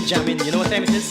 Jamming, you know what time it is?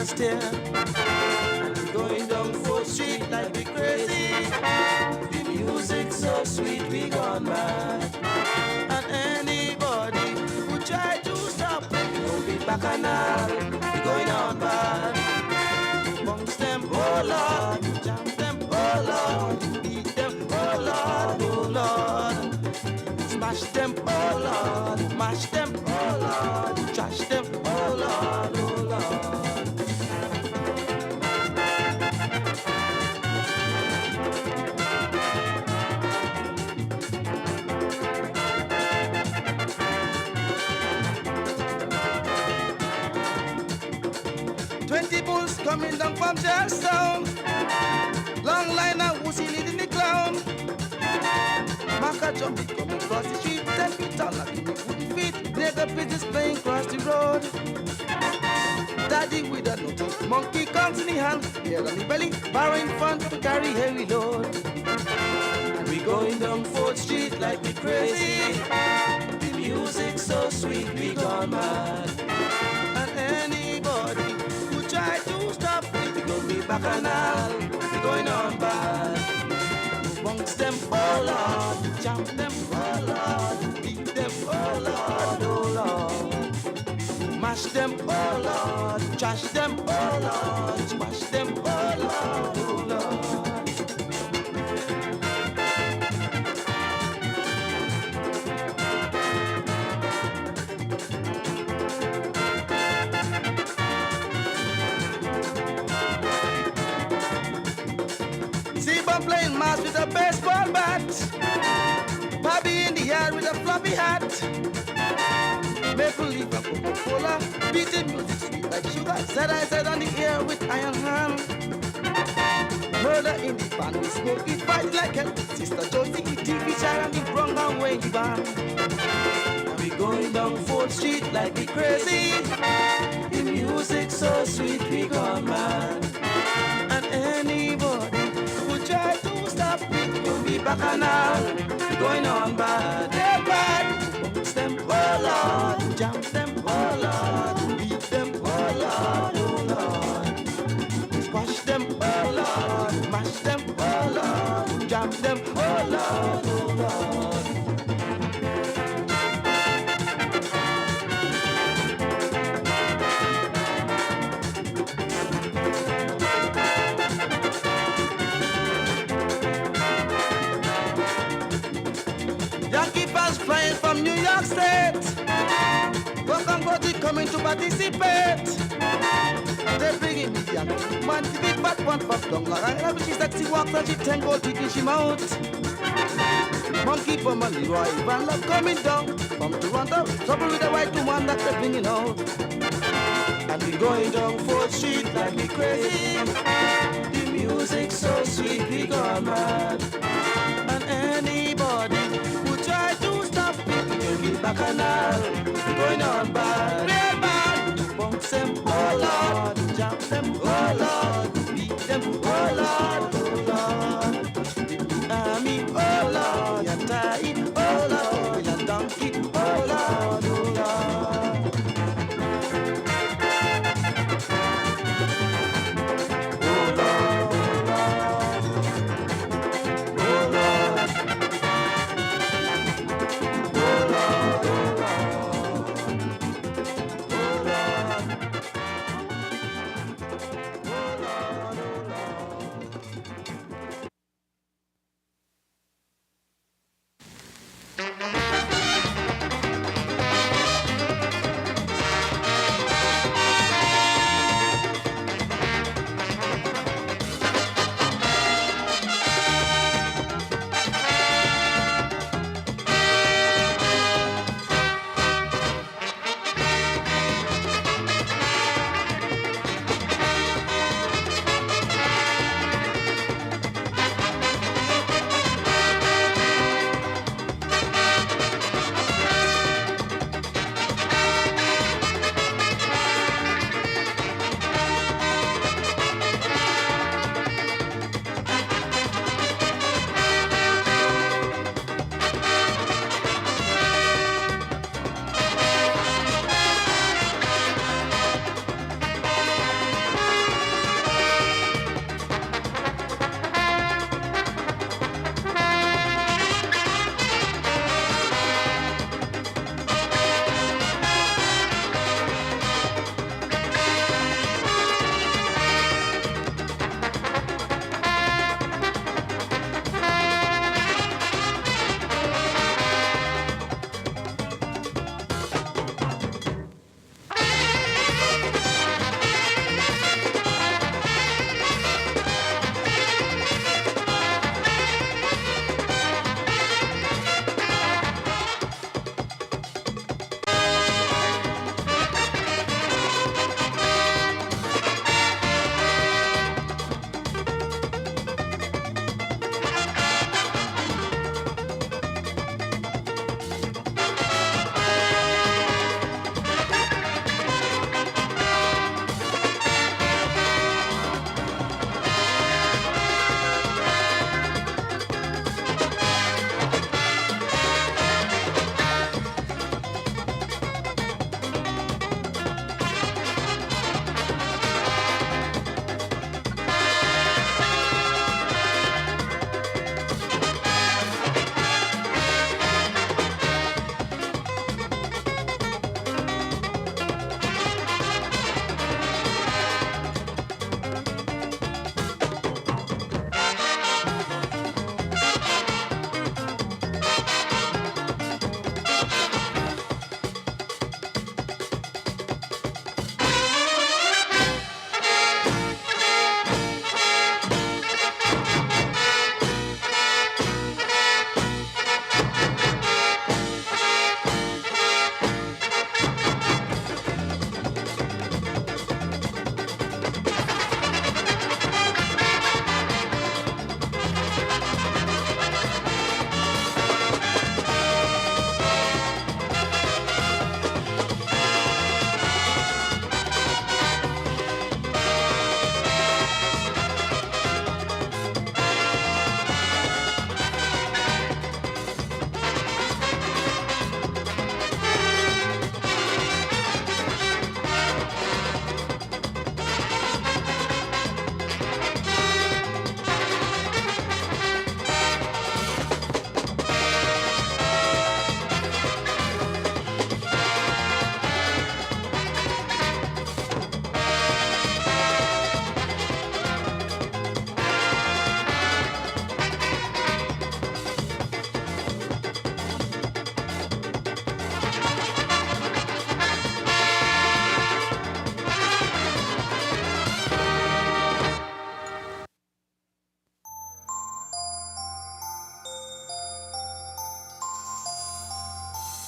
Still going down 4th Street like we crazy. The music so sweet we gone mad. And anybody who try to stop, don't be bacchanal. We going on bad. Bounce them, oh Lord. Jam them, oh Lord. Beat them, oh Lord, oh Lord. Smash them, oh Lord. Mash them, oh Lord. Trash them, oh Lord, oh Lord. 20 bulls coming down from Charlestown. Long line of who's leading the clown. Marker jumping, coming across the street, 10 feet tall, knocking me wooden feet. Nigga pigeons playing across the road. Daddy with a notice, monkey comes in the hand, bear on the belly, borrowing fun to carry heavy load. And we going down 4th Street like we crazy. The music so sweet, we gone mad. And anybody who try to stop it, we gon' be bacchanal, we going on bad. Bunks them, oh Lord, jump them, oh Lord, beat them, oh Lord, oh Lord. Mash them, oh Lord, trash them, oh Lord, smash them, oh Lord, oh Lord. See Bob playing mass with a baseball bat, Bobby in the yard with a floppy hat. Maple leaf and Coca-Cola, beating music sweet like sugar. Said I said on the air with iron hand. Murder in the pan, we smoke it, fight like hell. Sister Josie, the TV chair and the wrong and way the band. And we going down 4th Street like we crazy. The music so sweet, we gone mad. And anybody who try to stop it will be bacchanal, we going on bad. They're bad. Them, oh Lord, jump them, oh Lord, beat them, oh Lord, oh Lord, squash them, oh Lord, mash them, oh Lord, jump them, oh Lord, oh Lord. Yankee fans flying from New York State, welcome body coming to participate. They're bringing me the Yankee man, the big bad one from Long Line. Every she sexy walks and she 10 gold tickets she mount. Monkey from a Leroy Van Love coming down from Toronto, trouble with the white woman that they're bringing out. And we going down 4th Street like we crazy. The music so sweet, we gone mad. And anybody who try to stop it, will be bacchanal, we going on bad. Real bad. Bounce them, oh Lord, jump them, oh Lord, beat them, oh Lord, oh Lord. I mean, oh Lord, you're tight, oh Lord, you're donkey, oh Lord, oh Lord.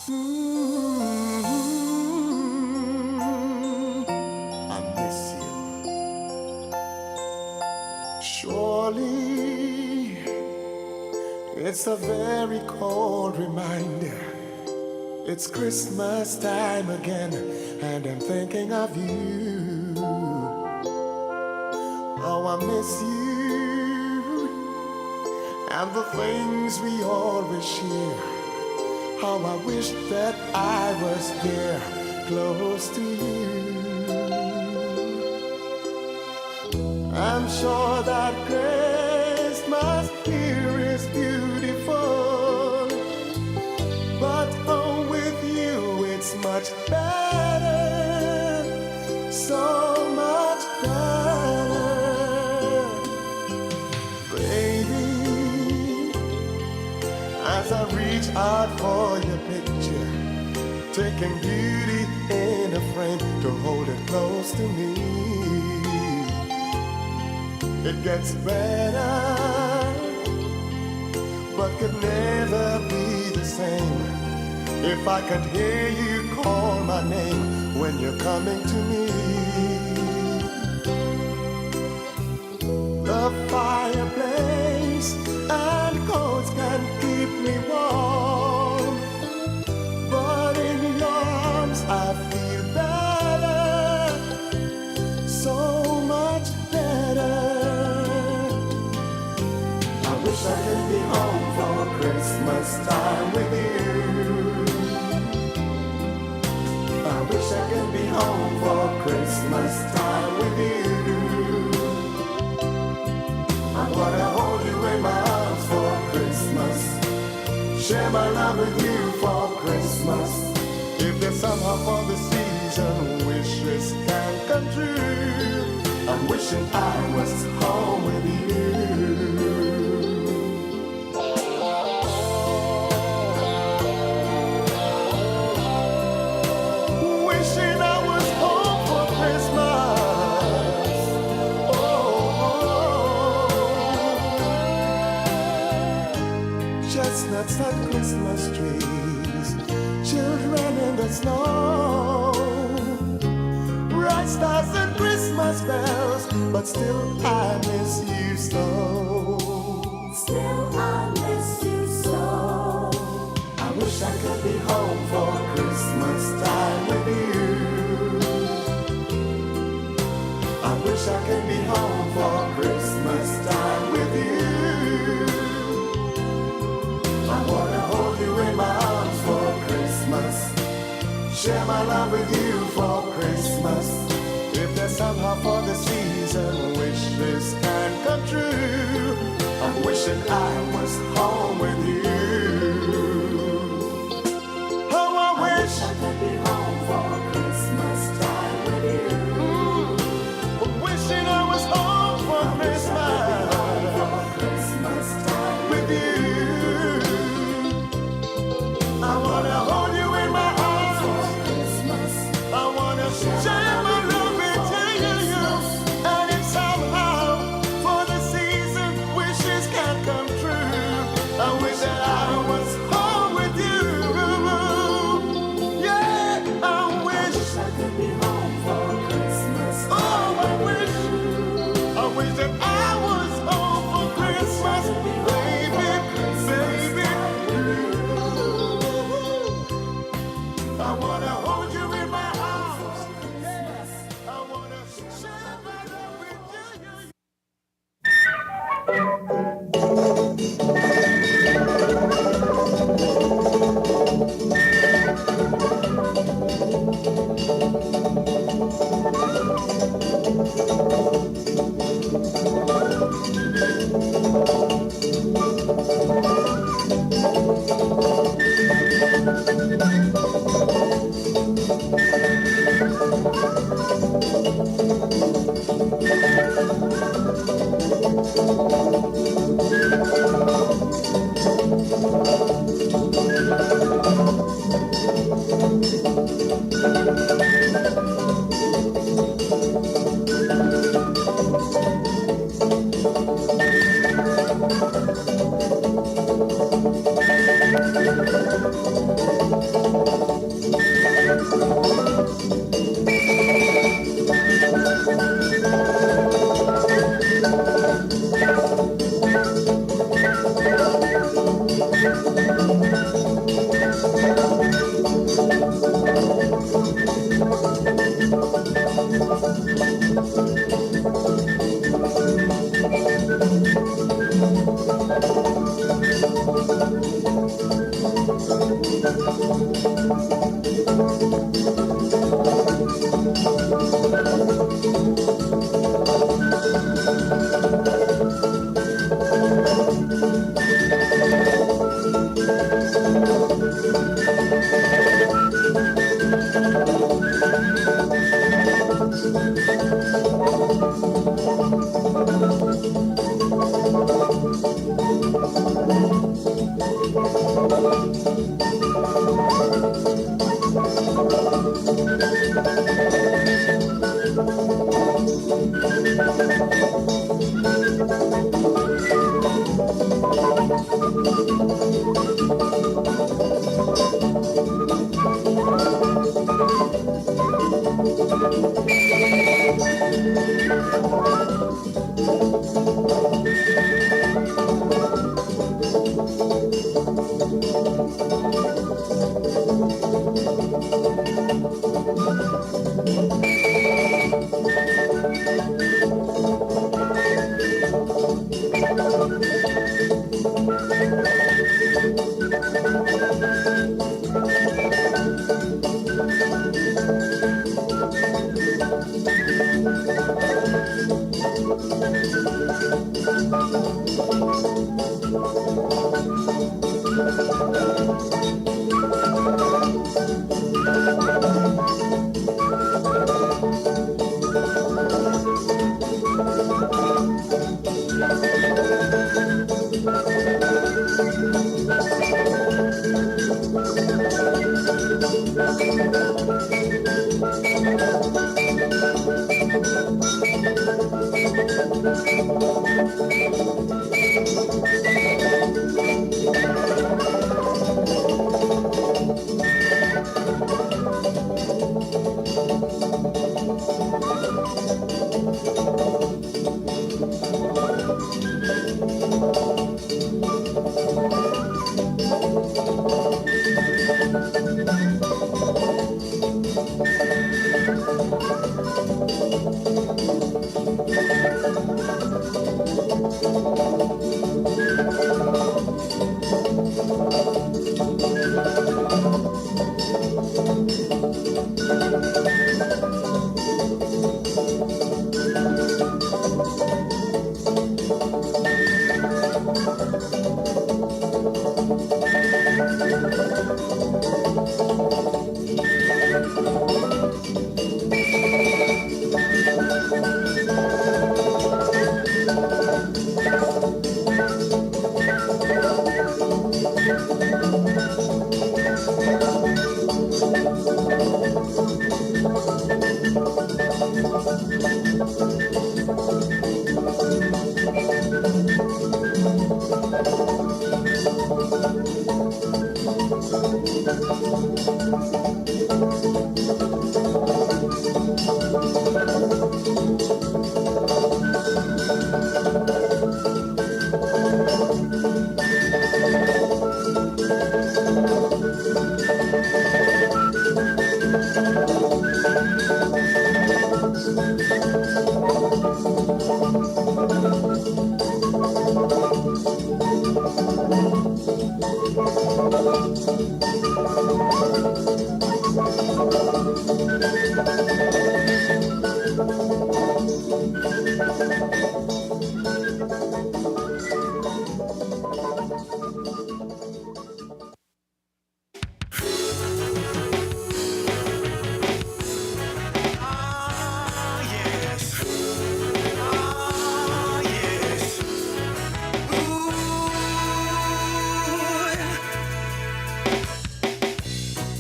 I miss you. Surely it's a very cold reminder. It's Christmas time again, and I'm thinking of you. Oh, I miss you and the things we always share. How I wish that I was there, close to you. I'm sure that Christmas here is beautiful, but home with you it's much better, so much better. Baby, as I reach out for your picture, taking beauty in a frame to hold it close to me. It gets better, but could never be the same if I could hear you call my name when you're coming to me. The fireplace and coats can keep me warm, but in your arms I feel better, so much better. I wish I could be home for Christmas time with you. I wish I could be home for Christmas time with you. I wanna hold you in my arms for Christmas, share my love with you for Christmas. If there's somehow for the season wishes can come true, I'm wishing I was home with you. Wishing I was home for Christmas. Oh, chestnuts and Christmas trees, children in the snow, bright stars and Christmas bells, but still I miss you so. Still I miss you so. I wish I could be home for Christmas time with you. I wish I could be home for Christmas time with you. I wanna hold you in my arms for Christmas, share my love with you for Christmas. If there's somehow for the season wishes can come true, I'm wishing I was home with you. Oh, I wish I could be home for Christmas time with you. I'm wishing I was home for Christmas time with you. I wanna hold you in my arms for Christmas. I wanna share my love with you. And if somehow for the season wishes can come true, I wish that I was home with you. Yeah, I wish I could be home for Christmas. Oh, I wish that I was home for Christmas, baby, baby. I wanna hold you in my arms. I wanna share my love with you.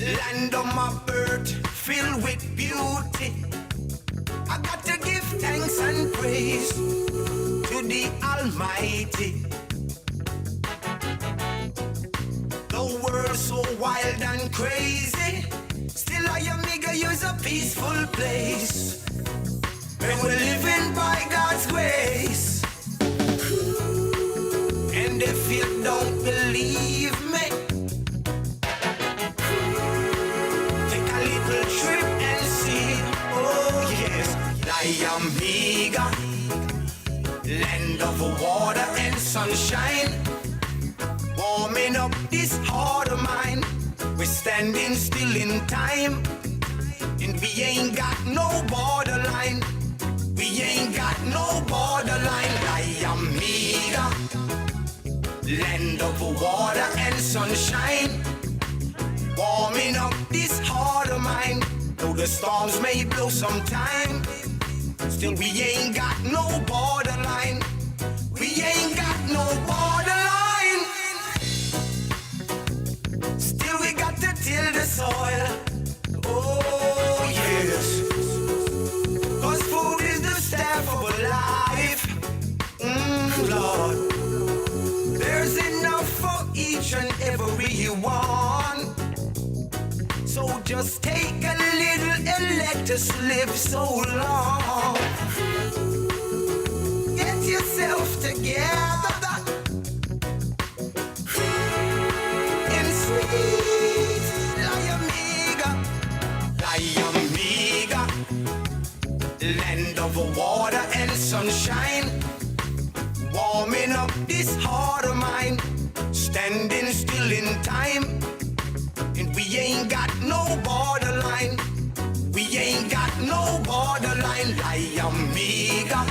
Land of my birth, filled with beauty. I got to give thanks and praise to the Almighty. The world's so wild and crazy, still I am nigga use a peaceful place. And we're living by God's grace. And if you don't believe me, take a little trip and see. Oh yes, I am Biga, land of water and sunshine, warming up this heart of mine. standing still in time. And we ain't got no borderline. We ain't got no borderline. Amiga, land of water and sunshine, warming up this heart of mine. Though the storms may blow sometime, still we ain't got no borderline. We ain't got no borderline. Still we got to till the soil. Oh yes, 'cause food is the staff of a life. Lord, there's enough for each and every one. So just take a little and let us live so long. Get yourself together in sweet Layamiga, Layamiga, land of water and sunshine, warming up this heart of mine, standing still in time. And we ain't got no borderline. We ain't got no borderline. Layamiga,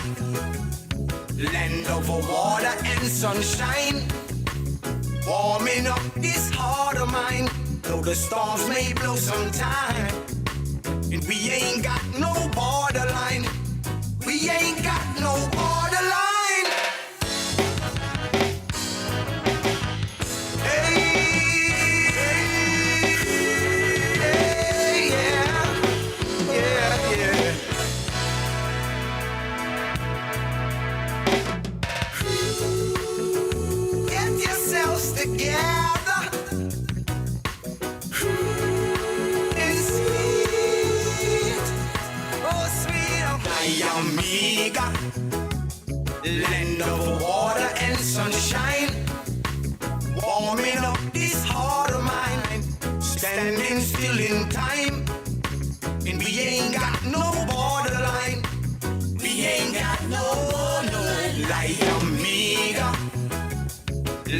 land of water and sunshine, warming up this heart of mine. Though the storms may blow sometime, and we ain't got no borderline. We ain't got no borderline. Together in sweet, oh sweet Layamiga, land of water and sunshine, warming up this heart of mine, standing still in time. And we ain't got no borderline. We ain't got no Layamiga,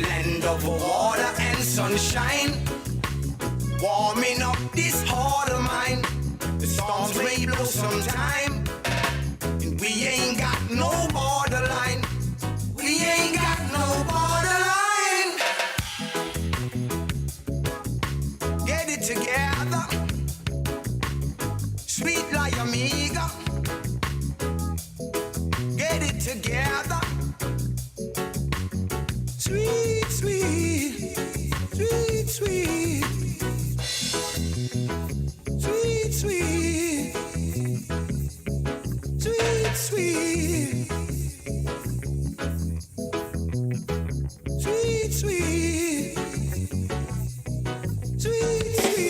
land of water and sunshine, warming up this heart of mine. The storms may blow sometime, and we ain't got no borderline. We ain't got no borderline. Get it together, sweet Layamiga. Get it together. Sweet, sweet, sweet, sweet, sweet, sweet, sweet, sweet, sweet, sweet, sweet, sweet.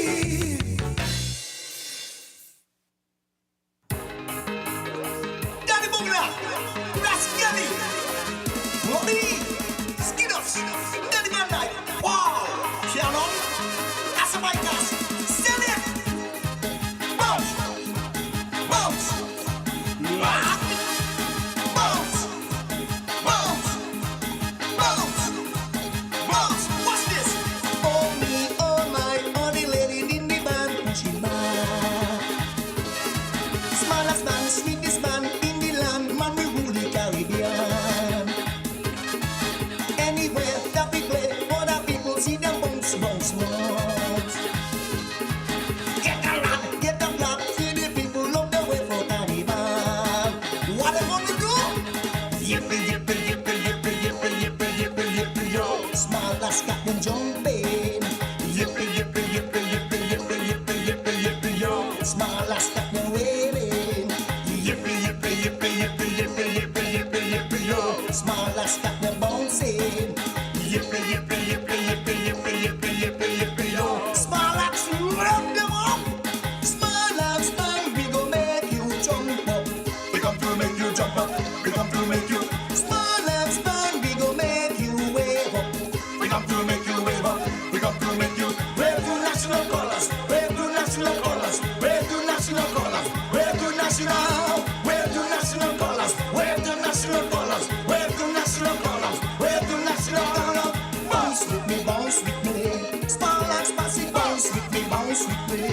bounce with me.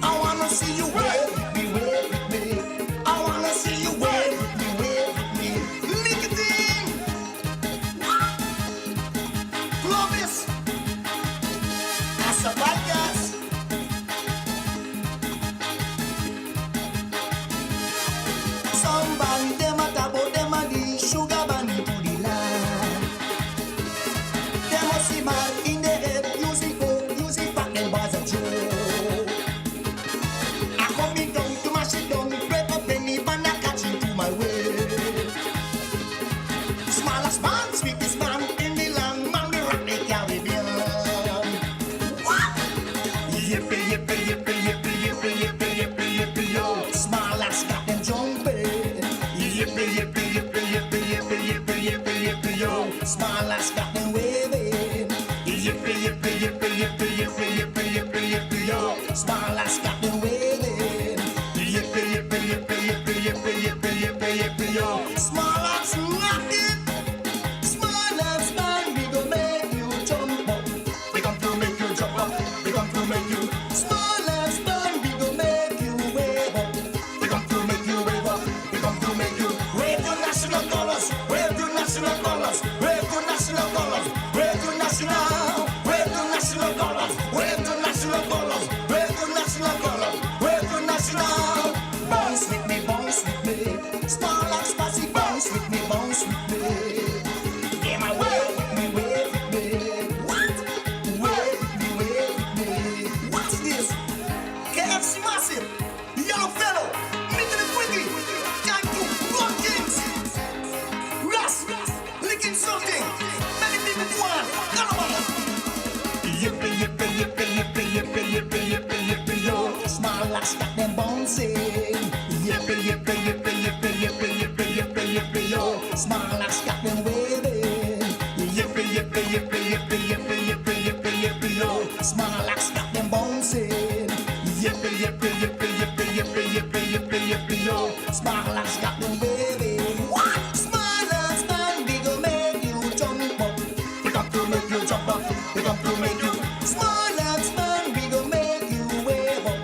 I wanna see you wave with me, wave with me. I wanna see you wave with me, wave with me. Lick it in. Clovis. Asabagas. Some band them a tabo, them a the sugar band to the land. Them a see man in the head, music back them boys a joke. I come me down to mash it down, break up any band I catch into my way. Smallest man, sweetest man in the land, man we rock the Caribbean. What? Yippee, yippee, yippee, yippee, yippee, yippee, yippee, yippee, yo. Smallest got them jumping. Yippee, yippee, yippee, yippee, yippee, yippee, yippee, yippee, yo. Smallest got them waving. Yippee, yippee, yippee, yippee, yippee, yippee, yippee, yippee, yo. Smallest got them waving. Yippee, yippee, yippee, yippee, yippee, yippee, yippee, yippee, yo. Smallest rockin'. Smallest man, we gon' make you jump up. We come to make you jump up. We come to make you. Smallest man, we gon' make you wave up. We come to make you wave up. We come to make you wave your national colors. Wave your national colors. Wave your national colors. Wave your national. Wave your national colors. Wave your national colors. Wave your national colors. Wave your national. Bounce with me, bounce with me. Smallest passy, bounce with me, bounce with me. Yeah, my wave with me, wave with me. What? Wave with me, wave with me. What's this? KFC Massive, Young Fellow, Meeting the Quickie, Gang 2, Blood Kings, Ras, Licking Something, Many People One, Calabar. Yippee, yippee, yippee, yippee, yippee, yippee, yippee, yippee, yo. Smallest got them bouncing. Yippee, yippee, yippee, yippee, yippee, yippee, yippee, yippee, yo. Smallest got them waving. Yippee, yippee, yippee, yippee, yippee, yippee, yippee, yippee, yo. Smallest got them bouncing. Yippee, yippee, yippee, yippee, yippee, yippee, yippee, yippee, yo. Smallest got them waving. What? Smallest man, we gon' make you jump up. We come to make you jump up. We come to make you. Smallest man, we gon' make you wave up.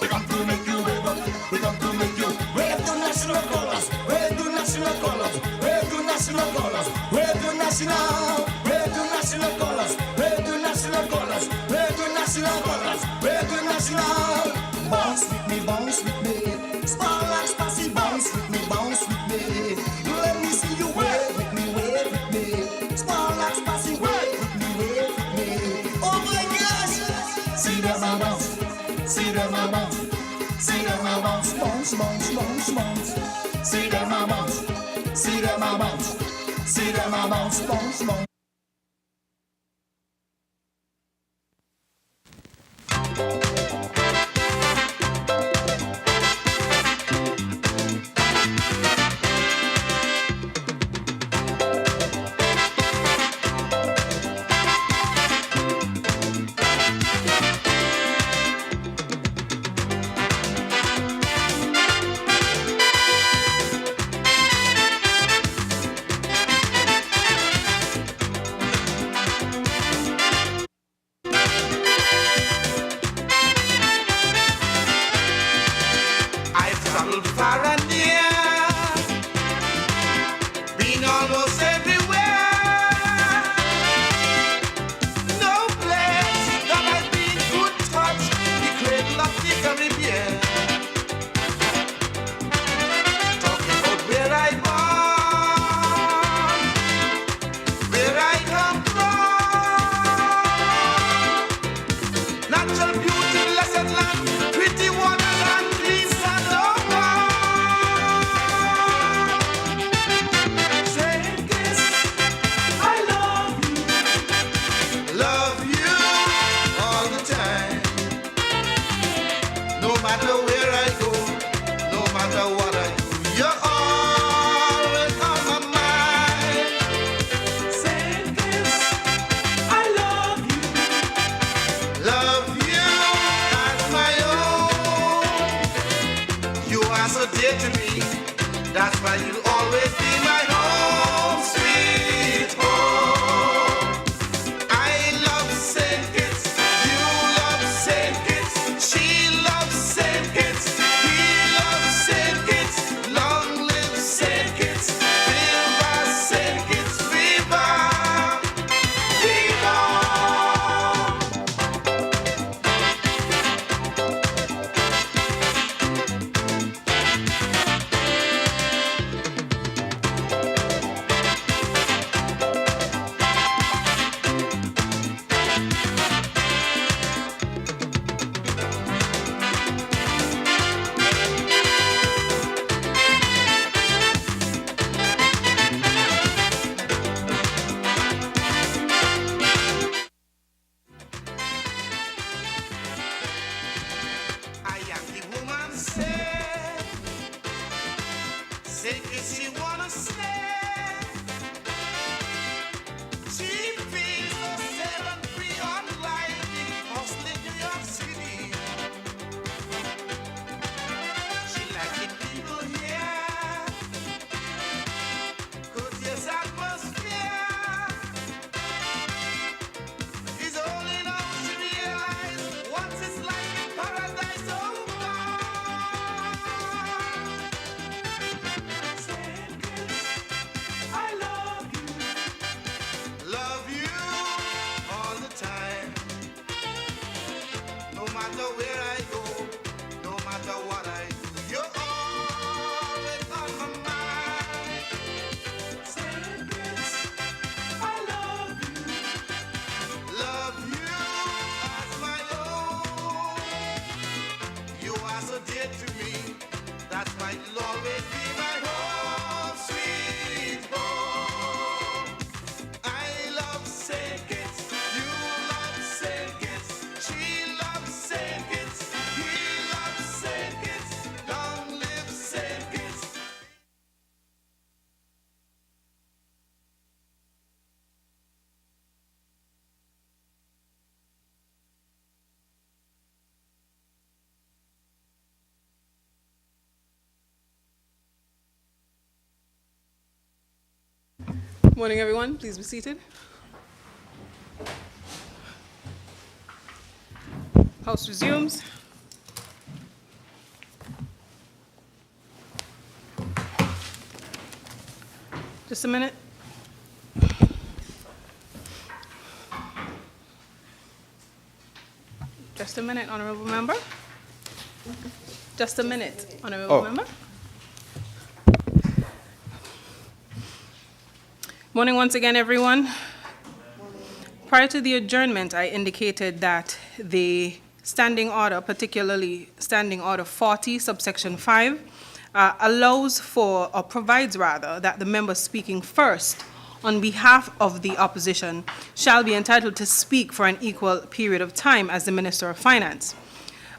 We come to make you wave up. We come to make you wave your national colors. Wave your national colors. Wave your national colors. Wave your national. Wave your national colors. Wave your national colors. Wave your national colors. Wave your national. Bounce with me, bounce with me. Smallest passy, bounce with me, bounce with me. Let me see you wave with me, wave with me. Smallest passy, wave with me, wave with me. Oh my gosh! See them a bounce, see them a bounce, see them a bounce, bounce, bounce, bounce, bounce. See them a bounce, see them a bounce, see them a bounce, bounce, bounce. I've traveled far and near, been almost everywhere. No place that I've been could touch the cradle of the Caribbean. Talking about where I born, where I come from. Natural beauty, blessed land, pretty waters and clean sand. Oh, Saint Kitts, I love you all the time. No matter where I go, no matter what I do, you're always on my mind. Saint Kitts, I love you as my own. You are so dear to me, that's why you'll always be my home, sweet home. I love Saint Kitts, you love Saint Kitts, where I go, no matter what I do, you're always on my mind. Secrets, I love you as my own. You are so dear to me, that's why you'll always be my home, sweet home. I love circuits, you love circuits, she loves circuits, he loves circuits, long live circuits. Morning, everyone. Please be seated. House resumes. Just a minute. Just a minute, honorable member. Just a minute, honorable member. Morning once again, everyone. Prior to the adjournment, I indicated that the standing order, particularly Standing Order 40, subsection 5, allows for, or provides rather, that the member speaking first on behalf of the opposition shall be entitled to speak for an equal period of time as the Minister of Finance.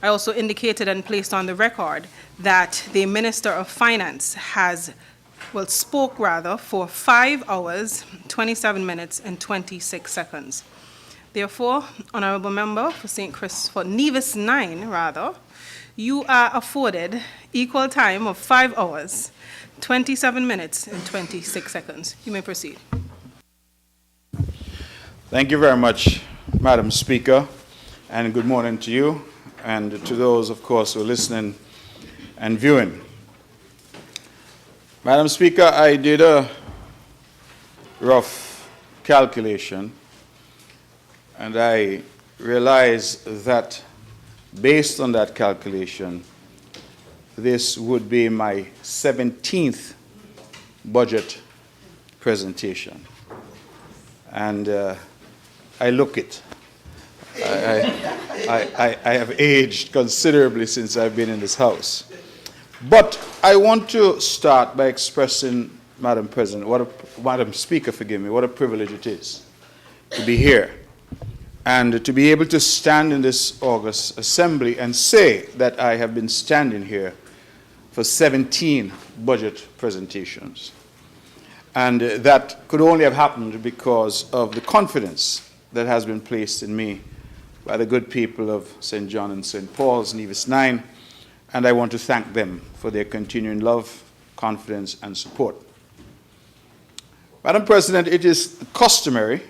I also indicated and placed on the record that the Minister of Finance spoke rather for 5 hours, 27 minutes, and 26 seconds. Therefore, honorable member for St. Chris, for Nevis 9 rather, you are afforded equal time of 5 hours, 27 minutes, and 26 seconds. You may proceed. Thank you very much, Madam Speaker, and good morning to you and to those, of course, who are listening and viewing. Madam Speaker, I did a rough calculation, and I realized that based on that calculation, this would be my 17th budget presentation. And I look it. I have aged considerably since I've been in this house. But I want to start by expressing, Madam Speaker, forgive me, what a privilege it is to be here and to be able to stand in this August Assembly and say that I have been standing here for 17 budget presentations. And that could only have happened because of the confidence that has been placed in me by the good people of St. John and St. Paul's, Nevis 9, and I want to thank them for their continuing love, confidence, and support. Madam President, it is customary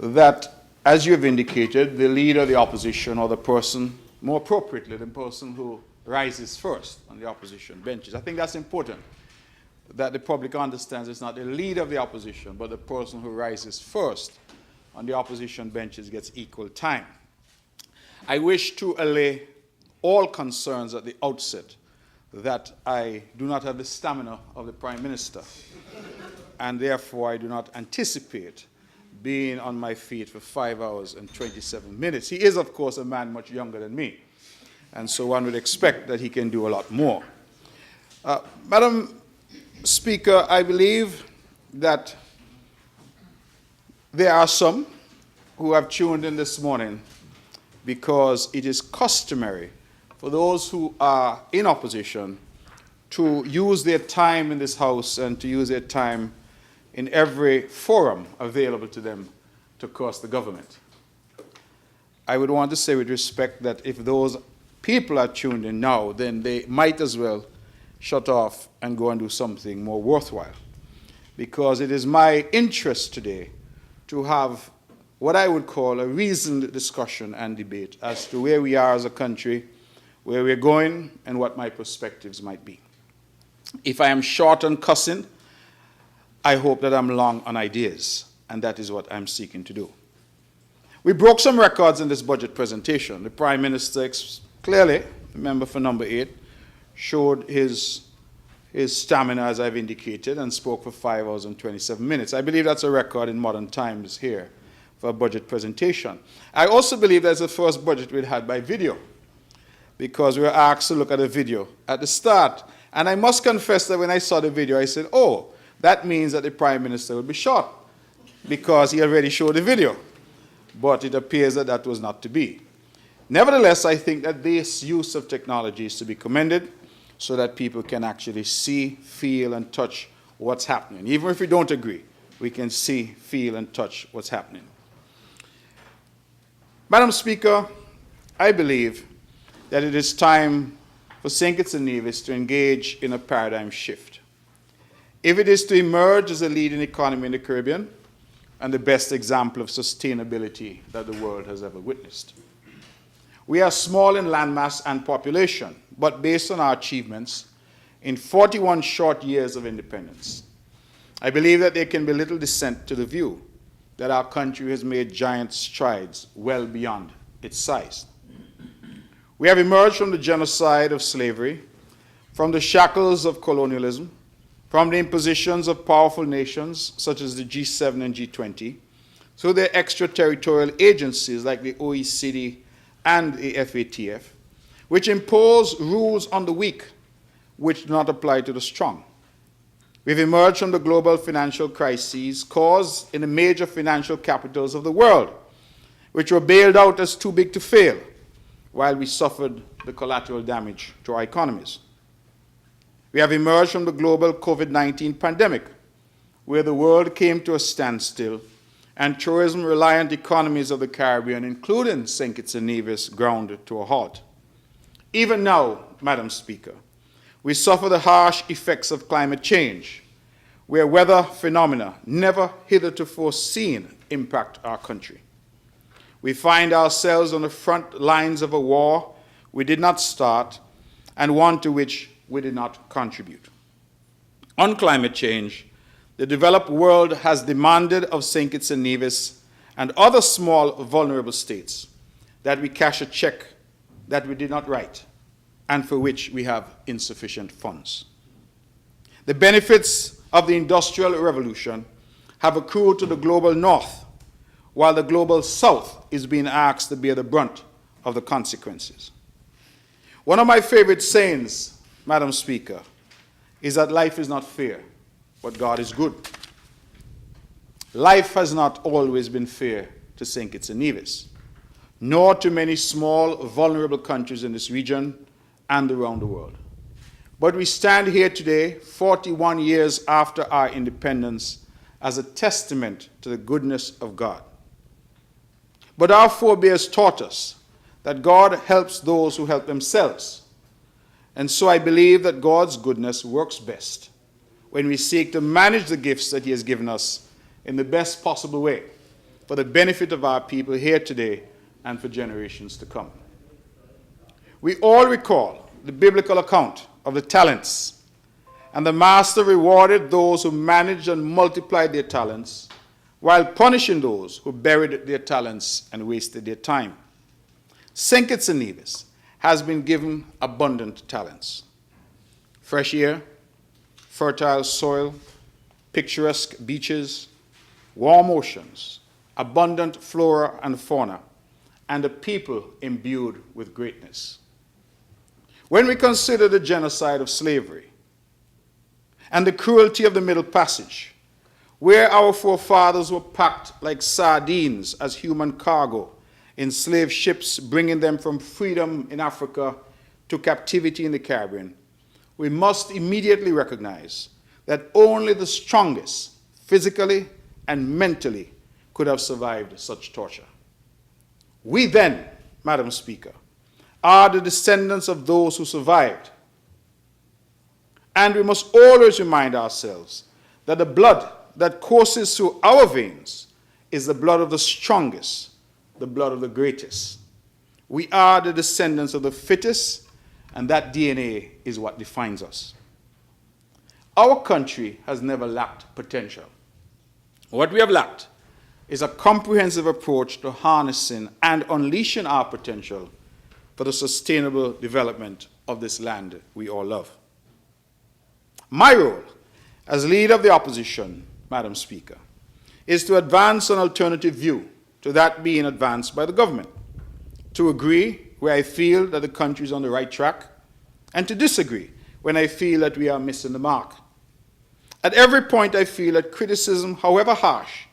that, as you have indicated, the leader of the opposition, or the person, more appropriately, the person who rises first on the opposition benches. I think that's important, that the public understands it's not the leader of the opposition, but the person who rises first on the opposition benches gets equal time. I wish to allay all concerns at the outset that I do not have the stamina of the Prime Minister, and therefore I do not anticipate being on my feet for 5 hours and 27 minutes. He is, of course, a man much younger than me, and so one would expect that he can do a lot more. Madam Speaker, I believe that there are some who have tuned in this morning because it is customary for those who are in opposition to use their time in this House and to use their time in every forum available to them to curse the government. I would want to say with respect that if those people are tuned in now, then they might as well shut off and go and do something more worthwhile. Because it is my interest today to have what I would call a reasoned discussion and debate as to where we are as a country, where we're going, and what my perspectives might be. If I am short on cussing, I hope that I'm long on ideas, and that is what I'm seeking to do. We broke some records in this budget presentation. The Prime Minister clearly, the member for number 8 showed his stamina, as I've indicated, and spoke for 5 hours and 27 minutes. I believe that's a record in modern times here for a budget presentation. I also believe that's the first budget we'd had by video, because we were asked to look at a video at the start. And I must confess that when I saw the video, I said, oh, that means that the Prime Minister will be short, because he already showed the video. But it appears that that was not to be. Nevertheless, I think that this use of technology is to be commended, so that people can actually see, feel, and touch what's happening. Even if we don't agree, we can see, feel, and touch what's happening. Madam Speaker, I believe that it is time for St. Kitts and Nevis to engage in a paradigm shift. If it is to emerge as a leading economy in the Caribbean and the best example of sustainability that the world has ever witnessed. We are small in landmass and population, but based on our achievements in 41 short years of independence, I believe that there can be little dissent to the view that our country has made giant strides well beyond its size. We have emerged from the genocide of slavery, from the shackles of colonialism, from the impositions of powerful nations such as the G7 and G20, through their extraterritorial agencies like the OECD and the FATF, which impose rules on the weak which do not apply to the strong. We've emerged from the global financial crises caused in the major financial capitals of the world, which were bailed out as too big to fail, while we suffered the collateral damage to our economies. We have emerged from the global COVID-19 pandemic, where the world came to a standstill and tourism-reliant economies of the Caribbean, including St. Kitts and Nevis, ground to a halt. Even now, Madam Speaker, we suffer the harsh effects of climate change, where weather phenomena never hitherto foreseen impact our country. We find ourselves on the front lines of a war we did not start and one to which we did not contribute. On climate change, the developed world has demanded of St. Kitts and Nevis and other small vulnerable states that we cash a check that we did not write and for which we have insufficient funds. The benefits of the Industrial Revolution have accrued to the global North, while the global South is being asked to bear the brunt of the consequences. One of my favorite sayings, Madam Speaker, is that life is not fair, but God is good. Life has not always been fair to St. Kitts and Nevis, nor to many small, vulnerable countries in this region and around the world. But we stand here today, 41 years after our independence, as a testament to the goodness of God. But our forebears taught us that God helps those who help themselves. And so I believe that God's goodness works best when we seek to manage the gifts that He has given us in the best possible way for the benefit of our people here today and for generations to come. We all recall the biblical account of the talents, and the master rewarded those who managed and multiplied their talents, while punishing those who buried their talents and wasted their time. St. Kitts and Nevis has been given abundant talents. Fresh air, fertile soil, picturesque beaches, warm oceans, abundant flora and fauna, and a people imbued with greatness. When we consider the genocide of slavery and the cruelty of the Middle Passage, where our forefathers were packed like sardines as human cargo in slave ships, bringing them from freedom in Africa to captivity in the Caribbean, we must immediately recognize that only the strongest, physically and mentally, could have survived such torture. We then, Madam Speaker, are the descendants of those who survived. And we must always remind ourselves that the blood that courses through our veins is the blood of the strongest, the blood of the greatest. We are the descendants of the fittest, and that DNA is what defines us. Our country has never lacked potential. What we have lacked is a comprehensive approach to harnessing and unleashing our potential for the sustainable development of this land we all love. My role as leader of the opposition, Madam Speaker, is to advance an alternative view to that being advanced by the government, to agree where I feel that the country is on the right track, and to disagree when I feel that we are missing the mark. At every point, I feel that criticism, however harsh,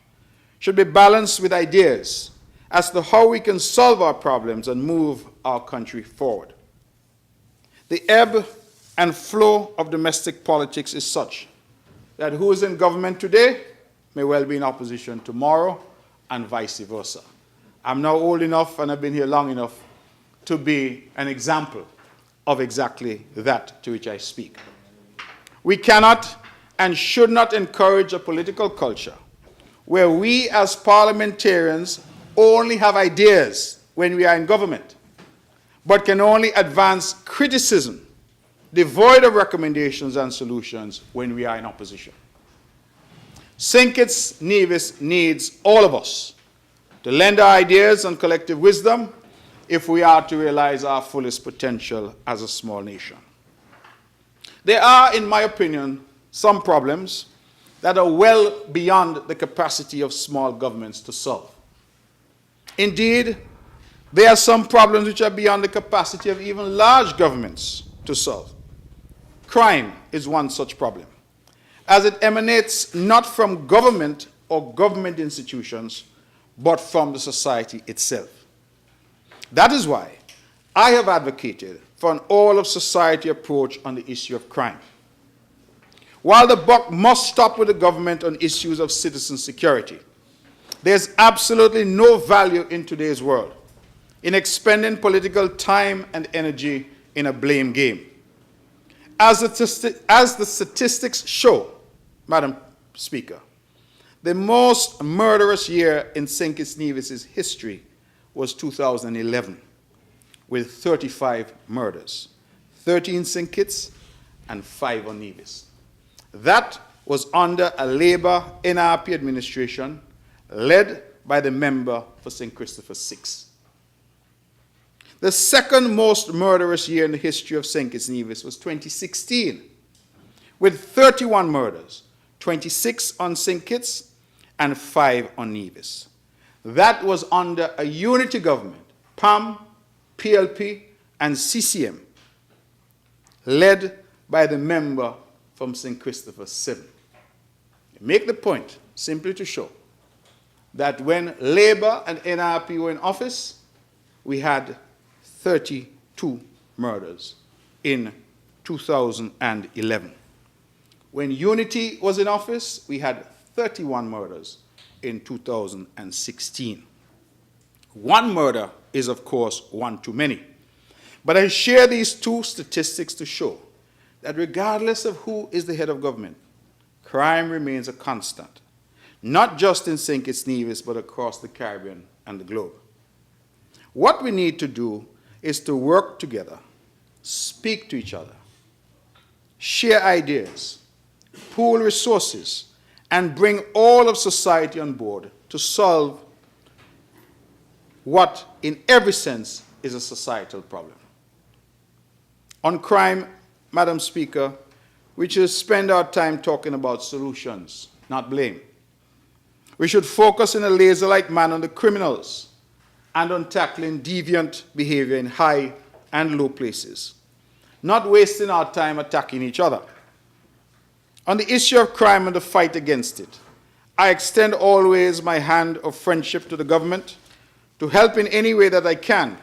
should be balanced with ideas as to how we can solve our problems and move our country forward. The ebb and flow of domestic politics is such that who is in government today may well be in opposition tomorrow, and vice versa. I'm now old enough and I've been here long enough to be an example of exactly that to which I speak. We cannot and should not encourage a political culture where we as parliamentarians only have ideas when we are in government, but can only advance criticism devoid of recommendations and solutions when we are in opposition. St. Kitts Nevis needs all of us to lend our ideas and collective wisdom if we are to realize our fullest potential as a small nation. There are, in my opinion, some problems that are well beyond the capacity of small governments to solve. Indeed, there are some problems which are beyond the capacity of even large governments to solve. Crime is one such problem, as it emanates not from government or government institutions, but from the society itself. That is why I have advocated for an all-of-society approach on the issue of crime. While the buck must stop with the government on issues of citizen security, there's absolutely no value in today's world in expending political time and energy in a blame game. As the statistics show, Madam Speaker, the most murderous year in St. Kitts Nevis' history was 2011, with 35 murders, 13 St. Kitts and 5 on Nevis. That was under a Labour NRP administration led by the member for St. Christopher 6. The second most murderous year in the history of St. Kitts Nevis was 2016, with 31 murders, 26 on St. Kitts and 5 on Nevis. That was under a unity government, PAM, PLP, and CCM, led by the member from St. Christopher 7. I make the point simply to show that when Labour and NRP were in office, we had 32 murders in 2011. When Unity was in office, we had 31 murders in 2016. One murder is, of course, one too many. But I share these two statistics to show that regardless of who is the head of government, crime remains a constant, not just in St. Kitts Nevis, but across the Caribbean and the globe. What we need to do is to work together, speak to each other, share ideas, pool resources, and bring all of society on board to solve what, in every sense, is a societal problem. On crime, Madam Speaker, we should spend our time talking about solutions, not blame. We should focus in a laser-like manner on the criminals and on tackling deviant behavior in high and low places, not wasting our time attacking each other. On the issue of crime and the fight against it, I extend always my hand of friendship to the government to help in any way that I can,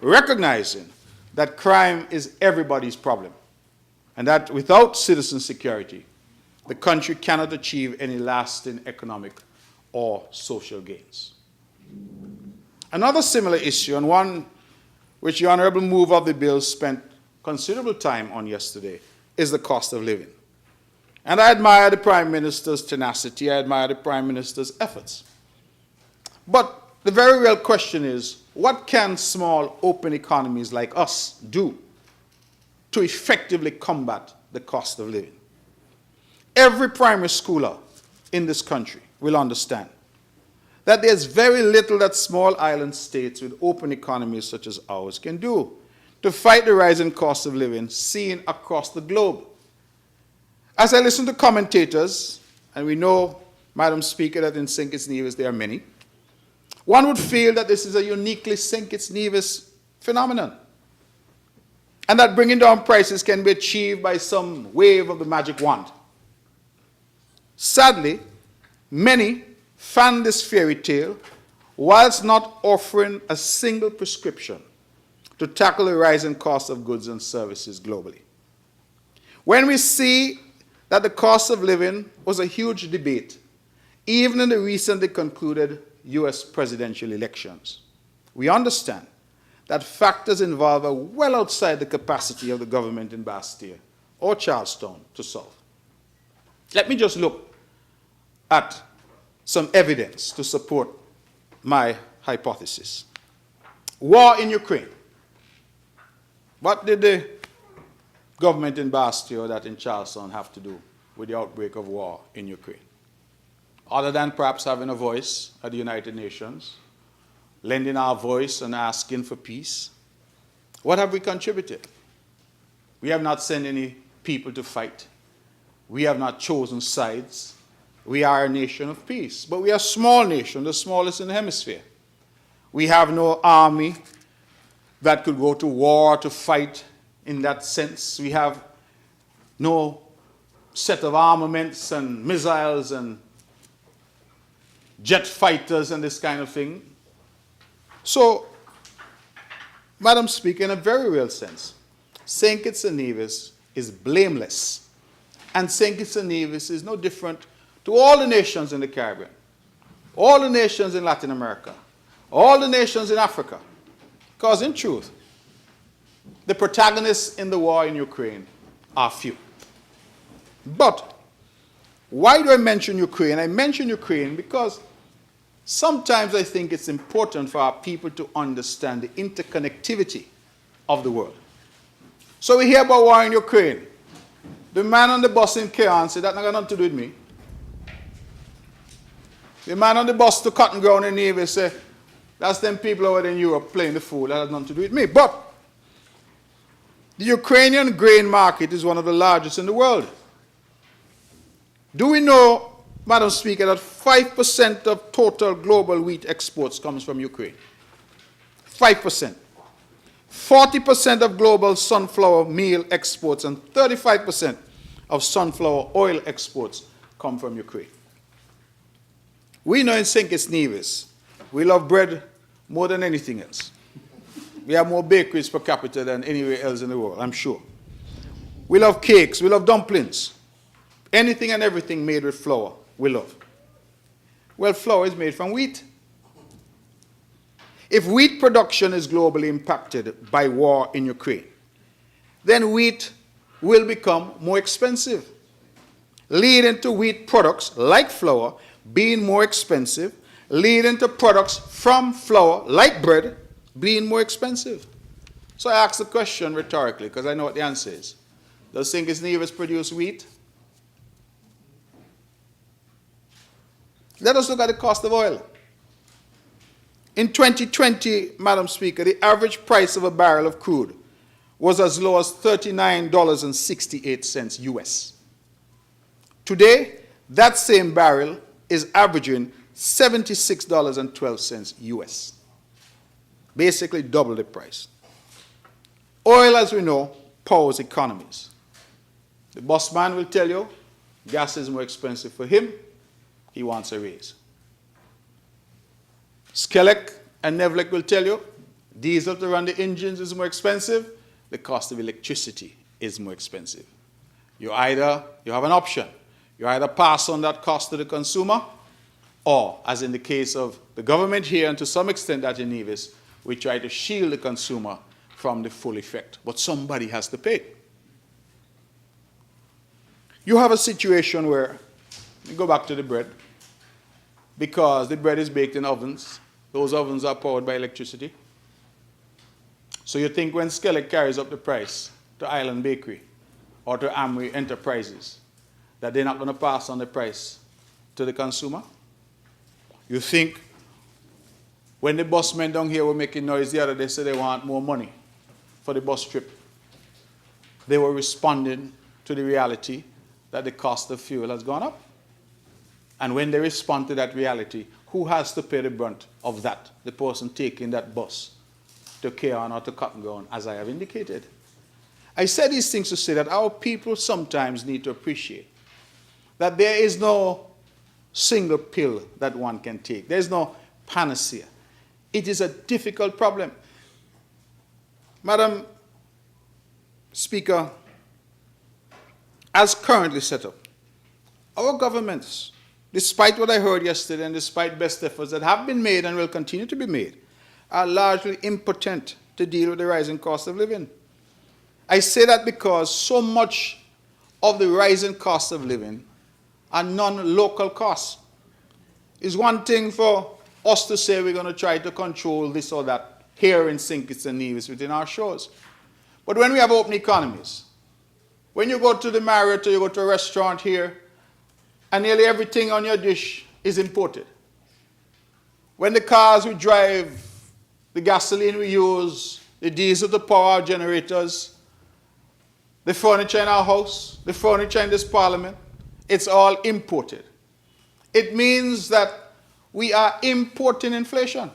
recognizing that crime is everybody's problem, and that without citizen security, the country cannot achieve any lasting economic or social gains. Another similar issue, and one which the honorable mover of the bill spent considerable time on yesterday, is the cost of living. And I admire the Prime Minister's tenacity, I admire the Prime Minister's efforts. But the very real question is, what can small, open economies like us do to effectively combat the cost of living? Every primary schooler in this country will understand that there's very little that small island states with open economies such as ours can do to fight the rising cost of living seen across the globe. As I listen to commentators, and we know, Madam Speaker, that in St. Kitts Nevis there are many, one would feel that this is a uniquely St. Kitts Nevis phenomenon, and that bringing down prices can be achieved by some wave of the magic wand. Sadly, many fan this fairy tale whilst not offering a single prescription to tackle the rising cost of goods and services globally. When we see that the cost of living was a huge debate, even in the recently concluded US presidential elections, we understand that factors involved are well outside the capacity of the government in Bastille or Charlestown to solve. Let me just look at some evidence to support my hypothesis. War in Ukraine. What did the government in Bastille or that in Charlestown have to do with the outbreak of war in Ukraine? Other than perhaps having a voice at the United Nations, lending our voice and asking for peace, what have we contributed? We have not sent any people to fight. We have not chosen sides. We are a nation of peace, but we are a small nation, the smallest in the hemisphere. We have no army that could go to war to fight in that sense. We have no set of armaments and missiles and jet fighters and this kind of thing. So, Madam Speaker, in a very real sense, St. Kitts and Nevis is blameless. And St. Kitts and Nevis is no different to all the nations in the Caribbean, all the nations in Latin America, all the nations in Africa. Because in truth, the protagonists in the war in Ukraine are few. But why do I mention Ukraine? I mention Ukraine because sometimes I think it's important for our people to understand the interconnectivity of the world. So we hear about war in Ukraine. The man on the bus in Cairns said, that not got nothing to do with me. The man on the bus to Cotton Ground in Nevis said, that's them people over there in Europe playing the fool. That has nothing to do with me. But the Ukrainian grain market is one of the largest in the world. Do we know, Madam Speaker, that 5% of total global wheat exports comes from Ukraine? 5%. 40% of global sunflower meal exports and 35% of sunflower oil exports come from Ukraine. We know in St. Kitts Nevis, we love bread more than anything else. We have more bakeries per capita than anywhere else in the world, I'm sure. We love cakes, we love dumplings. Anything and everything made with flour, we love. Well, flour is made from wheat. If wheat production is globally impacted by war in Ukraine, then wheat will become more expensive, leading to wheat products like flour being more expensive, leading to products from flour like bread being more expensive. So I ask the question rhetorically, because I know what the answer is. Does St. Kitts Nevis produce wheat? Let us look at the cost of oil. In 2020, Madam Speaker, the average price of a barrel of crude was as low as $39.68 US. Today, that same barrel is averaging $76.12 US. Basically double the price. Oil, as we know, powers economies. The boss man will tell you gas is more expensive for him. He wants a raise. Skelec and Nevlec will tell you diesel to run the engines is more expensive. The cost of electricity is more expensive. You have an option. You either pass on that cost to the consumer, or, as in the case of the government here and to some extent that in Nevis, we try to shield the consumer from the full effect. But somebody has to pay. You have a situation where, you go back to the bread, because the bread is baked in ovens. Those ovens are powered by electricity. So you think when Skelec carries up the price to Island Bakery or to Amway Enterprises, that they're not going to pass on the price to the consumer? You think when the busmen down here were making noise the other day, said they want more money for the bus trip. They were responding to the reality that the cost of fuel has gone up. And when they respond to that reality, who has to pay the brunt of that? The person taking that bus to Keon or to Cotton Ground, as I have indicated. I said these things to say that our people sometimes need to appreciate that there is no single pill that one can take. There is no panacea. It is a difficult problem. Madam Speaker, as currently set up, our governments, despite what I heard yesterday and despite best efforts that have been made and will continue to be made, are largely impotent to deal with the rising cost of living. I say that because so much of the rising cost of living are non-local costs. It's one thing for us to say we're going to try to control this or that here in St. Kitts and Nevis within our shores. But when we have open economies, when you go to the Marriott or you go to a restaurant here, and nearly everything on your dish is imported. When the cars we drive, the gasoline we use, the diesel to power our generators, the furniture in our house, the furniture in this parliament, it's all imported. It means that we are importing inflation.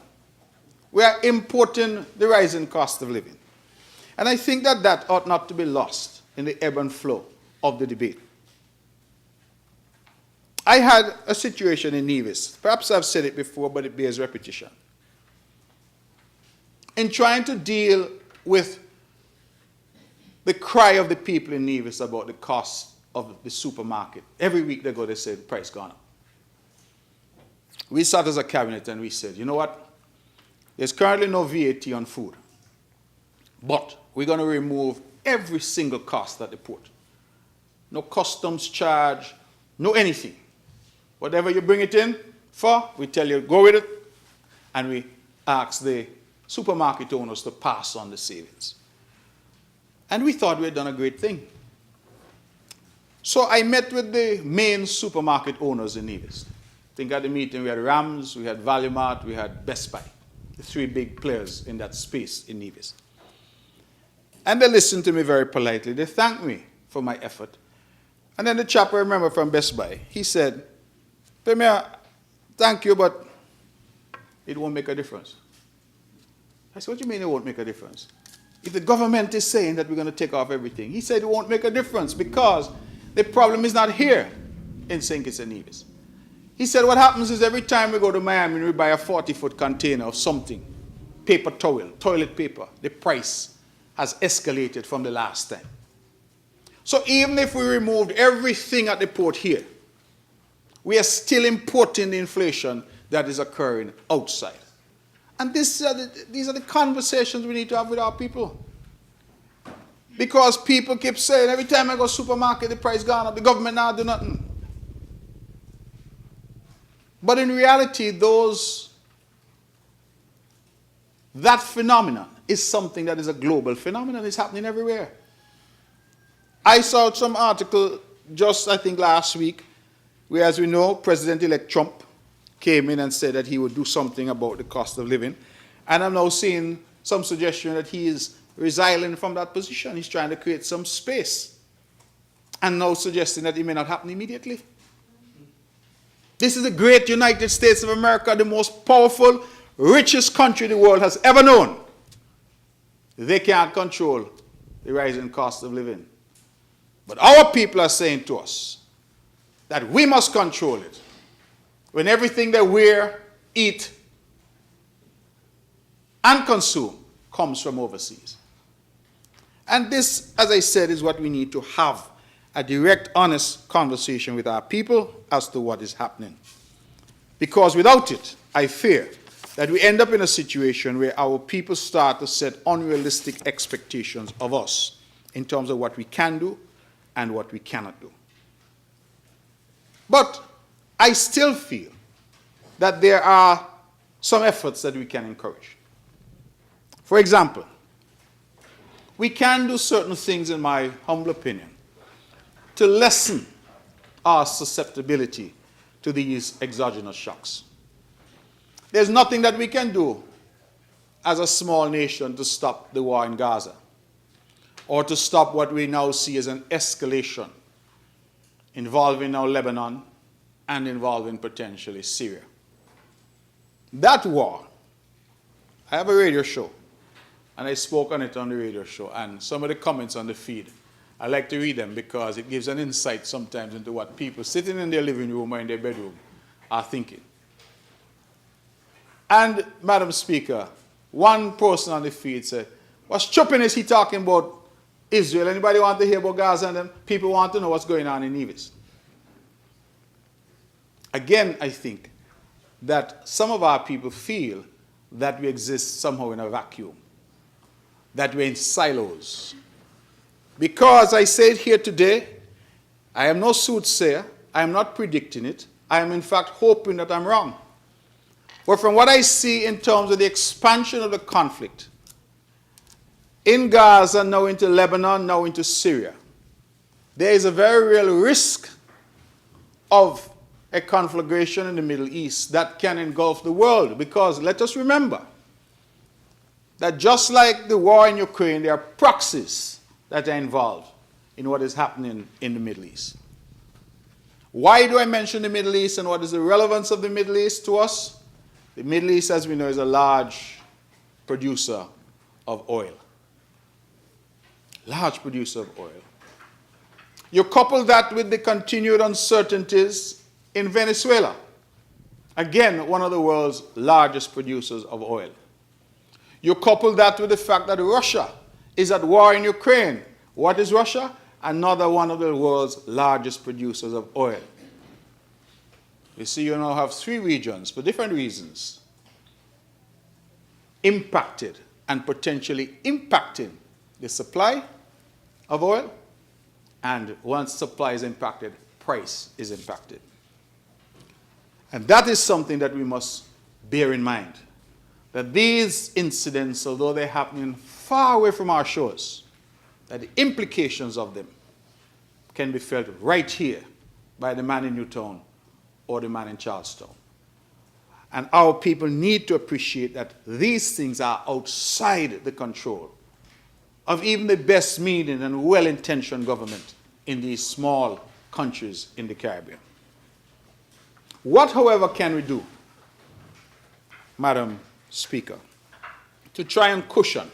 We are importing the rising cost of living. And I think that that ought not to be lost in the ebb and flow of the debate. I had a situation in Nevis. Perhaps I've said it before, but it bears repetition. In trying to deal with the cry of the people in Nevis about the cost of the supermarket, every week they go, they say the price gone up. We sat as a cabinet and we said, you know what? There's currently no VAT on food, but we're going to remove every single cost at the port. No customs charge, no anything. Whatever you bring it in for, we tell you, go with it, and we ask the supermarket owners to pass on the savings. And we thought we had done a great thing. So I met with the main supermarket owners in Nevis. I think at the meeting we had Rams, we had Value Mart, we had Best Buy, the three big players in that space in Nevis. And they listened to me very politely. They thanked me for my effort. And then the chap I remember from Best Buy, he said, Premier, thank you, but it won't make a difference. I said, what do you mean it won't make a difference? If the government is saying that we're going to take off everything, he said it won't make a difference because the problem is not here in St. Kitts and Nevis. He said what happens is every time we go to Miami and we buy a 40-foot container of something, paper towel, toilet paper, the price has escalated from the last time. So even if we removed everything at the port here, we are still importing the inflation that is occurring outside. And these are the conversations we need to have with our people. Because people keep saying, every time I go to the supermarket, the price gone up, the government now do nothing. But in reality, that phenomenon is something that is a global phenomenon. It's happening everywhere. I saw some article just, I think, last week, where, as we know, President-elect Trump came in and said that he would do something about the cost of living. And I'm now seeing some suggestion that he is resigning from that position. He's trying to create some space. And now suggesting that it may not happen immediately. This is the great United States of America, the most powerful, richest country the world has ever known. They can't control the rising cost of living. But our people are saying to us that we must control it when everything they wear, eat, and consume comes from overseas. And this, as I said, is what we need to have, a direct, honest conversation with our people as to what is happening. Because without it, I fear that we end up in a situation where our people start to set unrealistic expectations of us in terms of what we can do and what we cannot do. But I still feel that there are some efforts that we can encourage. For example, we can do certain things, in my humble opinion, to lessen our susceptibility to these exogenous shocks. There's nothing that we can do as a small nation to stop the war in Gaza. or to stop what we now see as an escalation involving now Lebanon and involving potentially Syria. That war, I have a radio show, and I spoke on it on the radio show, and some of the comments on the feed, I like to read them because it gives an insight sometimes into what people sitting in their living room or in their bedroom are thinking. And, Madam Speaker, one person on the feed said, what chopping is he talking about Israel? Anybody want to hear about Gaza? And then people want to know what's going on in Nevis. Again, I think that some of our people feel that we exist somehow in a vacuum, that we're in silos. Because I say it here today, I am no soothsayer, I am not predicting it, I am in fact hoping that I'm wrong. But from what I see in terms of the expansion of the conflict, in Gaza, now into Lebanon, now into Syria, there is a very real risk of a conflagration in the Middle East that can engulf the world. Because let us remember that just like the war in Ukraine, there are proxies that are involved in what is happening in the Middle East. Why do I mention the Middle East and what is the relevance of the Middle East to us? The Middle East, as we know, is a large producer of oil. Large producer of oil. You couple that with the continued uncertainties in Venezuela. Again, one of the world's largest producers of oil. You couple that with the fact that Russia is at war in Ukraine. What is Russia? Another one of the world's largest producers of oil. You see, you now have three regions, for different reasons, impacted and potentially impacting the supply of oil, and once supply is impacted, price is impacted. And that is something that we must bear in mind, that these incidents, although they're happening far away from our shores, that the implications of them can be felt right here by the man in Newtown or the man in Charlestown. And our people need to appreciate that these things are outside the control of even the best meaning and well-intentioned government in these small countries in the Caribbean. What, however, can we do, Madam Speaker, to try and cushion?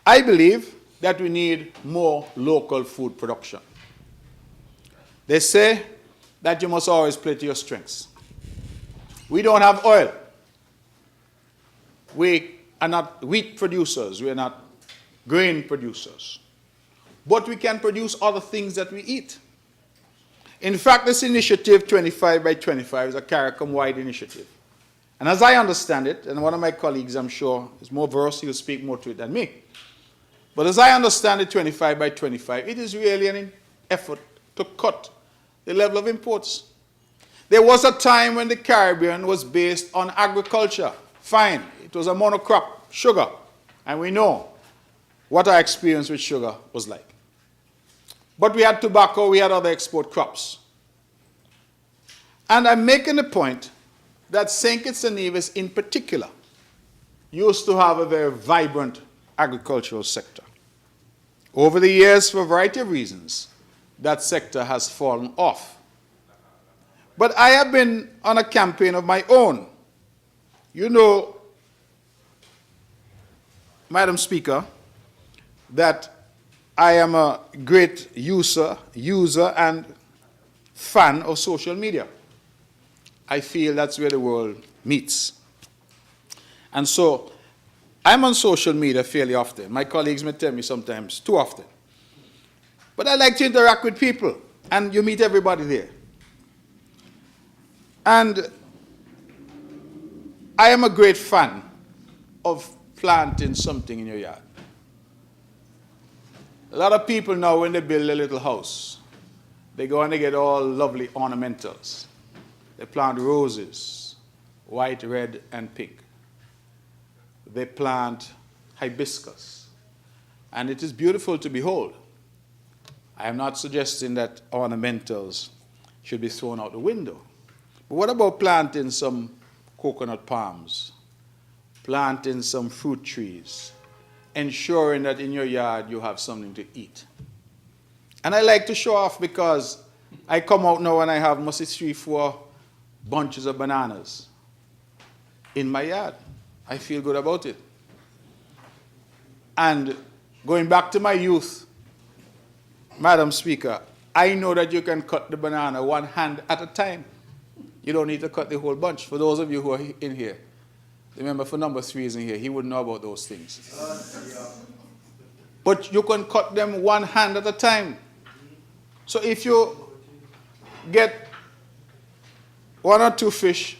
I believe that we need more local food production. They say that you must always play to your strengths. We don't have oil. We are not wheat producers. We are not grain producers. But we can produce other things that we eat. In fact, this initiative, 25 by 25, is a CARICOM-wide initiative. And as I understand it, and one of my colleagues, I'm sure, is more versed, he'll speak more to it than me. But as I understand it, 25 by 25, it is really an effort to cut the level of imports. There was a time when the Caribbean was based on agriculture. Fine, it was a monocrop, sugar. And we know what our experience with sugar was like. But we had tobacco, we had other export crops. And I'm making the point that St. Kitts and Nevis in particular used to have a very vibrant agricultural sector. Over the years, for a variety of reasons, that sector has fallen off. But I have been on a campaign of my own. You know, Madam Speaker, that I am a great user and fan of social media. I feel that's where the world meets. And so I'm on social media fairly often. My colleagues may tell me sometimes too often. But I like to interact with people, and you meet everybody there. And I am a great fan of planting something in your yard. A lot of people now, when they build a little house, they go and they get all lovely ornamentals. They plant roses, white, red, and pink. They plant hibiscus. And it is beautiful to behold. I am not suggesting that ornamentals should be thrown out the window. But what about planting some coconut palms, planting some fruit trees, ensuring that in your yard you have something to eat. And I like to show off because I come out now and I have mostly 3-4 bunches of bananas in my yard. I feel good about it. And going back to my youth, Madam Speaker, I know that you can cut the banana one hand at a time. You don't need to cut the whole bunch. For those of you who are in here, remember for number 3 is in here, he wouldn't know about those things. But you can cut them one hand at a time. So if you get 1 or 2 fish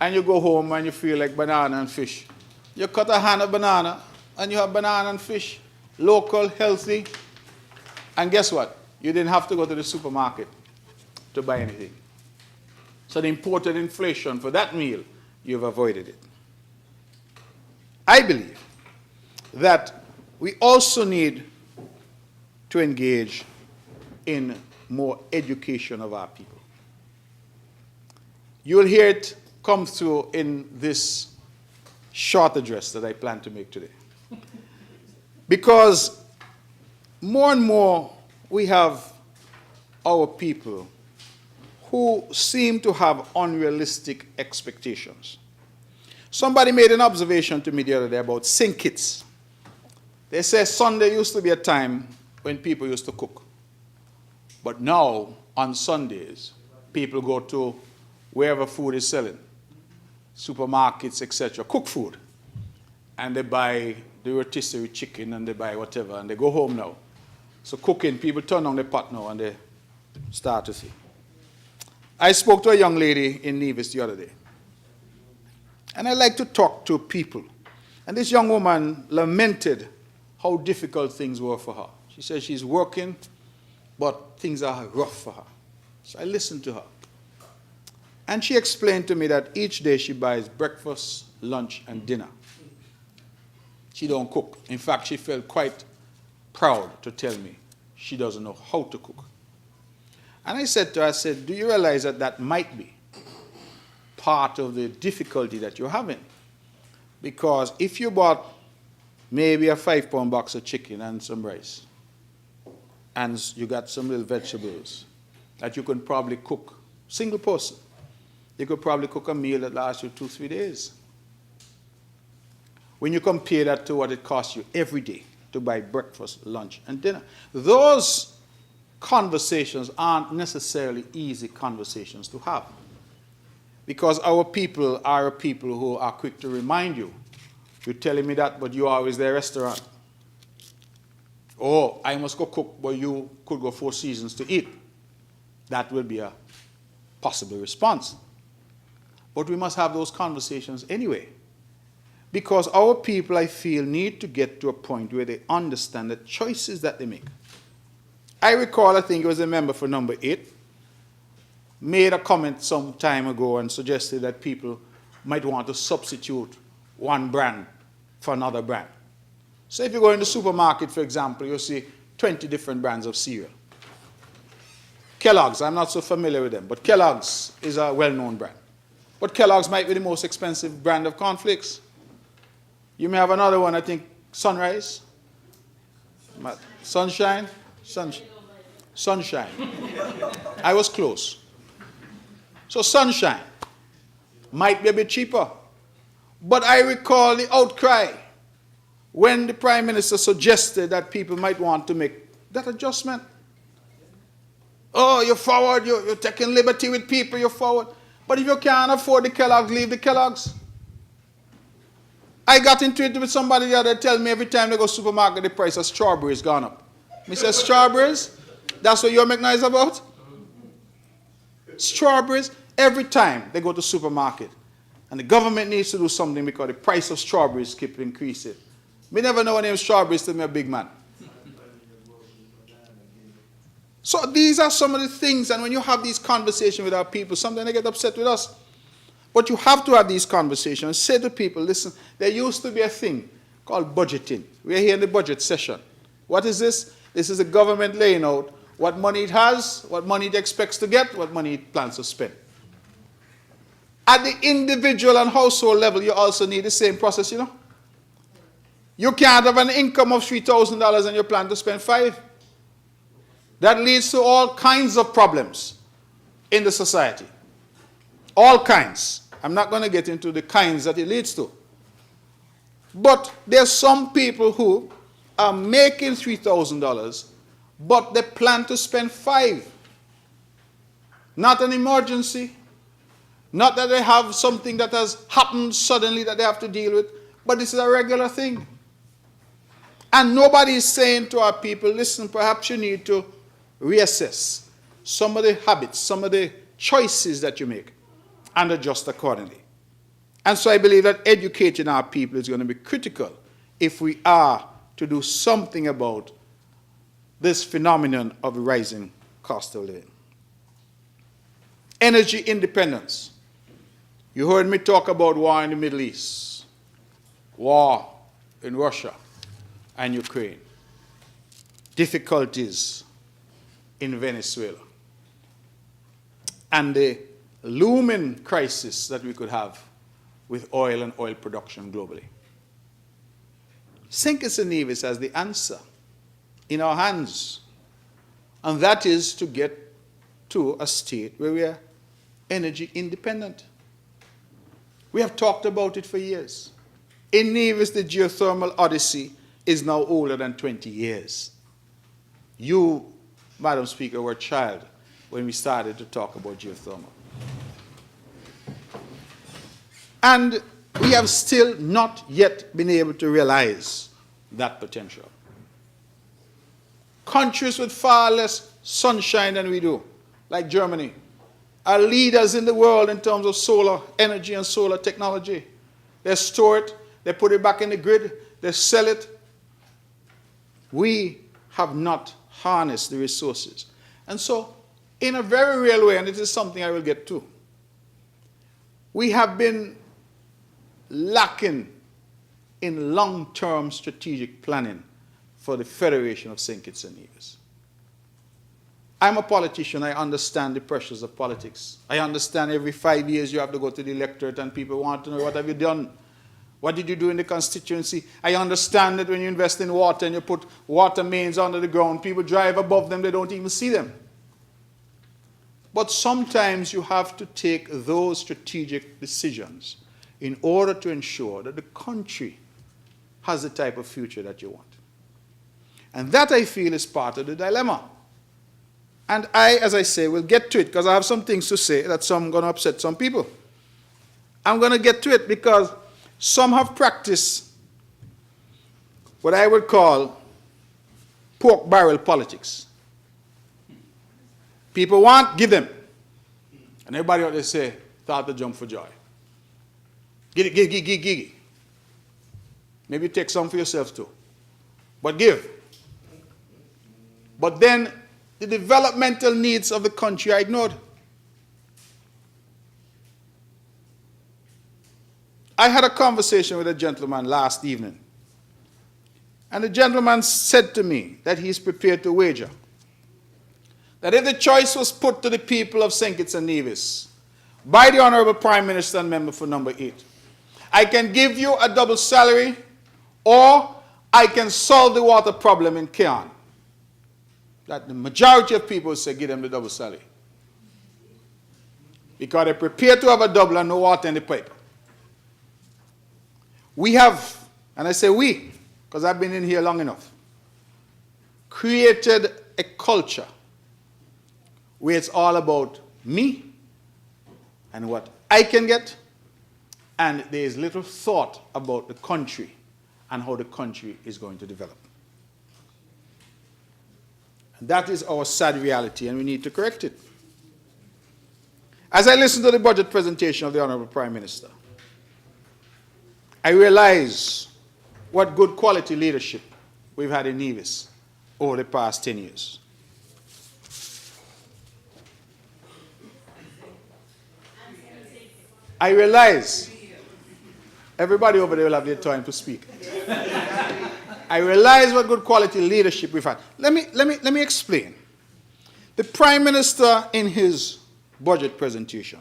and you go home and you feel like banana and fish, you cut a hand of banana and you have banana and fish, local, healthy, and guess what? You didn't have to go to the supermarket to buy anything. So the imported inflation for that meal, you've avoided it. I believe that we also need to engage in more education of our people. You'll hear it come through in this short address that I plan to make today. Because more and more we have our people who seem to have unrealistic expectations. Somebody made an observation to me the other day about sing kits. They say Sunday used to be a time when people used to cook. But now, on Sundays, people go to wherever food is selling, supermarkets, etc., cook food. And they buy the rotisserie chicken and they buy whatever, and they go home now. So cooking, people turn on the pot now and they start to see. I spoke to a young lady in Nevis the other day. And I like to talk to people. And this young woman lamented how difficult things were for her. She said she's working, but things are rough for her. So I listened to her. And she explained to me that each day she buys breakfast, lunch, and dinner. She don't cook. In fact, she felt quite proud to tell me she doesn't know how to cook. And I said to her, I said, do you realize that that might be part of the difficulty that you're having? Because if you bought maybe a 5-pound box of chicken and some rice, and you got some little vegetables that you can probably cook, single person, you could probably cook a meal that lasts you 2-3 days. When you compare that to what it costs you every day to buy breakfast, lunch, and dinner, those conversations aren't necessarily easy conversations to have. Because our people are people who are quick to remind you, you're telling me that, but you're always there at a restaurant. Oh, I must go cook, but you could go 4 seasons to eat. That will be a possible response. But we must have those conversations anyway. Because our people, I feel, need to get to a point where they understand the choices that they make. I recall, I think it was a member for number 8, made a comment some time ago and suggested that people might want to substitute one brand for another brand. So if you go in the supermarket, for example, you'll see 20 different brands of cereal. Kellogg's, I'm not so familiar with them, but Kellogg's is a well-known brand. But Kellogg's might be the most expensive brand of cornflakes. You may have another one, I think, Sunrise, Sunshine, Sunshine. I was close. So Sunshine might be a bit cheaper. But I recall the outcry when the Prime Minister suggested that people might want to make that adjustment. Oh, you're forward, you're taking liberty with people, you're forward. But if you can't afford the Kellogg's, leave the Kellogg's. I got into it with somebody the other day, tell me every time they go to the supermarket, the price of strawberries gone up. Me say, strawberries? That's what you make noise about? Strawberries, every time they go to the supermarket. And the government needs to do something because the price of strawberries keep increasing. Me never know what name strawberries to me a big man. So these are some of the things, and when you have these conversations with our people, sometimes they get upset with us. But you have to have these conversations. Say to people, listen, there used to be a thing called budgeting. We're here in the budget session. What is this? This is the government laying out what money it has, what money it expects to get, what money it plans to spend. At the individual and household level, you also need the same process, you know. You can't have an income of $3,000 and you plan to spend $5,000. That leads to all kinds of problems in the society. All kinds. I'm not going to get into the kinds that it leads to. But there's some people who are making $3,000, but they plan to spend $5,000. Not an emergency. Not that they have something that has happened suddenly that they have to deal with, but this is a regular thing. And nobody is saying to our people, listen, perhaps you need to reassess some of the habits, some of the choices that you make, and adjust accordingly. And so I believe that educating our people is going to be critical if we are to do something about this phenomenon of rising cost of living. Energy independence. You heard me talk about war in the Middle East, war in Russia and Ukraine, difficulties in Venezuela, and the looming crisis that we could have with oil and oil production globally. St. Kitts and Nevis has the answer in our hands, and that is to get to a state where we are energy independent. We have talked about it for years. In Nevis, the geothermal odyssey is now older than 20 years. You, Madam Speaker, were a child when we started to talk about geothermal. And we have still not yet been able to realize that potential. Countries with far less sunshine than we do, like Germany, are leaders in the world in terms of solar energy and solar technology. They store it, they put it back in the grid, they sell it. We have not harnessed the resources. And so, in a very real way, and it is something I will get to, we have been lacking in long-term strategic planning for the Federation of St. Kitts and Nevis. I'm a politician. I understand the pressures of politics. I understand every 5 years you have to go to the electorate and people want to know, what have you done? What did you do in the constituency? I understand that when you invest in water and you put water mains under the ground, people drive above them, they don't even see them. But sometimes you have to take those strategic decisions in order to ensure that the country has the type of future that you want. And that, I feel, is part of the dilemma. And I, as I say, will get to it because I have some things to say that some going to upset some people. I'm going to get to it because some have practiced what I would call pork barrel politics. People want, give them. And everybody out there say, start to jump for joy. Get it, give. Maybe take some for yourself too. But give. But then the developmental needs of the country are ignored. I had a conversation with a gentleman last evening. And the gentleman said to me that he is prepared to wager that if the choice was put to the people of St. Kitts and Nevis by the Honorable Prime Minister and member for number 8, I can give you a double salary or I can solve the water problem in Cairn. That the majority of people say give them the double salary. Because they're prepared to have a double and no water in the pipe. We have, and I say we, because I've been in here long enough, created a culture where it's all about me and what I can get, and there is little thought about the country and how the country is going to develop. And that is our sad reality, and we need to correct it. As I listened to the budget presentation of the Honorable Prime Minister, I realize what good quality leadership we've had in Nevis over the past 10 years. I realize everybody over there will have their time to speak. I realize what good quality leadership we've had. Let me explain. The Prime Minister in his budget presentation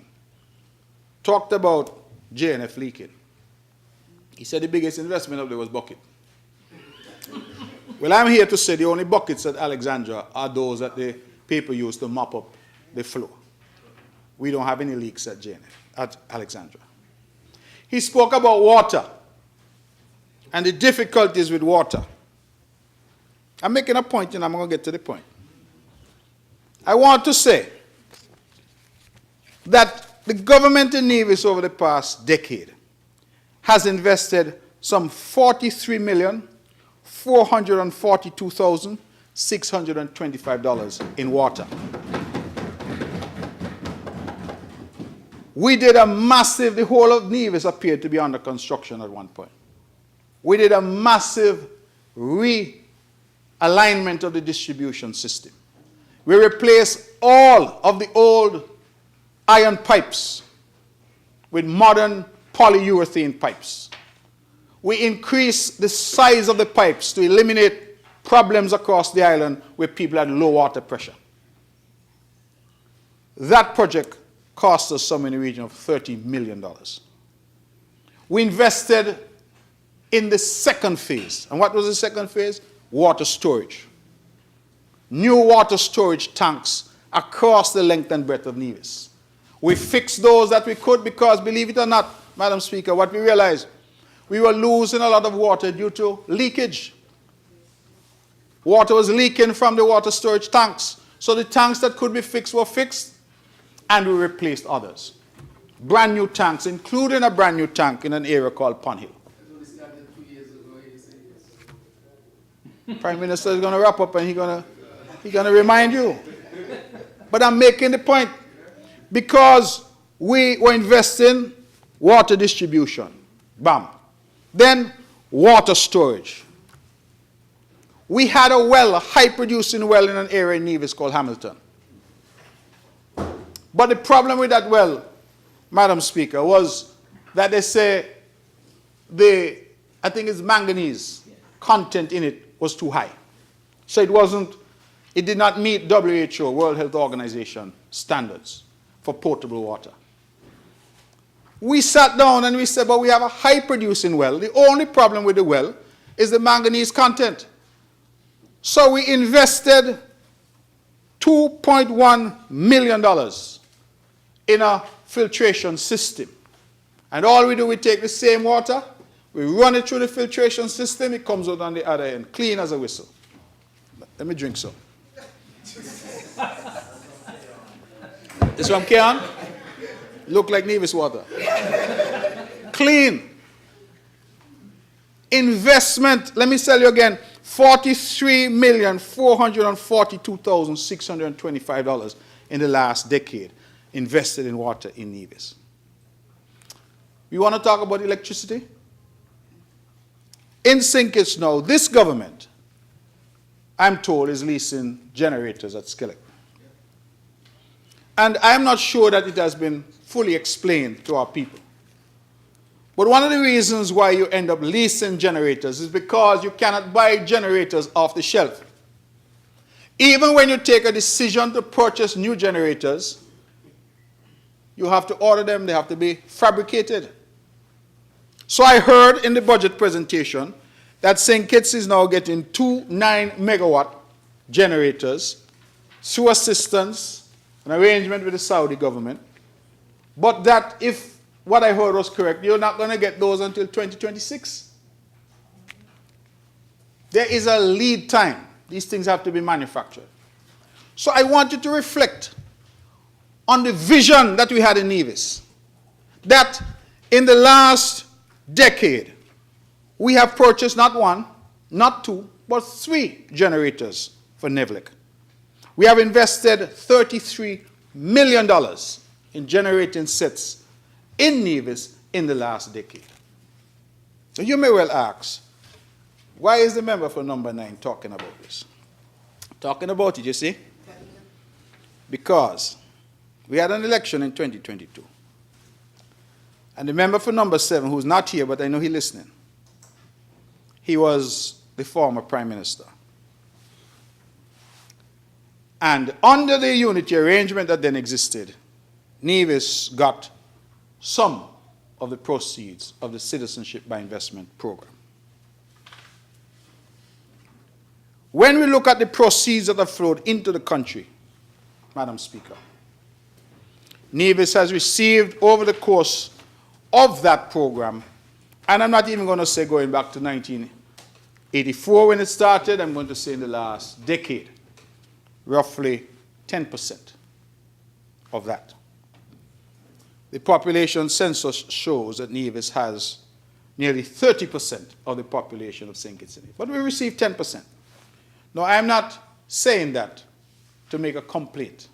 talked about JNF leaking. He said the biggest investment up there was bucket. Well, I'm here to say the only buckets at Alexandra are those that the people use to mop up the floor. We don't have any leaks at Alexandra. He spoke about water and the difficulties with water. I'm making a point and I'm going to get to the point. I want to say that the government in Nevis over the past decade has invested some $43,442,625 in water. We did a massive, the whole of Nevis appeared to be under construction at one point. We did a massive realignment of the distribution system. We replaced all of the old iron pipes with modern polyurethane pipes. We increased the size of the pipes to eliminate problems across the island where people had low water pressure. That project cost us some in the region of $30 million. We invested in the second phase. And what was the second phase? Water storage. New water storage tanks across the length and breadth of Nevis. We fixed those that we could because, believe it or not, Madam Speaker, what we realized, we were losing a lot of water due to leakage. Water was leaking from the water storage tanks. So the tanks that could be fixed were fixed, and we replaced others. Brand new tanks, including a brand new tank in an area called Pond Hill. Prime Minister is going to wrap up and he's going to remind you. But I'm making the point because we were investing water distribution. Bam. Then water storage. We had a well, a high-producing well in an area in Nevis called Hamilton. But the problem with that well, Madam Speaker, was that they say I think it's manganese content in it was too high. So it did not meet WHO, World Health Organization, standards for potable water. We sat down and we said, but we have a high-producing well. The only problem with the well is the manganese content. So we invested $2.1 million in a filtration system. And all we do, we take the same water, we run it through the filtration system, it comes out on the other end, clean as a whistle. Let me drink some. This one, Kian? Look like Nevis water. Clean. Investment, let me tell you again, $43,442,625 in the last decade invested in water in Nevis. We want to talk about electricity? In St. Kitts now, this government, I'm told, is leasing generators at Skillet. And I'm not sure that it has been fully explained to our people. But one of the reasons why you end up leasing generators is because you cannot buy generators off the shelf. Even when you take a decision to purchase new generators, you have to order them, they have to be fabricated. So I heard in the budget presentation that St. Kitts is now getting 2 9-megawatt generators through assistance, an arrangement with the Saudi government, but that if what I heard was correct, you're not going to get those until 2026. There is a lead time. These things have to be manufactured. So I want you to reflect on the vision that we had in Nevis, that in the last decade, we have purchased not 1, not 2, but 3 generators for Nevlik. We have invested $33 million in generating sets in Nevis in the last decade. So you may well ask, why is the member for number 9 talking about this? Talking about it, you see? Because we had an election in 2022. And the member for number 7, who's not here, but I know he's listening, he was the former Prime Minister. And under the unity arrangement that then existed, Nevis got some of the proceeds of the Citizenship by Investment program. When we look at the proceeds that have flowed into the country, Madam Speaker, Nevis has received over the course of that program, and I'm not even going to say going back to 1984 when it started, I'm going to say in the last decade, roughly 10% of that. The population census shows that Nevis has nearly 30% of the population of St. Kitts and Nevis, but we receive 10%. Now, I'm not saying that to make a complaint.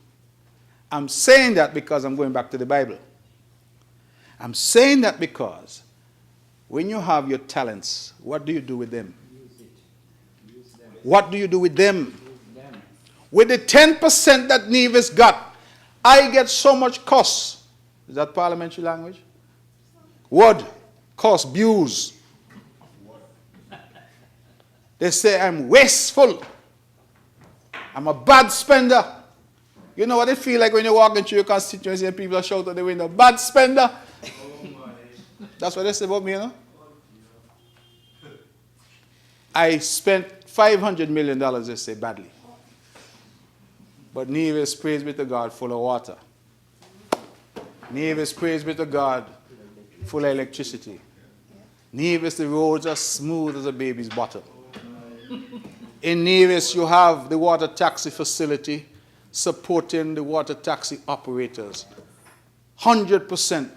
I'm saying that because I'm going back to the Bible. I'm saying that because when you have your talents, what do you do with them? What do you do with them? With the 10% that Nevis got, I get so much costs. Is that parliamentary language? Word, cost, views. They say I'm wasteful. I'm a bad spender. You know what it feels like when you walk into your constituency and people are shouting at the window, bad spender? That's what they say about me, you know? I spent $500 million, they say, badly. But Nevis, praise be to God, full of water. Nevis, praise be to God, full of electricity. Nevis, the roads are smooth as a baby's bottom. In Nevis, you have the water taxi facility supporting the water taxi operators. 100%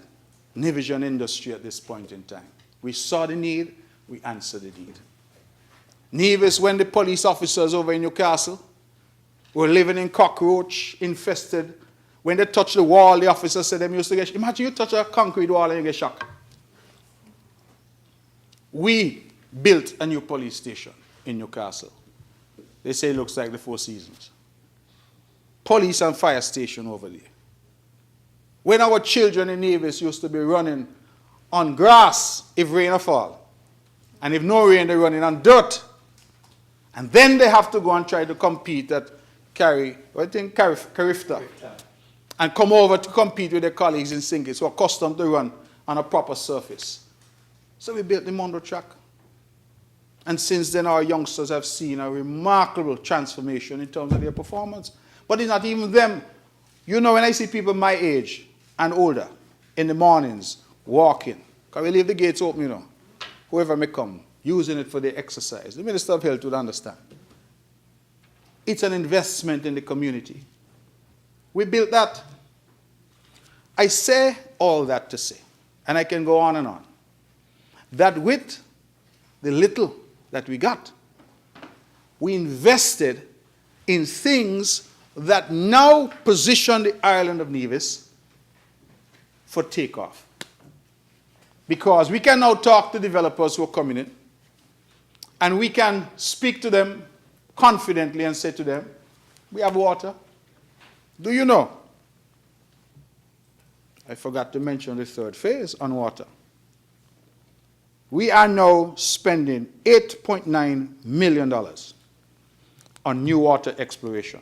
Nevisian industry at this point in time. We saw the need, we answered the need. Nevis, when the police officers over in Newcastle were living in cockroach infested, when they touched the wall, the officer said they used to get, imagine you touch a concrete wall and you get shocked. We built a new police station in Newcastle. They say it looks like the Four Seasons. Police and fire station over there. When our children in Nevis used to be running on grass if rain or fall, and if no rain, they're running on dirt. And then they have to go and try to compete at Carifta, and come over to compete with their colleagues in St. Kitts who are accustomed to run on a proper surface. So we built the Mondo track. And since then, our youngsters have seen a remarkable transformation in terms of their performance. But it's not even them. You know, when I see people my age and older in the mornings walking, because we leave the gates open, you know, whoever may come, using it for their exercise, the Minister of Health would understand. It's an investment in the community. We built that. I say all that to say, and I can go on, that with the little that we got, we invested in things that now position the island of Nevis for takeoff. Because we can now talk to developers who are coming in, and we can speak to them confidently and say to them, we have water. Do you know? I forgot to mention the third phase on water. We are now spending $8.9 million on new water exploration.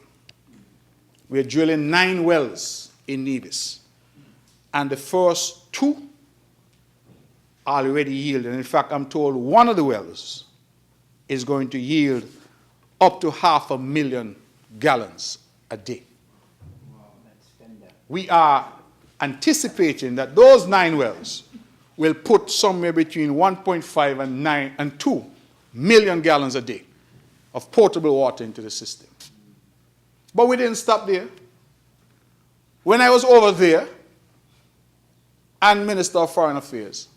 We're drilling 9 wells in Nevis. And the first 2 are already yielding. In fact, I'm told one of the wells is going to yield up to 500,000 gallons a day. We are anticipating that those 9 wells will put somewhere between 1.5 and 2 million gallons a day of potable water into the system. But we didn't stop there. When I was over there, and Minister of Foreign Affairs,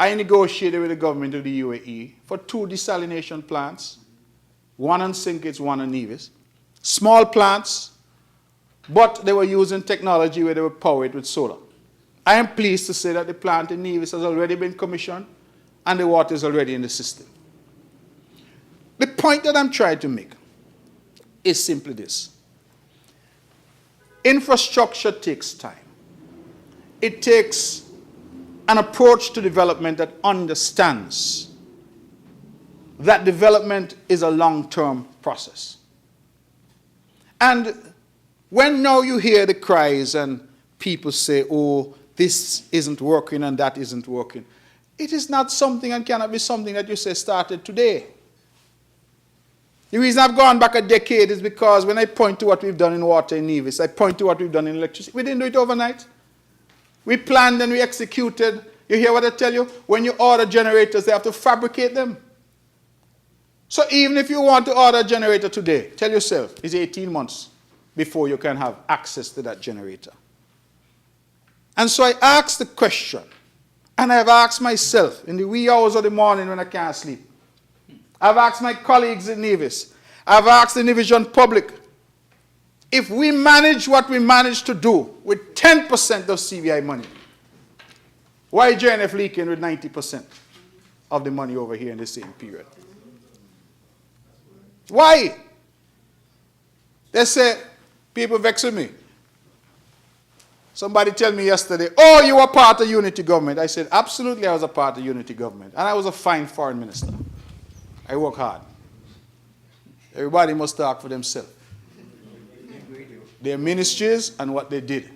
I negotiated with the government of the UAE for 2 desalination plants, one on St. Kitts, one on Nevis. Small plants, but they were using technology where they were powered with solar. I am pleased to say that the plant in Nevis has already been commissioned and the water is already in the system. The point that I'm trying to make is simply this. Infrastructure takes time. It takes an approach to development that understands that development is a long-term process. And when now you hear the cries and people say, oh, this isn't working and that isn't working, it is not something and cannot be something that you say started today. The reason I've gone back a decade is because when I point to what we've done in water in Nevis, I point to what we've done in electricity. We didn't do it overnight. We planned and we executed. You hear what I tell you? When you order generators, they have to fabricate them. So even if you want to order a generator today, tell yourself, it's 18 months before you can have access to that generator. And so I asked the question, and I've asked myself in the wee hours of the morning when I can't sleep. I've asked my colleagues in Nevis. I've asked the Division public. If we manage what we managed to do with 10% of CBI money, why JNF leaking with 90% of the money over here in the same period? Why? They say, people vex with me. Somebody told me yesterday, oh, you were part of unity government. I said, absolutely I was a part of unity government. And I was a fine foreign minister. I work hard. Everybody must talk for themselves. Their ministries and what they did.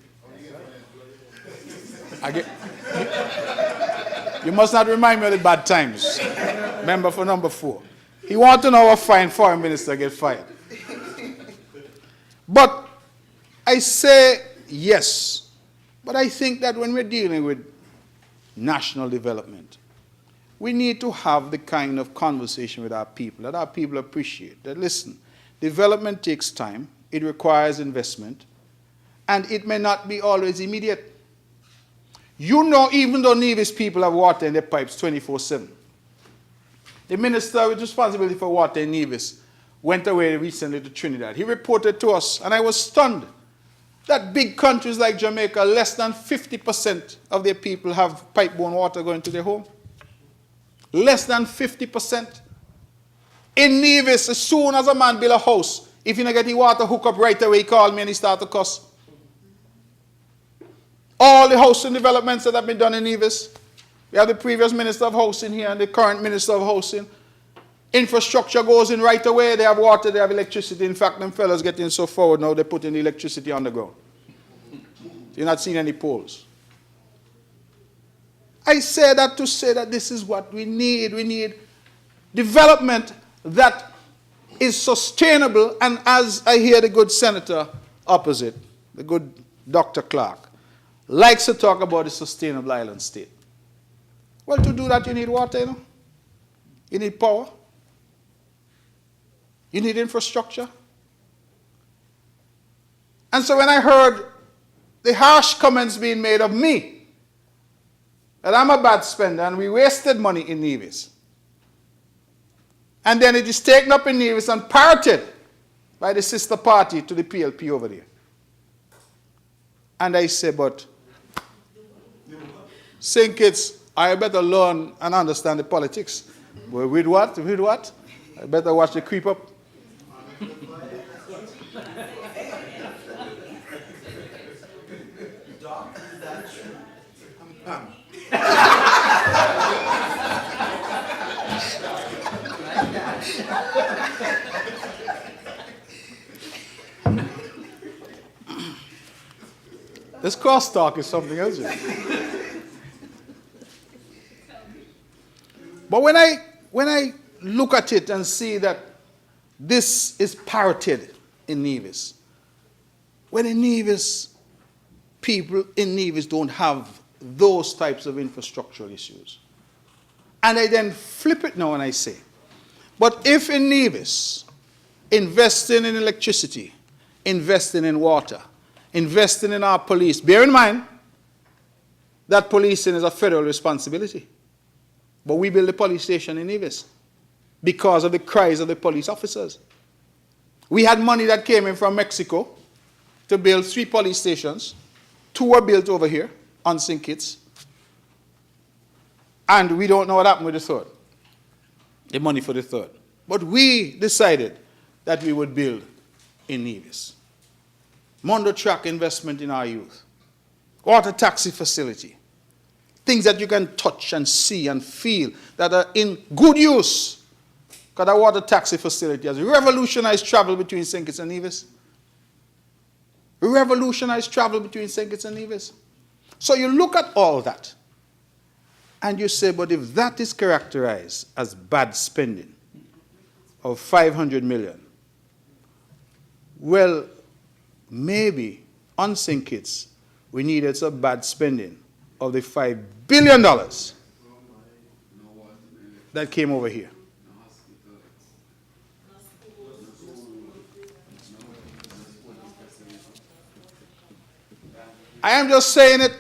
You must not remind me of the bad times. Member for number 4. He wants to know a fine foreign minister get fired. But I say yes. But I think that when we're dealing with national development, we need to have the kind of conversation with our people that our people appreciate. That listen, development takes time, it requires investment, and it may not be always immediate. You know, even though Nevis people have water in their pipes 24/7, the minister with responsibility for water in Nevis went away recently to Trinidad. He reported to us, and I was stunned, that big countries like Jamaica, less than 50% of their people have pipe-borne water going to their home. Less than 50%. In Nevis, as soon as a man build a house, if you don't get the water hook up right away, he call me and he start to cuss. All the housing developments that have been done in Nevis, we have the previous minister of housing here and the current minister of housing. Infrastructure goes in right away. They have water, they have electricity. In fact, them fellas getting so forward now, they're putting the electricity on the ground. You're not seeing any poles. I say that to say that this is what we need. We need development that is sustainable. And as I hear the good senator opposite, the good Dr. Clark, likes to talk about a sustainable island state. Well, to do that, you need water, you know. You need power. You need infrastructure. And so when I heard the harsh comments being made of me, that I'm a bad spender and we wasted money in Nevis, and then it is taken up in Nevis and parroted by the sister party to the PLP over there. And I say, but St. Kitts, I better learn and understand the politics. Well, with what? With what? I better watch the creep up. This crosstalk is something else. But when I look at it and see that this is parroted in Nevis, when in Nevis, people in Nevis don't have those types of infrastructural issues. And I then flip it now and I say, but if in Nevis, investing in electricity, investing in water, investing in our police, bear in mind that policing is a federal responsibility. But we built a police station in Nevis because of the cries of the police officers. We had money that came in from Mexico to build 3 police stations. 2 were built over here on St. Kitts. And we don't know what happened with the 3rd. The money for the 3rd. But we decided that we would build in Nevis. Mondo track investment in our youth. Water taxi facility. Things that you can touch and see and feel that are in good use. Because our water taxi facility has revolutionized travel between St. Kitts and Nevis. Revolutionized travel between St. Kitts and Nevis. So you look at all that and you say, but if that is characterized as bad spending, of 500 million. Well, maybe on St. Kitts, we needed some bad spending of the $5 billion that came over here. I am just saying it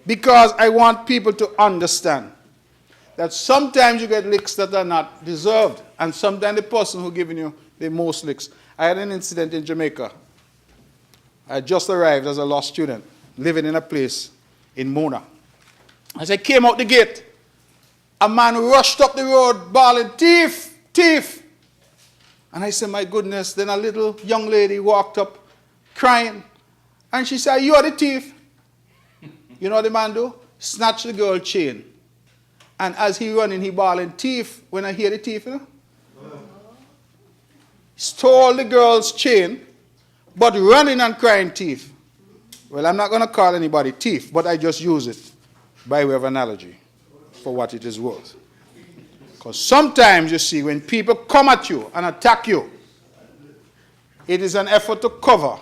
because I want people to understand that sometimes you get licks that are not deserved, and sometimes the person who's giving you the most licks. I had an incident in Jamaica. I had just arrived as a law student, living in a place in Mona. As I came out the gate, a man rushed up the road bawling, "Thief, thief!" And I said, my goodness. Then a little young lady walked up crying, and she said, "You are the thief." You know what the man do? Snatch the girl chain. And as he running, he bawling, "Thief." When I hear the thief, you know? Stole the girl's chain, but running and crying, "Thief." Well, I'm not going to call anybody thief, but I just use it by way of analogy for what it is worth. Because sometimes, you see, when people come at you and attack you, it is an effort to cover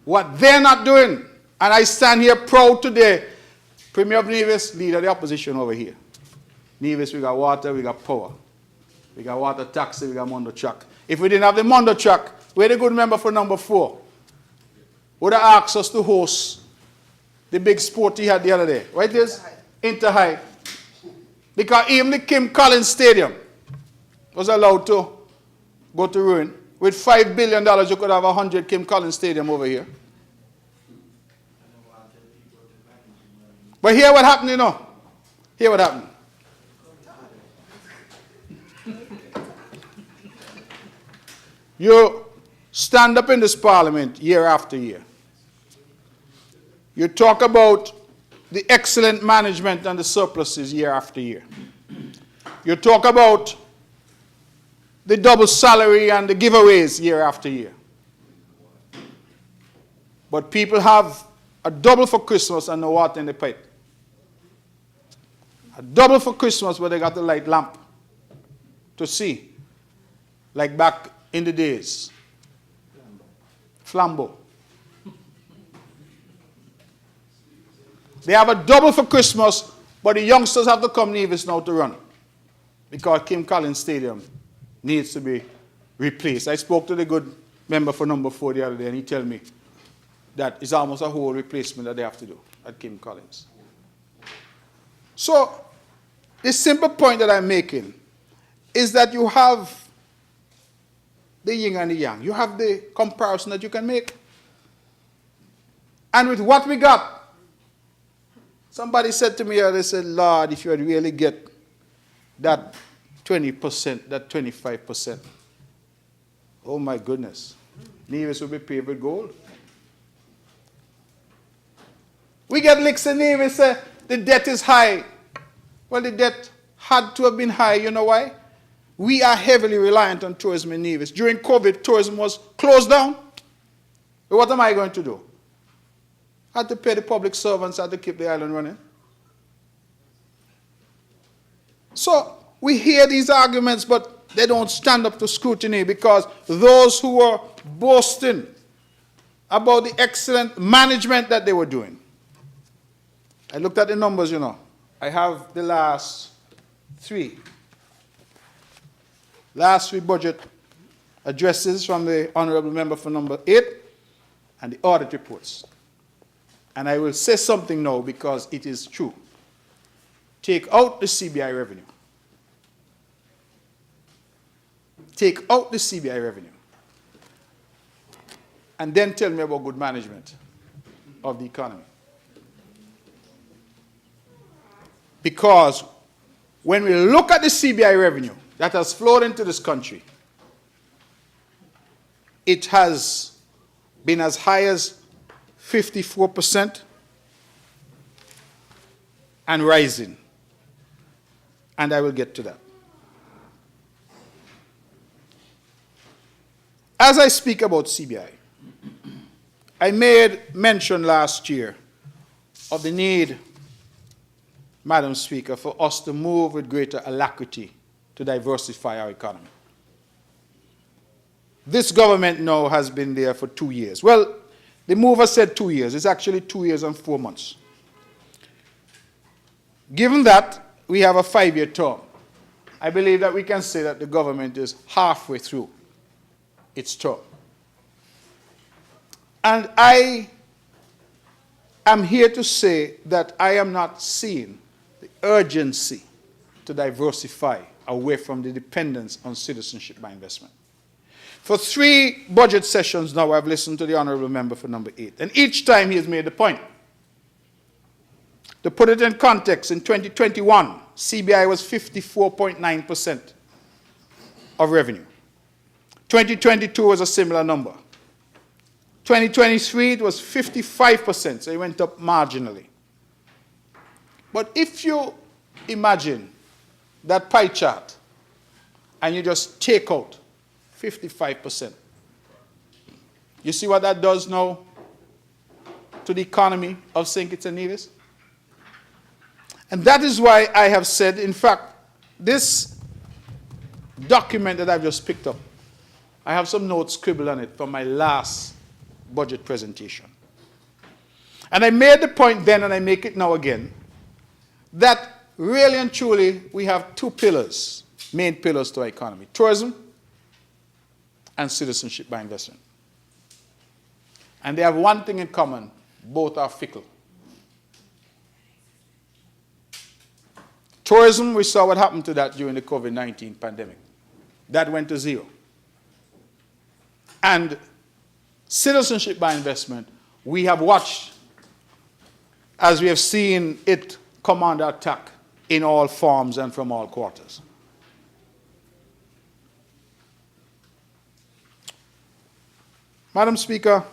what they're not doing. And I stand here proud today, Premier of Nevis, leader of the opposition over here. Nevis, we got water, we got power. We got water taxi, we got Mondo truck. If we didn't have the Mondo truck, we're the good member for number 4. Would have asked us to host the big sport he had the other day. Right, this? Inter-High. Because even the Kim Collins Stadium was allowed to go to ruin. With $5 billion, you could have 100 Kim Collins Stadium over here. But hear what happened, you know. Hear what happened. You stand up in this parliament year after year. You talk about the excellent management and the surpluses year after year. You talk about the double salary and the giveaways year after year. But people have a double for Christmas and no water in the pipe. A double for Christmas where they got the light lamp to see. Like back in the days. Flambeau. They have a double for Christmas, but the youngsters have to come Nevis now to run. Because Kim Collins Stadium needs to be replaced. I spoke to the good member for number 4 the other day, and he told me that it's almost a whole replacement that they have to do at Kim Collins. So, the simple point that I'm making is that you have the yin and the yang. You have the comparison that you can make. And with what we got, somebody said to me, they said, "Lord, if you would really get that 20%, that 25%, oh my goodness, Nevis will be paved with gold." We get licks in Nevis, say the debt is high. Well, the debt had to have been high. You know why? We are heavily reliant on tourism in Nevis. During COVID, tourism was closed down. But what am I going to do? I had to pay the public servants, I had to keep the island running. So we hear these arguments, but they don't stand up to scrutiny, because those who were boasting about the excellent management that they were doing. I looked at the numbers, you know. I have the last three budget addresses from the honorable member for number 8 and the audit reports. And I will say something now because it is true. Take out the CBI revenue. Take out the CBI revenue. And then tell me about good management of the economy. Because when we look at the CBI revenue that has flowed into this country, it has been as high as 54% and rising. And I will get to that. As I speak about CBI, I made mention last year of the need, Madam Speaker, for us to move with greater alacrity to diversify our economy. this government now has been there for 2 years. Well, the mover said 2 years. It's actually 2 years and 4 months. Given that we have a 5-year term, I believe that we can say that the government is halfway through its term. And I am here to say that I am not seeing the urgency to diversify away from the dependence on citizenship by investment. For 3 budget sessions now, I've listened to the honorable member for number 8, and each time he has made the point. To put it in context, in 2021, CBI was 54.9% of revenue. 2022 was a similar number. 2023, it was 55%, so it went up marginally. But if you imagine that pie chart and you just take out 55%, you see what that does now to the economy of St. Kitts and Nevis? And that is why I have said, in fact, this document that I've just picked up, I have some notes scribbled on it from my last budget presentation. And I made the point then, and I make it now again, that really and truly we have 2 pillars, main pillars to our economy: tourism and citizenship by investment. And they have one thing in common: both are fickle. Tourism, we saw what happened to that during the COVID-19 pandemic. That went to 0. And citizenship by investment, we have watched as we have seen it come under attack in all forms and from all quarters. Madam Speaker,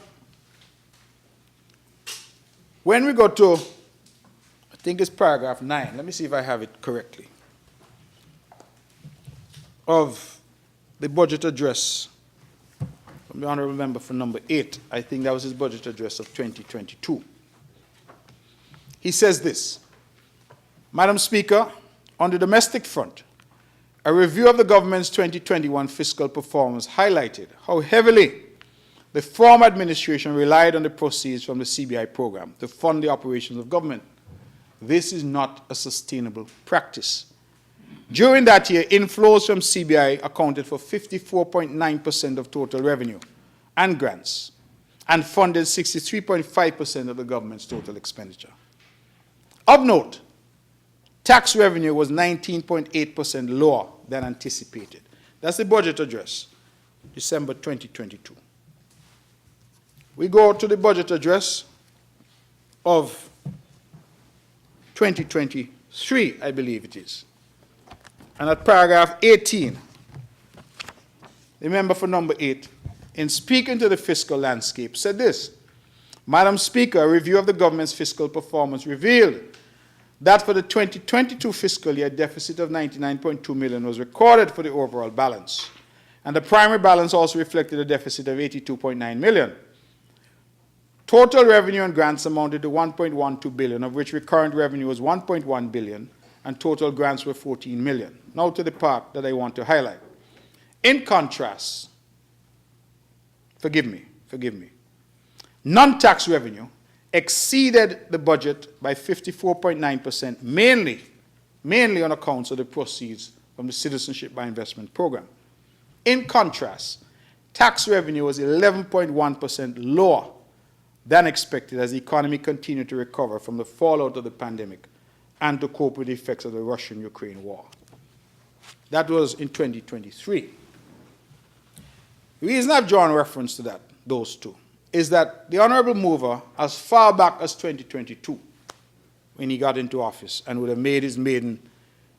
when we go to, I think it's paragraph 9, let me see if I have it correctly, of the budget address from the honorable member for number 8, I think that was his budget address of 2022. He says this: Madam Speaker, on the domestic front, a review of the government's 2021 fiscal performance highlighted how heavily the former administration relied on the proceeds from the CBI program to fund the operations of government. This is not a sustainable practice. During that year, inflows from CBI accounted for 54.9% of total revenue and grants, and funded 63.5% of the government's total expenditure. Of note, tax revenue was 19.8% lower than anticipated. That's the budget address, December 2022. We go to the budget address of 2023, I believe it is. And at paragraph 18, the member for number 8, in speaking to the fiscal landscape, said this: Madam Speaker, a review of the government's fiscal performance revealed that for the 2022 fiscal year, a deficit of 99.2 million was recorded for the overall balance. And the primary balance also reflected a deficit of 82.9 million. Total revenue and grants amounted to 1.12 billion, of which recurrent revenue was 1.1 billion, and total grants were 14 million. Now to the part that I want to highlight. In contrast, forgive me, non-tax revenue exceeded the budget by 54.9%, mainly on accounts of the proceeds from the Citizenship by Investment program. In contrast, tax revenue was 11.1% lower than expected as the economy continued to recover from the fallout of the pandemic and to cope with the effects of the Russian-Ukraine war. That was in 2023. The reason I've drawn reference to that, those two, is that the honorable mover, as far back as 2022, when he got into office and would have made his maiden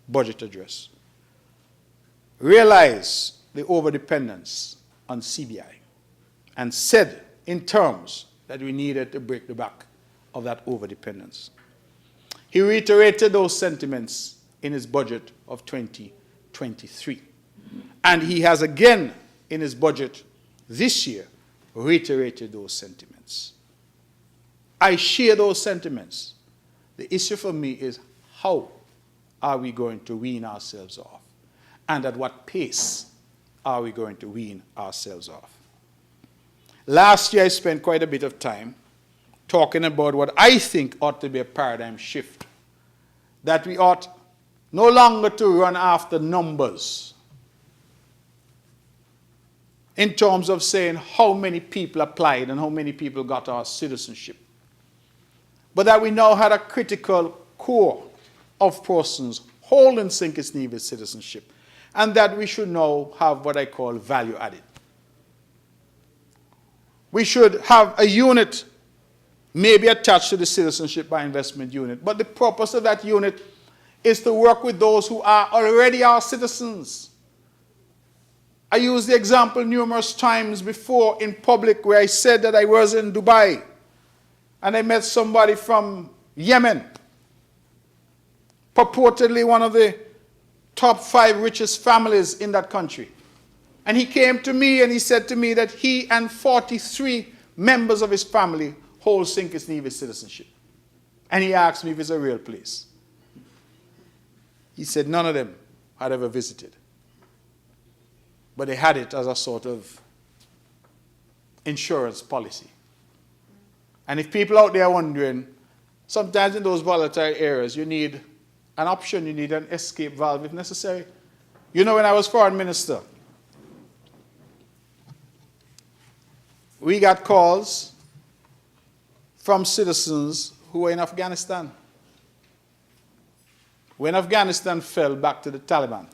budget address, realized the overdependence on CBI and said in terms that we needed to break the back of that overdependence. He reiterated those sentiments in his budget of 2023. And he has again, in his budget this year, reiterated those sentiments. I share those sentiments. The issue for me is, how are we going to wean ourselves off? And at what pace are we going to wean ourselves off? Last year, I spent quite a bit of time talking about what I think ought to be a paradigm shift. That we ought no longer to run after numbers in terms of saying how many people applied and how many people got our citizenship. But that we now had a critical core of persons holding St. Kitts Nevis citizenship, and that we should now have what I call value added. We should have a unit maybe attached to the citizenship by investment unit, but the purpose of that unit is to work with those who are already our citizens. I used the example numerous times before in public where I said that I was in Dubai and I met somebody from Yemen, purportedly one of the top 5 richest families in that country. And he came to me and he said to me that he and 43 members of his family hold St. Kitts Nevis citizenship. And he asked me if it's a real place. He said none of them had ever visited. But they had it as a sort of insurance policy. And if people out there are wondering, sometimes in those volatile areas, you need an option, you need an escape valve if necessary. You know, when I was foreign minister, we got calls from citizens who were in Afghanistan. When Afghanistan fell back to the Taliban,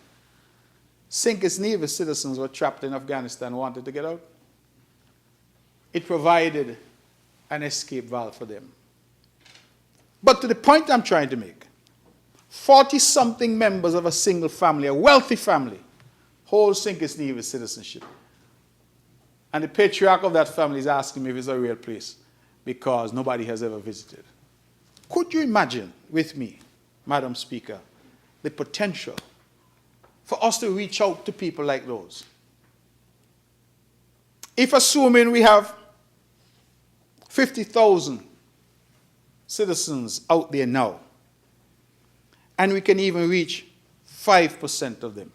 St. Kitts Nevis citizens were trapped in Afghanistan and wanted to get out. It provided an escape valve for them. But to the point I'm trying to make, 40-something members of a single family, a wealthy family, hold St. Kitts Nevis citizenship. And the patriarch of that family is asking me if it's a real place because nobody has ever visited. Could you imagine with me, Madam Speaker, the potential for us to reach out to people like those? If assuming we have 50,000 citizens out there now, and we can even reach 5% of them,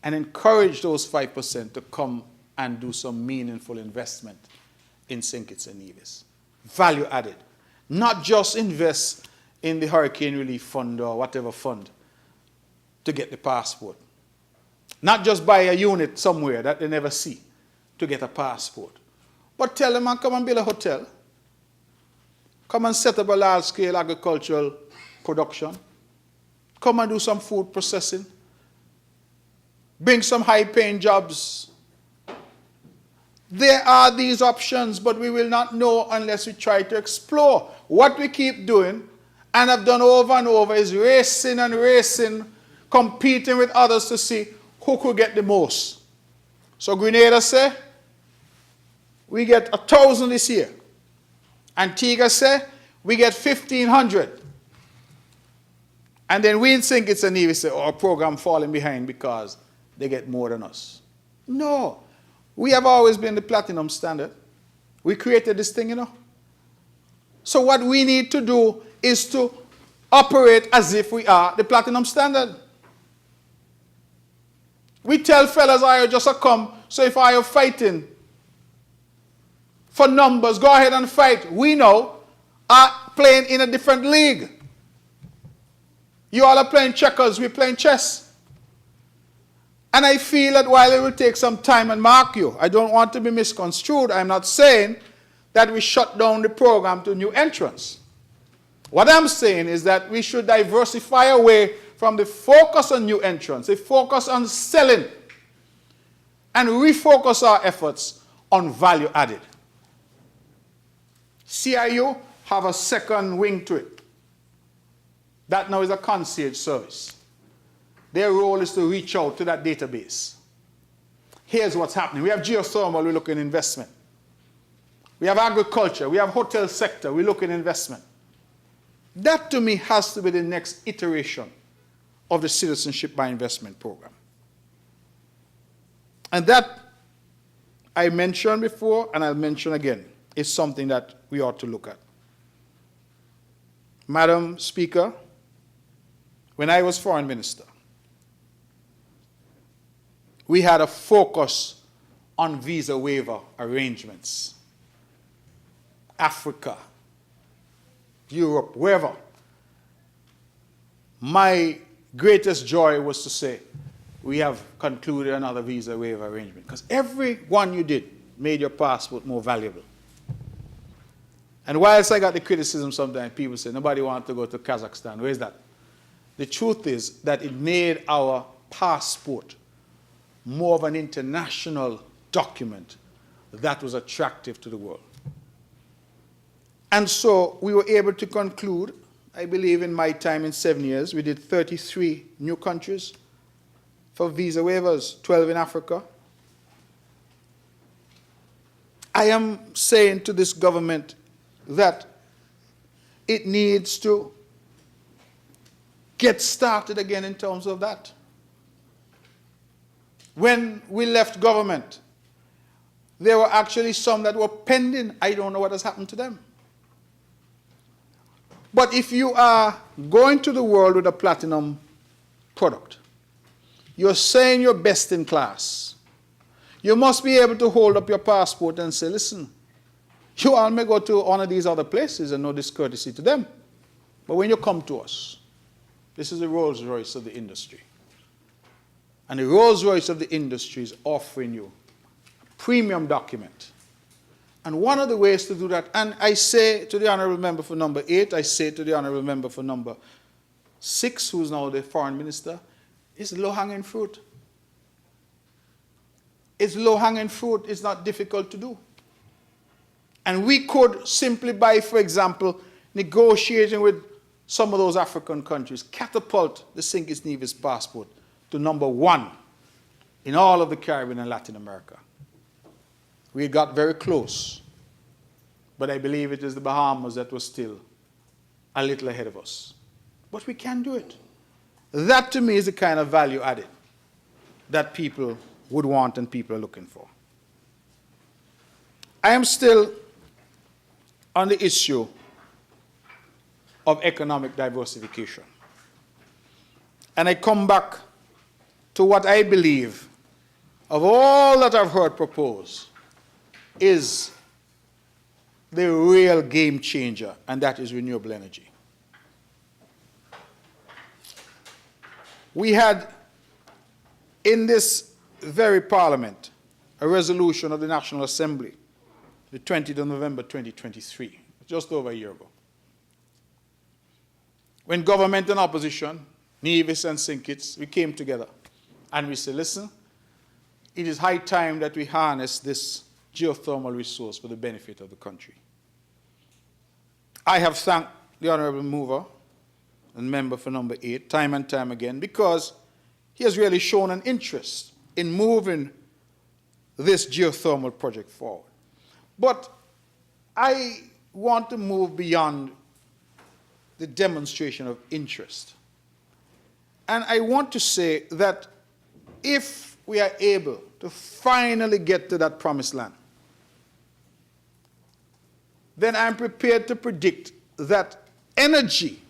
and encourage those 5% to come and do some meaningful investment in St. Kitts and Nevis. Value added. Not just invest in the Hurricane Relief Fund or whatever fund to get the passport. Not just buy a unit somewhere that they never see to get a passport. But tell them, man, come and build a hotel. Come and set up a large-scale agricultural production. Come and do some food processing. Bring some high-paying jobs. There are these options, but we will not know unless we try to explore. What we keep doing, and have done over and over, is racing and racing, competing with others to see who could get the most. So Grenada say, we get 1,000 this year. Antigua say, we get 1,500. And then we in St. Kitts and Nevis say, our program falling behind because they get more than us. No. We have always been the platinum standard. We created this thing, you know. So what we need to do is to operate as if we are the platinum standard. We tell fellas, I just a come, so if I are fighting for numbers, go ahead and fight. We know are playing in a different league. You all are playing checkers, we're playing chess. And I feel that while it will take some time, and mark you, I don't want to be misconstrued. I'm not saying that we shut down the program to new entrants. What I'm saying is that we should diversify away from the focus on new entrants, the focus on selling, and refocus our efforts on value added. CIU have a second wing to it. That now is a concierge service. Their role is to reach out to that database. Here's what's happening. We have geothermal, we look in investment. We have agriculture, we have hotel sector, we look in investment. That to me has to be the next iteration of the citizenship by investment program. And that I mentioned before and I'll mention again is something that we ought to look at. Madam Speaker, when I was foreign minister, we had a focus on visa waiver arrangements. Africa, Europe, wherever. My greatest joy was to say, we have concluded another visa waiver arrangement. Because every one you did made your passport more valuable. And whilst I got the criticism sometimes, people say, nobody wants to go to Kazakhstan. Where's that? The truth is that it made our passport more of an international document that was attractive to the world. And so we were able to conclude, I believe in my time in 7 years, we did 33 new countries for visa waivers, 12 in Africa. I am saying to this government that it needs to get started again in terms of that. When we left government, there were actually some that were pending. I don't know what has happened to them. But if you are going to the world with a platinum product, you're saying you're best in class, you must be able to hold up your passport and say, listen, you all may go to one of these other places and no discourtesy to them. But when you come to us, this is the Rolls Royce of the industry. And the Rolls Royce of the industry is offering you a premium document. And one of the ways to do that, and I say to the Honourable Member for number 8, I say to the Honourable Member for number 6, who's now the Foreign Minister, is low-hanging fruit. It's low-hanging fruit. It's not difficult to do. And we could simply by, for example, negotiating with some of those African countries, catapult the St. Nevis passport to number 1 in all of the Caribbean and Latin America. We got very close, but I believe it is the Bahamas that was still a little ahead of us. But we can do it. That to me is the kind of value added that people would want and people are looking for. I am still on the issue of economic diversification. And I come back to what I believe, of all that I've heard proposed, is the real game changer, and that is renewable energy. We had in this very parliament a resolution of the National Assembly, the 20th of November 2023, just over a year ago, when government and opposition, Nevis and St. Kitts, we came together and we said, listen, it is high time that we harness this geothermal resource for the benefit of the country. I have thanked the Honourable Mover and member for number 8 time and time again because he has really shown an interest in moving this geothermal project forward. But I want to move beyond the demonstration of interest. And I want to say that if we are able to finally get to that promised land, then I'm prepared to predict that energy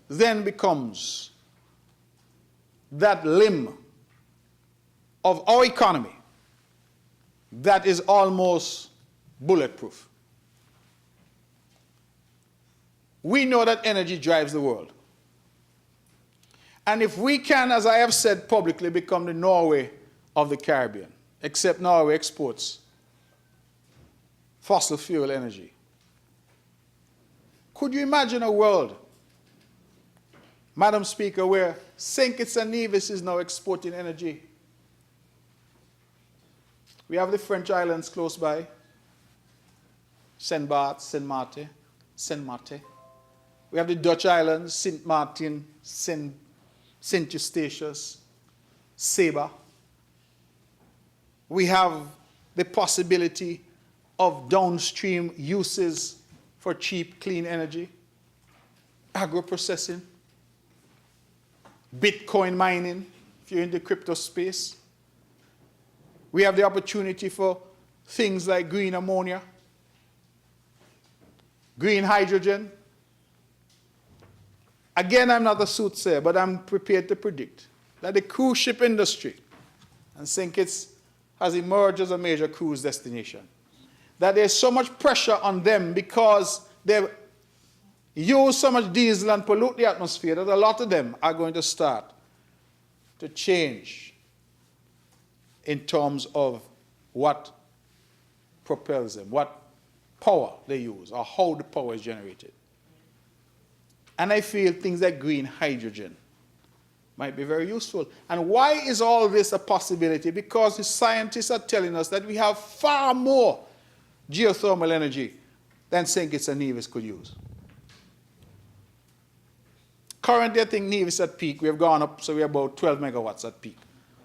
then becomes that limb of our economy that is almost bulletproof. We know that energy drives the world. And if we can, as I have said publicly, become the Norway of the Caribbean, except Norway exports fossil fuel energy. Could you imagine a world, Madam Speaker, where St. Kitts and Nevis is now exporting energy? We have the French islands close by, Saint Barth, Saint Martin, Saint Martin. We have the Dutch islands, Sint Maarten, Saint Eustatius, Saba. We have the possibility of downstream uses for cheap, clean energy, agro-processing, Bitcoin mining, if you're in the crypto space. We have the opportunity for things like green ammonia, green hydrogen. Again, I'm not a soothsayer, but I'm prepared to predict that the cruise ship industry and St. Kitts has emerged as a major cruise destination, that there's so much pressure on them because they use so much diesel and pollute the atmosphere that a lot of them are going to start to change in terms of what propels them, what power they use, or how the power is generated. And I feel things like green hydrogen might be very useful. And why is all this a possibility? Because the scientists are telling us that we have far more geothermal energy than St. Kitts and Nevis could use. Currently, I think Nevis at peak, we have gone up, so we're about 12 megawatts at peak.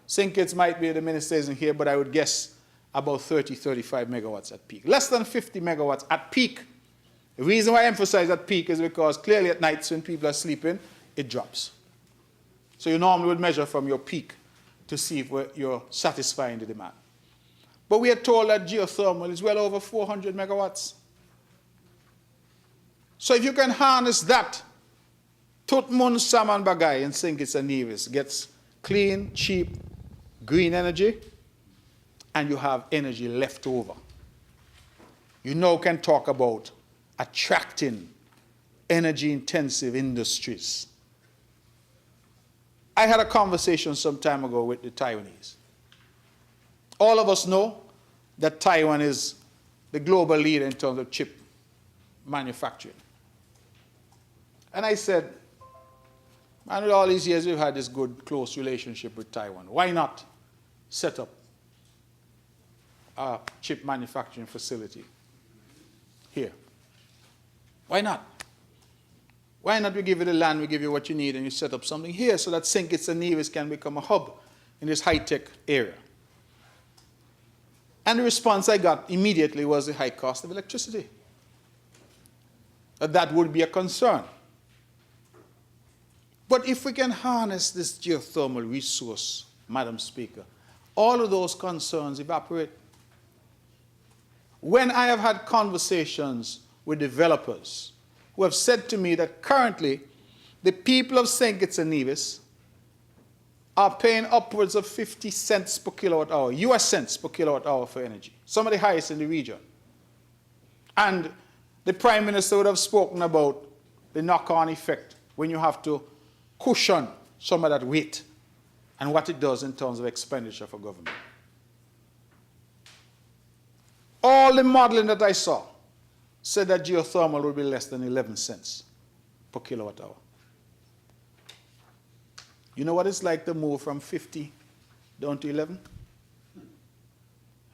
St. Kitts might be, the minister isn't here, but I would guess about 30, 35 megawatts at peak. Less than 50 megawatts at peak. The reason why I emphasize at peak is because clearly at nights when people are sleeping, it drops. So you normally would measure from your peak to see if you're satisfying the demand. But we are told that geothermal is well over 400 megawatts. So if you can harness that, Tutmun Saman Bagay in St. Kitts and Nevis gets clean, cheap, green energy, and you have energy left over. You now can talk about attracting energy-intensive industries. I had a conversation some time ago with the Taiwanese. All of us know that Taiwan is the global leader in terms of chip manufacturing. And I said, man, with all these years we've had this good, close relationship with Taiwan. Why not set up a chip manufacturing facility here? Why not? Why not we give you the land, we give you what you need, and you set up something here so that St. Kitts and Nevis can become a hub in this high-tech area? And the response I got immediately was the high cost of electricity. That would be a concern. But if we can harness this geothermal resource, Madam Speaker, all of those concerns evaporate. When I have had conversations with developers who have said to me that currently the people of St. Kitts and Nevis are paying upwards of 50 cents per kilowatt hour, US cents per kilowatt hour for energy, some of the highest in the region. And the Prime Minister would have spoken about the knock-on effect when you have to cushion some of that weight and what it does in terms of expenditure for government. All the modeling that I saw said that geothermal would be less than 11 cents per kilowatt hour. You know what it's like to move from 50 down to 11?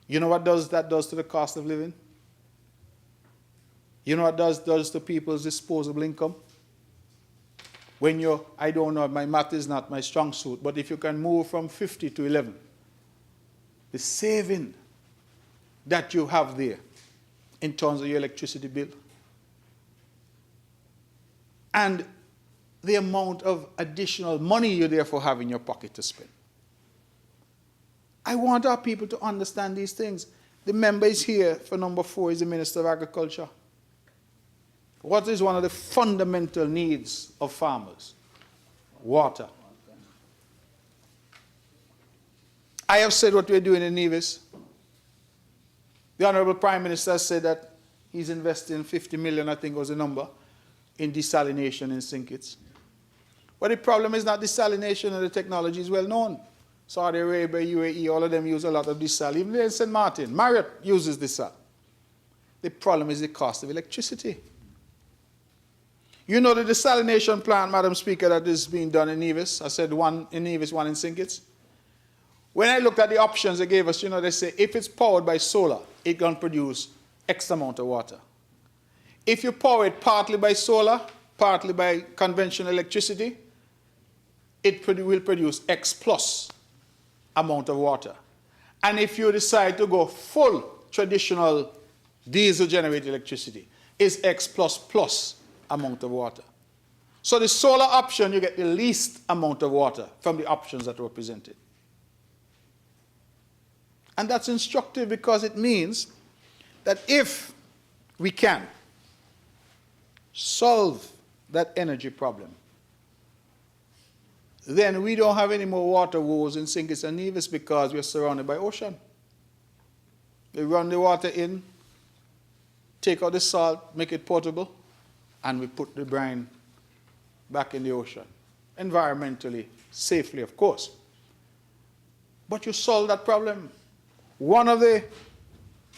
You know what that does to the cost of living? You know what does to people's disposable income? When you're, I don't know, my math is not my strong suit, but if you can move from 50 to 11, the saving that you have there in terms of your electricity bill and the amount of additional money you therefore have in your pocket to spend. I want our people to understand these things. The member is here for number 4 is the Minister of Agriculture. What is one of the fundamental needs of farmers? Water. I have said what we're doing in Nevis. The Honorable Prime Minister said that he's investing 50 million, I think was the number, in desalination in St. Kitts. But the problem is not desalination, and the technology is well known. Saudi Arabia, UAE, all of them use a lot of desal. Even in St. Martin, Marriott uses desal. The problem is the cost of electricity. You know the desalination plant, Madam Speaker, that is being done in Nevis. I said one in Nevis, one in St. Kitts. When I looked at the options they gave us, you know, they say if it's powered by solar, it can produce X amount of water. If you power it partly by solar, partly by conventional electricity, it will produce X plus amount of water. And if you decide to go full traditional diesel-generated electricity, it's X plus plus amount of water. So the solar option, you get the least amount of water from the options that were presented. And that's instructive because it means that if we can solve that energy problem, then we don't have any more water woes in St. Kitts and Nevis because we're surrounded by ocean. They run the water in, take out the salt, make it potable, and we put the brine back in the ocean. Environmentally, safely, of course. But you solve that problem. One of the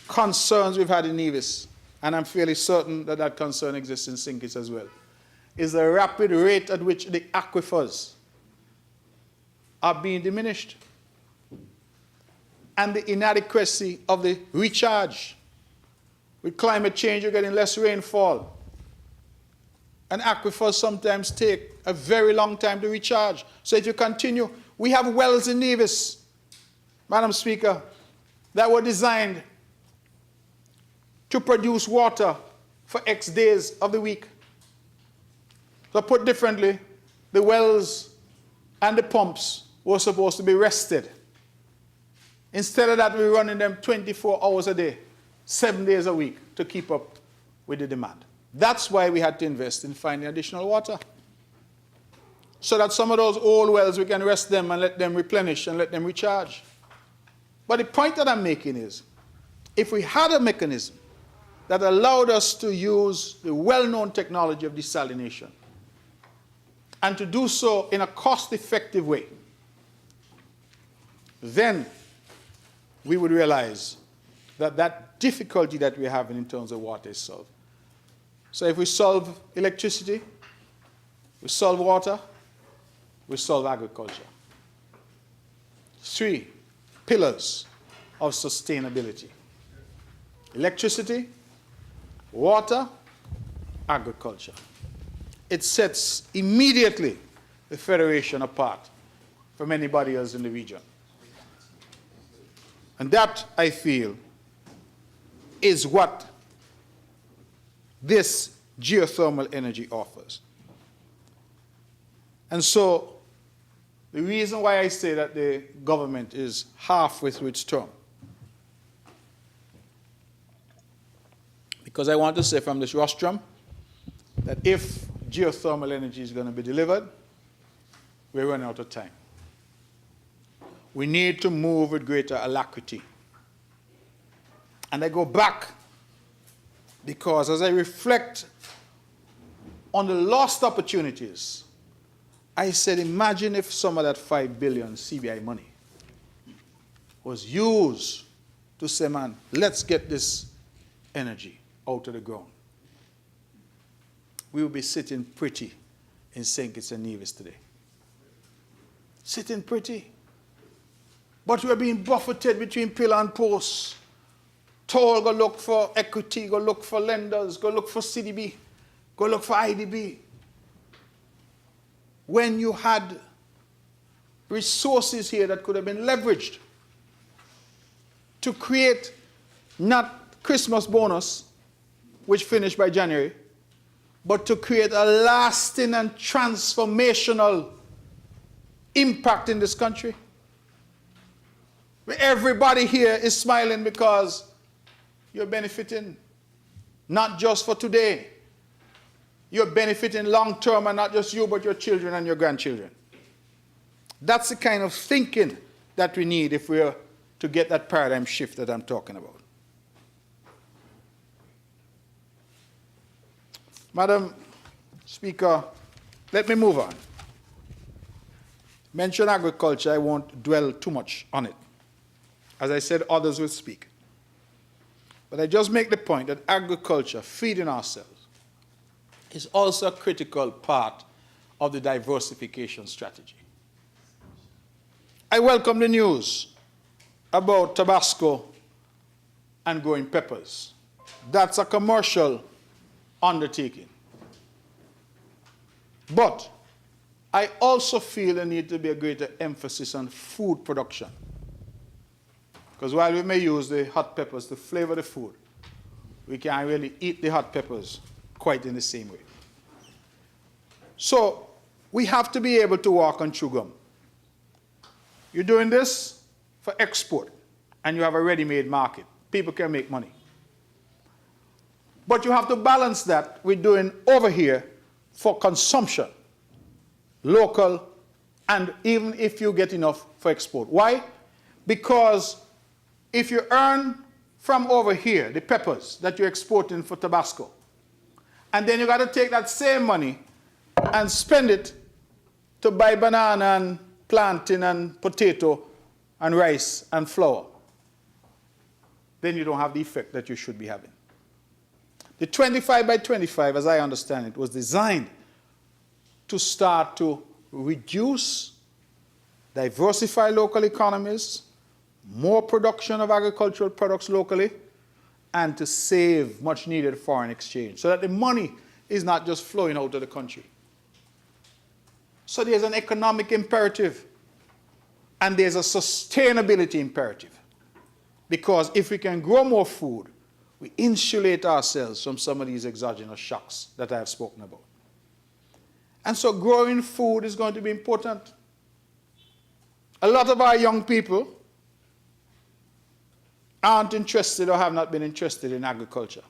concerns we've had in Nevis, and I'm fairly certain that that concern exists in St. Kitts as well, is the rapid rate at which the aquifers are being diminished and the inadequacy of the recharge. With climate change, you're getting less rainfall. And aquifers sometimes take a very long time to recharge. So if you continue, we have wells in Nevis, Madam Speaker, that were designed to produce water for X days of the week. So put differently, the wells and the pumps were supposed to be rested. Instead of that, we're running them 24 hours a day, 7 days a week to keep up with the demand. That's why we had to invest in finding additional water. So that some of those old wells, we can rest them and let them replenish and let them recharge. But the point that I'm making is, if we had a mechanism that allowed us to use the well-known technology of desalination, and to do so in a cost-effective way, then we would realize that that difficulty that we're having in terms of water is solved. So if we solve electricity, we solve water, we solve agriculture. 3 pillars of sustainability: electricity, water, agriculture. It sets immediately the Federation apart from anybody else in the region. And that, I feel, is what this geothermal energy offers. And so, the reason why I say that the government is halfway through its term, because I want to say from this rostrum that if geothermal energy is going to be delivered, we're running out of time. We need to move with greater alacrity. And I go back because as I reflect on the lost opportunities, I said, imagine if some of that 5 billion CBI money was used to say, man, let's get this energy out of the ground. We will be sitting pretty in St. Kitts and Nevis today. Sitting pretty. But we're being buffeted between pillar and post. Told, go look for equity, go look for lenders, go look for CDB, go look for IDB. When you had resources here that could have been leveraged to create not Christmas bonus, which finished by January, but to create a lasting and transformational impact in this country. Everybody here is smiling because you're benefiting not just for today. You're benefiting long term, and not just you, but your children and your grandchildren. That's the kind of thinking that we need if we're to get that paradigm shift that I'm talking about. Madam Speaker, let me move on. Mention agriculture, I won't dwell too much on it. As I said, others will speak. But I just make the point that agriculture, feeding ourselves, is also a critical part of the diversification strategy. I welcome the news about Tabasco and growing peppers. That's a commercial undertaking. But I also feel there needs to be a greater emphasis on food production. Because while we may use the hot peppers to flavor the food, we can't really eat the hot peppers quite in the same way. So we have to be able to walk on chew gum. You're doing this for export, and you have a ready-made market. People can make money. But you have to balance that with doing over here for consumption, local and even if you get enough for export. Why? Because if you earn from over here the peppers that you're exporting for Tabasco, and then you got to take that same money and spend it to buy banana and plantain and potato and rice and flour, then you don't have the effect that you should be having. The 25 by 25, as I understand it, was designed to start to reduce, diversify local economies, more production of agricultural products locally, and to save much needed foreign exchange so that the money is not just flowing out of the country. So there's an economic imperative and there's a sustainability imperative. Because if we can grow more food, we insulate ourselves from some of these exogenous shocks that I have spoken about. And so growing food is going to be important. A lot of our young people aren't interested or have not been interested in agriculture.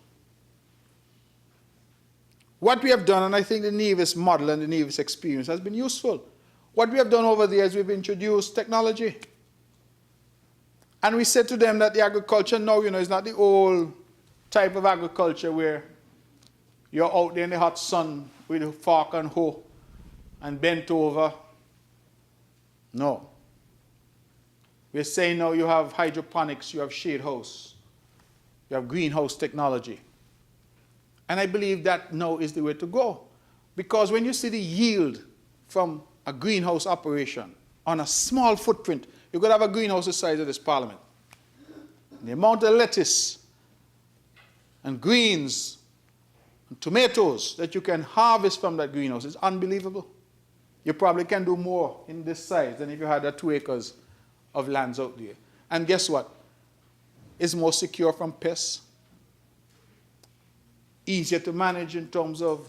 What we have done, and I think the Nevis model and the Nevis experience has been useful. What we have done over there is we've introduced technology. And we said to them that the agriculture now, is not the old type of agriculture where you're out there in the hot sun with a fork and hoe and bent over. No. We're saying now you have hydroponics, you have shade house, you have greenhouse technology. And I believe that now is the way to go. Because when you see the yield from a greenhouse operation on a small footprint, you could have a greenhouse the size of this parliament. The amount of lettuce and greens and tomatoes that you can harvest from that greenhouse is unbelievable. You probably can do more in this size than if you had 2 acres of lands out there. And guess what? It's more secure from pests, easier to manage in terms of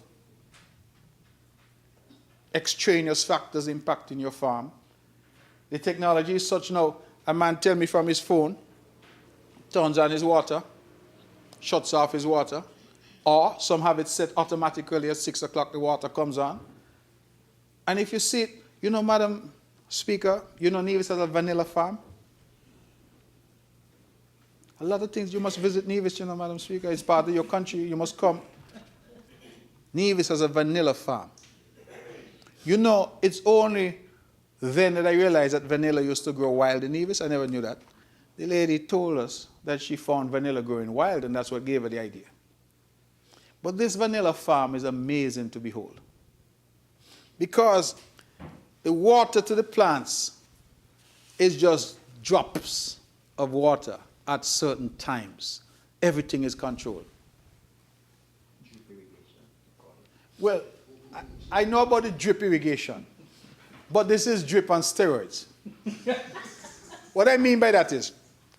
extraneous factors impacting your farm. The technology is such now, a man tell me from his phone, turns on his water, shuts off his water, or some have it set automatically at 6 o'clock the water comes on. And if you see it, Madam Speaker, Nevis has a vanilla farm. A lot of things you must visit Nevis, Madam Speaker. It's part of your country, you must come. Nevis has a vanilla farm. It's only then that I realized that vanilla used to grow wild in Nevis. I never knew that. The lady told us that she found vanilla growing wild, and that's what gave her the idea. But this vanilla farm is amazing to behold. Because the water to the plants is just drops of water at certain times. Everything is controlled. Well, I know about the drip irrigation, but this is drip on steroids. What I mean by that is,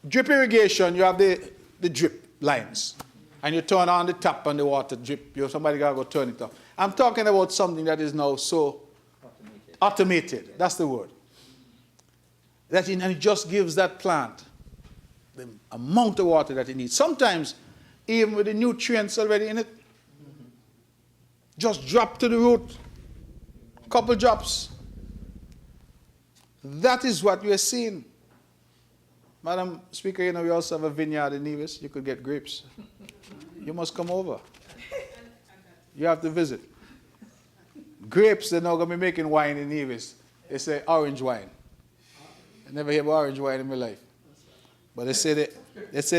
drip irrigation, you have the drip lines, and you turn on the tap and the water drip. Somebody got to go turn it off. I'm talking about something that is now so automated. That's the word. And it just gives that plant the amount of water that it needs. Sometimes, even with the nutrients already in it, just drop to the root, couple drops. That is what we are seeing. Madam Speaker, we also have a vineyard in Nevis. You could get grapes. You must come over. You have to visit. Grapes, they're not going to be making wine in Nevis. They say orange wine. I never hear about orange wine in my life. But they say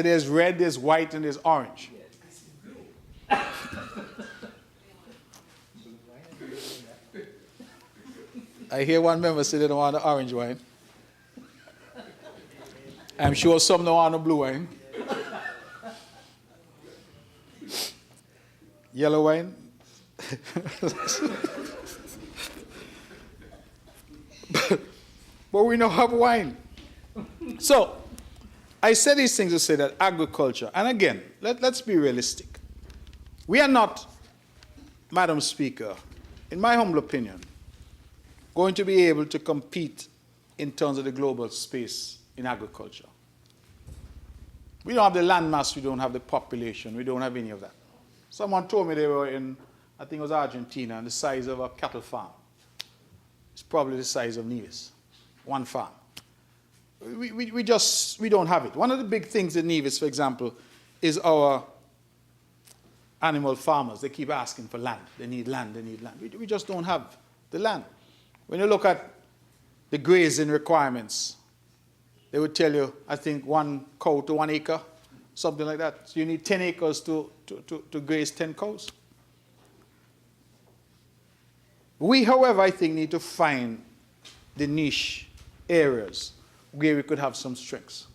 there's red, there's white, and there's orange. I hear one member say they don't want the orange wine. I'm sure some don't want the blue wine. Yellow wine. But we don't have wine. So, I say these things to say that agriculture, and again, let's be realistic. We are not, Madam Speaker, in my humble opinion, going to be able to compete in terms of the global space in agriculture. We don't have the land mass, we don't have the population, we don't have any of that. Someone told me they were in, I think it was Argentina, and the size of a cattle farm. is probably the size of Nevis, one farm. We don't have it. One of the big things in Nevis, for example, is our animal farmers. They keep asking for land. They need land, they need land. We just don't have the land. When you look at the grazing requirements, they would tell you, I think 1 cow to 1 acre, something like that. So you need 10 acres to graze 10 cows. We, however, I think need to find the niche areas where we could have some strengths.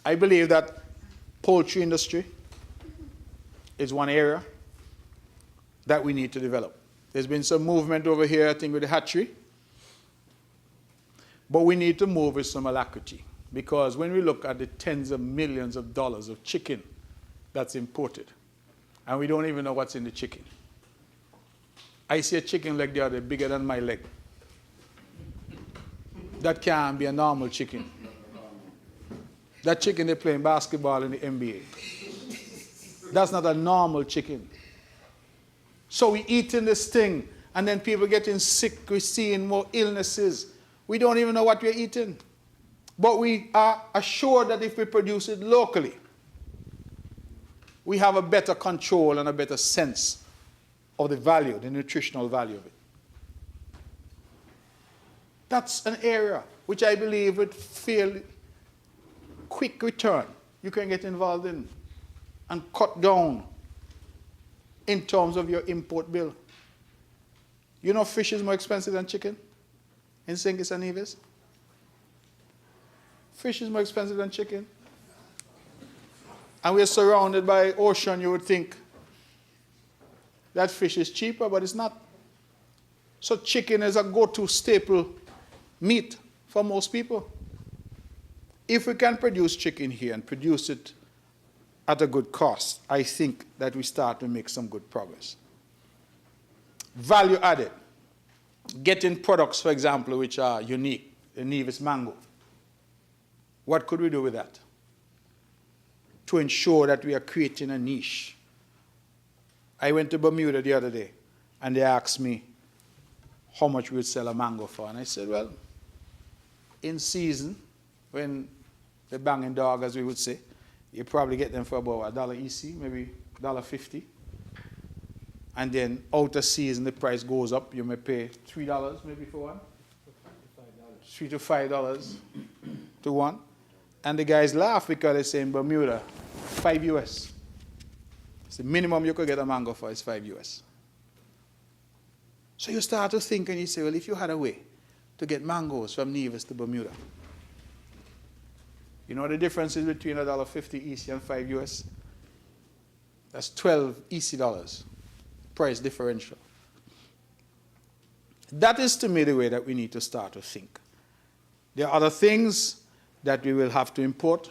I believe that poultry industry is one area that we need to develop. There's been some movement over here, I think, with the hatchery. But we need to move with some alacrity, because when we look at the tens of millions of dollars of chicken that's imported, and we don't even know what's in the chicken. I see a chicken leg the other bigger than my leg. That can't be a normal chicken. That chicken they're playing basketball in the NBA. That's not a normal chicken. So we eating this thing, and then people getting sick, we're seeing more illnesses. We don't even know what we're eating. But we are assured that if we produce it locally, we have a better control and a better sense of the value, the nutritional value of it. That's an area which I believe with fairly quick return you can get involved in and cut down in terms of your import bill. You know fish is more expensive than chicken in St. Kitts and Nevis? Fish is more expensive than chicken. And we're surrounded by ocean. You would think that fish is cheaper, but it's not. So chicken is a go-to staple meat for most people. If we can produce chicken here and produce it at a good cost, I think that we start to make some good progress. Value added. Getting products, for example, which are unique. The Nevis mango. What could we do with that? To ensure that we are creating a niche. I went to Bermuda the other day, and they asked me how much we would sell a mango for. And I said, well, in season, when they're banging dog, as we would say, you probably get them for about $1 EC, maybe $1.50. And then out of season, the price goes up. You may pay $3 maybe for one. $3 to $5 to one. And the guys laugh because they say in Bermuda, $5 US. It's the minimum you could get a mango for is $5 US. So you start to think and you say, well, if you had a way to get mangoes from Nevis to Bermuda, you know the difference is between $1.50 EC and $5 US? That's 12 EC dollars. Price differential. That is to me the way that we need to start to think. There are other things that we will have to import,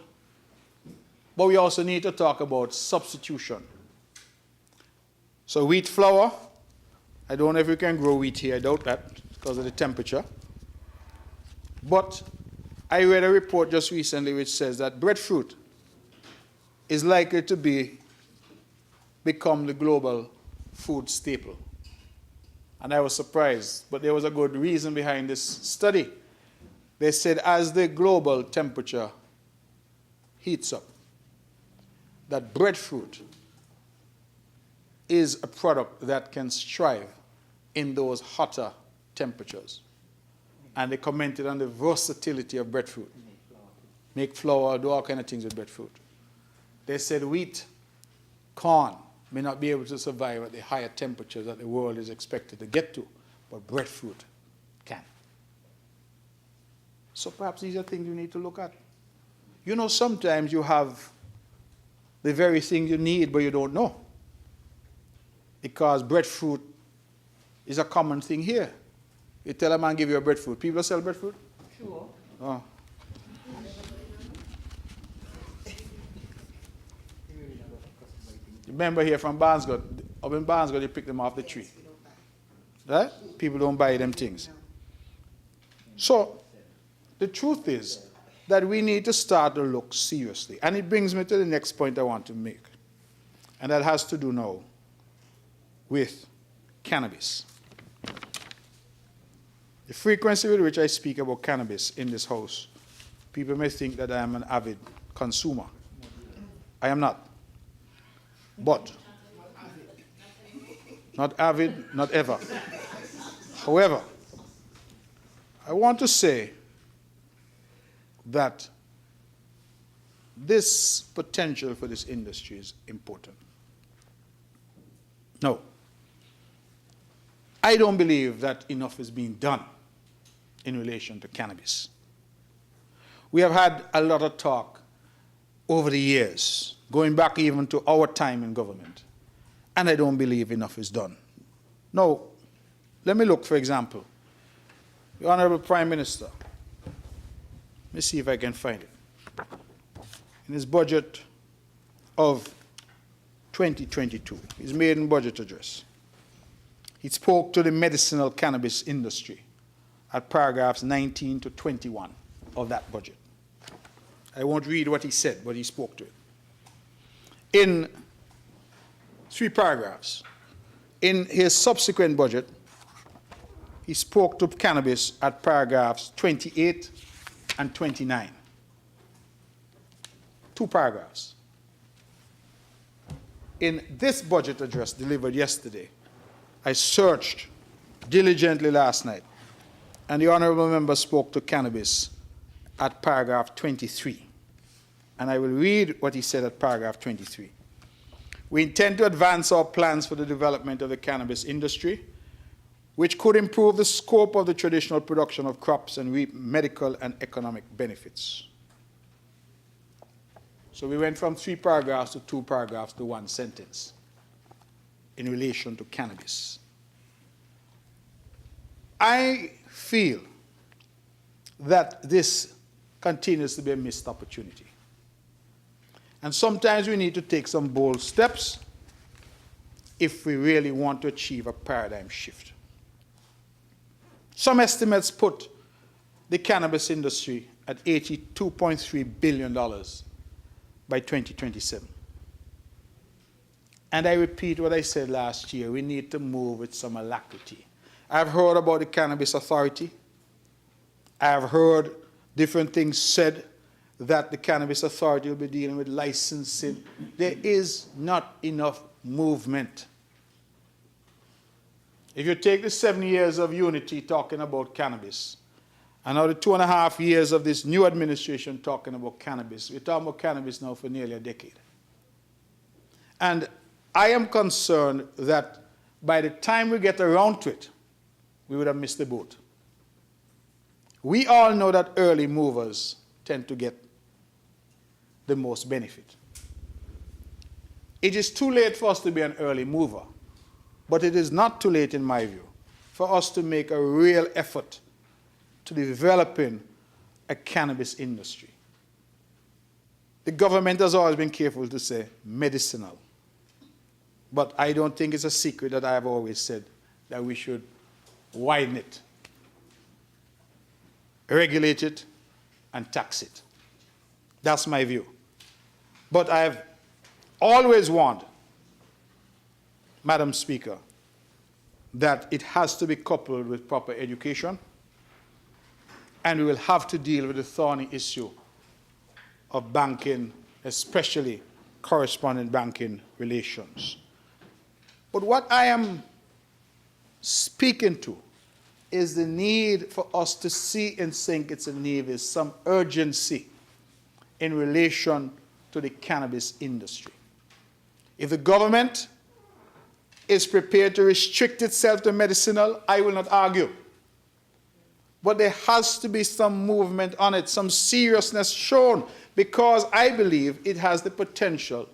but we also need to talk about substitution. So wheat flour, I don't know if you can grow wheat here, I doubt that because of the temperature. But I read a report just recently which says that breadfruit is likely to become the global food staple. And I was surprised, but there was a good reason behind this study. They said as the global temperature heats up, that breadfruit is a product that can strive in those hotter temperatures. And they commented on the versatility of breadfruit. Make flour, do all kinds of things with breadfruit. They said wheat, corn may not be able to survive at the higher temperatures that the world is expected to get to, but breadfruit can. So perhaps these are things you need to look at. You know, sometimes you have the very thing you need, but you don't know. Because breadfruit is a common thing here. You tell a man, give you a breadfruit. People sell breadfruit? Sure. Oh. Remember here from Barnesgate, up in Barnesgate, they pick them off the tree. Right? People don't buy them things. So, the truth is that we need to start to look seriously. And it brings me to the next point I want to make. And that has to do now with cannabis. The frequency with which I speak about cannabis in this house, people may think that I am an avid consumer. I am not. But, not avid, not ever. However, I want to say that this potential for this industry is important. No. I don't believe that enough is being done in relation to cannabis. We have had a lot of talk over the years, going back even to our time in government, and I don't believe enough is done. Now, let me look, for example, the Honorable Prime Minister. Let me see if I can find it. In his budget of 2022, his maiden budget address, he spoke to the medicinal cannabis industry at paragraphs 19 to 21 of that budget. I won't read what he said, but he spoke to it. In 3 paragraphs, in his subsequent budget, he spoke to cannabis at paragraphs 28 and 29. 2 paragraphs. In this budget address delivered yesterday, I searched diligently last night, and the honorable member spoke to cannabis at paragraph 23. And I will read what he said at paragraph 23. We intend to advance our plans for the development of the cannabis industry, which could improve the scope of the traditional production of crops and reap medical and economic benefits. So we went from 3 paragraphs to 2 paragraphs to 1 sentence in relation to cannabis. I feel that this continues to be a missed opportunity. And sometimes we need to take some bold steps if we really want to achieve a paradigm shift. Some estimates put the cannabis industry at $82.3 billion by 2027. And I repeat what I said last year, we need to move with some alacrity. I've heard about the Cannabis Authority. I've heard different things said that the Cannabis Authority will be dealing with licensing. There is not enough movement. If you take the 7 years of unity talking about cannabis, and now the 2.5 years of this new administration talking about cannabis, we're talking about cannabis now for nearly a decade. And I am concerned that by the time we get around to it, we would have missed the boat. We all know that early movers tend to get the most benefit. It is too late for us to be an early mover, but it is not too late, in my view, for us to make a real effort to developing a cannabis industry. The government has always been careful to say medicinal, but I don't think it's a secret that I have always said that we should widen it, regulate it, and tax it. That's my view. But I have always warned, Madam Speaker, that it has to be coupled with proper education, and we will have to deal with the thorny issue of banking, especially correspondent banking relations. But what I am speaking to is the need for us to see and think it's a need, is some urgency in relation to the cannabis industry. If the government is prepared to restrict itself to medicinal, I will not argue. But there has to be some movement on it, some seriousness shown, because I believe it has the potential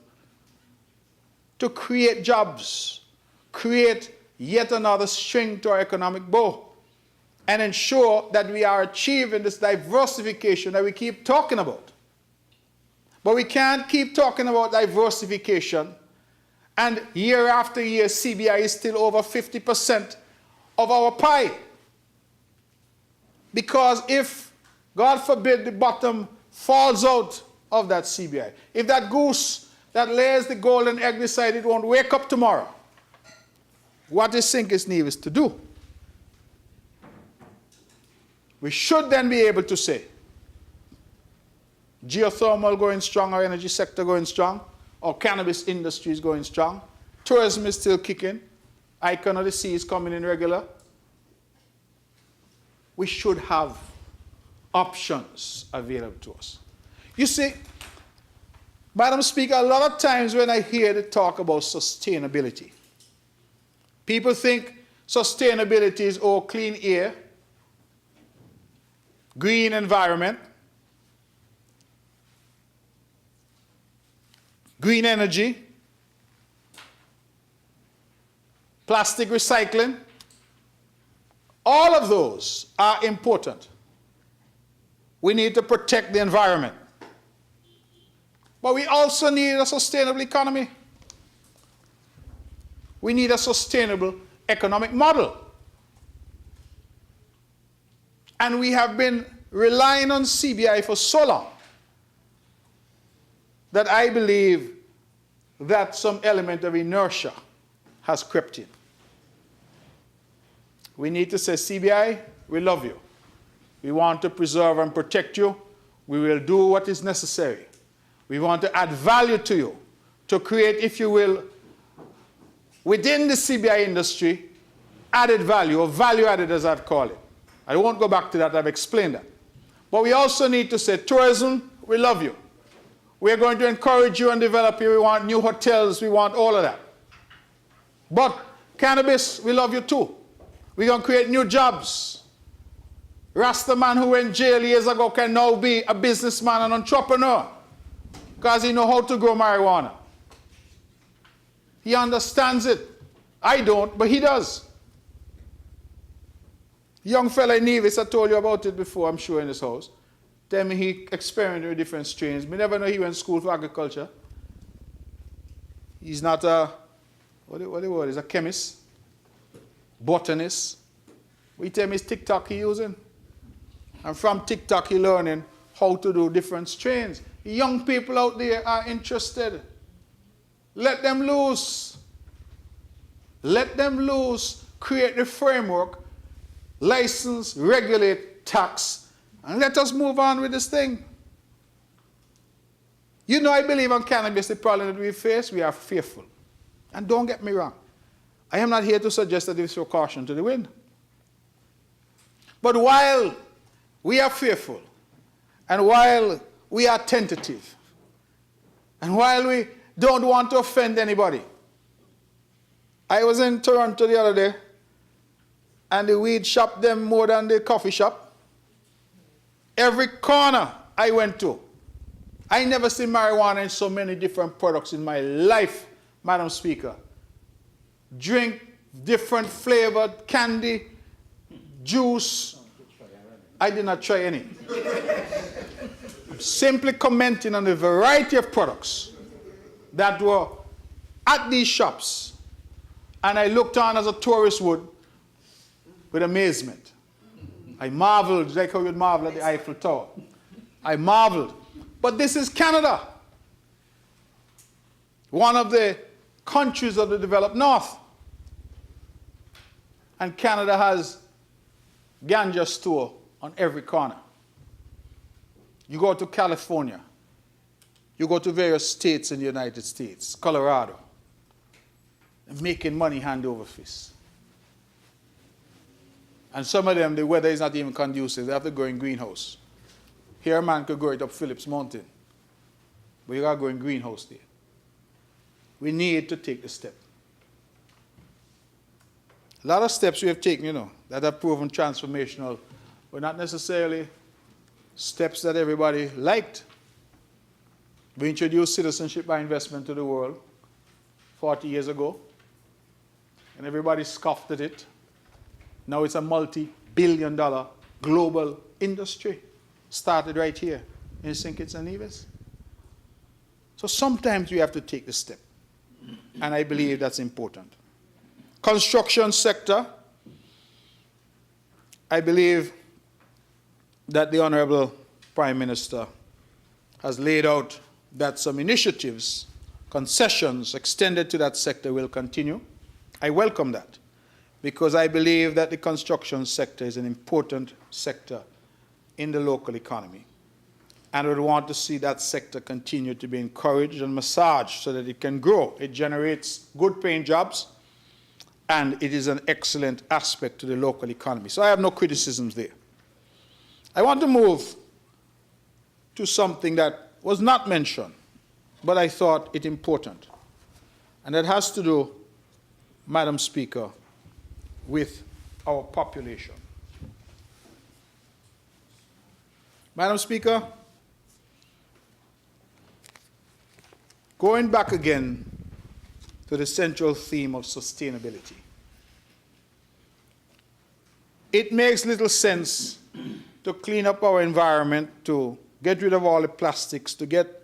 to create jobs, create yet another string to our economic bow, and ensure that we are achieving this diversification that we keep talking about. But we can't keep talking about diversification, and year after year, CBI is still over 50% of our pie. Because if, God forbid, the bottom falls out of that CBI, if that goose that lays the golden egg decides it won't wake up tomorrow, what is Sinkis Nevis to do? we should then be able to say, geothermal going strong, our energy sector going strong, our cannabis industry is going strong, tourism is still kicking, Icon of the Sea is coming in regular. We should have options available to us. You see, Madam Speaker, a lot of times when I hear the talk about sustainability, people think sustainability is all clean air, green environment, green energy, plastic recycling. All of those are important. We need to protect the environment. But we also need a sustainable economy. We need a sustainable economic model. And we have been relying on CBI for so long that I believe that some element of inertia has crept in. We need to say, CBI, we love you. We want to preserve and protect you. We will do what is necessary. We want to add value to you, to create, if you will, within the CBI industry, added value, or value added as I'd call it. I won't go back to that, I've explained that. But we also need to say, tourism, we love you. We're going to encourage you and develop you. We want new hotels, we want all of that. But cannabis, we love you too. We're going to create new jobs. Rasta man who went jail years ago can now be a businessman and entrepreneur because he knows how to grow marijuana. He understands it. I don't, but he does. Young fella in Nevis, I told you about it before, I'm sure, in this house. Tell me he experimented with different strains. Me never know he went to school for agriculture. He's not a, he's a chemist, botanist. We tell me it's TikTok he using. And from TikTok he learning how to do different strains. Young people out there are interested. Let them loose. Let them loose. Create the framework. License, regulate, tax. And let us move on with this thing. You know, I believe on cannabis, the problem that we face, we are fearful. And don't get me wrong. I am not here to suggest that we throw caution to the wind. But while we are fearful, and while we are tentative, and while we don't want to offend anybody, I was in Toronto the other day, and the weed shop them more than the coffee shop. Every corner I went to, I never seen marijuana in so many different products in my life, Madam Speaker. Drink, different flavored candy, juice. I did not try any. Simply commenting on the variety of products that were at these shops. And I looked on as a tourist would with amazement. I marveled, like how you'd marvel at the Eiffel Tower. I marveled. But this is Canada, one of the countries of the developed North. And Canada has ganja store on every corner. You go to California, you go to various states in the United States, Colorado, and making money hand over fist. And some of them, the weather is not even conducive. They have to go in greenhouse. Here a man could grow it up Phillips Mountain, but you got to go in greenhouse there. We need to take the step. A lot of steps we have taken, you know, that have proven transformational, but not necessarily steps that everybody liked. We introduced citizenship by investment to the world 40 years ago, and everybody scoffed at it. Now it's a multi-billion-dollar global industry. Started right here in St. Kitts and Nevis. So sometimes we have to take the step, and I believe that's important. Construction sector, I believe that the Honorable Prime Minister has laid out that some initiatives, concessions extended to that sector will continue. I welcome that, because I believe that the construction sector is an important sector in the local economy, and would want to see that sector continue to be encouraged and massaged so that it can grow. It generates good paying jobs, and it is an excellent aspect to the local economy. So I have no criticisms there. I want to move to something that was not mentioned, but I thought it important. And that has to do, Madam Speaker, with our population. Madam Speaker, going back again to the central theme of sustainability, it makes little sense to clean up our environment, to get rid of all the plastics, to get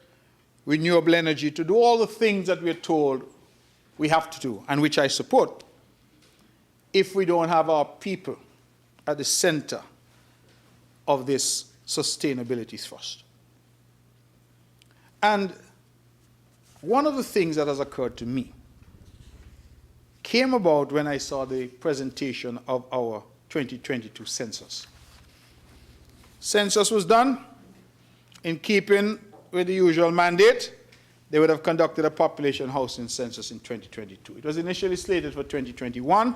renewable energy, to do all the things that we're told we have to do, and which I support, if we don't have our people at the center of this sustainability thrust. And one of the things that has occurred to me came about when I saw the presentation of our 2022 census. Census was done in keeping with the usual mandate. They would have conducted a population housing census in 2022. It was initially slated for 2021,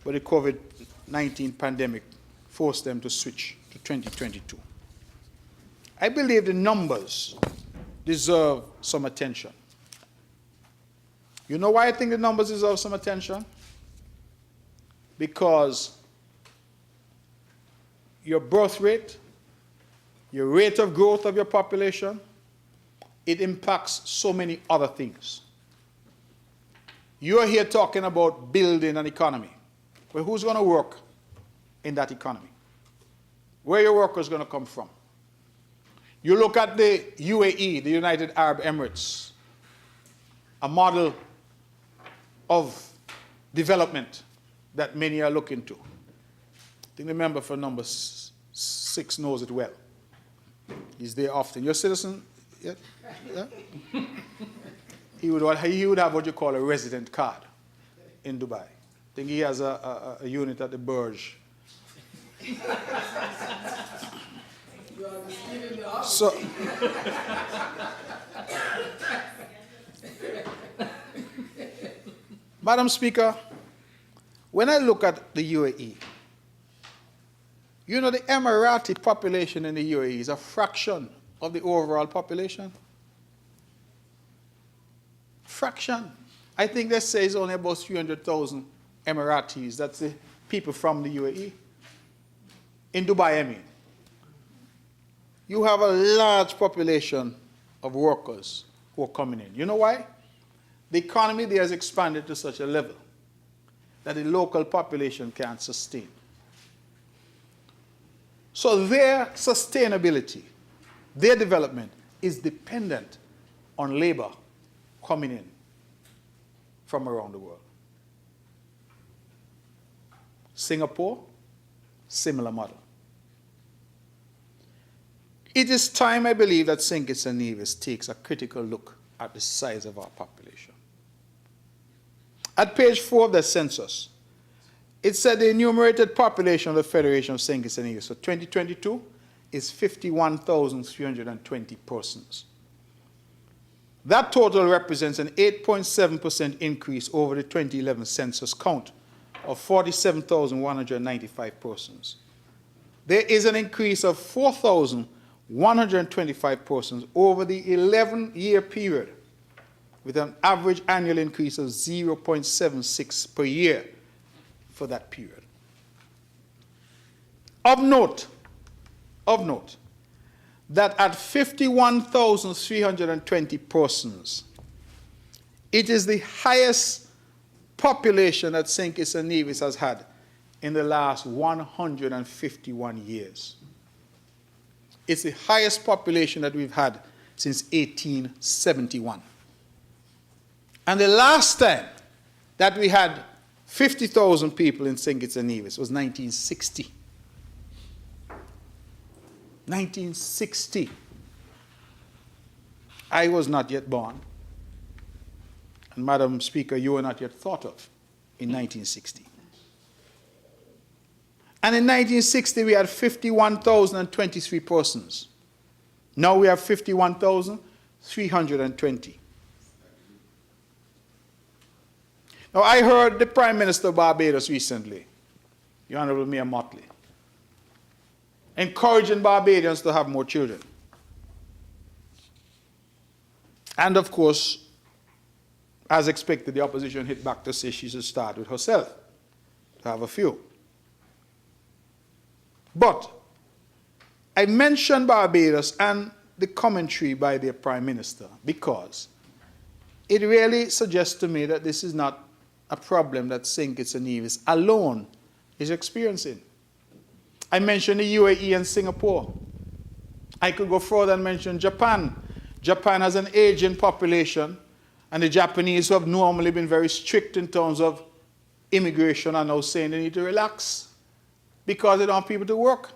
but the COVID-19 pandemic forced them to switch to 2022. I believe the numbers deserve some attention. You know why I think the numbers deserve some attention? Because your birth rate, your rate of growth of your population, it impacts so many other things. You're here talking about building an economy. Well, who's going to work in that economy? Where are your workers going to come from? You look at the UAE, the United Arab Emirates, a model of development that many are looking to. I think the member for number 6 knows it well. He's there often. You're a citizen? Yeah? Yeah? He would have what you call a resident card in Dubai. I think he has a unit at the Burj. So, Madam Speaker, when I look at the UAE, you know the Emirati population in the UAE is a fraction of the overall population. Fraction. I think they say it's only about 300,000 Emiratis. That's the people from the UAE. In Dubai, I mean. You have a large population of workers who are coming in. You know why? The economy there has expanded to such a level that the local population can't sustain. So their sustainability, their development is dependent on labor coming in from around the world. Singapore, similar model. It is time, I believe, that St. Kitts and Nevis takes a critical look at the size of our population. At page 4 of the census, it said the enumerated population of the Federation of St. Kitts and Nevis for 2022 is 51,320 persons. That total represents an 8.7% increase over the 2011 census count of 47,195 persons. There is an increase of 4,125 persons over the 11-year period, with an average annual increase of 0.76 per year for that period. Of note, that at 51,320 persons, it is the highest population that St. Kitts and Nevis has had in the last 151 years. It's the highest population that we've had since 1871. And the last time that we had 50,000 people in St. Kitts and Nevis was 1960. 1960. I was not yet born. And Madam Speaker, you were not yet thought of in 1960. And in 1960, we had 51,023 persons. Now we have 51,320. Now, I heard the Prime Minister of Barbados recently, the Honorable Mayor Motley, encouraging Barbadians to have more children. And of course, as expected, the opposition hit back to say she should start with herself, to have a few. But I mentioned Barbados and the commentary by their Prime Minister because it really suggests to me that this is not a problem that St. Kitts and Nevis alone is experiencing. I mentioned the UAE and Singapore. I could go further and mention Japan. Japan has an aging population, and the Japanese, who have normally been very strict in terms of immigration, are now saying they need to relax because they don't have people to work.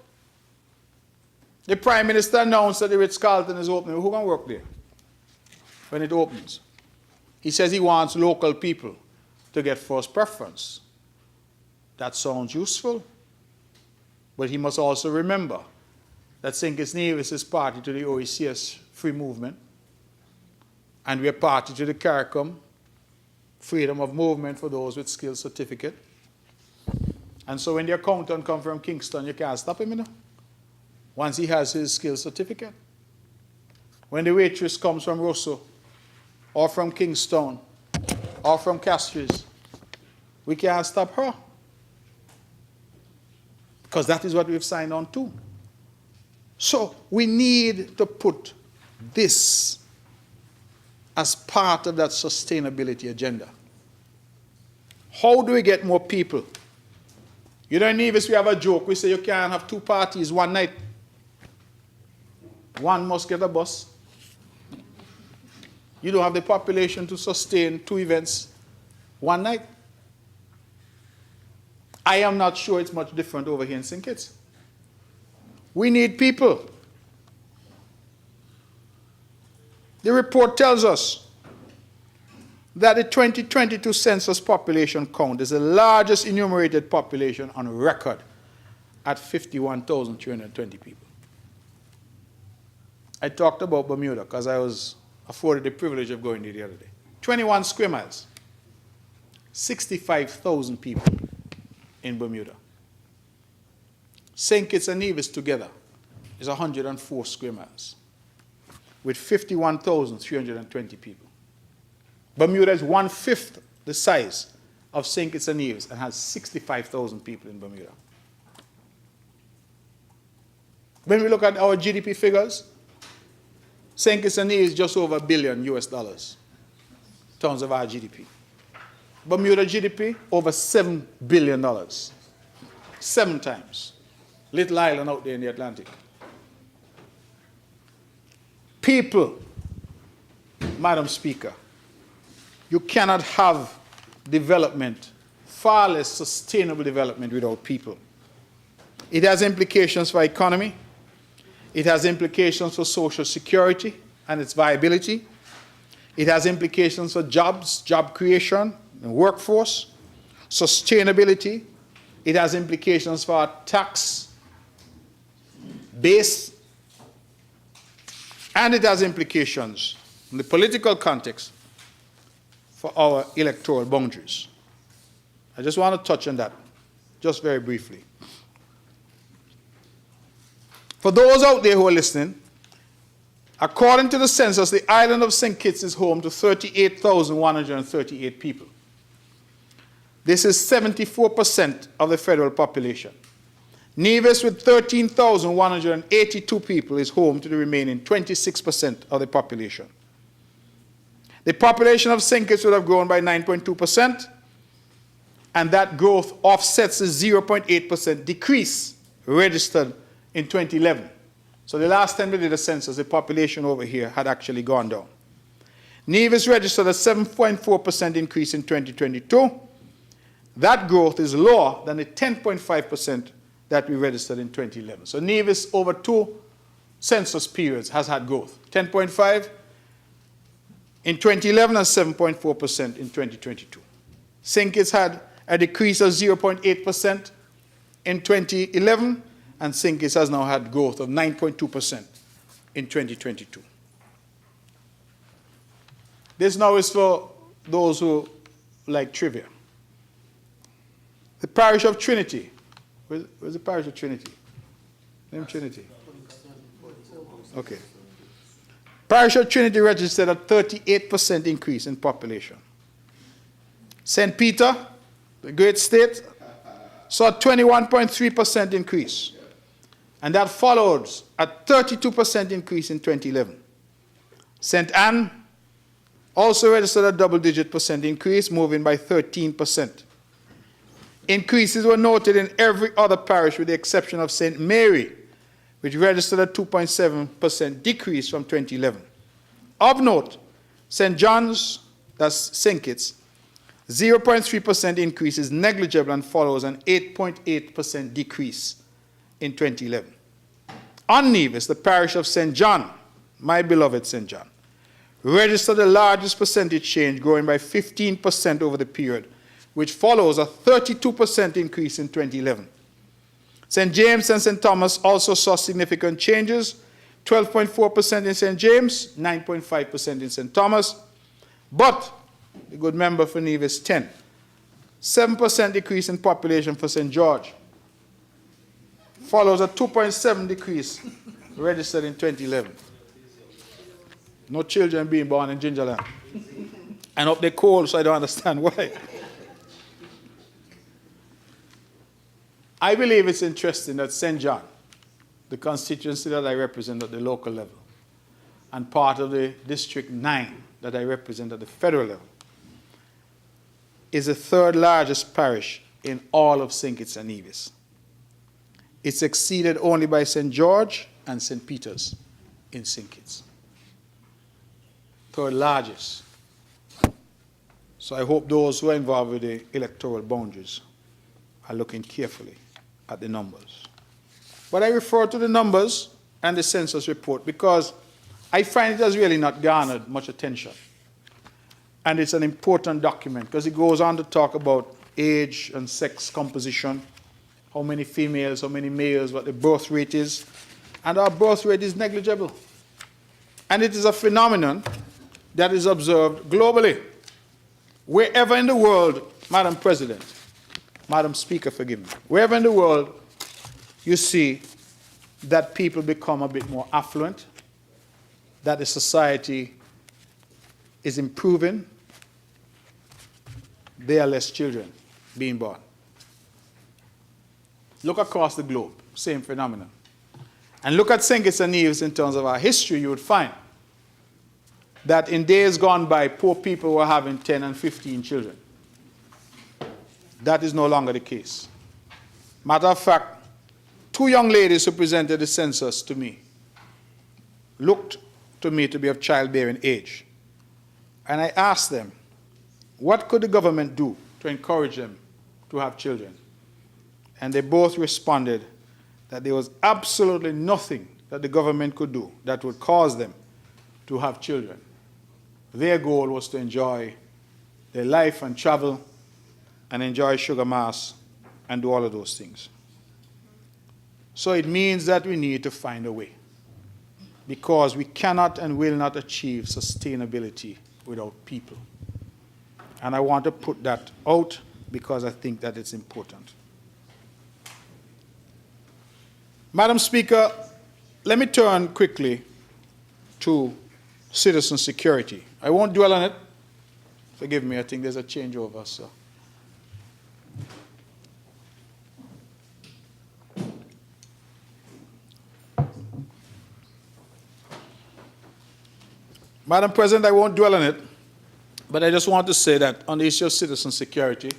The Prime Minister announced that the Ritz-Carlton is opening. Who can work there when it opens? He says he wants local people to get first preference. That sounds useful. But he must also remember that St. Kitts Nevis is party to the OECS free movement, and we are party to the CARICOM, freedom of movement for those with skills certificate. And so when the accountant comes from Kingston, you can't stop him, you know, once he has his skills certificate. When the waitress comes from Rosso, or from Kingston, or from Castries, we can't stop her. Because that is what we've signed on to. So we need to put this as part of that sustainability agenda. How do we get more people? You know, in Nevis we have a joke. We say you can't have two parties one night. One must get a bus. You don't have the population to sustain two events one night. I am not sure it's much different over here in St. Kitts. We need people. The report tells us that the 2022 census population count is the largest enumerated population on record at 51,320 people. I talked about Bermuda because I was afforded the privilege of going there the other day. 21 square miles, 65,000 people in Bermuda. St. Kitts and Nevis together is 104 square miles with 51,320 people. Bermuda is 1/5 the size of St. Kitts and Nevis and has 65,000 people in Bermuda. When we look at our GDP figures, St. Kitts and Nevis is just over $1 billion US dollars in terms of our GDP. Bermuda GDP, over $7 billion. 7 times. Little island out there in the Atlantic. People, Madam Speaker, you cannot have development, far less sustainable development, without people. It has implications for economy. It has implications for social security and its viability. It has implications for jobs, job creation, and workforce, sustainability. It has implications for our tax base, and it has implications in the political context for our electoral boundaries. I just want to touch on that, just very briefly. For those out there who are listening, according to the census, the island of St. Kitts is home to 38,138 people. This is 74% of the federal population. Nevis, with 13,182 people, is home to the remaining 26% of the population. The population of St. Kitts would have grown by 9.2%, and that growth offsets the 0.8% decrease registered in 2011. So the last time we did a census, the population over here had actually gone down. Nevis registered a 7.4% increase in 2022. That growth is lower than the 10.5% that we registered in 2011. So Nevis, over 2 census periods, has had growth. 10.5 in 2011 and 7.4% in 2022. St. Kitts had a decrease of 0.8% in 2011, and St. Kitts has now had growth of 9.2% in 2022. This now is for those who like trivia. The parish of Trinity. Where's the parish of Trinity? Name Trinity. Okay. Parish of Trinity registered a 38% increase in population. St. Peter, the great state, saw a 21.3% increase. And that followed a 32% increase in 2011. St. Anne also registered a double-digit percent increase, moving by 13%. Increases were noted in every other parish with the exception of St. Mary, which registered a 2.7% decrease from 2011. Of note, St. John's, that's St. Kitts, 0.3% increase is negligible and follows an 8.8% decrease in 2011. On Nevis, the parish of St. John, my beloved St. John, registered the largest percentage change, growing by 15% over the period, which follows a 32% increase in 2011. St. James and St. Thomas also saw significant changes, 12.4% in St. James, 9.5% in St. Thomas, but the good member for Nevis, 10. 7% decrease in population for St. George, follows a 2.7 decrease registered in 2011. No children being born in Gingerland. And up there cold, so I don't understand why. I believe it's interesting that St. John, the constituency that I represent at the local level, and part of the District 9 that I represent at the federal level, is the third largest parish in all of St. Kitts and Nevis. It's exceeded only by St. George and St. Peter's in St. Kitts. Third largest. So I hope those who are involved with the electoral boundaries are looking carefully at the numbers. But I refer to the numbers and the census report because I find it has really not garnered much attention. And it's an important document because it goes on to talk about age and sex composition, how many females, how many males, what the birth rate is. And our birth rate is negligible. And it is a phenomenon that is observed globally. Wherever in the world, Madam President, Madam Speaker, forgive me, wherever in the world you see that people become a bit more affluent, that the society is improving, there are less children being born. Look across the globe, same phenomenon. And look at St. Kitts and Nevis in terms of our history, you would find that in days gone by, poor people were having 10 and 15 children. That is no longer the case. Matter of fact, two young ladies who presented the census to me looked to me to be of childbearing age. And I asked them, what could the government do to encourage them to have children? And they both responded that there was absolutely nothing that the government could do that would cause them to have children. Their goal was to enjoy their life and travel and enjoy sugar mass and do all of those things. So it means that we need to find a way because we cannot and will not achieve sustainability without people. And I want to put that out because I think that it's important. Madam Speaker, let me turn quickly to citizen security. I won't dwell on it. Forgive me, I think there's a changeover, so. Madam President, I won't dwell on it, but I just want to say that on the issue of citizen security,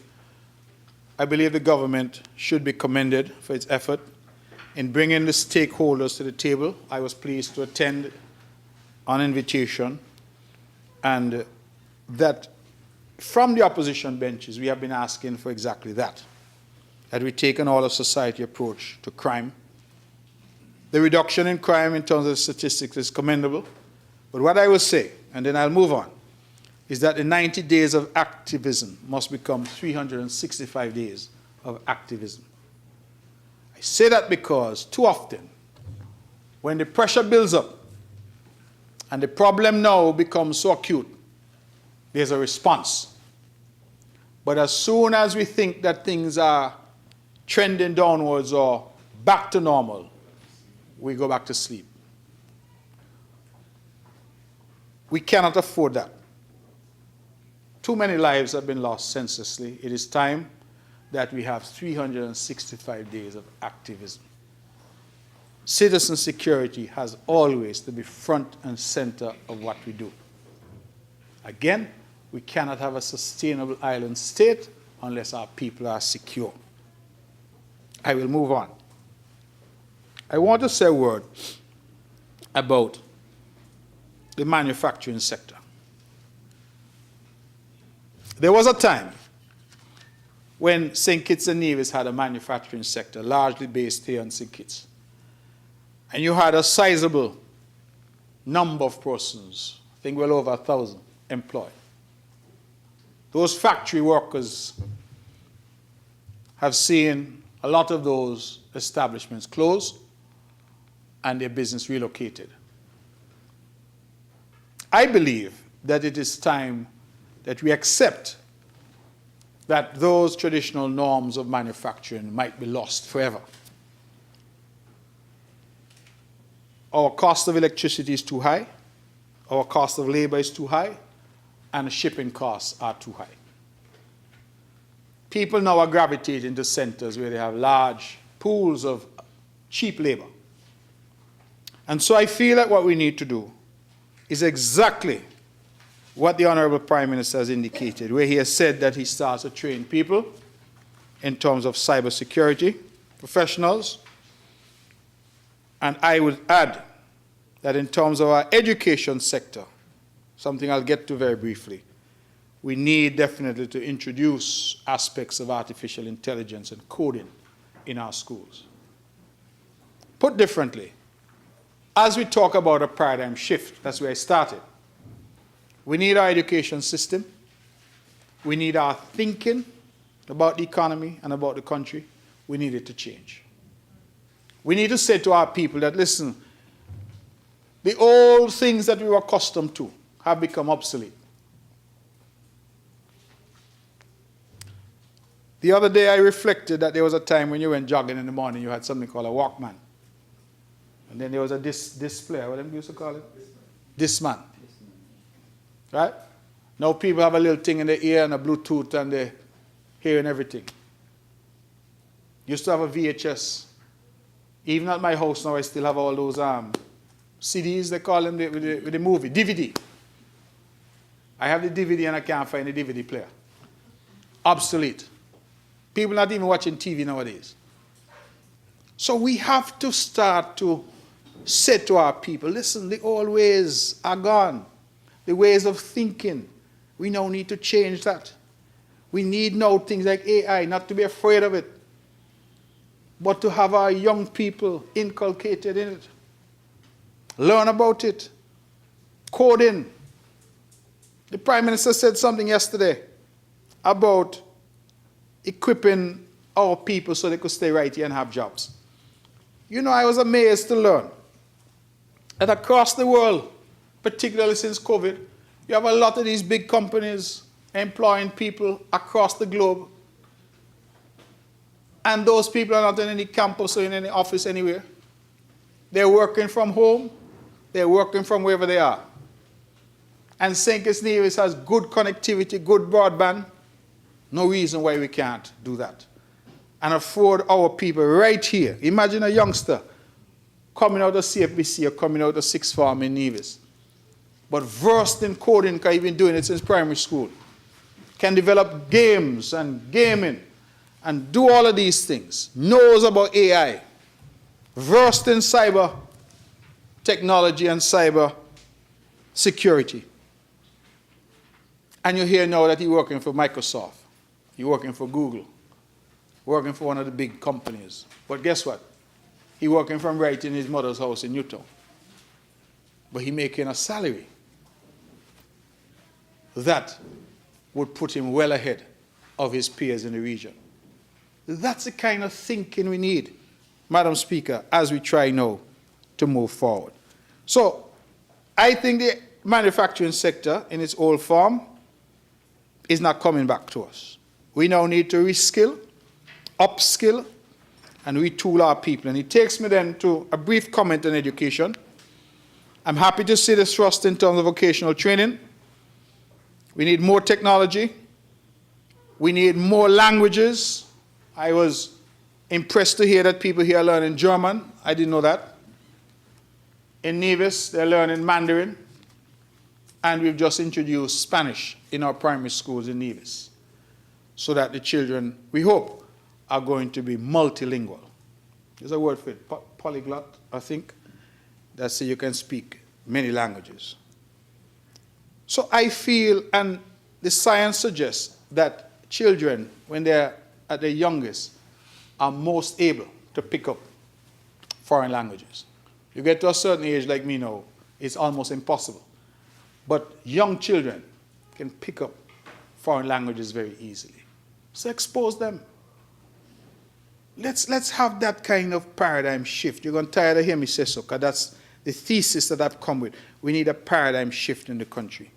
I believe the government should be commended for its effort in bringing the stakeholders to the table. I was pleased to attend on invitation, and that from the opposition benches, we have been asking for exactly that we take an all-of-society approach to crime. The reduction in crime in terms of statistics is commendable, but what I will say, and then I'll move on, is that the 90 days of activism must become 365 days of activism. I say that because too often, when the pressure builds up and the problem now becomes so acute, there's a response. But as soon as we think that things are trending downwards or back to normal, we go back to sleep. We cannot afford that. Too many lives have been lost senselessly. It is time that we have 365 days of activism. Citizen security has always to be front and center of what we do. Again, we cannot have a sustainable island state unless our people are secure. I will move on. I want to say a word about the manufacturing sector. There was a time when St. Kitts and Nevis had a manufacturing sector, largely based here in St. Kitts. And you had a sizable number of persons, I think well over 1,000 employed. Those factory workers have seen a lot of those establishments close and their business relocated. I believe that it is time that we accept that those traditional norms of manufacturing might be lost forever. Our cost of electricity is too high, our cost of labor is too high, and the shipping costs are too high. People now are gravitating to centers where they have large pools of cheap labor. And so I feel that what we need to do is exactly what the Honorable Prime Minister has indicated, where he has said that he starts to train people in terms of cybersecurity professionals. And I would add that in terms of our education sector, something I'll get to very briefly, we need definitely to introduce aspects of artificial intelligence and coding in our schools. Put differently, as we talk about a paradigm shift, that's where I started. We need our education system. We need our thinking about the economy and about the country. We need it to change. We need to say to our people that, listen, the old things that we were accustomed to have become obsolete. The other day I reflected that there was a time when you went jogging in the morning, you had something called a Walkman. And then there was a display, what do you used to call it? Discman. Right? Now people have a little thing in their ear and a Bluetooth and they're hearing everything. Used to have a VHS. Even at my house now I still have all those CDs, they call them, with the movie, DVD. I have the DVD and I can't find the DVD player. Obsolete. People not even watching TV nowadays. So we have to start to say to our people, listen, the old ways are gone. The ways of thinking, we now need to change that. We need now things like AI, not to be afraid of it, but to have our young people inculcated in it. Learn about it. Coding. The Prime Minister said something yesterday about equipping our people so they could stay right here and have jobs. You know, I was amazed to learn that across the world, particularly since COVID, you have a lot of these big companies employing people across the globe. And those people are not in any campus or in any office anywhere. They're working from home. They're working from wherever they are. And St. Kitts Nevis has good connectivity, good broadband. No reason why we can't do that. And afford our people right here. Imagine a youngster coming out of CFBC or coming out of Sixth Form in Nevis, but versed in coding, because he's been doing it since primary school, can develop games and gaming and do all of these things, knows about AI, versed in cyber technology and cyber security. And you hear now that he's working for Microsoft, he's working for Google, working for one of the big companies. But guess what? He's working from right in his mother's house in Newtown. But he's making a salary that would put him well ahead of his peers in the region. That's the kind of thinking we need. Madam Speaker, as we try now to move forward. So, I think the manufacturing sector in its old form is not coming back to us. We now need to reskill, upskill, and retool our people. And it takes me then to a brief comment on education. I'm happy to see this thrust in terms of vocational training. We need more technology. We need more languages. I was impressed to hear that people here are learning German. I didn't know that. In Nevis, they're learning Mandarin. And we've just introduced Spanish in our primary schools in Nevis, so that the children, we hope, are going to be multilingual. There's a word for it, polyglot, I think. That's so you can speak many languages. So I feel, and the science suggests, that children, when they're at their youngest, are most able to pick up foreign languages. You get to a certain age like me now, it's almost impossible. But young children can pick up foreign languages very easily. So expose them. Let's have that kind of paradigm shift. You're going to tire to hear me say so, because that's the thesis that I've come with. We need a paradigm shift in the country.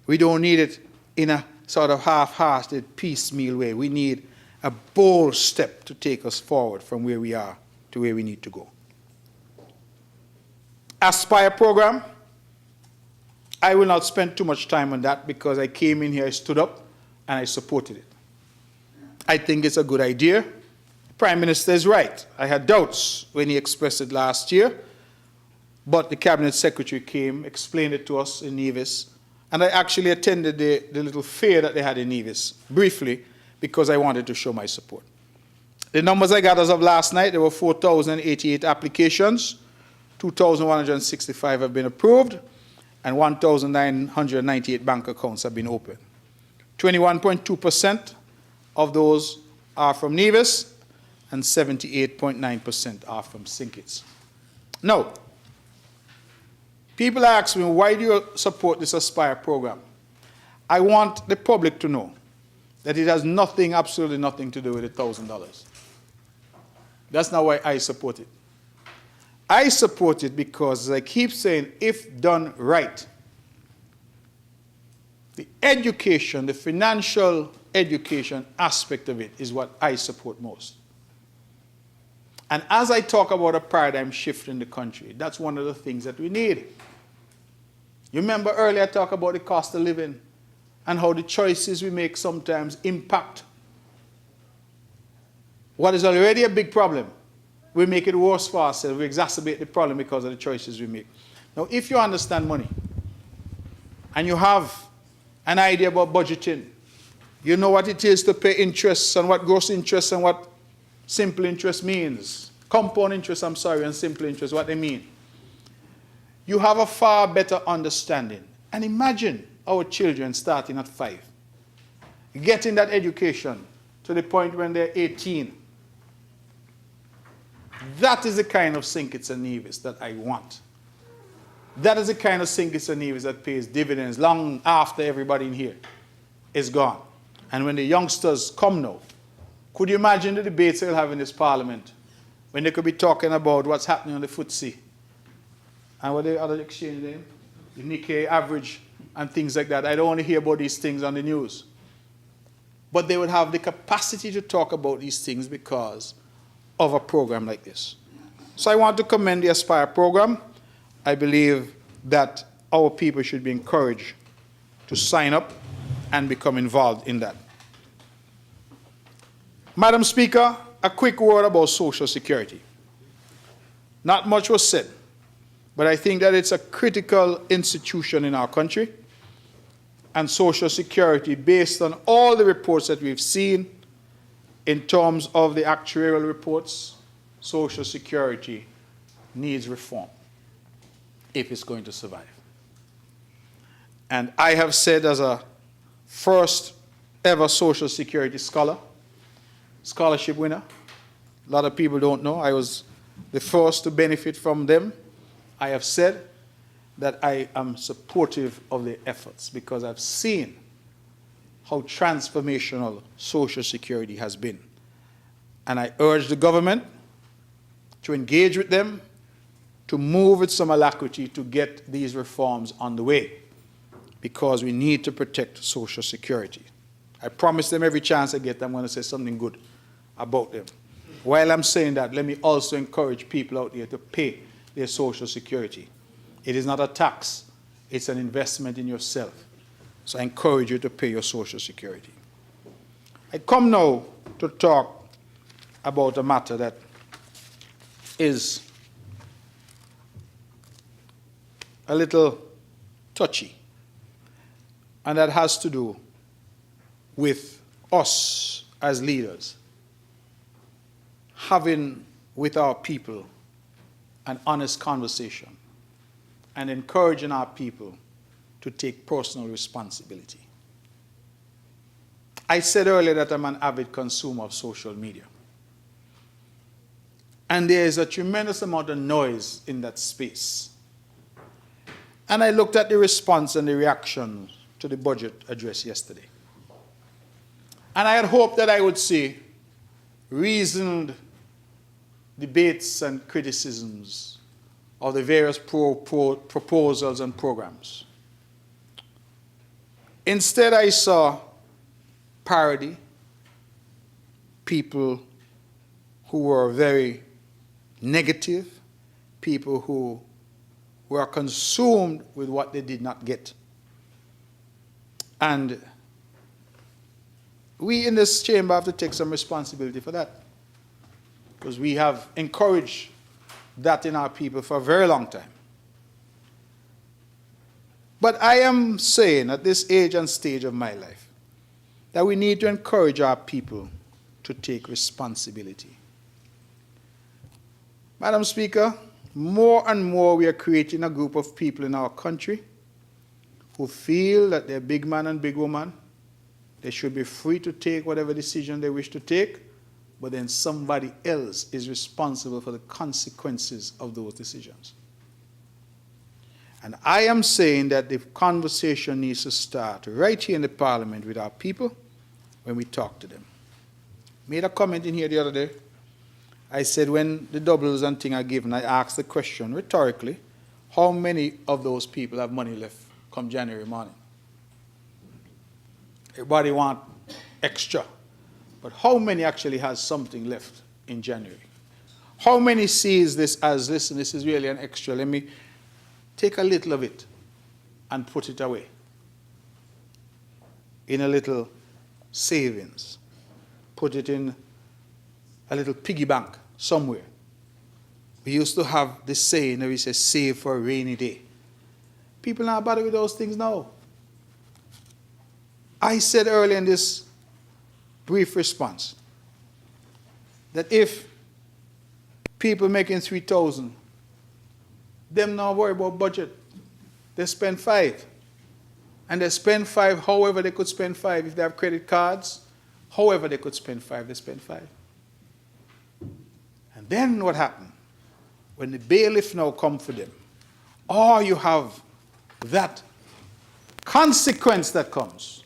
We don't need it in a sort of half-hearted, piecemeal way. We need a bold step to take us forward from where we are to where we need to go. Aspire program. I will not spend too much time on that because I came in here, I stood up, and I supported it. I think it's a good idea. The Prime Minister is right. I had doubts when he expressed it last year, but the Cabinet Secretary came, explained it to us in Nevis, and I actually attended the little fair that they had in Nevis, briefly, because I wanted to show my support. The numbers I got as of last night, there were 4,088 applications, 2,165 have been approved, and 1,998 bank accounts have been opened. 21.2% of those are from Nevis, and 78.9% are from St. Kitts. Now, people ask me, why do you support this Aspire program? I want the public to know that it has nothing, absolutely nothing to do with the $1,000. That's not why I support it. I support it because, as I keep saying, if done right, the education, the financial education aspect of it is what I support most. And as I talk about a paradigm shift in the country, that's one of the things that we need. You remember earlier I talked about the cost of living and how the choices we make sometimes impact what is already a big problem. We make it worse for ourselves. We exacerbate the problem because of the choices we make. Now, if you understand money and you have an idea about budgeting, you know what it is to pay interest and what gross interest and what simple interest means. Compound interest, I'm sorry, and simple interest, what they mean. You have a far better understanding. And imagine our children starting at 5, getting that education to the point when they're 18. That is the kind of St. Kitts and Nevis that I want. That is the kind of St. Kitts and Nevis that pays dividends long after everybody in here is gone. And when the youngsters come now, could you imagine the debates they'll have in this parliament when they could be talking about what's happening on the FTSE and what the other exchange name, the Nikkei average and things like that. I don't want to hear about these things on the news. But they would have the capacity to talk about these things because of a program like this. So I want to commend the Aspire program. I believe that our people should be encouraged to sign up and become involved in that. Madam Speaker, a quick word about Social Security. Not much was said, but I think that it's a critical institution in our country, and Social Security, based on all the reports that we've seen, in terms of the actuarial reports, Social Security needs reform if it's going to survive. And I have said, as a first ever Social Security scholarship winner, a lot of people don't know, I was the first to benefit from them. I have said that I am supportive of their efforts because I've seen how transformational Social Security has been. And I urge the government to engage with them, to move with some alacrity to get these reforms on the way, because we need to protect Social Security. I promise them every chance I get, I'm going to say something good about them. While I'm saying that, let me also encourage people out there to pay their Social Security. It is not a tax, it's an investment in yourself. So I encourage you to pay your Social Security. I come now to talk about a matter that is a little touchy, and that has to do with us as leaders having with our people an honest conversation and encouraging our people to take personal responsibility. I said earlier that I'm an avid consumer of social media. And there is a tremendous amount of noise in that space. And I looked at the response and the reaction to the budget address yesterday. And I had hoped that I would see reasoned debates and criticisms of the various proposals and programs. Instead, I saw parody, people who were very negative, people who were consumed with what they did not get. And we in this chamber have to take some responsibility for that, because we have encouraged that in our people for a very long time. But I am saying at this age and stage of my life that we need to encourage our people to take responsibility. Madam Speaker, more and more we are creating a group of people in our country who feel that they're big man and big woman. They should be free to take whatever decision they wish to take, but then somebody else is responsible for the consequences of those decisions. And I am saying that the conversation needs to start right here in the Parliament with our people when we talk to them. Made a comment in here the other day. I said when the doubles and thing are given, I asked the question rhetorically, how many of those people have money left come January morning? Everybody want extra. But how many actually has something left in January? How many sees this as, listen, this is really an extra, let me take a little of it and put it away in a little savings, put it in a little piggy bank somewhere. We used to have this saying that we say, save for a rainy day. People are not bothered with those things now. I said earlier in this brief response that if people making 3,000, them not worry about budget. They spend 5. And they spend 5 however they could spend 5. If they have credit cards, however they could spend 5, they spend 5. And then what happened? When the bailiff now come for them, or you have that consequence that comes.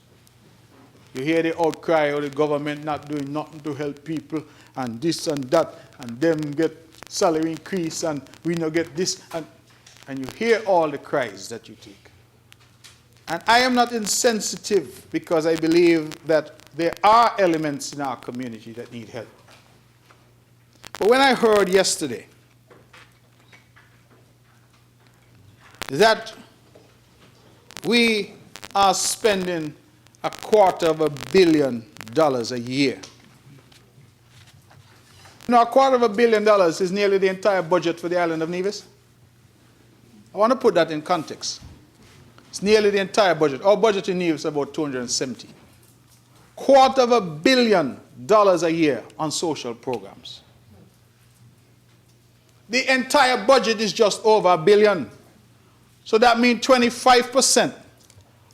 You hear the outcry of the government not doing nothing to help people, and this and that, and them get salary increase, and we not get this, and you hear all the cries that you take. And I am not insensitive, because I believe that there are elements in our community that need help. But when I heard yesterday that we are spending $250 million a year. You know, $250 million is nearly the entire budget for the island of Nevis. I want to put that in context. It's nearly the entire budget. Our budget in Nevis is about 270. $250 million a year on social programs. The entire budget is just over $1 billion. So that means 25%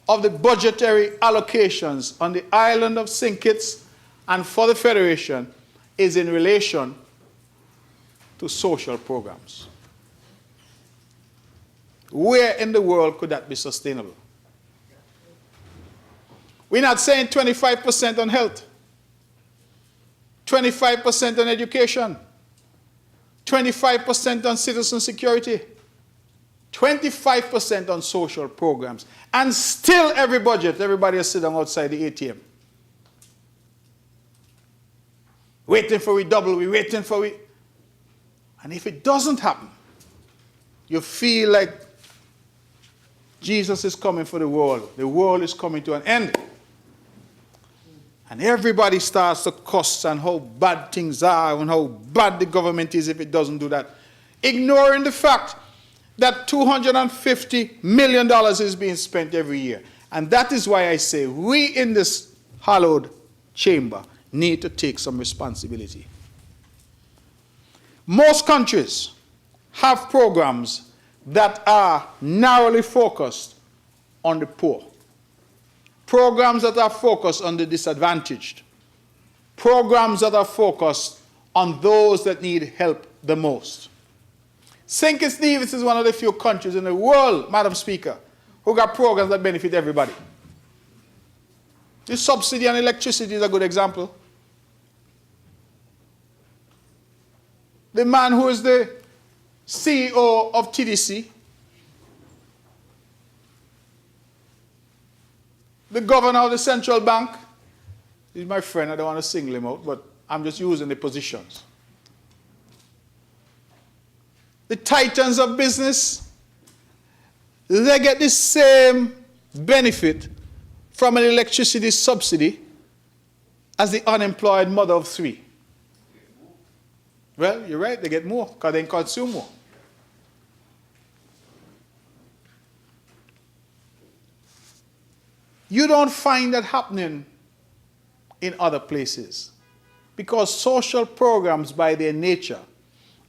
of the budgetary allocations on the island of St. Kitts and for the Federation is in relation to social programs. Where in the world could that be sustainable? We're not saying 25% on health, 25% on education, 25% on citizen security, 25% on social programs. And still every budget, everybody is sitting outside the ATM. Waiting for we double, we waiting for we. And if it doesn't happen, you feel like Jesus is coming for the world is coming to an end. And everybody starts to cuss and how bad things are and how bad the government is if it doesn't do that. Ignoring the fact that $250 million is being spent every year. And that is why I say we in this hallowed chamber need to take some responsibility. Most countries have programs that are narrowly focused on the poor. Programs that are focused on the disadvantaged. Programs that are focused on those that need help the most. St. Kitts Nevis is one of the few countries in the world, Madam Speaker, who got programs that benefit everybody. The subsidy on electricity is a good example. The man who is the CEO of TDC, the governor of the central bank, he's my friend, I don't want to single him out, but I'm just using the positions. The titans of business, they get the same benefit from an electricity subsidy as the unemployed mother of three. Well, you're right, they get more because they consume more. You don't find that happening in other places because social programs by their nature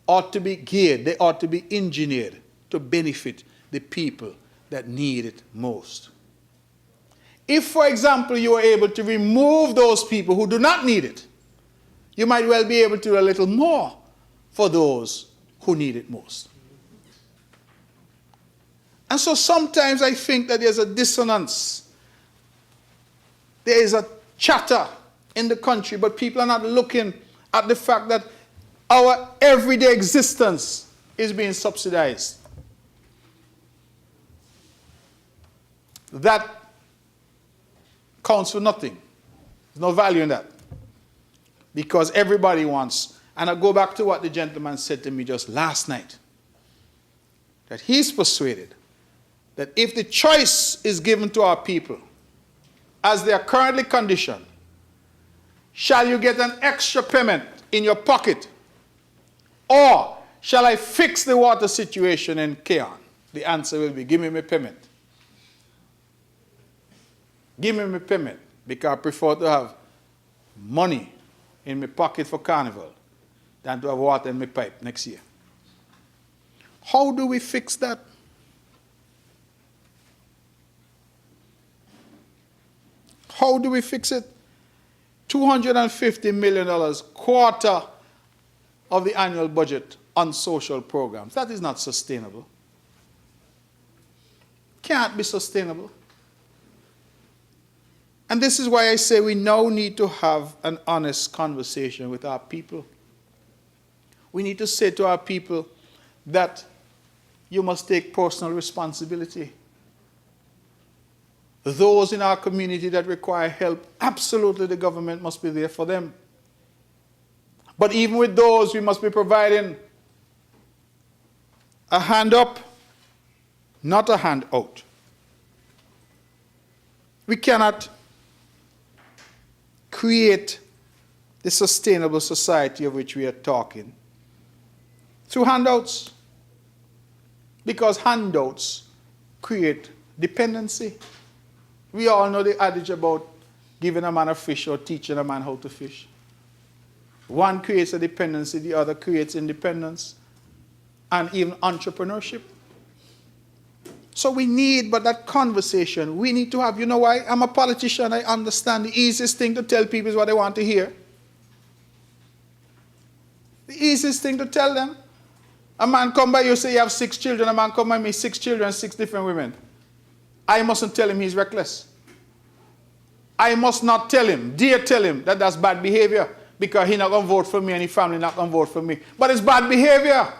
ought to be geared, they ought to be engineered to benefit the people that need it most. If, for example, you are able to remove those people who do not need it, you might well be able to do a little more for those who need it most. And so sometimes I think that there's a dissonance. There is a chatter in the country, but people are not looking at the fact that our everyday existence is being subsidized. That counts for nothing. There's no value in that. Because everybody wants, and I go back to what the gentleman said to me just last night, that he's persuaded that if the choice is given to our people, as they are currently conditioned, shall you get an extra payment in your pocket, or shall I fix the water situation in Keon? The answer will be, give me my payment. Give me my payment, because I prefer to have money in my pocket for carnival than to have water in my pipe next year. How do we fix that? How do we fix it? $250 million, quarter of the annual budget on social programs. That is not sustainable. Can't be sustainable. And this is why I say we now need to have an honest conversation with our people. We need to say to our people that you must take personal responsibility. Those in our community that require help, absolutely the government must be there for them. But even with those, we must be providing a hand up, not a hand out. We cannot create the sustainable society of which we are talking through handouts, because handouts create dependency. We all know the adage about giving a man a fish or teaching a man how to fish. One creates a dependency, the other creates independence, and even entrepreneurship. So we need, but that conversation, we need to have, you know why? I'm a politician, I understand the easiest thing to tell people is what they want to hear. The easiest thing to tell them. A man come by you, say you have 6 children, a man come by me, 6 children, 6 different women. I mustn't tell him he's reckless. I must not tell him, dare tell him that that's bad behavior, because he not going to vote for me and his family not going to vote for me. But it's bad behavior.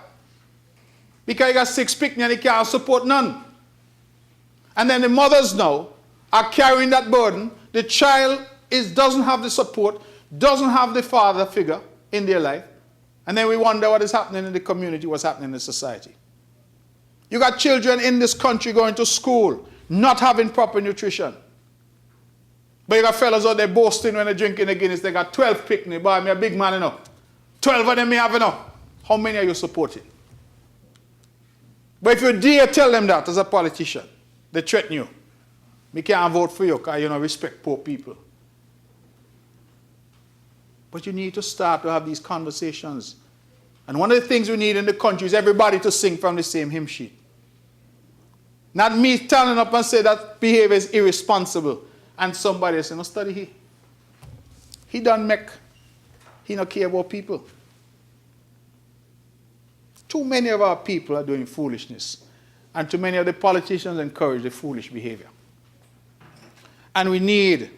Because he got 6 picnic and he can't support none. And then the mothers now are carrying that burden. The child doesn't have the support, doesn't have the father figure in their life. And then we wonder what is happening in the community, what's happening in the society. You got children in this country going to school, not having proper nutrition. But you got fellas out there boasting when they're drinking a Guinness, they got 12 picnic, boy, me a big man enough. 12 of them me have enough. How many are you supporting? But if you dare tell them that as a politician, they threaten you. We can't vote for you because you don't respect poor people. But you need to start to have these conversations. And one of the things we need in the country is everybody to sing from the same hymn sheet. Not me standing up and say that behavior is irresponsible. And somebody say, no, study he. He don't make, he don't care about people. Too many of our people are doing foolishness. And too many of the politicians encourage the foolish behavior. And we need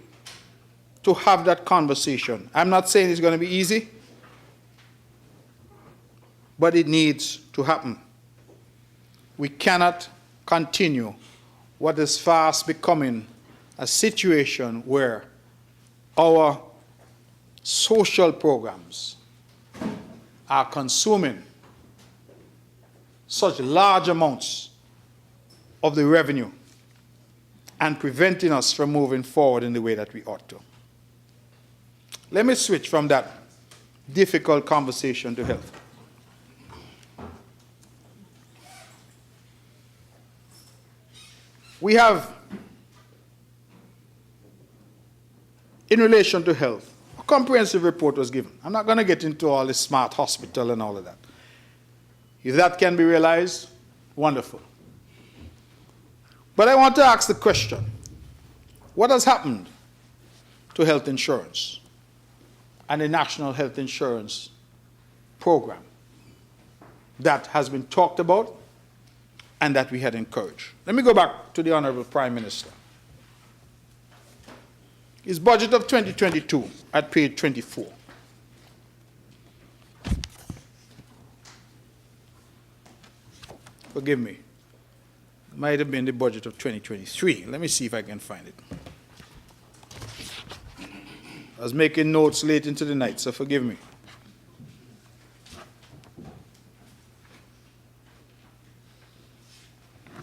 to have that conversation. I'm not saying it's going to be easy, but it needs to happen. We cannot continue what is fast becoming a situation where our social programs are consuming such large amounts of the revenue and preventing us from moving forward in the way that we ought to. Let me switch from that difficult conversation to health. We have, in relation to health, a comprehensive report was given. I'm not going to get into all this smart hospital and all of that. If that can be realized, wonderful. But I want to ask the question, what has happened to health insurance and the National Health Insurance Program that has been talked about and that we had encouraged? Let me go back to the Honorable Prime Minister. His budget of 2022 at page 24. Forgive me. It might have been the budget of 2023. Let me see if I can find it. I was making notes late into the night, so forgive me.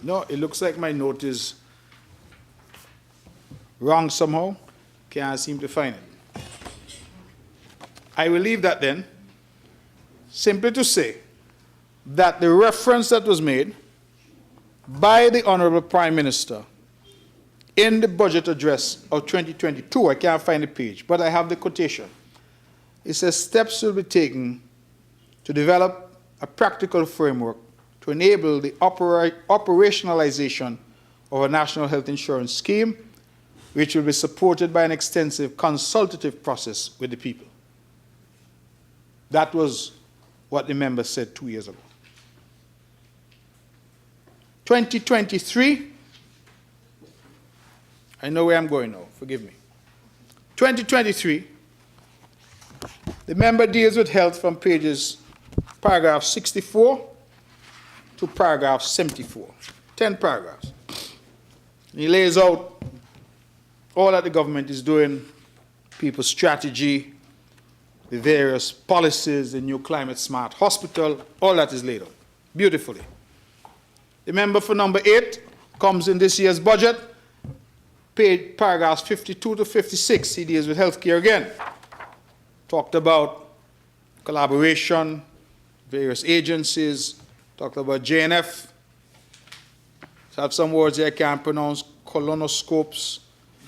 No, it looks like my note is wrong somehow. Can't seem to find it. I will leave that then, simply to say that the reference that was made by the Honorable Prime Minister in the budget address of 2022, I can't find the page, but I have the quotation. It says steps will be taken to develop a practical framework to enable the operationalization of a national health insurance scheme, which will be supported by an extensive consultative process with the people. That was what the member said 2 years ago. 2023, I know where I'm going now, forgive me. 2023, the member deals with health from paragraph 64 to paragraph 74, 10 paragraphs. And he lays out all that the government is doing, people's strategy, the various policies, the new climate smart hospital, all that is laid out beautifully. The member for number 8 comes in this year's budget, paragraphs 52 to 56, he deals with healthcare again. Talked about collaboration, various agencies, talked about JNF. So I have some words here I can't pronounce, colonoscopes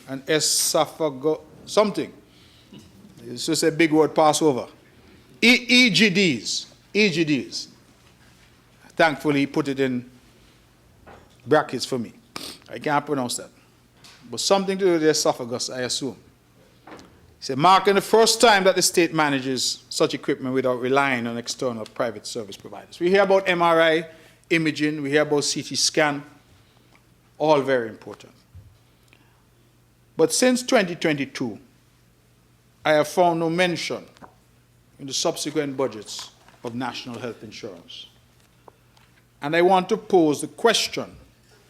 and esophago, something. It's just a big word, pass over. EGDs. Thankfully, he put it in brackets for me. I can't pronounce that. But something to do with the esophagus, I assume. He said, marking the first time that the state manages such equipment without relying on external private service providers. We hear about MRI, imaging, we hear about CT scan, all very important. But since 2022, I have found no mention in the subsequent budgets of national health insurance. And I want to pose the question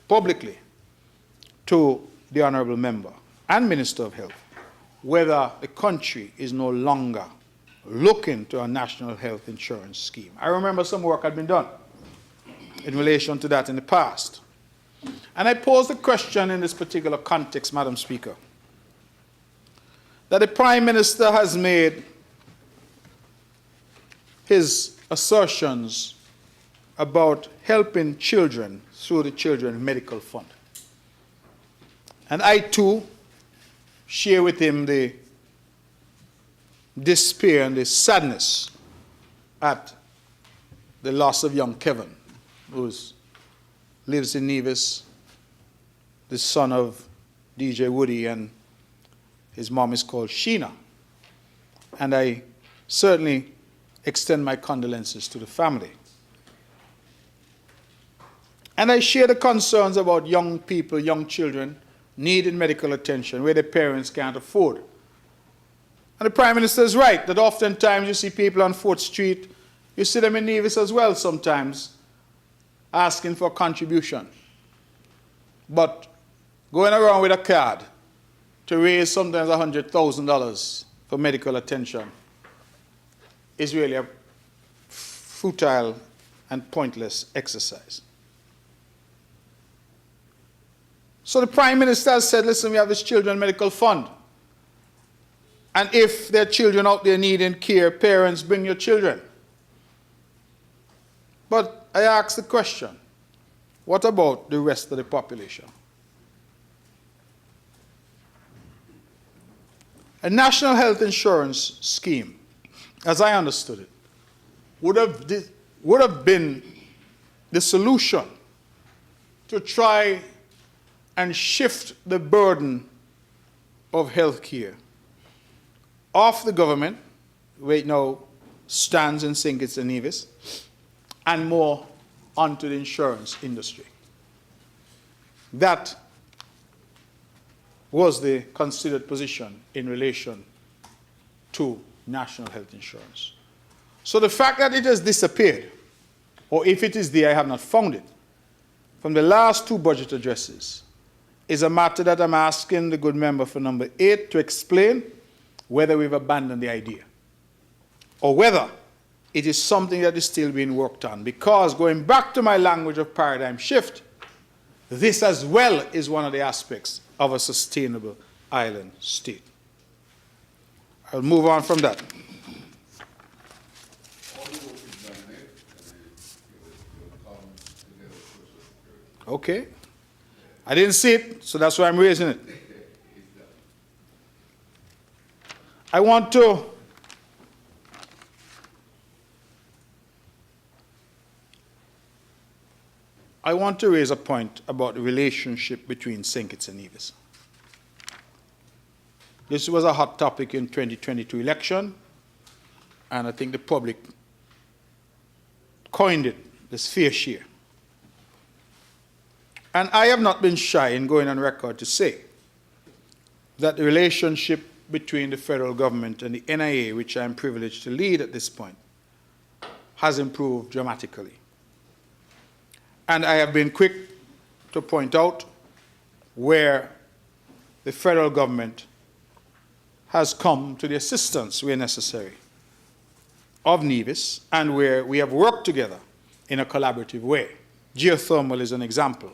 publicly to the Honourable Member and Minister of Health, whether the country is no longer looking to a national health insurance scheme. I remember some work had been done in relation to that in the past. And I pose the question in this particular context, Madam Speaker, that the Prime Minister has made his assertions about helping children through the Children's Medical Fund. And I too share with him the despair and the sadness at the loss of young Kevin, who lives in Nevis, the son of DJ Woody, and his mom is called Sheena. And I certainly extend my condolences to the family. And I share the concerns about young people, young children, needing medical attention where their parents can't afford. And the Prime Minister is right that oftentimes you see people on 4th Street, you see them in Nevis as well sometimes, asking for a contribution. But going around with a card to raise sometimes $100,000 for medical attention is really a futile and pointless exercise. So the Prime Minister has said, listen, we have this Children's Medical Fund. And if there are children out there needing care, parents, bring your children. But I ask the question, what about the rest of the population? A national health insurance scheme, as I understood it, would have been the solution to try and shift the burden of health care off the government, where it now stands in St. Kitts and Nevis, and more onto the insurance industry. That was the considered position in relation to national health insurance. So the fact that it has disappeared, or if it is there, I have not found it, from the last 2 budget addresses, is a matter that I'm asking the good member for number 8 to explain whether we've abandoned the idea or whether it is something that is still being worked on. Because going back to my language of paradigm shift, this as well is one of the aspects of a sustainable island state. I'll move on from that. Okay. I didn't see it, so that's why I'm raising it. I want to raise a point about the relationship between St. Kitts and Nevis. This was a hot topic in 2022 election, and I think the public coined it, this fair share. And I have not been shy in going on record to say that the relationship between the federal government and the NIA, which I am privileged to lead at this point, has improved dramatically. And I have been quick to point out where the federal government has come to the assistance where necessary of Nevis, and where we have worked together in a collaborative way. Geothermal is an example,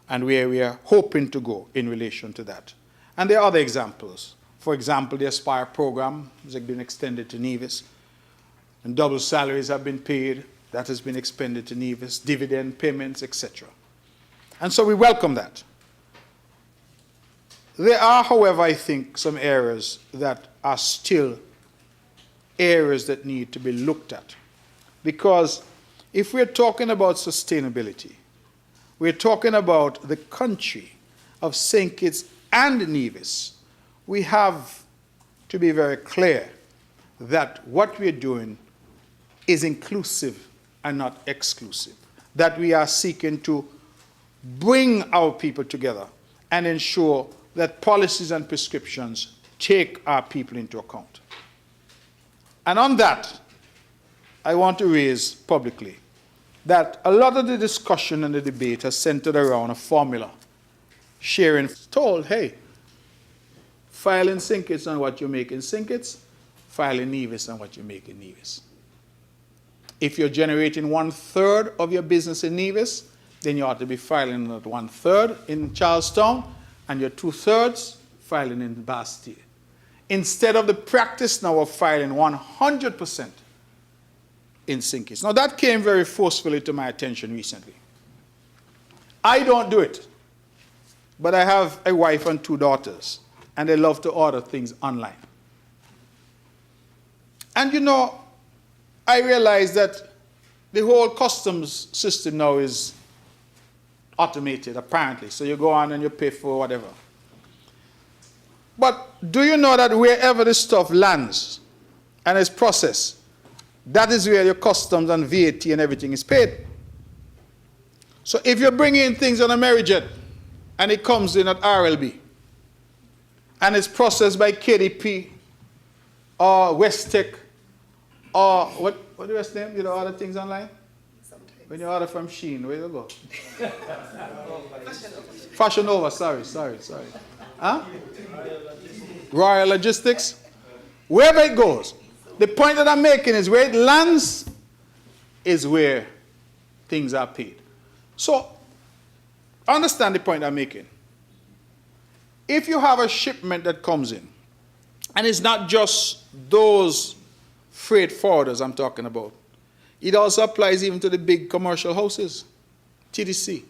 and where we are hoping to go in relation to that. And there are other examples. For example, the Aspire program has been extended to Nevis, and double salaries have been paid. That has been expended to Nevis, dividend payments, etc. And so we welcome that. There are, however, I think, some areas that are still areas that need to be looked at. Because if we're talking about sustainability, we're talking about the country of St. Kitts and Nevis, we have to be very clear that what we're doing is inclusive and not exclusive. That we are seeking to bring our people together and ensure that policies and prescriptions take our people into account. And on that, I want to raise publicly that a lot of the discussion and the debate has centered around a formula. Sharing told, hey, file in Sinkits on what you make in Sinkits, file in Nevis on what you make in Nevis. If you're generating 1/3 of your business in Nevis, then you ought to be filing at 1/3 in Charlestown and your 2/3 filing in Bastille. Instead of the practice now of filing 100% in Sinkits. Now that came very forcefully to my attention recently. I don't do it, but I have a wife and 2 daughters, and they love to order things online. And you know, I realize that the whole customs system now is automated, apparently. So you go on and you pay for whatever. But do you know that wherever the stuff lands and is processed, that is where your customs and VAT and everything is paid? So if you're bringing in things on a Amerijet and it comes in at RLB and it's processed by KDP or Westtech or what the rest name? You know, order things online? Sometimes. When you order from Shein, where you go? Fashion Nova, sorry. Huh? Royal Logistics. Wherever it goes. The point that I'm making is where it lands is where things are paid. So, understand the point I'm making. If you have a shipment that comes in, and it's not just those freight forwarders I'm talking about, it also applies even to the big commercial houses, TDC,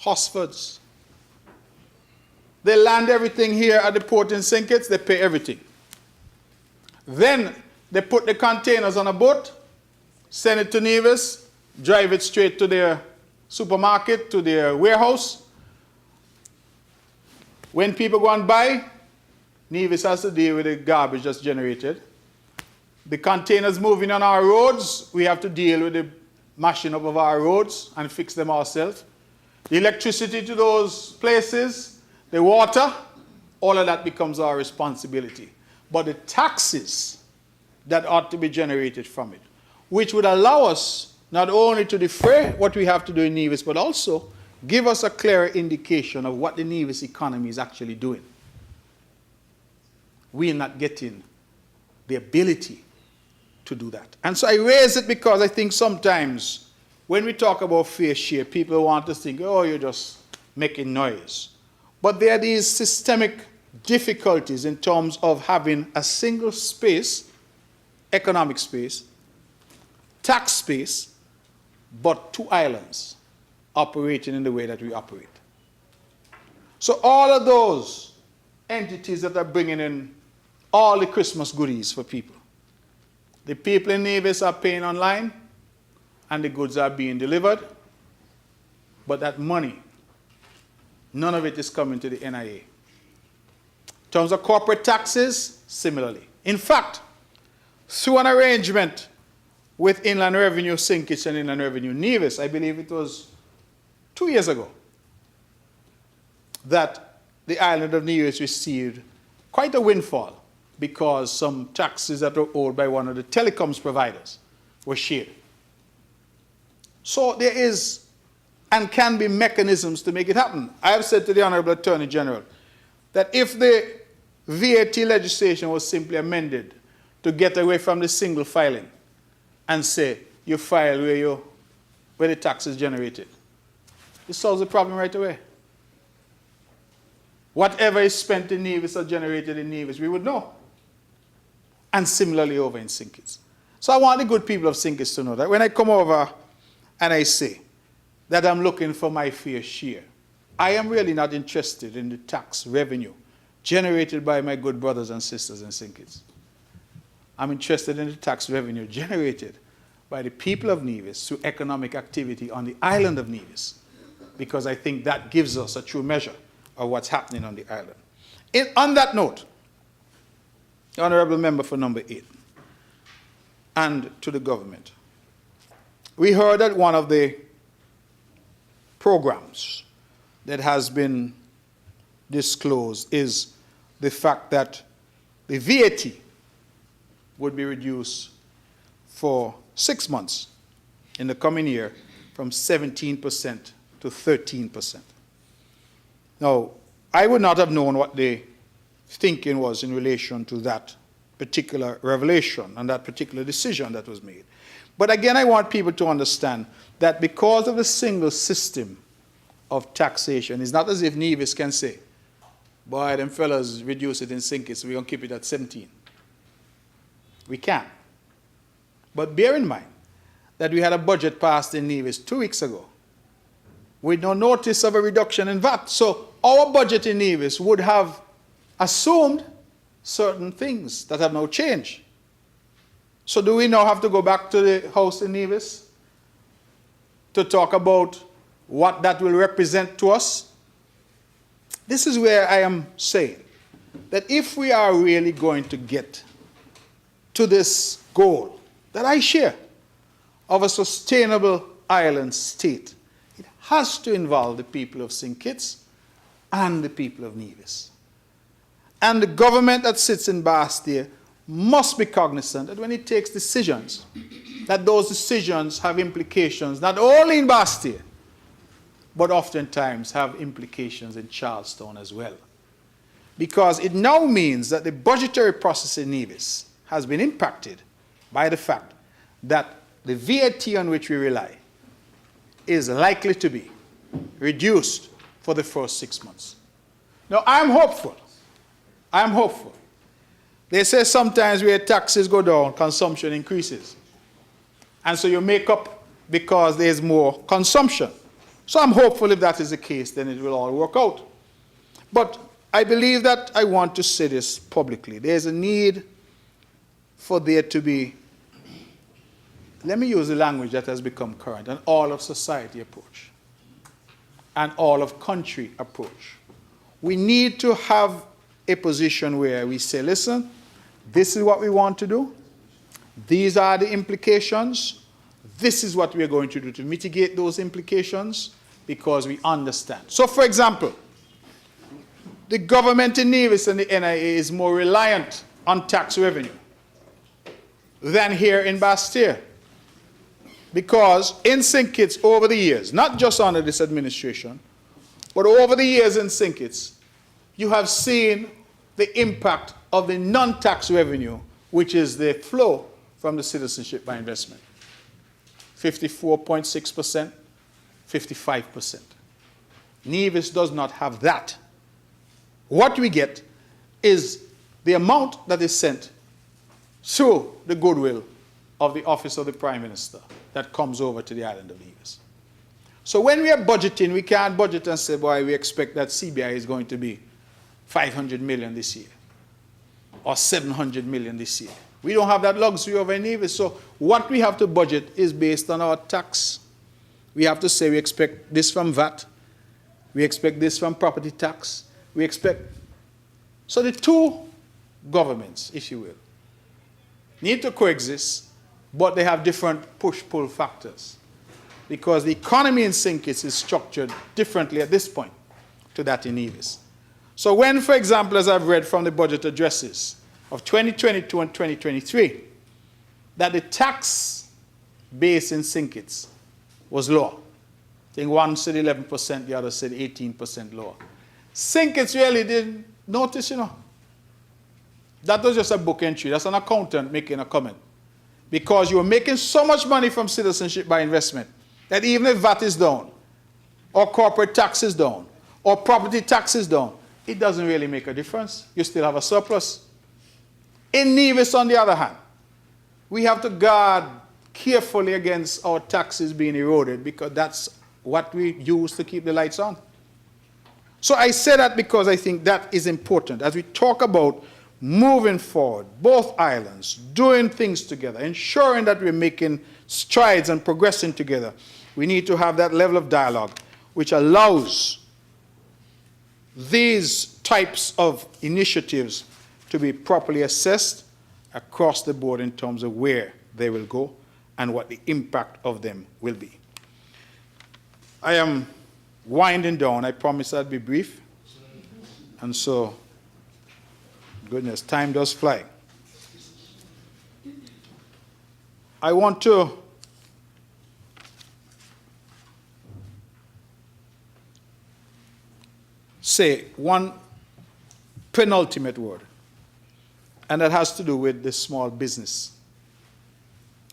Hosfords. They land everything here at the port in Sinkits, they pay everything. Then they put the containers on a boat, send it to Nevis, drive it straight to their supermarket, to their warehouse. When people go and buy, Nevis has to deal with the garbage that's generated. The containers moving on our roads, we have to deal with the mashing up of our roads and fix them ourselves. The electricity to those places, the water, all of that becomes our responsibility. But the taxes that ought to be generated from it, which would allow us not only to defray what we have to do in Nevis, but also give us a clearer indication of what the Nevis economy is actually doing. We are not getting the ability to do that. And so I raise it because I think sometimes when we talk about fair share, people want to think, oh, you're just making noise. But there are these systemic difficulties in terms of having a single space, economic space, tax space, but 2 islands operating in the way that we operate. So all of those entities that are bringing in all the Christmas goodies for people, the people in Nevis are paying online and the goods are being delivered, but that money, none of it is coming to the NIA. In terms of corporate taxes, similarly. In fact, through an arrangement with Inland Revenue Sinkits and Inland Revenue Nevis, I believe it was 2 years ago, that the island of Nevis received quite a windfall because some taxes that were owed by one of the telecoms providers were shared. So there is and can be mechanisms to make it happen. I have said to the Honorable Attorney General that if the VAT legislation was simply amended to get away from the single filing and say you file where the tax is generated, it solves the problem right away. Whatever is spent in Nevis or generated in Nevis, we would know. And similarly over in Sinkits. So I want the good people of Sinkits to know that when I come over and I say that I'm looking for my fair share, I am really not interested in the tax revenue generated by my good brothers and sisters in Sinkits. I'm interested in the tax revenue generated by the people of Nevis through economic activity on the island of Nevis, because I think that gives us a true measure of what's happening on the island. On that note, Honorable Member for number 8, and to the government, we heard that one of the programs that has been disclosed is the fact that the VAT would be reduced for 6 months in the coming year from 17% to 13%. Now, I would not have known what the thinking was in relation to that particular revelation and that particular decision that was made. But again, I want people to understand that because of the single system of taxation, it's not as if Nevis can say, boy, them fellas reduce it and sink it, so we're going to keep it at 17. We can. But bear in mind that we had a budget passed in Nevis 2 weeks ago with no notice of a reduction in VAT. So our budget in Nevis would have assumed certain things that have now changed. So do we now have to go back to the house in Nevis to talk about what that will represent to us? This is where I am saying that if we are really going to get to this goal that I share of a sustainable island state, it has to involve the people of St. Kitts and the people of Nevis. And the government that sits in Bastille must be cognizant that when it takes decisions, that those decisions have implications not only in Bastille, but oftentimes have implications in Charlestown as well. Because it now means that the budgetary process in Nevis has been impacted by the fact that the VAT on which we rely is likely to be reduced for the first 6 months. Now, I'm hopeful. I'm hopeful. They say sometimes where taxes go down, consumption increases. And so you make up because there's more consumption. So I'm hopeful if that is the case, then it will all work out. But I believe that I want to say this publicly. There's a need for there to be, let me use the language that has become current, an all-of-society approach, an all-of-country approach. We need to have a position where we say, listen, this is what we want to do. These are the implications. This is what we're going to do to mitigate those implications because we understand. So, for example, the government in Nevis and the NIA is more reliant on tax revenue than here in Bastille. Because in St. Kitts over the years, not just under this administration, but over the years in St. Kitts, you have seen the impact of the non-tax revenue, which is the flow from the citizenship by investment. 54.6%, 55%. Nevis does not have that. What we get is the amount that is sent through the goodwill of the Office of the Prime Minister that comes over to the island of Nevis. So when we are budgeting, we can't budget and say, boy, we expect that CBI is going to be 500 million this year or 700 million this year. We don't have that luxury over in Nevis. So what we have to budget is based on our tax. We have to say we expect this from VAT. We expect this from property tax. We expect. So the two governments, if you will, need to coexist, but they have different push-pull factors because the economy in St. Kitts is structured differently at this point to that in Nevis. So when, for example, as I've read from the budget addresses of 2022 and 2023, that the tax base in St. Kitts was lower. I think one said 11%, the other said 18% lower. St. Kitts really didn't notice, you know. That was just a book entry. That's an accountant making a comment. Because you were making so much money from citizenship by investment that even if VAT is down, or corporate tax is down, or property tax is down, it doesn't really make a difference. You still have a surplus. In Nevis, on the other hand, we have to guard carefully against our taxes being eroded because that's what we use to keep the lights on. So I say that because I think that is important. As we talk about moving forward, both islands, doing things together, ensuring that we're making strides and progressing together, we need to have that level of dialogue which allows these types of initiatives to be properly assessed across the board in terms of where they will go and what the impact of them will be. I am winding down. I promised I'd be brief. And so, goodness, time does fly. I want to say one penultimate word, and that has to do with the small business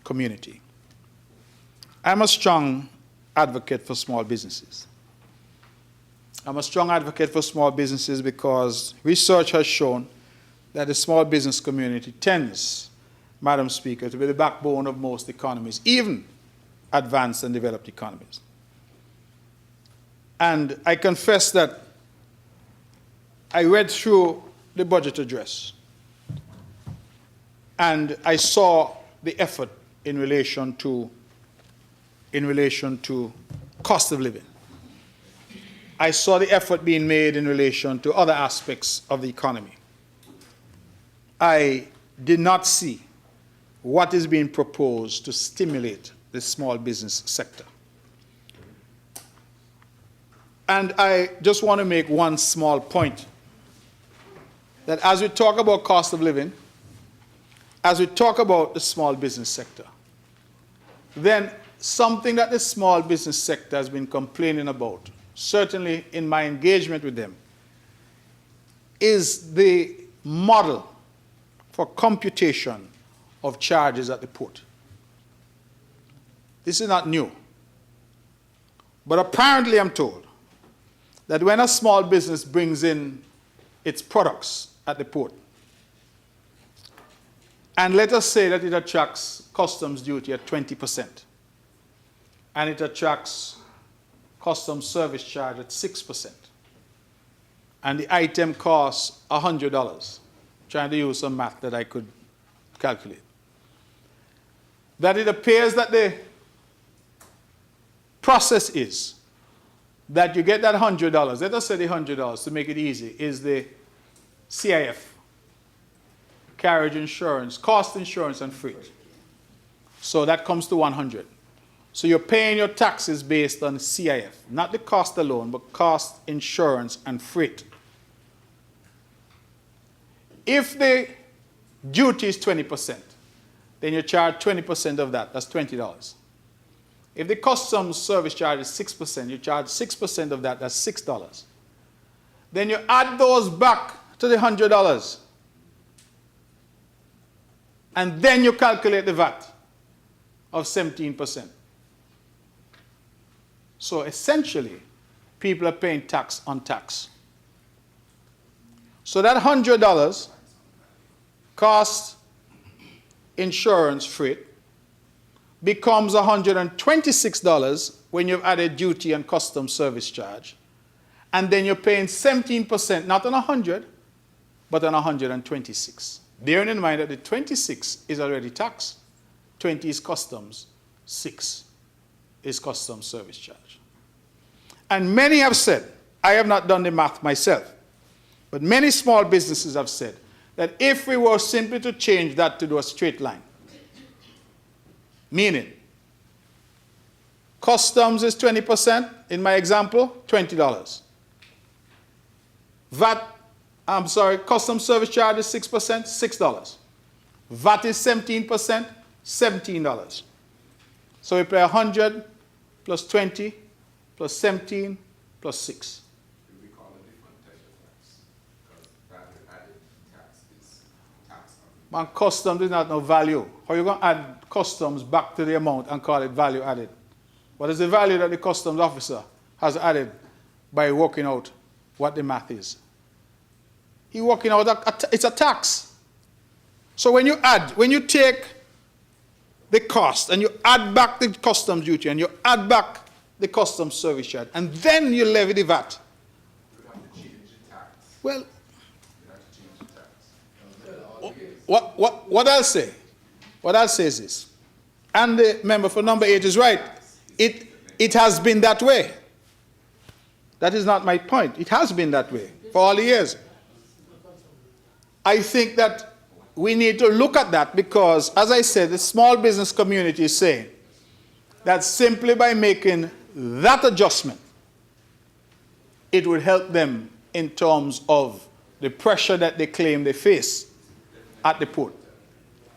community. I'm a strong advocate for small businesses. I'm a strong advocate for small businesses because research has shown that the small business community tends, Madam Speaker, to be the backbone of most economies, even advanced and developed economies. And I confess that I read through the budget address and I saw the effort in relation to cost of living. I saw the effort being made in relation to other aspects of the economy. I did not see what is being proposed to stimulate the small business sector. And I just want to make one small point, that as we talk about cost of living, as we talk about the small business sector, then something that the small business sector has been complaining about, certainly in my engagement with them, is the model for computation of charges at the port. This is not new. But apparently I'm told that when a small business brings in its products at the port, and let us say that it attracts customs duty at 20%, and it attracts customs service charge at 6%, and the item costs $100, trying to use some math that I could calculate, that it appears that the process is that you get that $100, let us say the $100, to make it easy, is the CIF, carriage insurance, cost insurance and freight. So that comes to 100. So you're paying your taxes based on CIF, not the cost alone, but cost, insurance, and freight. If the duty is 20%, then you charge 20% of that, that's $20. If the customs service charge is 6%, you charge 6% of that, that's $6. Then you add those back to the $100. And then you calculate the VAT of 17%. So essentially, people are paying tax on tax. So that $100 cost, insurance, freight, becomes $126 when you've added duty and customs service charge. And then you're paying 17%, not on 100, but on 126. Bearing in mind that the 26 is already taxed, 20 is customs, 6 is customs service charge. And many have said, I have not done the math myself, but many small businesses have said that if we were simply to change that to do a straight line, meaning customs is 20%, in my example, $20. Customs service charge is 6%, $6. VAT is 17%, $17. So we pay 100 plus 20 plus 17 plus 6. We call it different type of tax, because value-added tax is tax on. Man, customs is not no value. How are you going to add customs back to the amount and call it value added? What is the value that the customs officer has added by working out what the math is? He's working out, it's a tax. So when you take the cost and you add back the customs duty and you add back the customs service charge and then you levy the VAT. You have to change the tax. Well, You have to change the tax. what I'll say is this, and the member for number 8 is right. It has been that way. That is not my point. It has been that way for all the years. I think that we need to look at that because, as I said, the small business community is saying that simply by making that adjustment, it would help them in terms of the pressure that they claim they face at the port.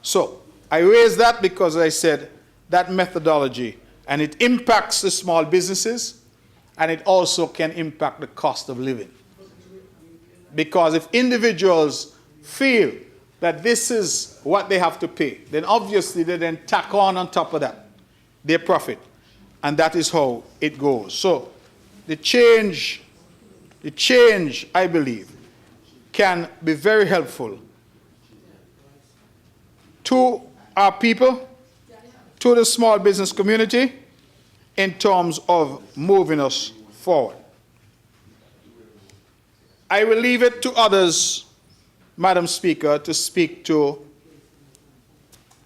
So, I raise that because, as I said, that methodology, and it impacts the small businesses, and it also can impact the cost of living. Because if individuals feel that this is what they have to pay, then obviously they then tack on top of that their profit. And that is how it goes. So the change, I believe, can be very helpful to our people, to the small business community, in terms of moving us forward. I will leave it to others, Madam Speaker, to speak to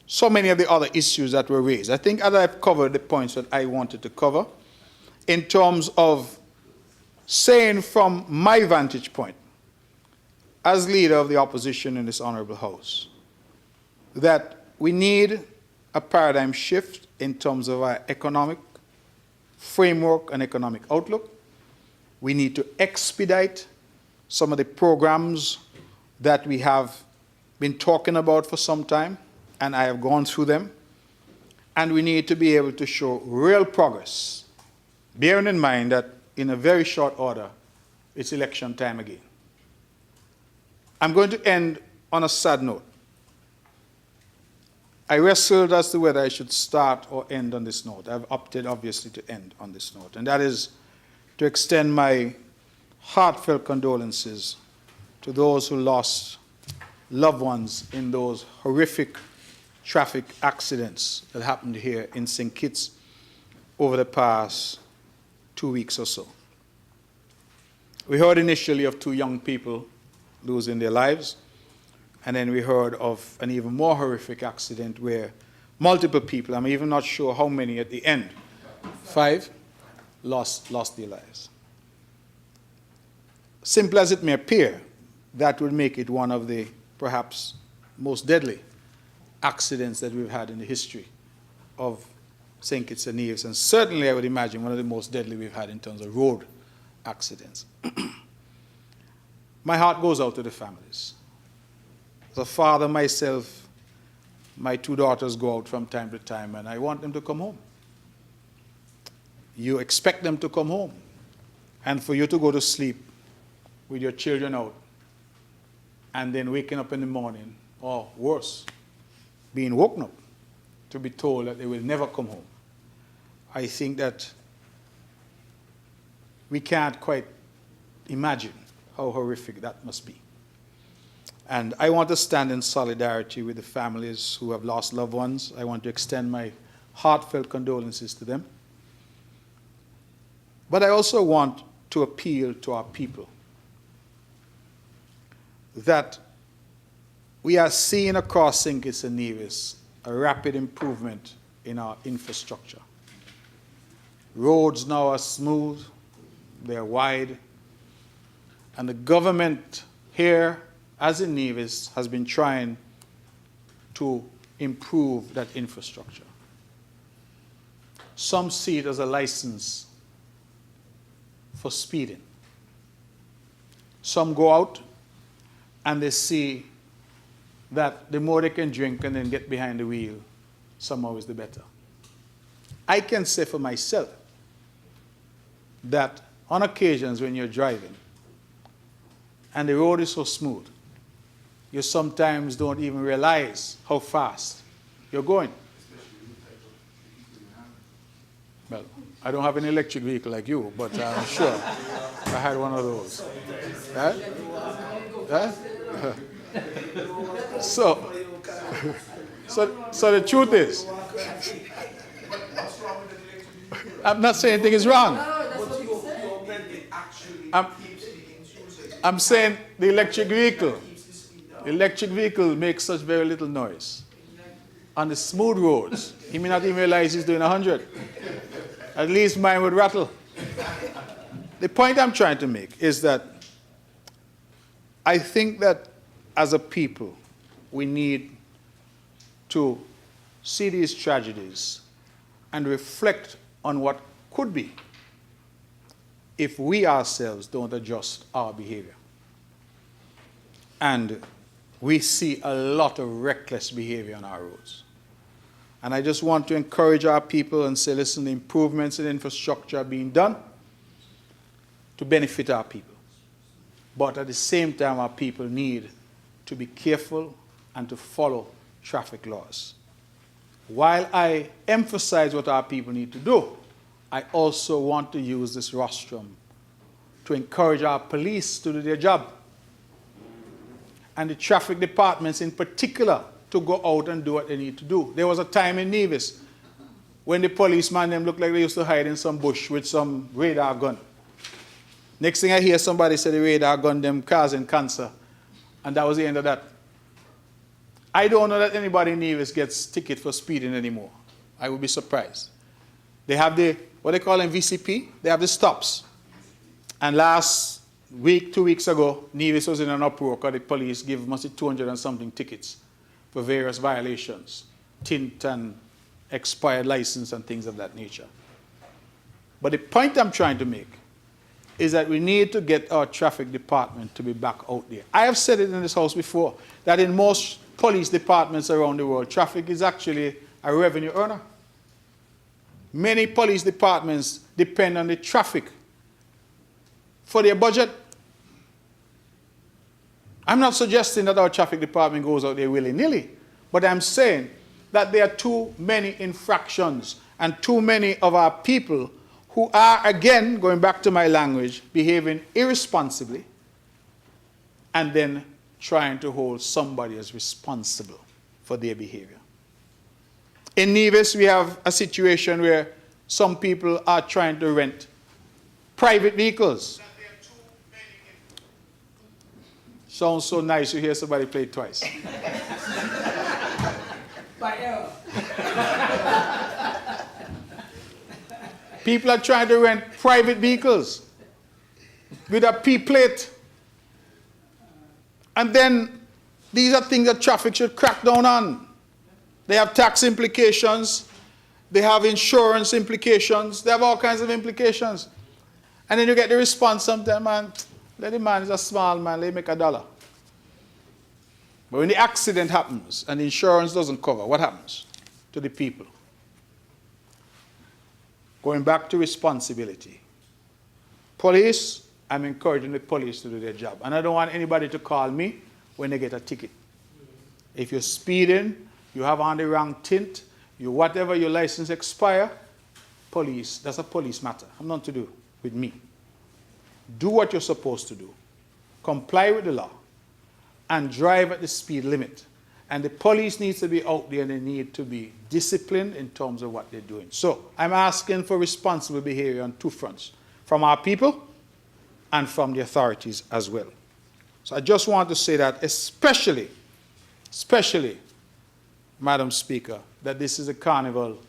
so many of the other issues that were raised. I think that I've covered the points that I wanted to cover in terms of saying from my vantage point, as leader of the opposition in this honorable House, that we need a paradigm shift in terms of our economic framework and economic outlook. We need to expedite some of the programs that we have been talking about for some time, and I have gone through them. And we need to be able to show real progress, bearing in mind that in a very short order, it's election time again. I'm going to end on a sad note. I wrestled as to whether I should start or end on this note. I've opted, obviously, to end on this note, and that is to extend my heartfelt condolences to those who lost loved ones in those horrific traffic accidents that happened here in St. Kitts over the past 2 weeks or so. We heard initially of 2 young people losing their lives, and then we heard of an even more horrific accident where multiple people, I'm even not sure how many at the end, 5, lost their lives. Simple as it may appear, that would make it one of the perhaps most deadly accidents that we've had in the history of St. Kitts and Nevis, and certainly I would imagine one of the most deadly we've had in terms of road accidents. My heart goes out to the families. As a father myself, my 2 daughters go out from time to time, and I want them to come home. You expect them to come home, and for you to go to sleep with your children out, and then waking up in the morning, or worse, being woken up to be told that they will never come home. I think that we can't quite imagine how horrific that must be. And I want to stand in solidarity with the families who have lost loved ones. I want to extend my heartfelt condolences to them. But I also want to appeal to our people that we are seeing across St. Kitts and Nevis a rapid improvement in our infrastructure. Roads now are smooth, they're wide, and the government here, as in Nevis, has been trying to improve that infrastructure. Some see it as a license for speeding. Some go out and they see that the more they can drink and then get behind the wheel, somehow is the better. I can say for myself that on occasions when you're driving and the road is so smooth, you sometimes don't even realize how fast you're going. Well, I don't have an electric vehicle like you, but I'm sure I had one of those. Huh? Huh? So the truth is, I'm not saying anything is wrong. I'm saying the electric vehicle makes such very little noise. On the smooth roads, he may not even realize he's doing 100. At least mine would rattle. The point I'm trying to make is that I think that as a people, we need to see these tragedies and reflect on what could be if we ourselves don't adjust our behavior. And we see a lot of reckless behavior on our roads. And I just want to encourage our people and say, listen, the improvements in infrastructure are being done to benefit our people. But at the same time, our people need to be careful and to follow traffic laws. While I emphasize what our people need to do, I also want to use this rostrum to encourage our police to do their job. And the traffic departments in particular to go out and do what they need to do. There was a time in Nevis when the policeman them looked like they used to hide in some bush with some radar gun. Next thing I hear, somebody say the radar gun them causing cancer. And that was the end of that. I don't know that anybody in Nevis gets ticket for speeding anymore. I would be surprised. They have the, what they call them, VCP. They have the stops. And last week, 2 weeks ago, Nevis was in an uproar because the police gave must be 200 and something tickets for various violations, tint and expired license and things of that nature. But the point I'm trying to make is that we need to get our traffic department to be back out there. I have said it in this house before, that in most police departments around the world, traffic is actually a revenue earner. Many police departments depend on the traffic for their budget. I'm not suggesting that our traffic department goes out there willy-nilly, but I'm saying that there are too many infractions and too many of our people who are, again, going back to my language, behaving irresponsibly and then trying to hold somebody as responsible for their behavior. In Nevis, we have a situation where some people are trying to rent private vehicles. Sounds so nice to hear somebody play it twice. People are trying to rent private vehicles with a P plate. And then these are things that traffic should crack down on. They have tax implications. They have insurance implications. They have all kinds of implications. And then you get the response sometimes, man, let the man is a small man, let him make $1. But when the accident happens and the insurance doesn't cover, what happens to the people? Going back to responsibility. Police, I'm encouraging the police to do their job. And I don't want anybody to call me when they get a ticket. If you're speeding, you have on the wrong tint, you whatever your license expire, police, that's a police matter. Have nothing to do with me. Do what you're supposed to do. Comply with the law and drive at the speed limit. And the police needs to be out there and they need to be disciplined in terms of what they're doing. So I'm asking for responsible behavior on two fronts, from our people and from the authorities as well. So I just want to say that especially, Madam Speaker, that this is a carnival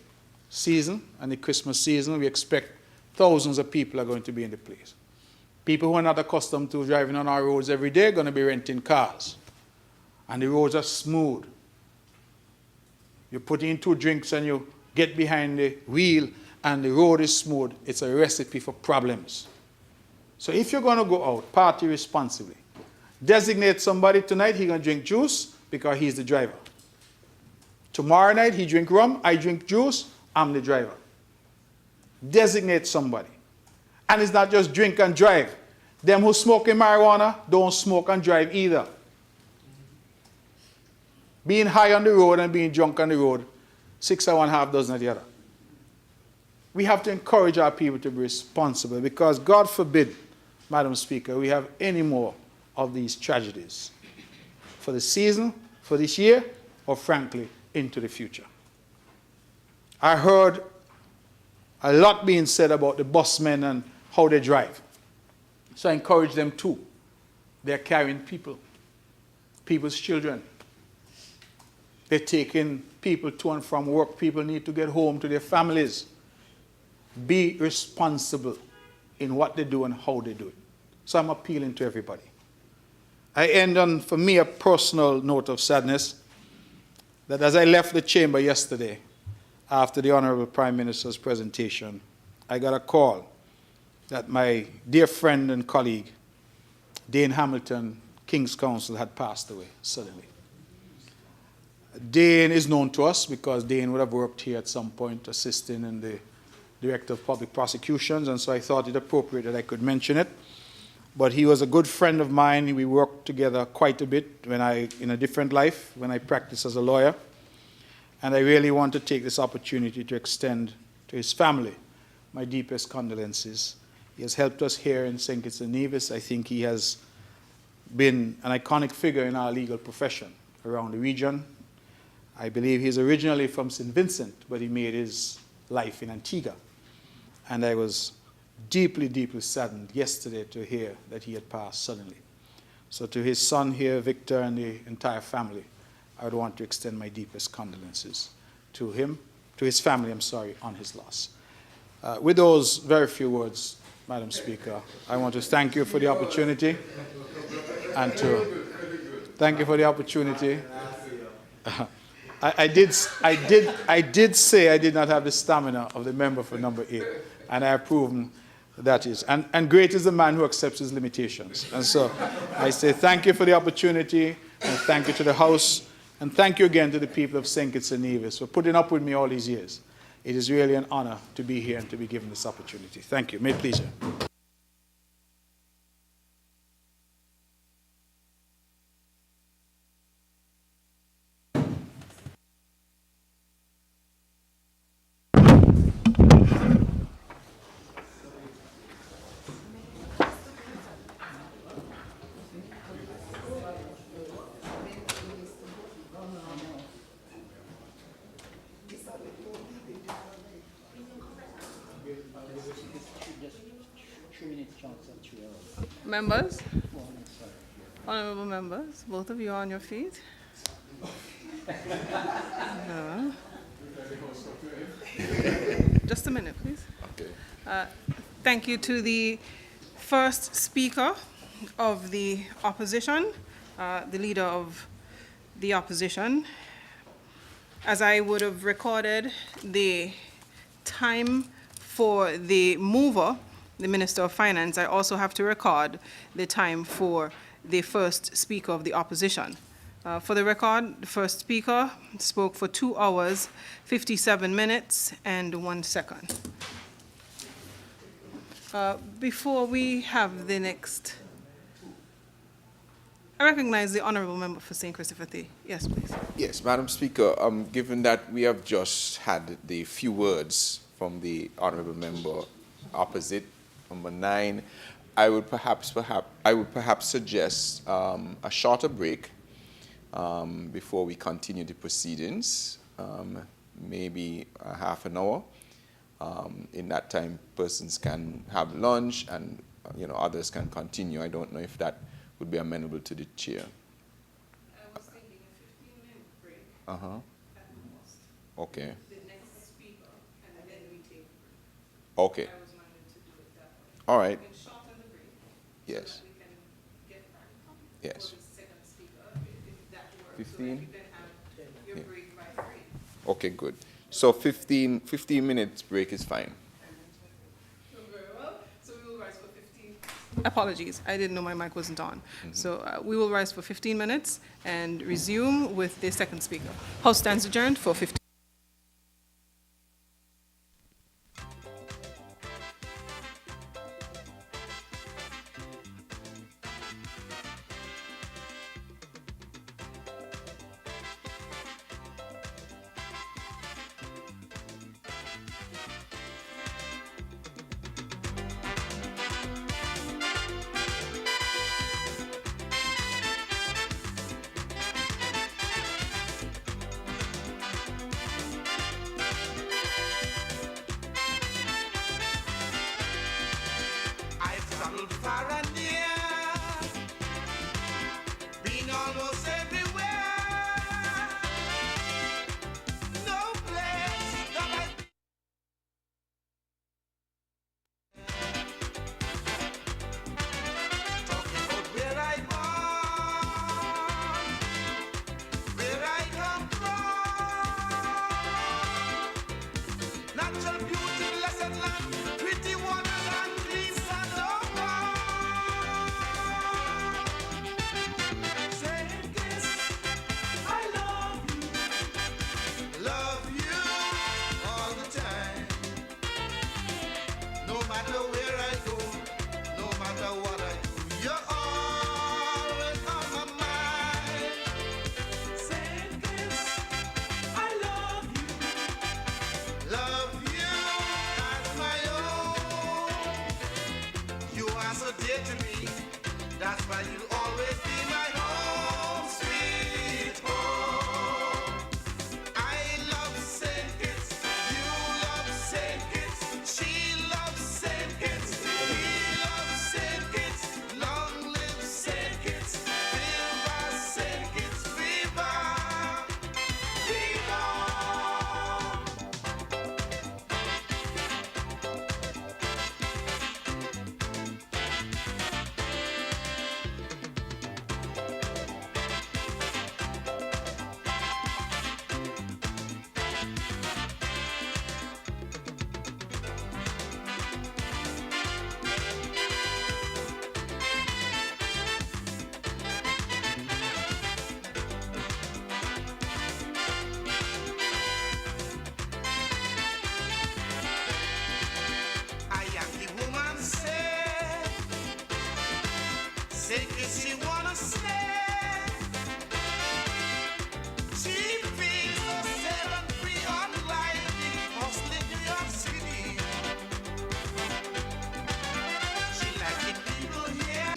season and the Christmas season. We expect thousands of people are going to be in the place. People who are not accustomed to driving on our roads every day are going to be renting cars. And the roads are smooth. You put in 2 drinks and you get behind the wheel and the road is smooth. It's a recipe for problems. So if you're going to go out, party responsibly. Designate somebody tonight, he's going to drink juice because he's the driver. Tomorrow night, he drink rum, I drink juice, I'm the driver. Designate somebody. And it's not just drink and drive. Them who smoke marijuana don't smoke and drive either. Being high on the road and being drunk on the road, 6 of one, half dozen of the other. We have to encourage our people to be responsible because God forbid, Madam Speaker, we have any more of these tragedies for the season, for this year, or frankly, into the future. I heard a lot being said about the busmen and how they drive. So I encourage them too. They're carrying people, people's children. They're taking people to and from work. People need to get home to their families. Be responsible in what they do and how they do it. So I'm appealing to everybody. I end on, for me, a personal note of sadness that as I left the chamber yesterday, after the Honorable Prime Minister's presentation, I got a call that my dear friend and colleague, Dane Hamilton, King's Counsel, had passed away suddenly. Dane is known to us because Dane would have worked here at some point assisting in the Director of Public Prosecutions, and so I thought it appropriate that I could mention it. But he was a good friend of mine. We worked together quite a bit in a different life, when I practiced as a lawyer. And I really want to take this opportunity to extend to his family my deepest condolences. He has helped us here in St. Kitts and Nevis. I think he has been an iconic figure in our legal profession around the region. I believe he's originally from St. Vincent, but he made his life in Antigua. And I was deeply, deeply saddened yesterday to hear that he had passed suddenly. So to his son here, Victor, and the entire family, I would want to extend my deepest condolences to him, to his family, on his loss. With those very few words, Madam Speaker, I want to thank you for the opportunity, and to thank you for the opportunity. I did say I did not have the stamina of the member for number 8, and I have proven that is. And great is the man who accepts his limitations. And so I say thank you for the opportunity, and thank you to the House, and thank you again to the people of St. Kitts and Nevis for putting up with me all these years. It is really an honor to be here and to be given this opportunity. Thank you. May it please you. Members, honorable members, both of you are on your feet. No. Just a minute, please. Okay. Thank you to the first speaker of the opposition, the leader of the opposition. As I would have recorded the time for the mover, the Minister of Finance, I also have to record the time for the first speaker of the opposition. For the record, the first speaker spoke for 2 hours, 57 minutes, and 1 second. Before we have the next, I recognize the honorable member for St. Christopher Thea. Yes, please. Yes, Madam Speaker, given that we have just had the few words from the honorable member opposite, number 9, I would perhaps suggest a shorter break before we continue the proceedings, maybe a half an hour. In that time, persons can have lunch, and others can continue. I don't know if that would be amenable to the chair. I was thinking a 15-minute break. At most. Okay. The next speaker, and then we take. Okay. I was minded to do it that way. All right. We can shorten the break. Yes. So that we can get back. Yes. For the second speaker, if that works. 15? So that you can have your break by 3. Okay, good. So 15 minutes break is fine. Very well. So we will rise for 15. Apologies, I didn't know my mic wasn't on. So we will rise for 15 minutes and resume with the second speaker. House stands adjourned for 15.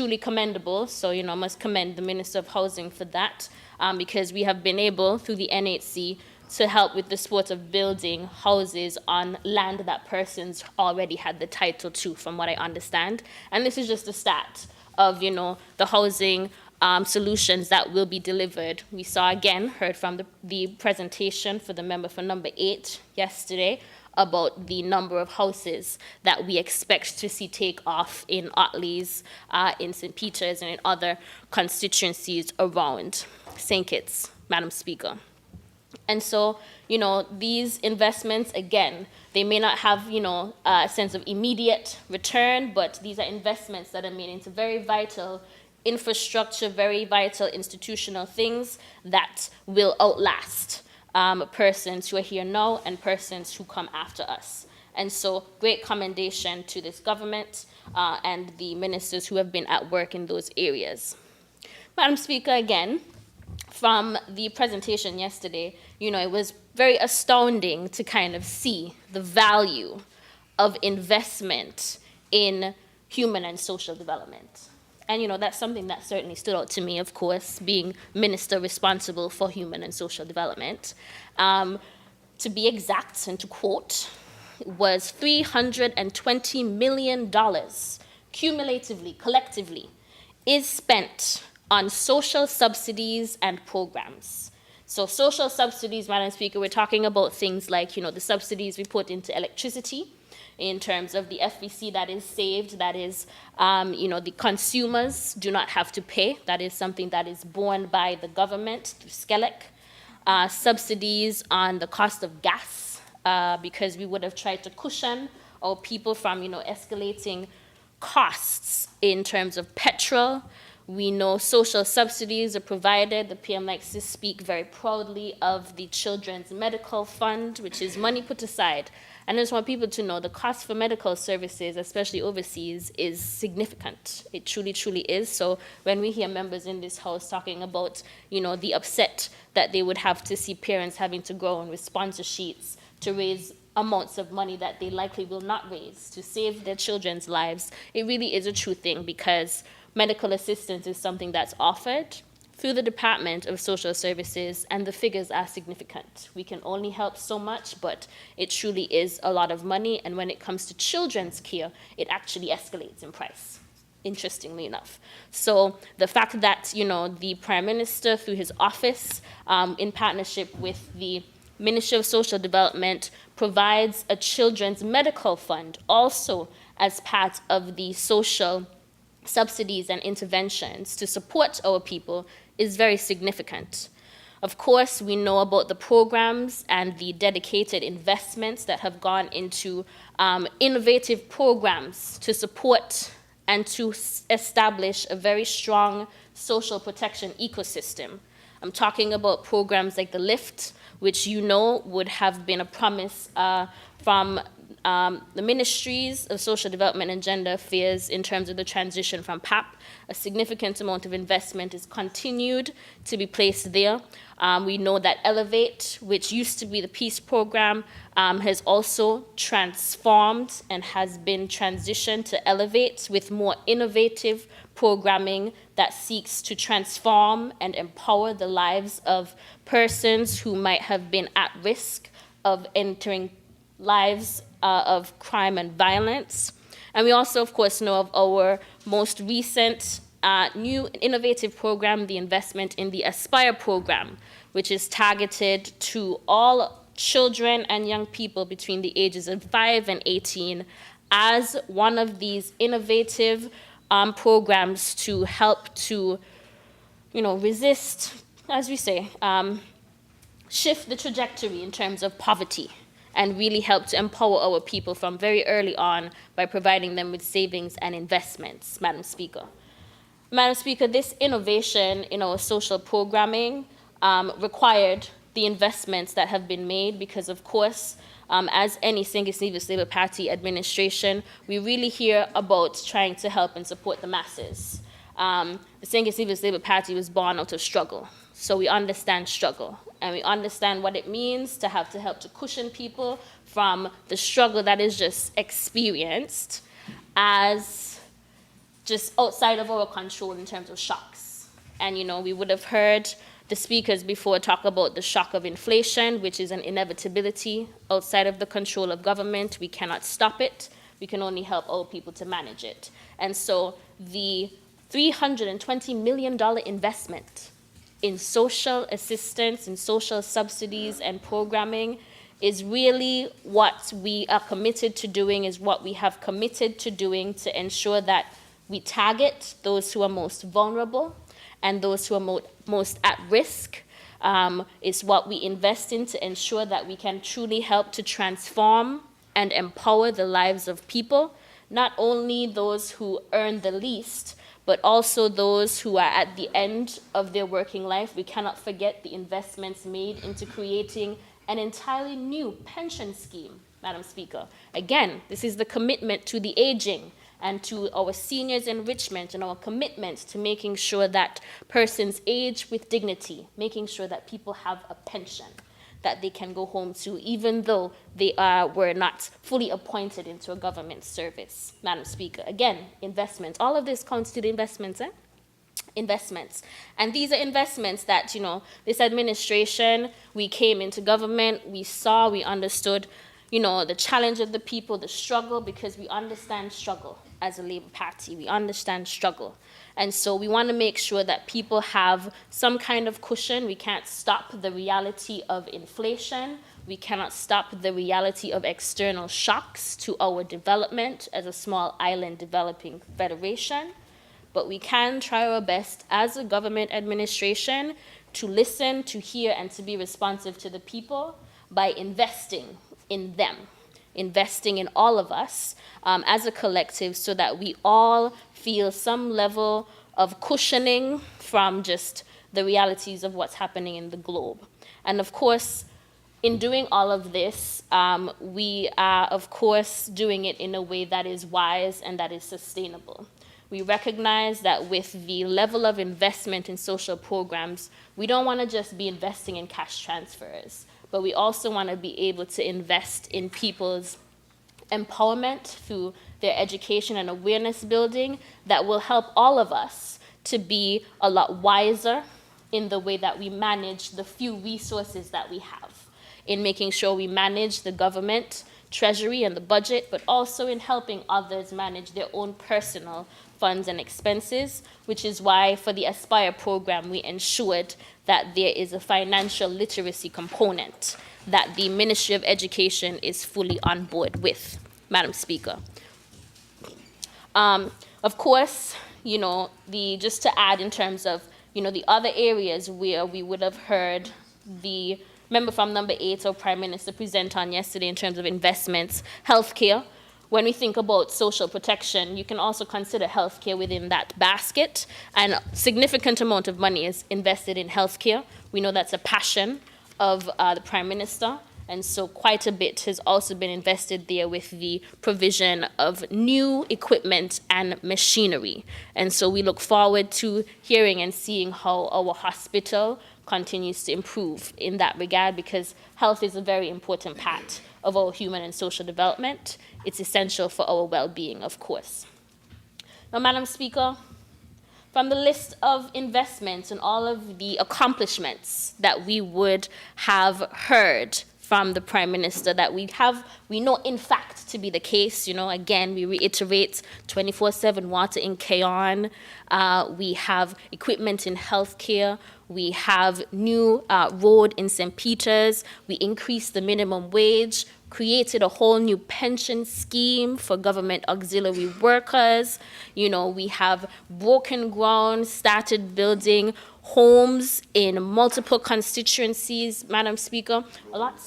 truly commendable. So, you know, I must commend the Minister of Housing for that, because we have been able, through the NHC, to help with the sport of building houses on land that persons already had the title to, from what I understand. And this is just a stat of, you know, the housing solutions that will be delivered. We saw again, heard from the presentation for the member for number 8 yesterday about the number of houses that we expect to see take off in Ottley's, in St. Peter's, and in other constituencies around St. Kitts, Madam Speaker. And so, you know, these investments, again, they may not have, you know, a sense of immediate return, but these are investments that are made into very vital infrastructure, very vital institutional things that will outlast persons who are here now and persons who come after us. And so, great commendation to this government and the ministers who have been at work in those areas. Madam Speaker, again, from the presentation yesterday, you know, it was very astounding to kind of see the value of investment in human and social development. And, you know, that's something that certainly stood out to me, of course, being minister responsible for human and social development. To be exact and to quote, was $320 million cumulatively, collectively, is spent on social subsidies and programs. So social subsidies, Madam Speaker, we're talking about things like, you know, the subsidies we put into electricity, in terms of the FBC that is saved, that is, you know, the consumers do not have to pay. That is something that is borne by the government through SCELEC. Subsidies on the cost of gas, because we would have tried to cushion our people from, you know, escalating costs in terms of petrol. We know social subsidies are provided. The PM likes to speak very proudly of the Children's Medical Fund, which is money put aside. And I just want people to know the cost for medical services, especially overseas, is significant. It truly, truly is. So when we hear members in this House talking about, you know, the upset that they would have to see parents having to go on with sponsor sheets to raise amounts of money that they likely will not raise to save their children's lives, it really is a true thing, because medical assistance is something that's offered through the Department of Social Services, and the figures are significant. We can only help so much, but it truly is a lot of money, and when it comes to children's care, it actually escalates in price, interestingly enough. So the fact that, you know, the Prime Minister, through his office, in partnership with the Ministry of Social Development, provides a children's medical fund also as part of the social subsidies and interventions to support our people is very significant. Of course, we know about the programs and the dedicated investments that have gone into innovative programs to support and to establish a very strong social protection ecosystem. I'm talking about programs like the LIFT, which you know would have been a promise from the Ministries of Social Development and Gender Affairs in terms of the transition from PAP. A significant amount of investment is continued to be placed there. We know that Elevate, which used to be the Peace Program, has also transformed and has been transitioned to Elevate with more innovative programming that seeks to transform and empower the lives of persons who might have been at risk of entering lives of crime and violence. And we also, of course, know of our most recent new innovative program, the investment in the Aspire program, which is targeted to all children and young people between the ages of 5 and 18 as one of these innovative programs to help to, you know, resist, as we say, shift the trajectory in terms of poverty, and really help to empower our people from very early on by providing them with savings and investments, Madam Speaker. Madam Speaker, this innovation in our social programming required the investments that have been made because, of course, as any St. Kitts Labour Party administration, we really hear about trying to help and support the masses. The St. Kitts Labour Party was born out of struggle, so we understand struggle. And we understand what it means to have to help to cushion people from the struggle that is just experienced as just outside of our control in terms of shocks. And, you know, we would have heard the speakers before talk about the shock of inflation, which is an inevitability outside of the control of government. We cannot stop it. We can only help our people to manage it. And so the $320 million investment in social assistance, in social subsidies and programming is really what we are committed to doing, is what we have committed to doing to ensure that we target those who are most vulnerable and those who are most at risk. Is what we invest in to ensure that we can truly help to transform and empower the lives of people, not only those who earn the least, but also those who are at the end of their working life. We cannot forget the investments made into creating an entirely new pension scheme, Madam Speaker. Again, this is the commitment to the aging and to our seniors' enrichment and our commitment to making sure that persons age with dignity, making sure that people have a pension that they can go home to, even though they were not fully appointed into a government service, Madam Speaker. Again, investments. All of this counts to the investments, investments. And these are investments that, you know, this administration, we came into government, we saw, we understood, you know, the challenge of the people, the struggle, because we understand struggle as a Labour Party. We understand struggle. And so we want to make sure that people have some kind of cushion. We can't stop the reality of inflation. We cannot stop the reality of external shocks to our development as a small island developing federation. But we can try our best as a government administration to listen, to hear, and to be responsive to the people by investing in them, investing in all of us as a collective, so that we all feel some level of cushioning from just the realities of what's happening in the globe. And of course, in doing all of this, we are, of course, doing it in a way that is wise and that is sustainable. We recognize that with the level of investment in social programs, we don't want to just be investing in cash transfers, but we also want to be able to invest in people's empowerment through their education and awareness building that will help all of us to be a lot wiser in the way that we manage the few resources that we have, in making sure we manage the government, treasury, and the budget, but also in helping others manage their own personal funds and expenses, which is why for the Aspire program, we ensured that there is a financial literacy component that the Ministry of Education is fully on board with, Madam Speaker. Of course, you know, just to add in terms of, you know, the other areas where we would have heard the member from number 8, our Prime Minister, present on yesterday in terms of investments, healthcare. When we think about social protection, you can also consider healthcare within that basket, and a significant amount of money is invested in healthcare. We know that's a passion of the Prime Minister, and so quite a bit has also been invested there with the provision of new equipment and machinery. And so we look forward to hearing and seeing how our hospital continues to improve in that regard, because health is a very important part of our human and social development. It's essential for our well-being, of course. Now, Madam Speaker, from the list of investments and all of the accomplishments that we would have heard from the Prime Minister that we know in fact to be the case, you know, again, we reiterate 24/7 water in Keon, we have equipment in healthcare, we have new road in St. Peter's, we increased the minimum wage, created a whole new pension scheme for government auxiliary workers. You know, we have broken ground, started building homes in multiple constituencies, Madam Speaker. A lot.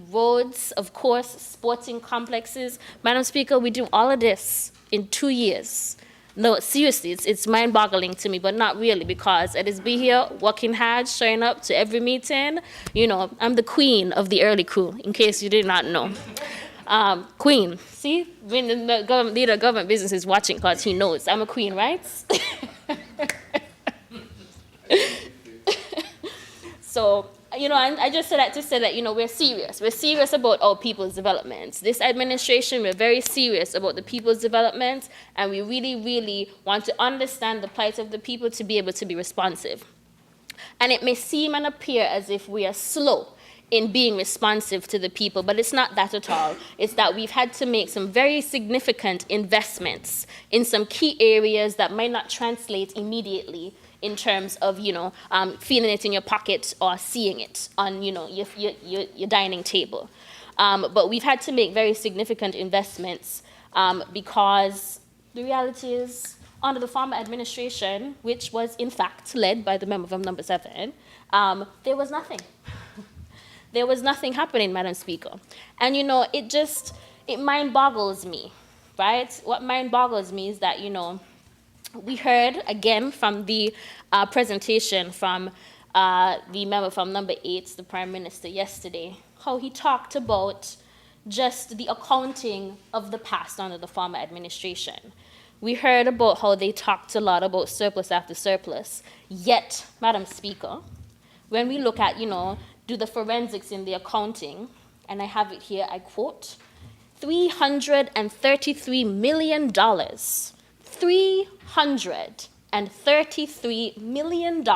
Roads, of course, sporting complexes. Madam Speaker, we do all of this in 2 years. No, seriously, it's mind-boggling to me, but not really, because it is be here, working hard, showing up to every meeting. You know, I'm the queen of the early crew, in case you did not know. Queen, see? When the leader of government business is watching, because he knows I'm a queen, right? So, and I just said that to say that, we're serious. We're serious about our people's development. This administration, we're very serious about the people's development, and we really, really want to understand the plight of the people to be able to be responsive. And it may seem and appear as if we are slow in being responsive to the people, but it's not that at all. It's that we've had to make some very significant investments in some key areas that might not translate immediately in terms of, feeling it in your pocket or seeing it on, your dining table. But we've had to make very significant investments because the reality is, under the former administration, which was in fact led by the member from number 7, there was nothing. There was nothing happening, Madam Speaker. And, it mind boggles me, right? What mind boggles me is that, we heard again from the presentation from the member from number 8, the Prime Minister, yesterday, how he talked about just the accounting of the past under the former administration. We heard about how they talked a lot about surplus after surplus. Yet, Madam Speaker, when we look at, do the forensics in the accounting, and I have it here, I quote, $333 million. $333 million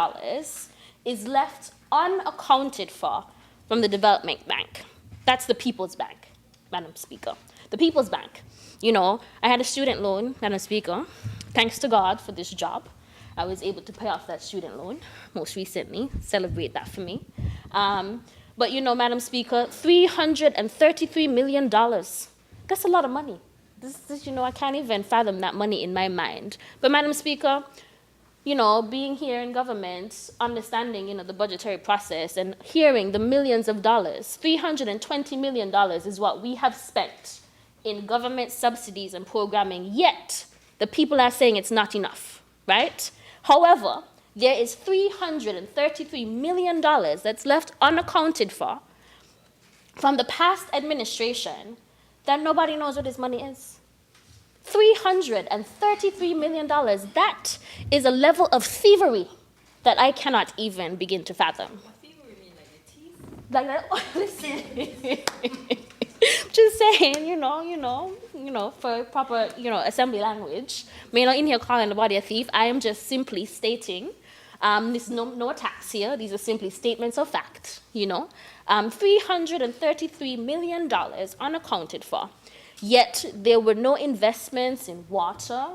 is left unaccounted for from the Development Bank. That's the People's Bank, Madam Speaker. The People's Bank. I had a student loan, Madam Speaker. Thanks to God for this job, I was able to pay off that student loan most recently. Celebrate that for me. But, Madam Speaker, $333 million. That's a lot of money. This, I can't even fathom that money in my mind. But, Madam Speaker, being here in government, understanding, the budgetary process and hearing the millions of dollars, $320 million is what we have spent in government subsidies and programming, yet the people are saying it's not enough, right? However, there is $333 million that's left unaccounted for from the past administration that nobody knows what this money is. $333 million, that is a level of thievery that I cannot even begin to fathom. Thievery mean like your teeth? Listen. Just saying, for proper, assembly language. May not in here calling the body a thief. I am just simply stating, there's no attacks here. These are simply statements of fact, $333 million unaccounted for. Yet there were no investments in water.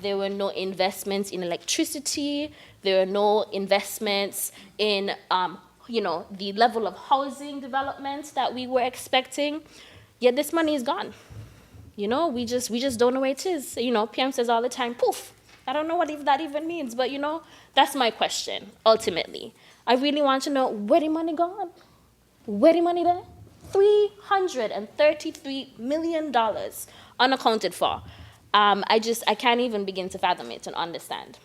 There were no investments in electricity. There were no investments in the level of housing development that we were expecting, yet this money is gone. We just don't know where it is. PM says all the time, poof. I don't know what that even means, but that's my question, ultimately. I really want to know where the money gone? Where the money there? $333 million unaccounted for. I can't even begin to fathom it and understand.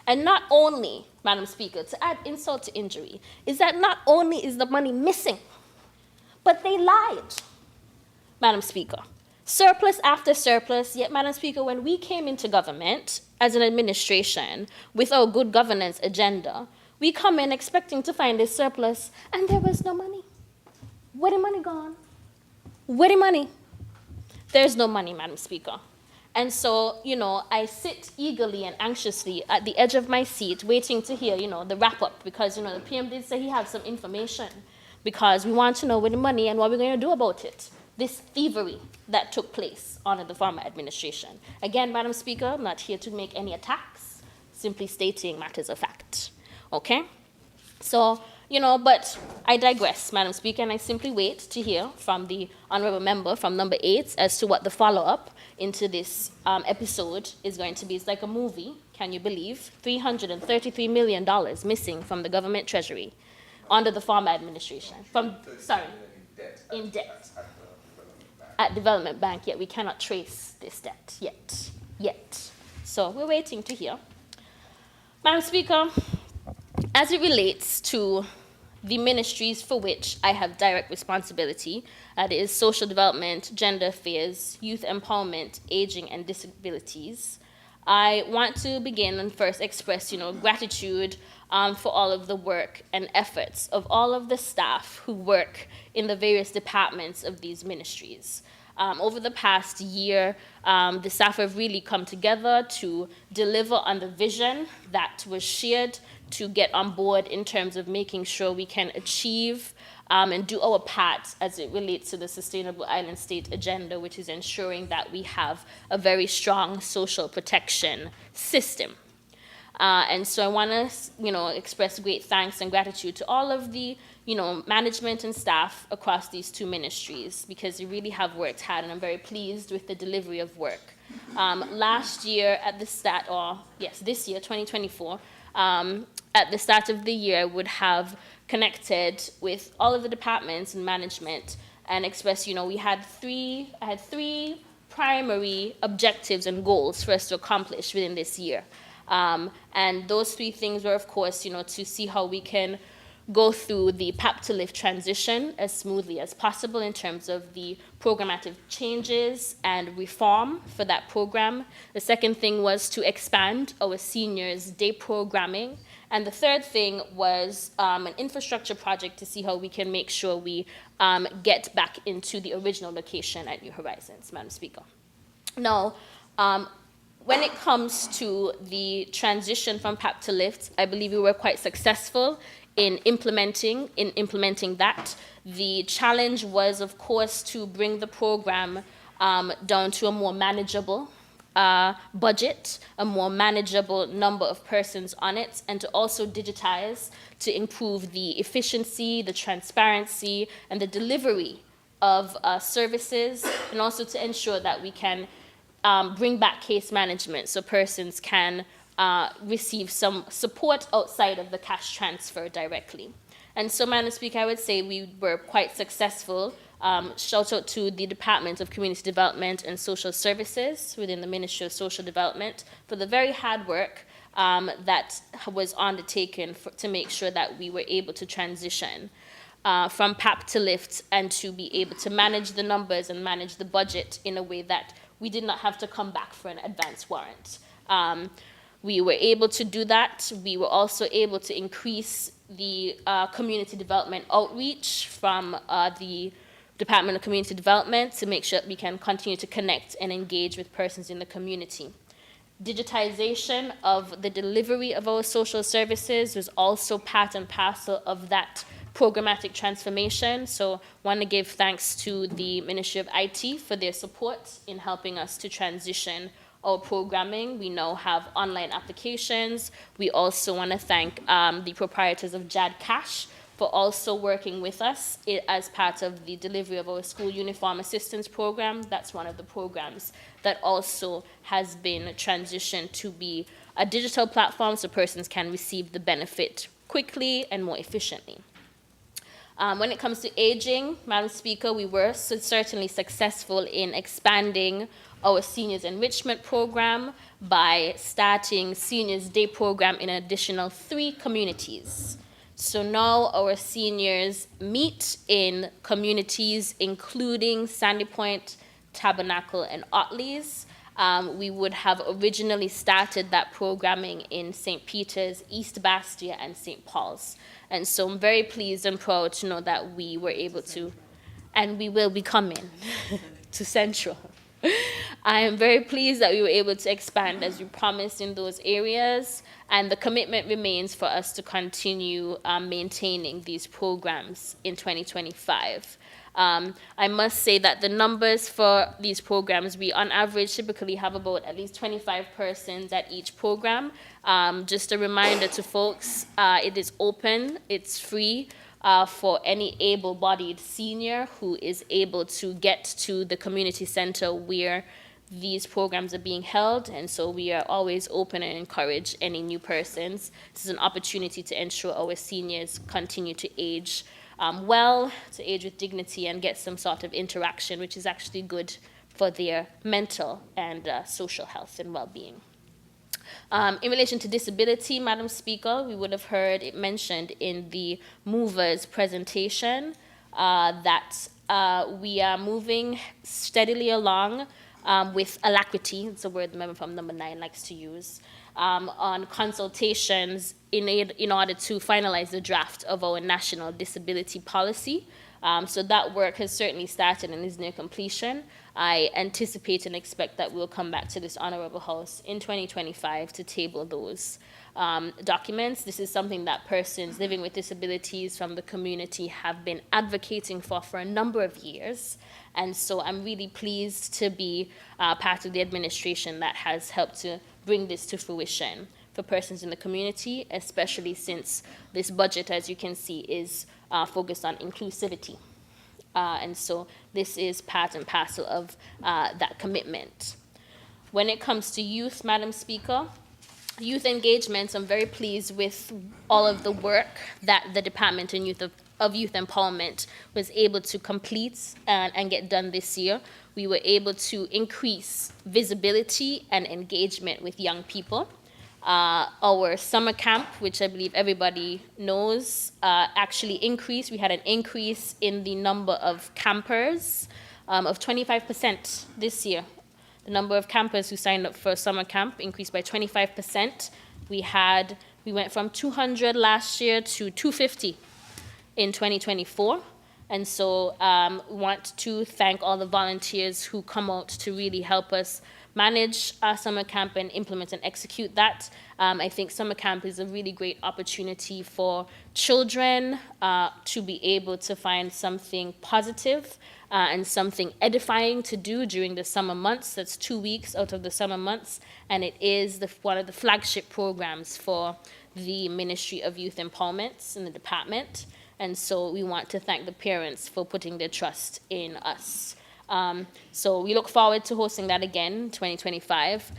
And not only, Madam Speaker, to add insult to injury, is that not only is the money missing, but they lied, Madam Speaker. Surplus after surplus, yet, Madam Speaker, when we came into government as an administration with our good governance agenda, we come in expecting to find a surplus, and there was no money. Where the money gone? Where the money? There's no money, Madam Speaker. And so, I sit eagerly and anxiously at the edge of my seat waiting to hear, the wrap-up because, the PM did say he has some information because we want to know where the money and what we're going to do about it. This thievery that took place under the former administration. Again, Madam Speaker, I'm not here to make any attacks, simply stating matters of fact, okay? So, but I digress, Madam Speaker, and I simply wait to hear from the honourable member from number 8 as to what the follow-up into this episode is going to be. It's like a movie, can you believe? $333 million missing from the government treasury under the former administration. In debt. At Development Bank, yet we cannot trace this debt yet. So we're waiting to hear. Madam Speaker, as it relates to the ministries for which I have direct responsibility, that is social development, gender affairs, youth empowerment, aging and disabilities, I want to begin and first express, gratitude for all of the work and efforts of all of the staff who work in the various departments of these ministries. Over the past year, the staff have really come together to deliver on the vision that was shared, to get on board in terms of making sure we can achieve and do our part as it relates to the Sustainable Island State agenda, which is ensuring that we have a very strong social protection system. And so I want to, express great thanks and gratitude to all of the, management and staff across these two ministries, because they really have worked hard, and I'm very pleased with the delivery of work. Last year at the start, this year, 2024, at the start of the year, I would have connected with all of the departments and management and expressed, I had three primary objectives and goals for us to accomplish within this year. And those three things were, of course, to see how we can go through the PAP to LIFT transition as smoothly as possible in terms of the programmatic changes and reform for that program. The second thing was to expand our seniors' day programming. And the third thing was an infrastructure project to see how we can make sure we get back into the original location at New Horizons, Madam Speaker. Now, when it comes to the transition from PAP to LIFT, I believe we were quite successful in implementing that. The challenge was, of course, to bring the program down to a more manageable budget, a more manageable number of persons on it, and to also digitize to improve the efficiency, the transparency, and the delivery of services, and also to ensure that we can bring back case management so persons can receive some support outside of the cash transfer directly. And so, Madam Speaker, I would say we were quite successful. Shout out to the Department of Community Development and Social Services within the Ministry of Social Development for the very hard work that was undertaken to make sure that we were able to transition from PAP to LIFT and to be able to manage the numbers and manage the budget in a way that we did not have to come back for an advance warrant. We were able to do that. We were also able to increase the community development outreach from the Department of Community Development to make sure that we can continue to connect and engage with persons in the community. Digitization of the delivery of our social services was also part and parcel of that programmatic transformation. So I want to give thanks to the Ministry of IT for their support in helping us to transition our programming. We now have online applications. We also want to thank the proprietors of JAD Cash for also working with us as part of the delivery of our school uniform assistance program. That's one of the programs that also has been transitioned to be a digital platform so persons can receive the benefit quickly and more efficiently. When it comes to aging, Madam Speaker, we were certainly successful in expanding our seniors enrichment program by starting seniors day program in an additional 3 communities. So now our seniors meet in communities including Sandy Point, Tabernacle, and Otley's. We would have originally started that programming in St. Peter's, East Bastia, and St. Paul's. And so I'm very pleased and proud to know that we were able to, and we will be coming to Central. I am very pleased that we were able to expand as we promised in those areas, and the commitment remains for us to continue maintaining these programs in 2025. I must say that the numbers for these programs, we on average typically have about at least 25 persons at each program. Just a reminder to folks, it is open, it's free for any able-bodied senior who is able to get to the community center where these programs are being held, and so we are always open and encourage any new persons. This is an opportunity to ensure our seniors continue to age well, to age with dignity, and get some sort of interaction, which is actually good for their mental and social health and well-being. In relation to disability, Madam Speaker, we would have heard it mentioned in the movers presentation that we are moving steadily along with alacrity. It's a word the member from number 9 likes to use. on consultations in order to finalize the draft of our national disability policy. So that work has certainly started and is near completion. I anticipate and expect that we'll come back to this Honorable House in 2025 to table those documents. This is something that persons living with disabilities from the community have been advocating for a number of years. And so I'm really pleased to be part of the administration that has helped to bring this to fruition for persons in the community, especially since this budget, as you can see, is focused on inclusivity. And so this is part and parcel of that commitment. When it comes to youth, Madam Speaker, youth engagement, I'm very pleased with all of the work that the Department of Youth Empowerment was able to complete and get done this year. We were able to increase visibility and engagement with young people. Our summer camp, which I believe everybody knows, actually increased. We had an increase in the number of campers of 25% this year. The number of campers who signed up for summer camp increased by 25%. We went from 200 last year to 250 in 2024. And so we want to thank all the volunteers who come out to really help us manage our summer camp and implement and execute that. I think summer camp is a really great opportunity for children to be able to find something positive and something edifying to do during the summer months. That's 2 weeks out of the summer months, and it is one of the flagship programs for the Ministry of Youth Empowerment in the department. And so we want to thank the parents for putting their trust in us. So we look forward to hosting that again, 2025.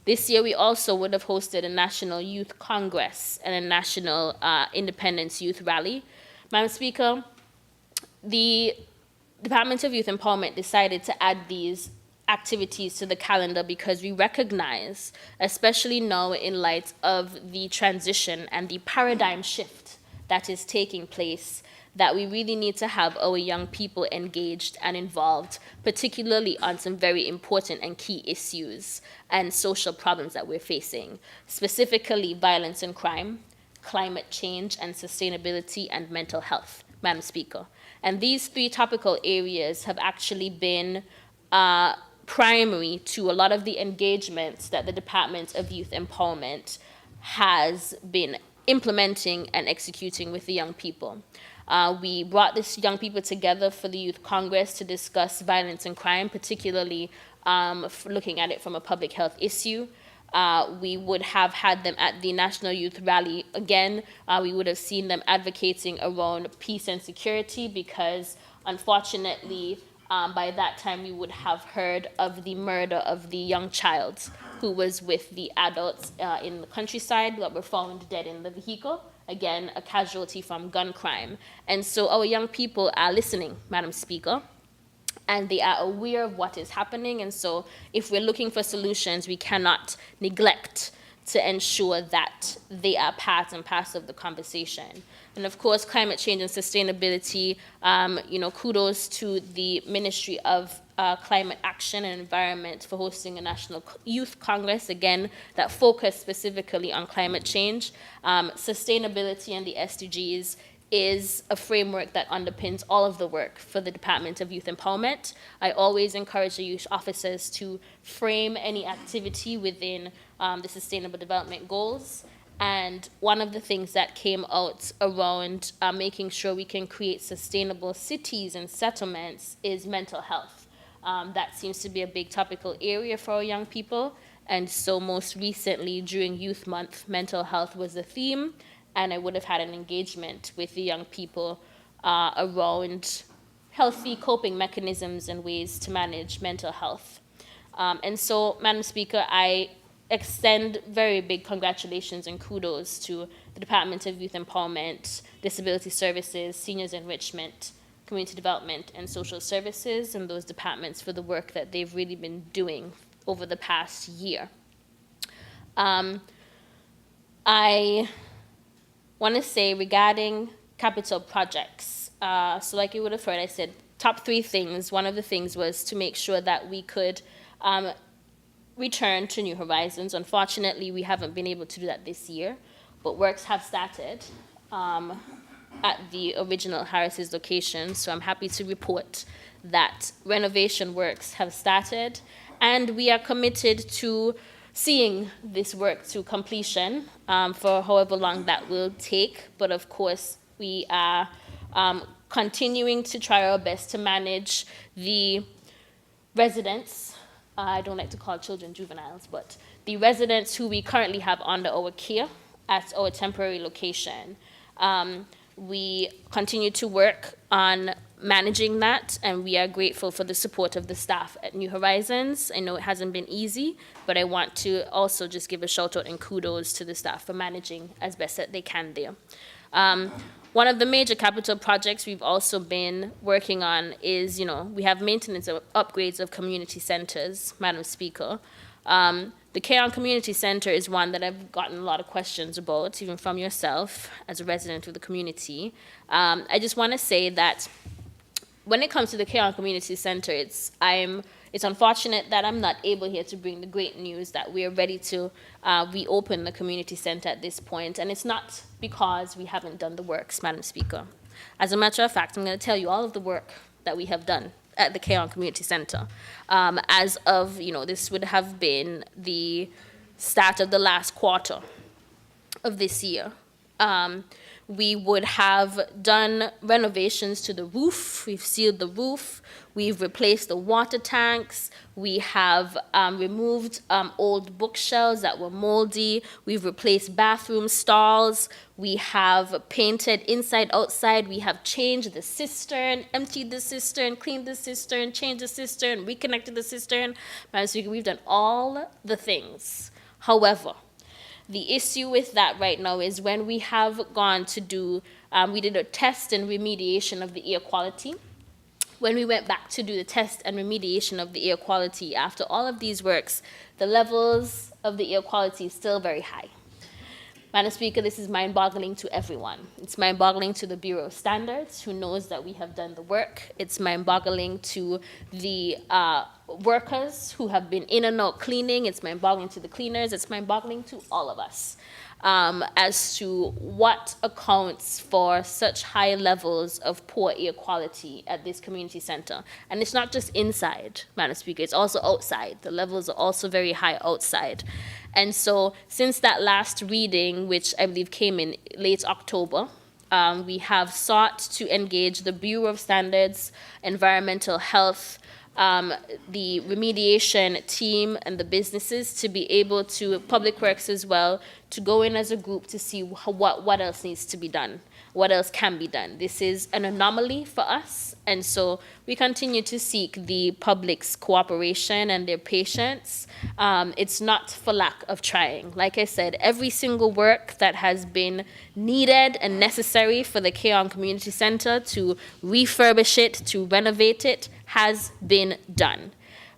This year, we also would have hosted a National Youth Congress and a National Independence Youth Rally. Madam Speaker, the Department of Youth Empowerment decided to add these activities to the calendar because we recognize, especially now in light of the transition and the paradigm shift that is taking place, that we really need to have our young people engaged and involved, particularly on some very important and key issues and social problems that we're facing, specifically violence and crime, climate change and sustainability, and mental health, Madam Speaker. And these three topical areas have actually been primary to a lot of the engagements that the Department of Youth Empowerment has been implementing and executing with the young people. We brought these young people together for the Youth Congress to discuss violence and crime, particularly looking at it from a public health issue. We would have had them at the National Youth Rally again. We would have seen them advocating around peace and security because, unfortunately, by that time we would have heard of the murder of the young child who was with the adults in the countryside that were found dead in the vehicle. Again, a casualty from gun crime. And so our young people are listening, Madam Speaker, and they are aware of what is happening. And so if we're looking for solutions, we cannot neglect to ensure that they are part and parcel of the conversation. And of course, climate change and sustainability, kudos to the Ministry of Climate Action and Environment for hosting a National Youth Congress, again, that focused specifically on climate change. Sustainability and the SDGs is a framework that underpins all of the work for the Department of Youth Empowerment. I always encourage the youth officers to frame any activity within the Sustainable Development Goals. And one of the things that came out around making sure we can create sustainable cities and settlements is mental health. That seems to be a big topical area for our young people. And so most recently, during Youth Month, mental health was the theme. And I would have had an engagement with the young people around healthy coping mechanisms and ways to manage mental health. And so, Madam Speaker, I extend very big congratulations and kudos to the Department of Youth Empowerment, Disability Services, Seniors Enrichment, Community Development, and Social Services, and those departments for the work that they've really been doing over the past year. I want to say regarding capital projects, so like you would have heard, I said top 3 things. One of the things was to make sure that we could return to New Horizons. Unfortunately, we haven't been able to do that this year, but works have started at the original Harris's location. So I'm happy to report that renovation works have started, and we are committed to seeing this work to completion for however long that will take. But of course, we are continuing to try our best to manage the residents. I don't like to call children juveniles, but the residents who we currently have under our care at our temporary location. We continue to work on managing that, and we are grateful for the support of the staff at New Horizons. I know it hasn't been easy, but I want to also just give a shout out and kudos to the staff for managing as best that they can there. One of the major capital projects we've also been working on is, we have maintenance of upgrades of community centers, Madam Speaker. The Keon Community Center is one that I've gotten a lot of questions about, even from yourself as a resident of the community. I just want to say that when it comes to the Keon Community Center, it's unfortunate that I'm not able here to bring the great news that we are ready to reopen the community center at this point. And it's not because we haven't done the works, Madam Speaker. As a matter of fact, I'm going to tell you all of the work that we have done at the Keon Community Center. As of, this would have been the start of the last quarter of this year. We would have done renovations to the roof. We've sealed the roof. We've replaced the water tanks. We have removed old bookshelves that were moldy. We've replaced bathroom stalls. We have painted inside, outside. We have changed the cistern, emptied the cistern, cleaned the cistern, changed the cistern, reconnected the cistern. Madam Speaker, we've done all the things. However, the issue with that right now is when we have gone to do, we did a test and remediation of the air quality. When we went back to do the test and remediation of the air quality, after all of these works, the levels of the air quality is still very high. Madam Speaker, this is mind-boggling to everyone. It's mind-boggling to the Bureau of Standards, who knows that we have done the work. It's mind-boggling to the workers who have been in and out cleaning. It's mind-boggling to the cleaners. It's mind-boggling to all of us as to what accounts for such high levels of poor air quality at this community center. And it's not just inside, Madam Speaker, it's also outside. The levels are also very high outside. And so since that last reading, which I believe came in late October, we have sought to engage the Bureau of Standards, Environmental Health, the remediation team and the businesses to be able to, Public Works as well, to go in as a group to see what else needs to be done, what else can be done. This is an anomaly for us, and so we continue to seek the public's cooperation and their patience. It's not for lack of trying. Like I said, every single work that has been needed and necessary for the Keon Community Center to refurbish it, to renovate it, has been done.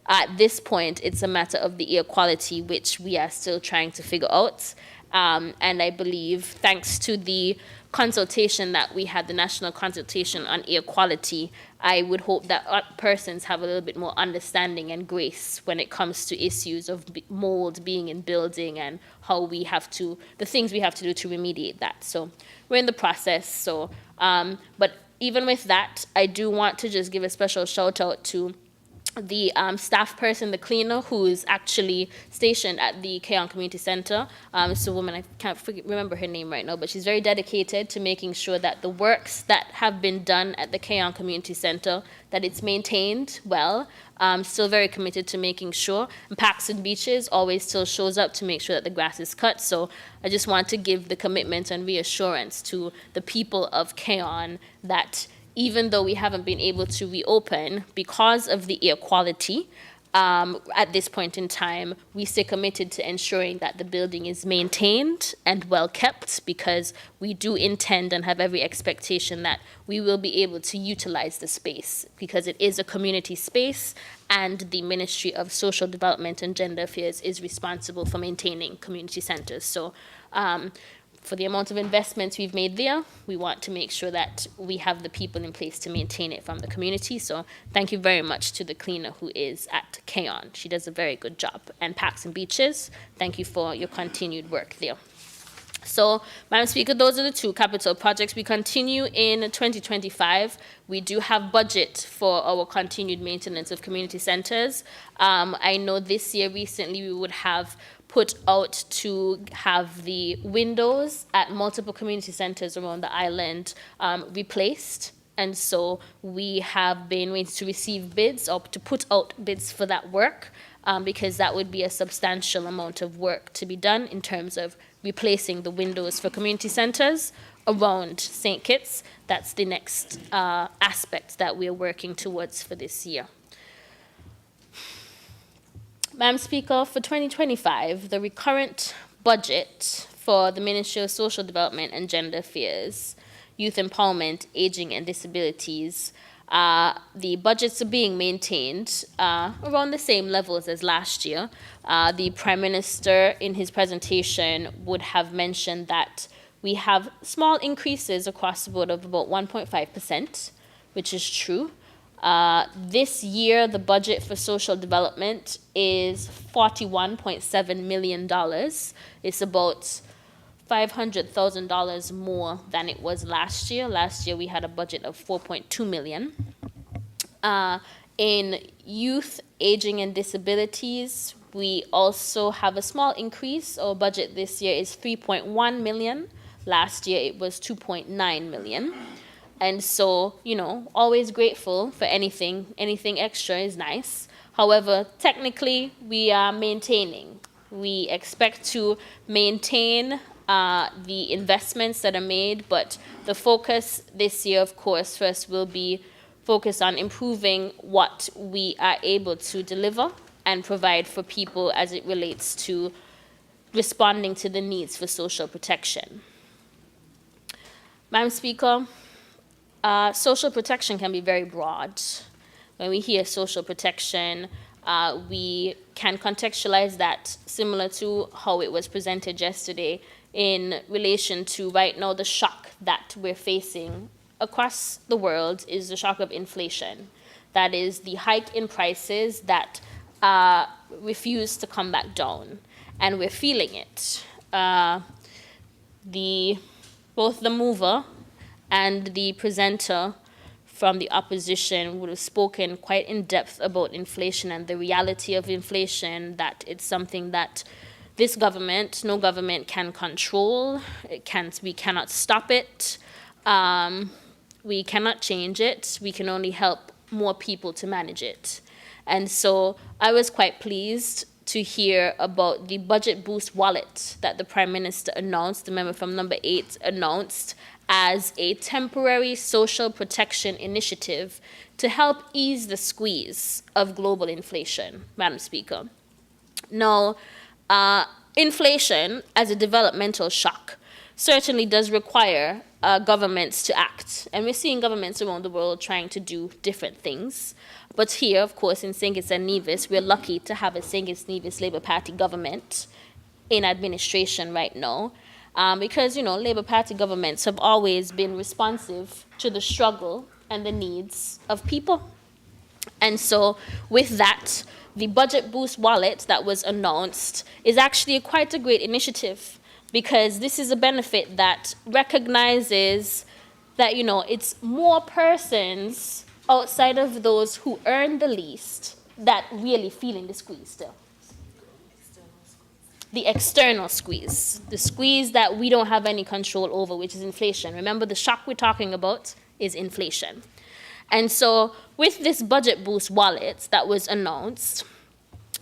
At this point, it's a matter of the air quality, which we are still trying to figure out. And I believe, thanks to the consultation that we had, the national consultation on air quality, I would hope that persons have a little bit more understanding and grace when it comes to issues of mold being in building and how we have to, the things we have to do to remediate that. So we're in the process. So, but even with that, I do want to just give a special shout out to the staff person, the cleaner, who is actually stationed at the Keon Community Center. It's a woman, I can't remember her name right now, but she's very dedicated to making sure that the works that have been done at the Keon Community Center, that it's maintained well. Still very committed to making sure. And Parks and Beaches always still shows up to make sure that the grass is cut. So I just want to give the commitment and reassurance to the people of Keon that even though we haven't been able to reopen because of the air quality, at this point in time, we stay committed to ensuring that the building is maintained and well kept, because we do intend and have every expectation that we will be able to utilize the space, because it is a community space and the Ministry of Social Development and Gender Affairs is responsible for maintaining community centers. So for the amount of investments we've made there, we want to make sure that we have the people in place to maintain it from the community. So thank you very much to the cleaner who is at Keon. She does a very good job. And Parks and Beaches, thank you for your continued work there. So, Madam Speaker, those are the two capital projects. We continue in 2025. We do have budget for our continued maintenance of community centers. I know this year, recently, we would have put out to have the windows at multiple community centers around the island replaced. And so we have been waiting to receive bids or to put out bids for that work because that would be a substantial amount of work to be done in terms of replacing the windows for community centers around St. Kitts. That's the next aspect that we're working towards for this year. Madam Speaker, for 2025, the recurrent budget for the Ministry of Social Development and Gender Affairs, Youth Empowerment, Aging and Disabilities, the budgets are being maintained around the same levels as last year. The Prime Minister, in his presentation, would have mentioned that we have small increases across the board of about 1.5%, which is true. This year, the budget for social development is $41.7 million. It's about $500,000 more than it was last year. Last year, we had a budget of $4.2 million. In youth, aging, and disabilities, we also have a small increase. Our budget this year is $3.1 million. Last year, it was $2.9 million. And so, you know, always grateful for anything. Anything extra is nice. However, technically, we are maintaining. We expect to maintain the investments that are made, but the focus this year, of course, first will be focused on improving what we are able to deliver and provide for people as it relates to responding to the needs for social protection. Madam Speaker, social protection can be very broad. When we hear social protection, we can contextualize that similar to how it was presented yesterday in relation to right now the shock that we're facing across the world is the shock of inflation. That is the hike in prices that refuse to come back down, and we're feeling it. Both the mover and the presenter from the opposition would have spoken quite in depth about inflation and the reality of inflation, that it's something that this government, no government can control. We cannot stop it. We cannot change it. We can only help more people to manage it. And so I was quite pleased to hear about the budget boost wallet that the Prime Minister announced, the member from number 8 announced, as a temporary social protection initiative to help ease the squeeze of global inflation, Madam Speaker. Now, inflation as a developmental shock certainly does require governments to act. And we're seeing governments around the world trying to do different things. But here, of course, in St. Kitts and Nevis, we're lucky to have a St. Kitts Nevis Labour Party government in administration right now. Because, you know, Labour Party governments have always been responsive to the struggle and the needs of people. And so with that, the budget boost wallet that was announced is actually quite a great initiative, because this is a benefit that recognizes that, you know, it's more persons outside of those who earn the least that really feeling the squeeze still. The external squeeze, the squeeze that we don't have any control over, which is inflation. Remember, the shock we're talking about is inflation. And so with this budget boost wallet that was announced,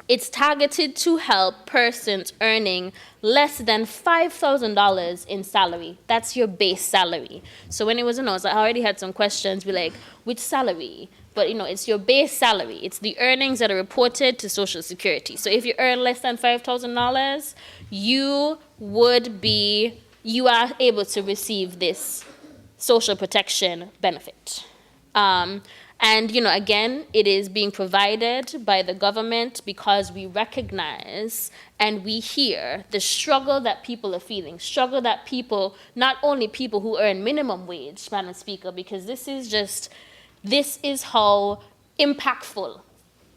it's targeted to help persons earning less than $5,000 in salary. That's your base salary. So when it was announced, I already had some questions, be like, which salary? But, you know, it's your base salary. It's the earnings that are reported to Social Security. So if you earn less than $5,000, you are able to receive this social protection benefit. And, you know, again, it is being provided by the government because we recognize and we hear the struggle that people are feeling, struggle that people, not only people who earn minimum wage, Madam Speaker, because this is how impactful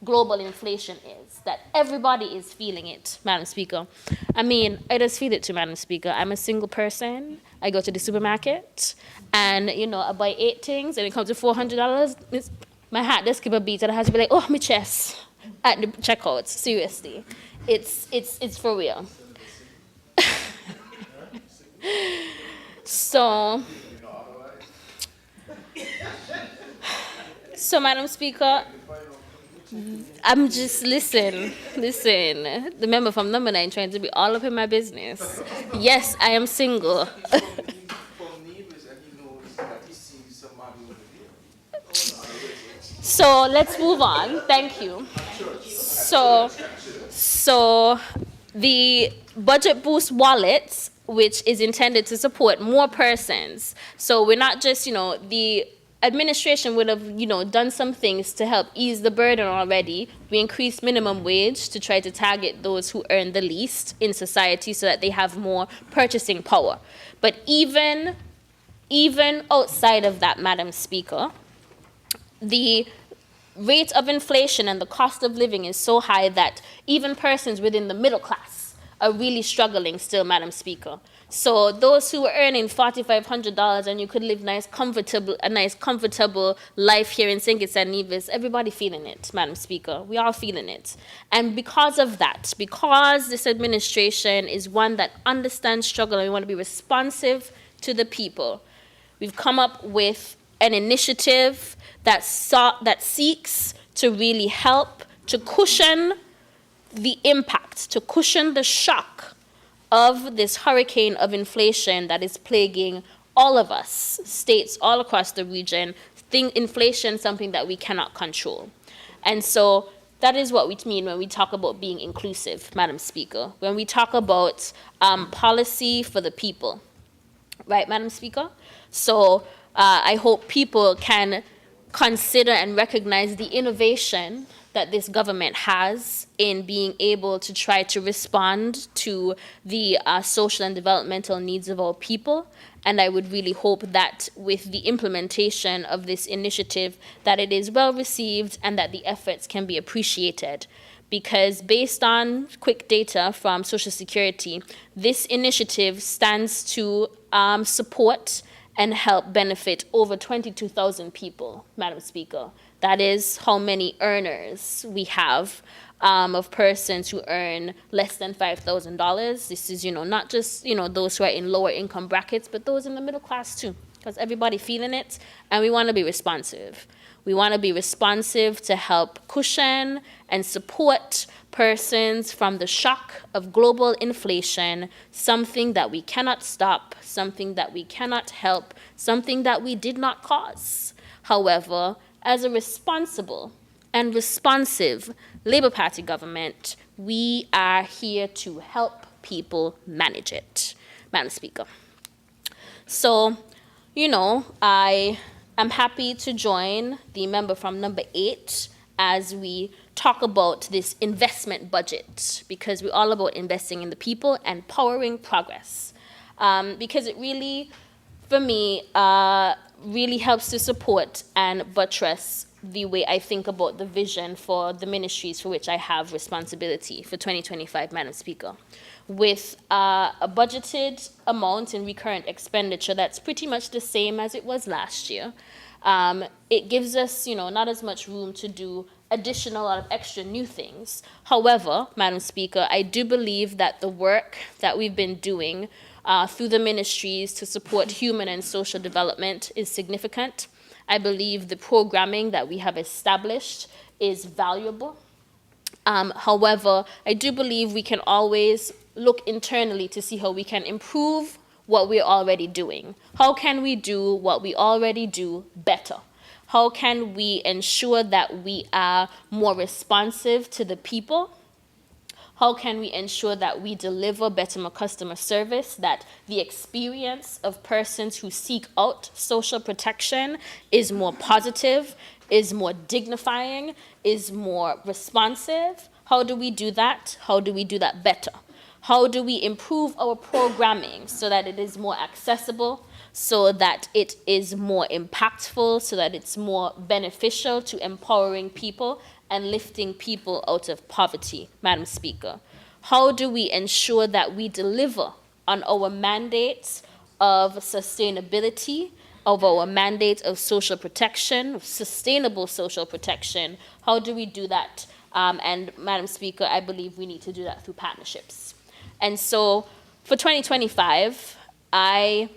global inflation is, that everybody is feeling it, Madam Speaker. I mean, I just feel it too, Madam Speaker. I'm a single person. I go to the supermarket and, you know, I buy 8 things and it comes to $400. My heart just skip a beat and I have to be like, oh, my chest at the checkout. Seriously. It's for real. So, Madam Speaker, I'm just, listen, the member from number 9 trying to be all up in my business. Yes, I am single. So let's move on. Thank you. So the budget boost wallets, which is intended to support more persons. So we're not just, you know, the administration would have, you know, done some things to help ease the burden already. We increased minimum wage to try to target those who earn the least in society so that they have more purchasing power. But even outside of that, Madam Speaker, the rate of inflation and the cost of living is so high that even persons within the middle class are really struggling still, Madam Speaker. So those who are earning $4,500 and you could live a nice comfortable life here in St. Kitts and Nevis, everybody feeling it, Madam Speaker. We are feeling it. And because of that, because this administration is one that understands struggle and we want to be responsive to the people, we've come up with an initiative that seeks to really help to cushion the impact, to cushion the shock of this hurricane of inflation that is plaguing all of us, states all across the region. Inflation, something that we cannot control. And so that is what we mean when we talk about being inclusive, Madam Speaker, when we talk about policy for the people. Right, Madam Speaker? So I hope people can consider and recognize the innovation that this government has in being able to try to respond to the social and developmental needs of our people. And I would really hope that with the implementation of this initiative, that it is well received and that the efforts can be appreciated. Because based on quick data from Social Security, this initiative stands to support and help benefit over 22,000 people, Madam Speaker. That is how many earners we have of persons who earn less than $5,000. This is, you know, not just, you know, those who are in lower income brackets, but those in the middle class too, because everybody feeling it, and we want to be responsive. We want to be responsive to help cushion and support persons from the shock of global inflation, something that we cannot stop, something that we cannot help, something that we did not cause. However, as a responsible and responsive Labour Party government, we are here to help people manage it, Madam Speaker. So, you know, I am happy to join the member from number 8 as we talk about this investment budget, because we're all about investing in the people and powering progress. Because it really, for me, really helps to support and buttress the way I think about the vision for the ministries for which I have responsibility for 2025, Madam Speaker. With a budgeted amount in recurrent expenditure that's pretty much the same as it was last year, it gives us, you know, not as much room to do additional or extra new things. However, Madam Speaker, I do believe that the work that we've been doing through the ministries to support human and social development is significant. I believe the programming that we have established is valuable. However, I do believe we can always look internally to see how we can improve what we're already doing. How can we do what we already do better? How can we ensure that we are more responsive to the people? How can we ensure that we deliver better customer service, that the experience of persons who seek out social protection is more positive, is more dignifying, is more responsive? How do we do that? How do we do that better? How do we improve our programming so that it is more accessible, so that it is more impactful, so that it's more beneficial to empowering people and lifting people out of poverty, Madam Speaker? How do we ensure that we deliver on our mandates of sustainability, of our mandate of social protection, of sustainable social protection? How do we do that? And Madam Speaker, I believe we need to do that through partnerships. And so for 2025, I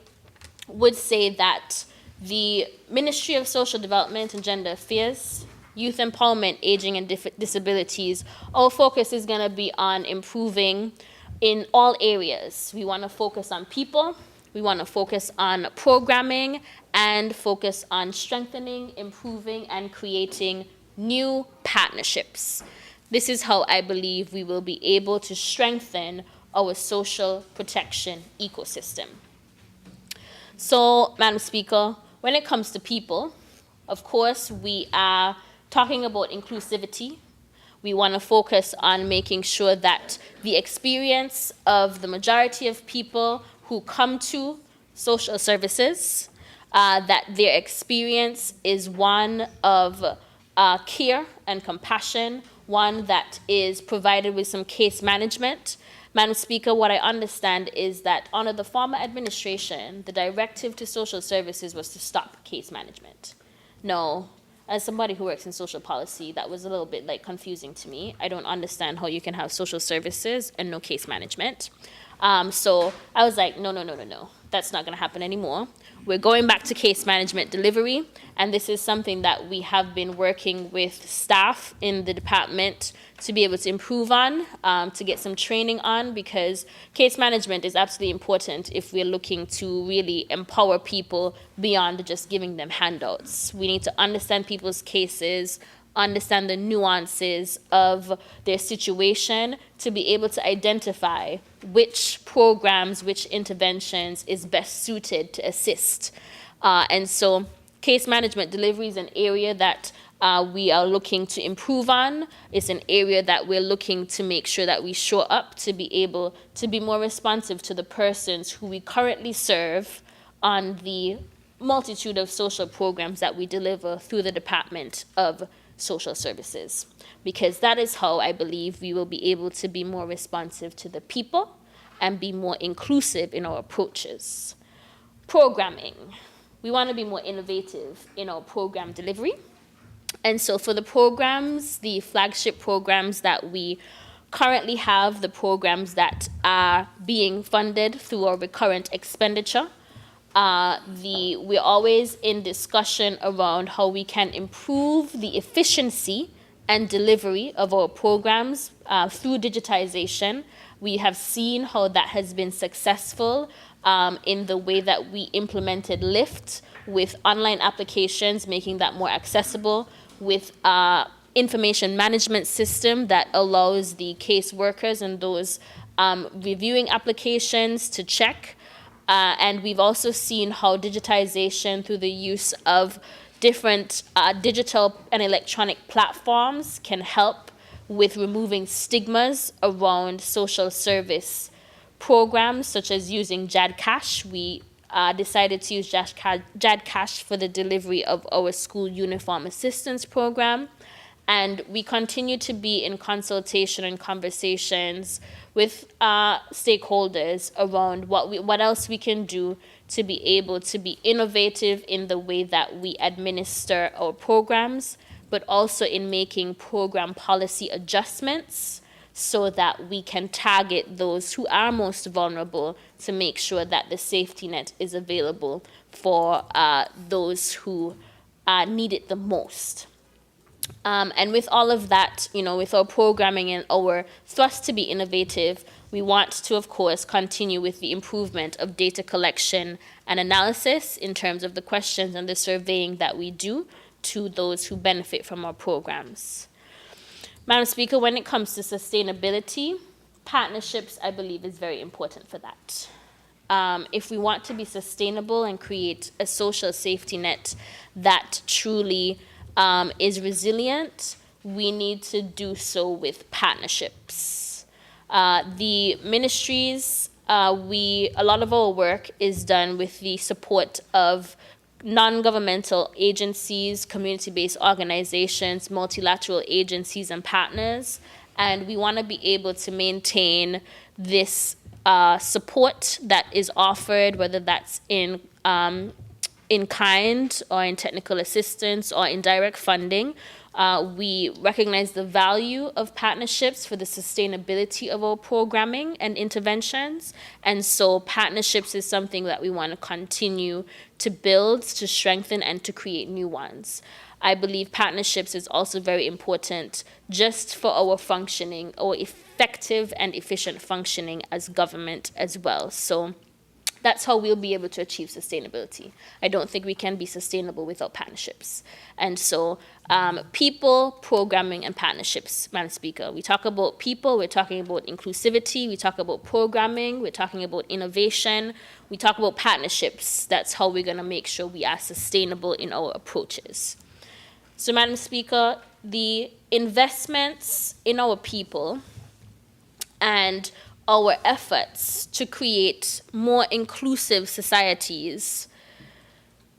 would say that the Ministry of Social Development and Gender Affairs, Youth Empowerment, Aging and Disabilities, our focus is going to be on improving in all areas. We want to focus on people, we want to focus on programming, and focus on strengthening, improving, and creating new partnerships. This is how I believe we will be able to strengthen our social protection ecosystem. So, Madam Speaker, when it comes to people, of course, we are talking about inclusivity. We want to focus on making sure that the experience of the majority of people who come to social services, that their experience is one of care and compassion, one that is provided with some case management. Madam Speaker, what I understand is that under the former administration, the directive to social services was to stop case management. No, as somebody who works in social policy, that was a little bit like confusing to me. I don't understand how you can have social services and no case management. So I was like, no. That's not going to happen anymore. We're going back to case management delivery, and this is something that we have been working with staff in the department to be able to improve on, to get some training on, because case management is absolutely important if we're looking to really empower people beyond just giving them handouts. We need to understand people's cases, understand the nuances of their situation to be able to identify which programs, which interventions is best suited to assist. And so case management delivery is an area that we are looking to improve on. It's an area that we're looking to make sure that we show up to be able to be more responsive to the persons who we currently serve on the multitude of social programs that we deliver through the Department of Social Services, because that is how I believe we will be able to be more responsive to the people and be more inclusive in our approaches. Programming. We want to be more innovative in our program delivery. And so for the programs, the flagship programs that we currently have, the programs that are being funded through our recurrent expenditure, we're always in discussion around how we can improve the efficiency and delivery of our programs through digitization. We have seen how that has been successful in the way that we implemented LIFT with online applications, making that more accessible, with information management system that allows the case workers and those reviewing applications to check. And we've also seen how digitization through the use of different digital and electronic platforms can help with removing stigmas around social service programs, such as using JADCash. We decided to use JADCash for the delivery of our school uniform assistance program. And we continue to be in consultation and conversations with stakeholders around what else we can do to be able to be innovative in the way that we administer our programs, but also in making program policy adjustments so that we can target those who are most vulnerable to make sure that the safety net is available for those who need it the most. And with all of that, with our programming and our thrust to be innovative, we want to, of course, continue with the improvement of data collection and analysis in terms of the questions and the surveying that we do to those who benefit from our programs. Madam Speaker, when it comes to sustainability, partnerships, I believe, is very important for that. If we want to be sustainable and create a social safety net that truly is resilient, we need to do so with partnerships. The ministries, a lot of our work is done with the support of non-governmental agencies, community-based organizations, multilateral agencies and partners, and we want to be able to maintain this support that is offered, whether that's in kind or in technical assistance or in direct funding. We recognize the value of partnerships for the sustainability of our programming and interventions. And so partnerships is something that we want to continue to build, to strengthen, and to create new ones. I believe partnerships is also very important just for our functioning, our effective and efficient functioning as government as well. So that's how we'll be able to achieve sustainability. I don't think we can be sustainable without partnerships. And so people, programming, and partnerships, Madam Speaker. We talk about people, we're talking about inclusivity, we talk about programming, we're talking about innovation, we talk about partnerships. That's how we're gonna make sure we are sustainable in our approaches. So, Madam Speaker, the investments in our people and our efforts to create more inclusive societies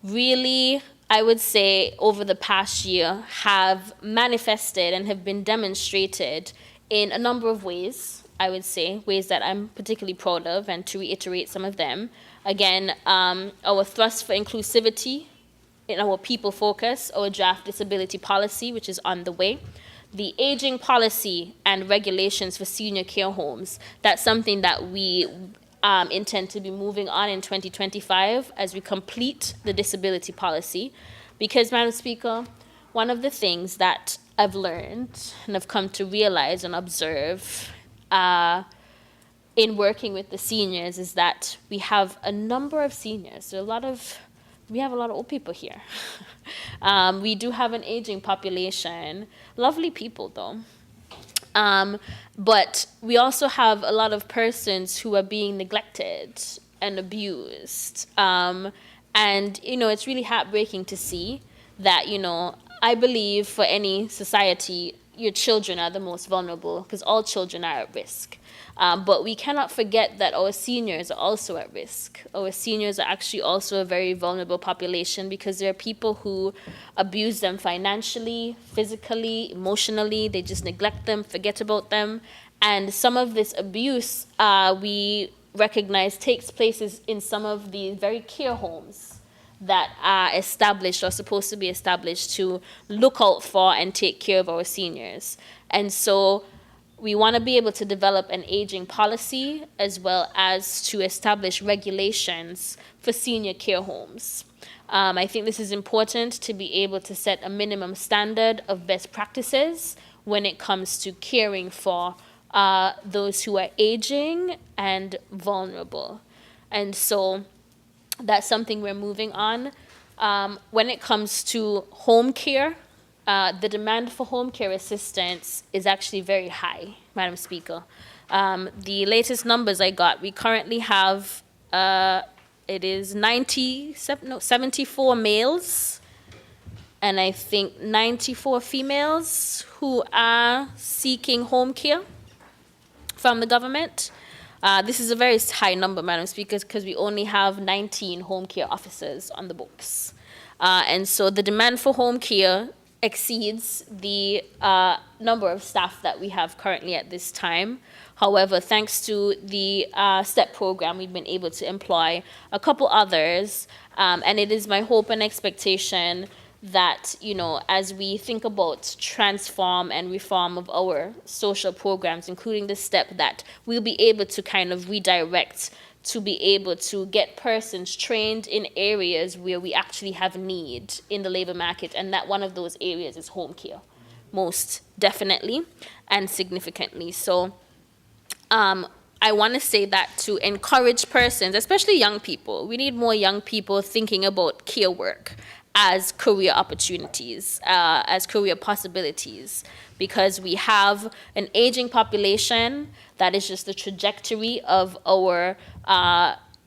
really, I would say, over the past year have manifested and have been demonstrated in a number of ways, I would say, ways that I'm particularly proud of, and to reiterate some of them. Again, our thrust for inclusivity in our people focus, our draft disability policy, which is on the way. The aging policy and regulations for senior care homes, that's something that we intend to be moving on in 2025 as we complete the disability policy. Because, Madam Speaker, one of the things that I've learned and I've come to realize and observe in working with the seniors is that we have a number of seniors. We have a lot of old people here. We do have an aging population. Lovely people, though. But we also have a lot of persons who are being neglected and abused. And, it's really heartbreaking to see that, I believe for any society, your children are the most vulnerable because all children are at risk. But we cannot forget that our seniors are also at risk. Our seniors are actually also a very vulnerable population because there are people who abuse them financially, physically, emotionally. They just neglect them, forget about them. And some of this abuse, we recognize, takes place in some of the very care homes that are established or supposed to be established to look out for and take care of our seniors. And so we want to be able to develop an aging policy as well as to establish regulations for senior care homes. I think this is important to be able to set a minimum standard of best practices when it comes to caring for those who are aging and vulnerable. And so that's something we're moving on. When it comes to home care, the demand for home care assistance is actually very high, Madam Speaker. The latest numbers I got, we currently have, it is 74 males, and I think 94 females who are seeking home care from the government. This is a very high number, Madam Speaker, because we only have 19 home care officers on the books. And so the demand for home care exceeds the number of staff that we have currently at this time. However, thanks to the STEP program, we've been able to employ a couple others. And it is my hope and expectation that, as we think about transform and reform of our social programs, including the STEP, that we'll be able to kind of redirect to be able to get persons trained in areas where we actually have need in the labor market, and that one of those areas is home care, most definitely and significantly. So I want to say that to encourage persons, especially young people, we need more young people thinking about care work as career opportunities, as career possibilities, because we have an aging population. That is just the trajectory of our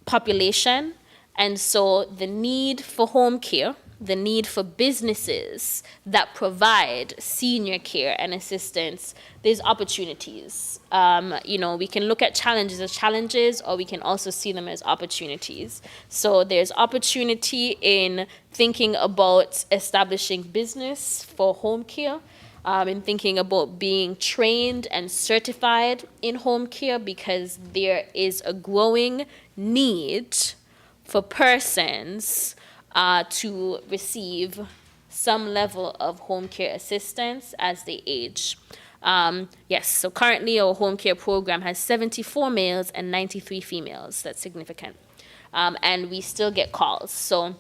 population. And so the need for home care, the need for businesses that provide senior care and assistance, there's opportunities. We can look at challenges as challenges, or we can also see them as opportunities. So there's opportunity in thinking about establishing business for home care, in thinking about being trained and certified in home care, because there is a growing need for persons to receive some level of home care assistance as they age. Yes, so currently our home care program has 74 males and 93 females. That's significant. And we still get calls. So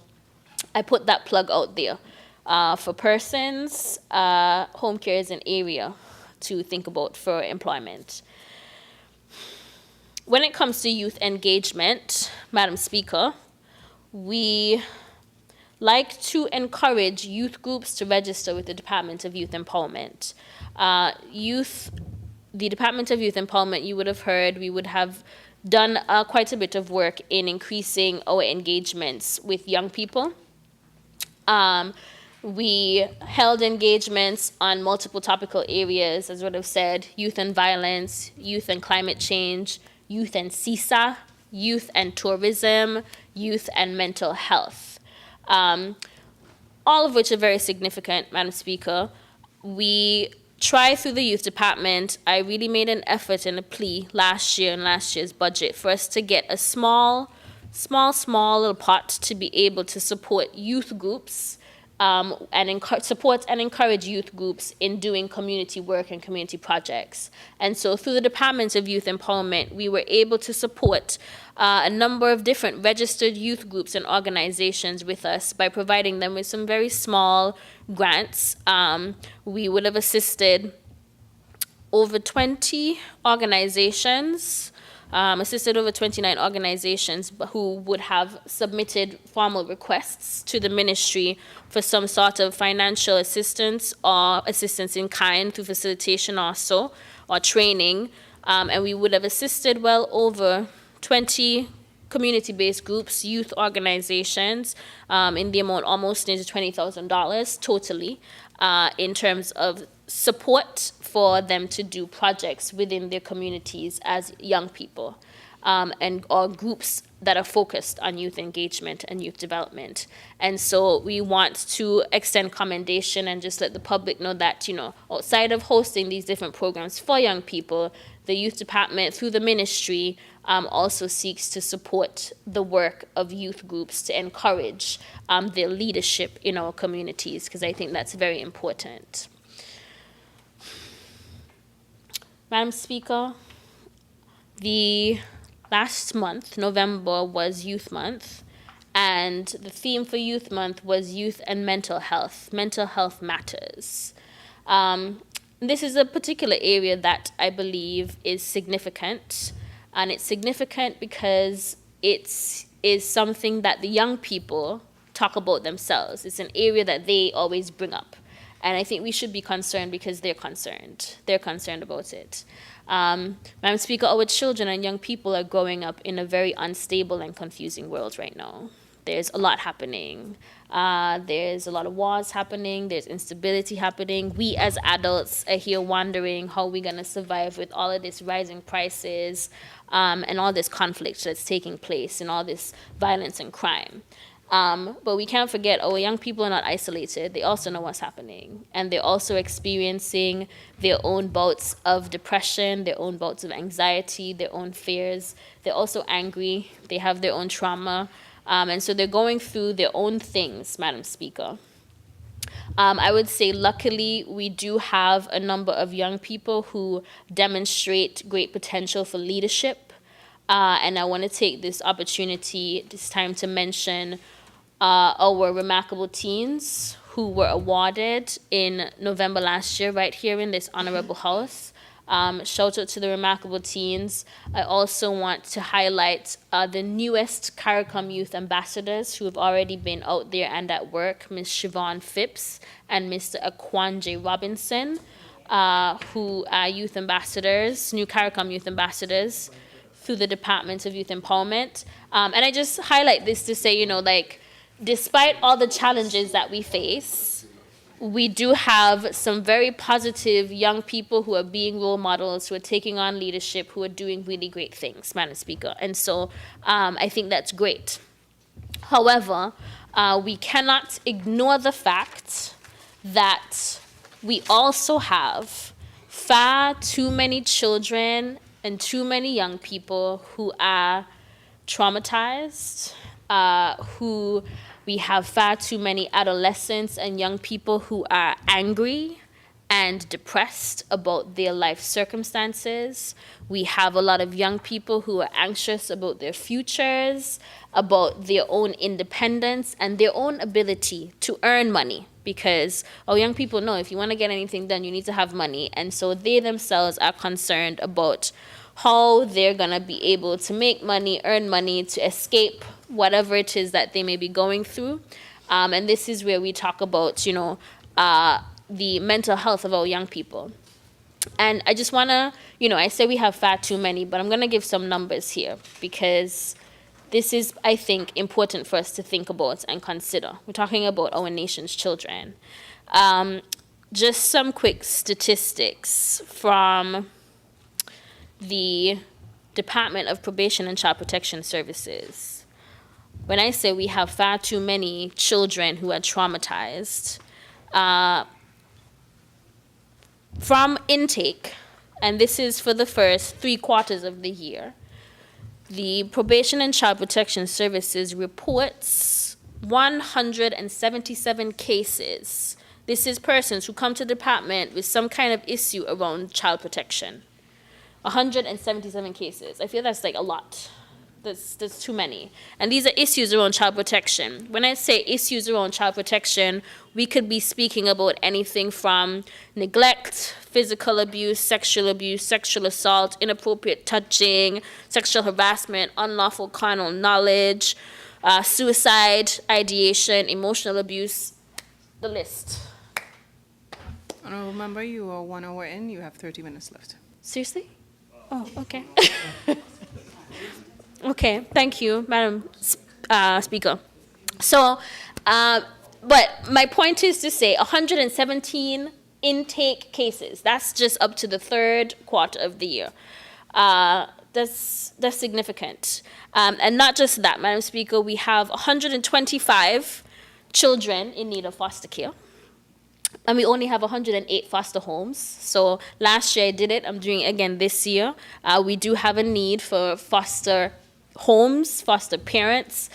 I put that plug out there. For persons, home care is an area to think about for employment. When it comes to youth engagement, Madam Speaker, we like to encourage youth groups to register with the Department of Youth Empowerment. The Department of Youth Empowerment, you would have heard, we would have done quite a bit of work in increasing our engagements with young people. We held engagements on multiple topical areas, as what I've said: youth and violence, youth and climate change, youth and CISA, youth and tourism, youth and mental health. All of which are very significant, Madam Speaker. We try through the youth department. I really made an effort and a plea last year in last year's budget for us to get a small little pot to be able to support youth groups and support and encourage youth groups in doing community work and community projects. And so through the Department of Youth Empowerment, we were able to support a number of different registered youth groups and organizations with us by providing them with some very small grants. We would have assisted over 20 organizations, assisted over 29 organizations who would have submitted formal requests to the ministry for some sort of financial assistance or assistance in kind through facilitation also, or training. And we would have assisted well over 20 community-based groups, youth organizations, in the amount almost into $20,000 totally, in terms of support for them to do projects within their communities as young people, or groups that are focused on youth engagement and youth development. And so we want to extend commendation and just let the public know that, outside of hosting these different programs for young people, the youth department through the ministry also seeks to support the work of youth groups to encourage their leadership in our communities, because I think that's very important. Madam Speaker, the last month, November, was Youth Month, and the theme for Youth Month was youth and mental health. Mental health matters. This is a particular area that I believe is significant, and it's significant because it is something that the young people talk about themselves. It's an area that they always bring up. And I think we should be concerned because they're concerned. They're concerned about it. Madam Speaker, our children and young people are growing up in a very unstable and confusing world right now. There's a lot happening. There's a lot of wars happening. There's instability happening. We as adults are here wondering how we're going to survive with all of this rising prices and all this conflict that's taking place and all this violence and crime. But we can't forget our young people are not isolated. They also know what's happening. And they're also experiencing their own bouts of depression, their own bouts of anxiety, their own fears. They're also angry. They have their own trauma. And so they're going through their own things, Madam Speaker. I would say luckily we do have a number of young people who demonstrate great potential for leadership. And I want to take this opportunity, this time, to mention our remarkable teens who were awarded in November last year right here in this honorable house. Shout out to the remarkable teens. I also want to highlight the newest CARICOM youth ambassadors who have already been out there and at work, Ms. Siobhan Phipps and Mr. Akwanje Robinson, who are youth ambassadors, new CARICOM youth ambassadors through the Department of Youth Empowerment. And I just highlight this to say, despite all the challenges that we face, we do have some very positive young people who are being role models, who are taking on leadership, who are doing really great things, Madam Speaker. And so I think that's great. However, we cannot ignore the fact that we also have far too many children and too many young people who are traumatized, who we have far too many adolescents and young people who are angry and depressed about their life circumstances. We have a lot of young people who are anxious about their futures, about their own independence and their own ability to earn money. Because young people know if you want to get anything done, you need to have money. And so they themselves are concerned about how they're going to be able to make money, earn money, to escape whatever it is that they may be going through. And this is where we talk about, the mental health of our young people. And I just want to, I say we have far too many, but I'm going to give some numbers here because this is, I think, important for us to think about and consider. We're talking about our nation's children. Just some quick statistics from the Department of Probation and Child Protection Services. When I say we have far too many children who are traumatized, from intake, and this is for the first 3 quarters of the year, the Probation and Child Protection Services reports 177 cases. This is persons who come to the department with some kind of issue around child protection. 177 cases. I feel that's like a lot. That's too many. And these are issues around child protection. When I say issues around child protection, we could be speaking about anything from neglect, physical abuse, sexual assault, inappropriate touching, sexual harassment, unlawful carnal knowledge, suicide, ideation, emotional abuse, the list. And remember, you are 1 hour in, you have 30 minutes left. Seriously? Oh, okay. Okay, thank you, Madam Speaker. So, but my point is to say 117 intake cases. That's just up to the 3rd quarter of the year. That's significant. And not just that, Madam Speaker, we have 125 children in need of foster care. And we only have 108 foster homes. So last year I did it. I'm doing it again this year. We do have a need for foster homes, foster parents,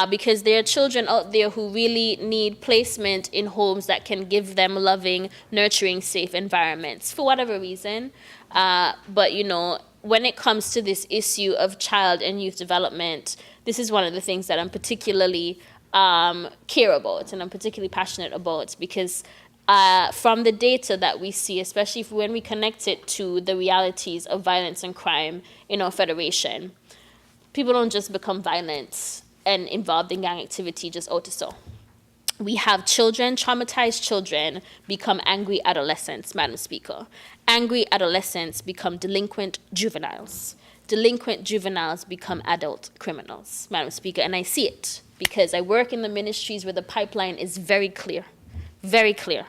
because there are children out there who really need placement in homes that can give them loving, nurturing, safe environments for whatever reason. But, when it comes to this issue of child and youth development, this is one of the things that I'm particularly care about and I'm particularly passionate about because from the data that we see, especially when we connect it to the realities of violence and crime in our federation, people don't just become violent and involved in gang activity just out of so. We have children, traumatized children, become angry adolescents, Madam Speaker. Angry adolescents become delinquent juveniles. Delinquent juveniles become adult criminals, Madam Speaker. And I see it because I work in the ministries where the pipeline is very clear, very clear.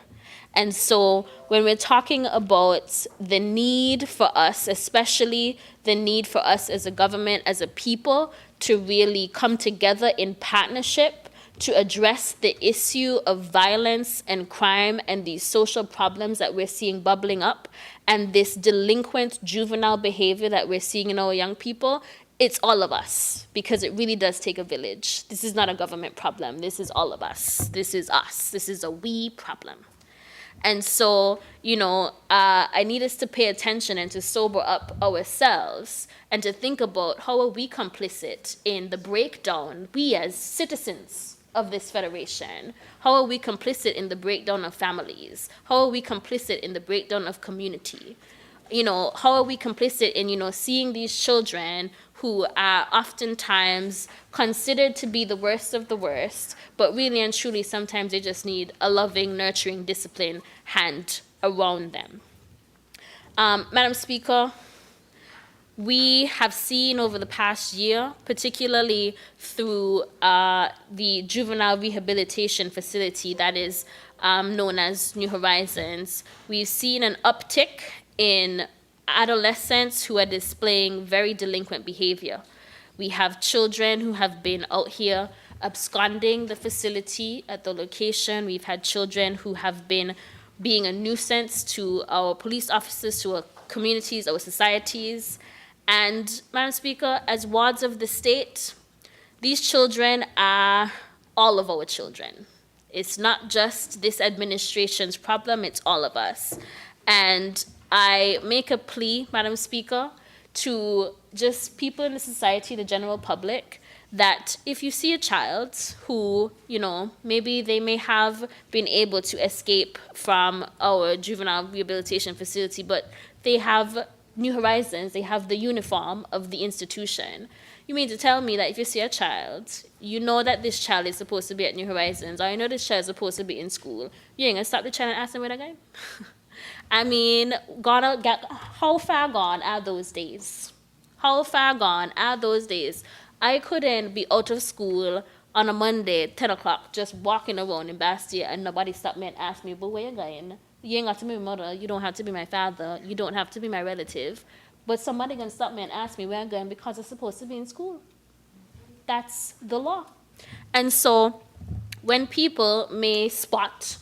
And so when we're talking about the need for us, especially the need for us as a government, as a people, to really come together in partnership to address the issue of violence and crime and these social problems that we're seeing bubbling up and this delinquent juvenile behavior that we're seeing in our young people, it's all of us because it really does take a village. This is not a government problem. This is all of us. This is us. This is a we problem. And so, I need us to pay attention and to sober up ourselves and to think about how are we complicit in the breakdown, we as citizens of this federation, how are we complicit in the breakdown of families? How are we complicit in the breakdown of community? How are we complicit in, seeing these children who are oftentimes considered to be the worst of the worst, but really and truly sometimes they just need a loving, nurturing, disciplined hand around them. Madam Speaker, We have seen over the past year, particularly through the juvenile rehabilitation facility that is known as New Horizons, we've seen an uptick in adolescents who are displaying very delinquent behavior. We have children who have been out here absconding the facility at the location. We've had children who have been being a nuisance to our police officers, to our communities, our societies. And, Madam Speaker, as wards of the state, these children are all of our children. It's not just this administration's problem, it's all of us. And I make a plea, Madam Speaker, to just people in the society, the general public, that if you see a child who, you know, maybe they may have been able to escape from our juvenile rehabilitation facility, but they have New Horizons, they have the uniform of the institution. You mean to tell me that if you see a child, you know that this child is supposed to be at New Horizons, or you know this child is supposed to be in school, you ain't gonna stop the child and ask them where they're going? I mean, how far gone are those days? How far gone are those days? I couldn't be out of school on a Monday, 10 o'clock, just walking around in Bastille, and nobody stopped me and asked me, but where you going? You ain't got to be my mother, you don't have to be my father, you don't have to be my relative, but somebody gonna stop me and ask me where I'm going because I'm supposed to be in school. That's the law. And so when people may spot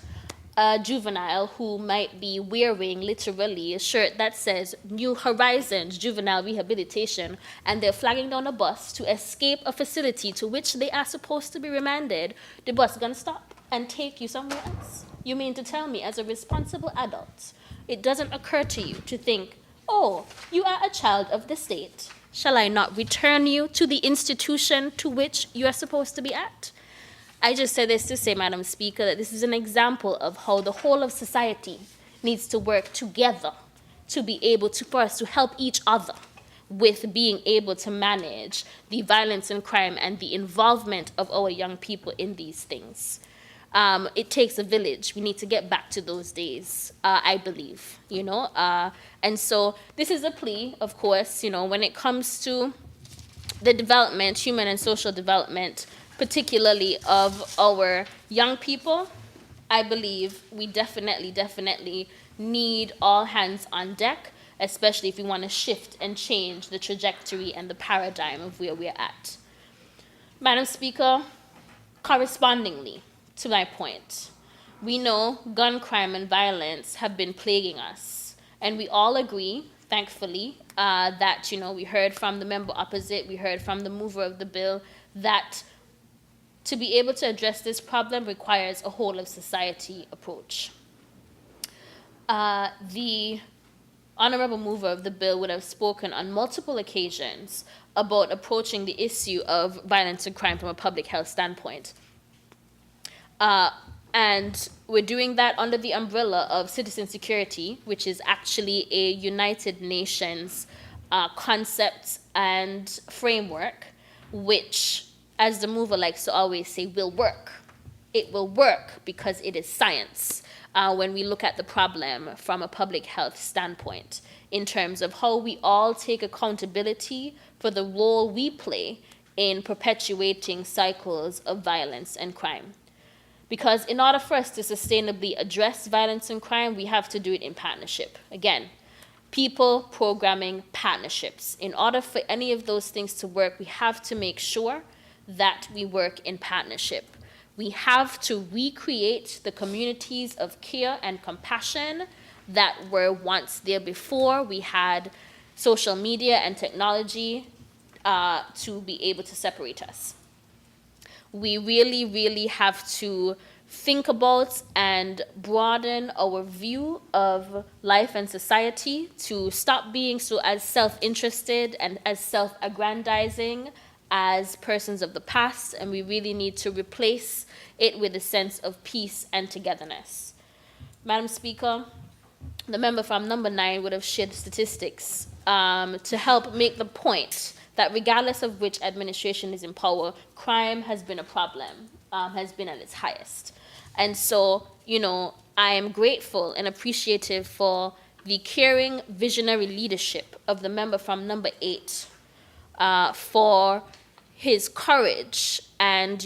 a juvenile who might be wearing literally a shirt that says New Horizons Juvenile Rehabilitation, and they're flagging down a bus to escape a facility to which they are supposed to be remanded, the bus is gonna stop and take you somewhere else. You mean to tell me, as a responsible adult, it doesn't occur to you to think, oh, you are a child of the state. Shall I not return you to the institution to which you are supposed to be at? I just said this to say, Madam Speaker, that this is an example of how the whole of society needs to work together to be able to, for us to help each other with being able to manage the violence and crime and the involvement of our young people in these things. It takes a village. We need to get back to those days, I believe, you know. And so this is a plea, of course, you know, when it comes to the development, human and social development, particularly of our young people. I believe we definitely need all hands on deck, especially if we want to shift and change the trajectory and the paradigm of where we're at. Madam Speaker, correspondingly to my point, we know gun crime and violence have been plaguing us, and we all agree, thankfully, that, you know, we heard from the member opposite, we heard from the mover of the bill, that to be able to address this problem requires a whole of society approach. The honorable mover of the bill would have spoken on multiple occasions about approaching the issue of violence and crime from a public health standpoint. And we're doing that under the umbrella of citizen security, which is actually a United Nations concept and framework, which, as the mover likes to always say, will work. It will work because it is science when we look at the problem from a public health standpoint, in terms of how we all take accountability for the role we play in perpetuating cycles of violence and crime. Because in order for us to sustainably address violence and crime, we have to do it in partnership. Again, people, programming, partnerships. In order for any of those things to work, we have to make sure that we work in partnership. We have to recreate the communities of care and compassion that were once there before we had social media and technology to be able to separate us. We really have to think about and broaden our view of life and society to stop being so as self-interested and as self-aggrandizing as persons of the past, and we really need to replace it with a sense of peace and togetherness. Madam Speaker, the member from number 9 would have shared statistics to help make the point that regardless of which administration is in power, crime has been a problem, has been at its highest. And so, you know, I am grateful and appreciative for the caring, visionary leadership of the member from number 8 for his courage and,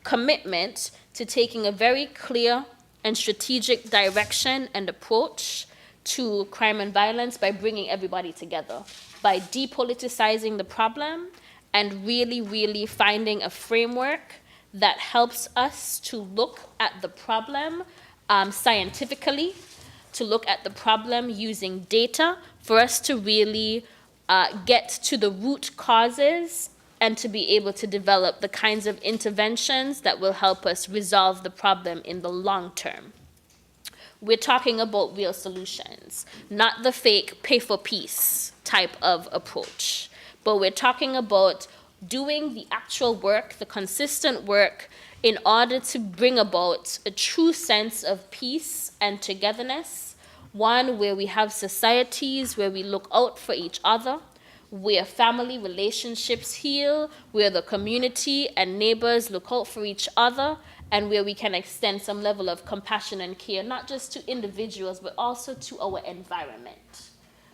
commitment to taking a very clear and strategic direction and approach to crime and violence by bringing everybody together, by depoliticizing the problem and really, really finding a framework that helps us to look at the problem scientifically, to look at the problem using data, for us to really get to the root causes and to be able to develop the kinds of interventions that will help us resolve the problem in the long term. We're talking about real solutions, not the fake pay for peace type of approach, but we're talking about doing the actual work, the consistent work, in order to bring about a true sense of peace and togetherness, one where we have societies where we look out for each other, where family relationships heal, where the community and neighbors look out for each other, and where we can extend some level of compassion and care, not just to individuals, but also to our environment.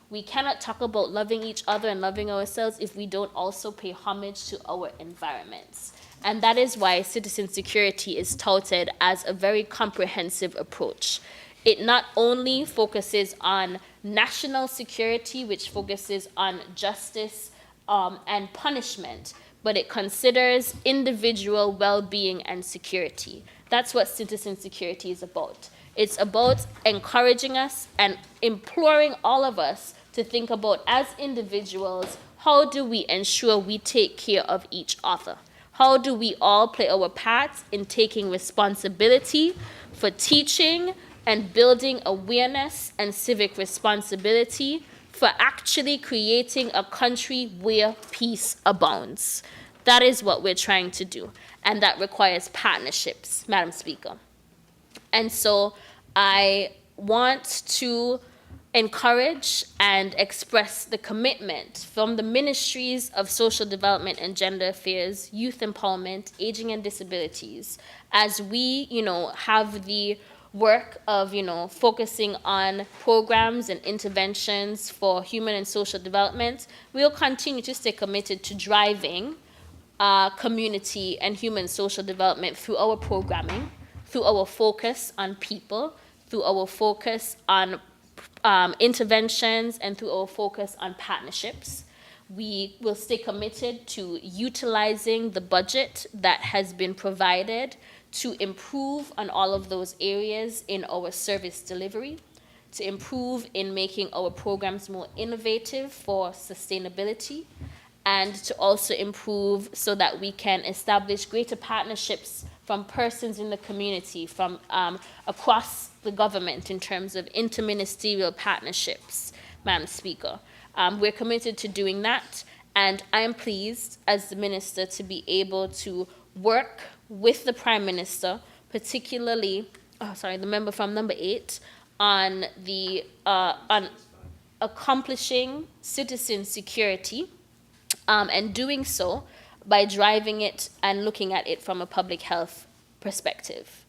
We cannot talk about loving each other and loving ourselves if we don't also pay homage to our environments. And that is why citizen security is touted as a very comprehensive approach. It not only focuses on national security, which focuses on justice and punishment, but it considers individual well-being and security. That's what citizen security is about. It's about encouraging us and imploring all of us to think about, as individuals, how do we ensure we take care of each other? How do we all play our parts in taking responsibility for teaching and building awareness and civic responsibility for actually creating a country where peace abounds? That is what we're trying to do, and that requires partnerships, Madam Speaker. And so I want to encourage and express the commitment from the Ministries of Social Development and Gender Affairs, Youth Empowerment, Aging and Disabilities, as we, have the work of, focusing on programs and interventions for human and social development. We'll continue to stay committed to driving community and human social development through our programming, through our focus on people, through our focus on interventions, and through our focus on partnerships. We will stay committed to utilizing the budget that has been provided to improve on all of those areas in our service delivery, to improve in making our programs more innovative for sustainability, and to also improve so that we can establish greater partnerships from persons in the community, from across the government in terms of interministerial partnerships, Madam Speaker. We're committed to doing that, and I am pleased as the Minister to be able to work with the Prime Minister, particularly, the member from number 8, on accomplishing citizen security, and doing so by driving it and looking at it from a public health perspective.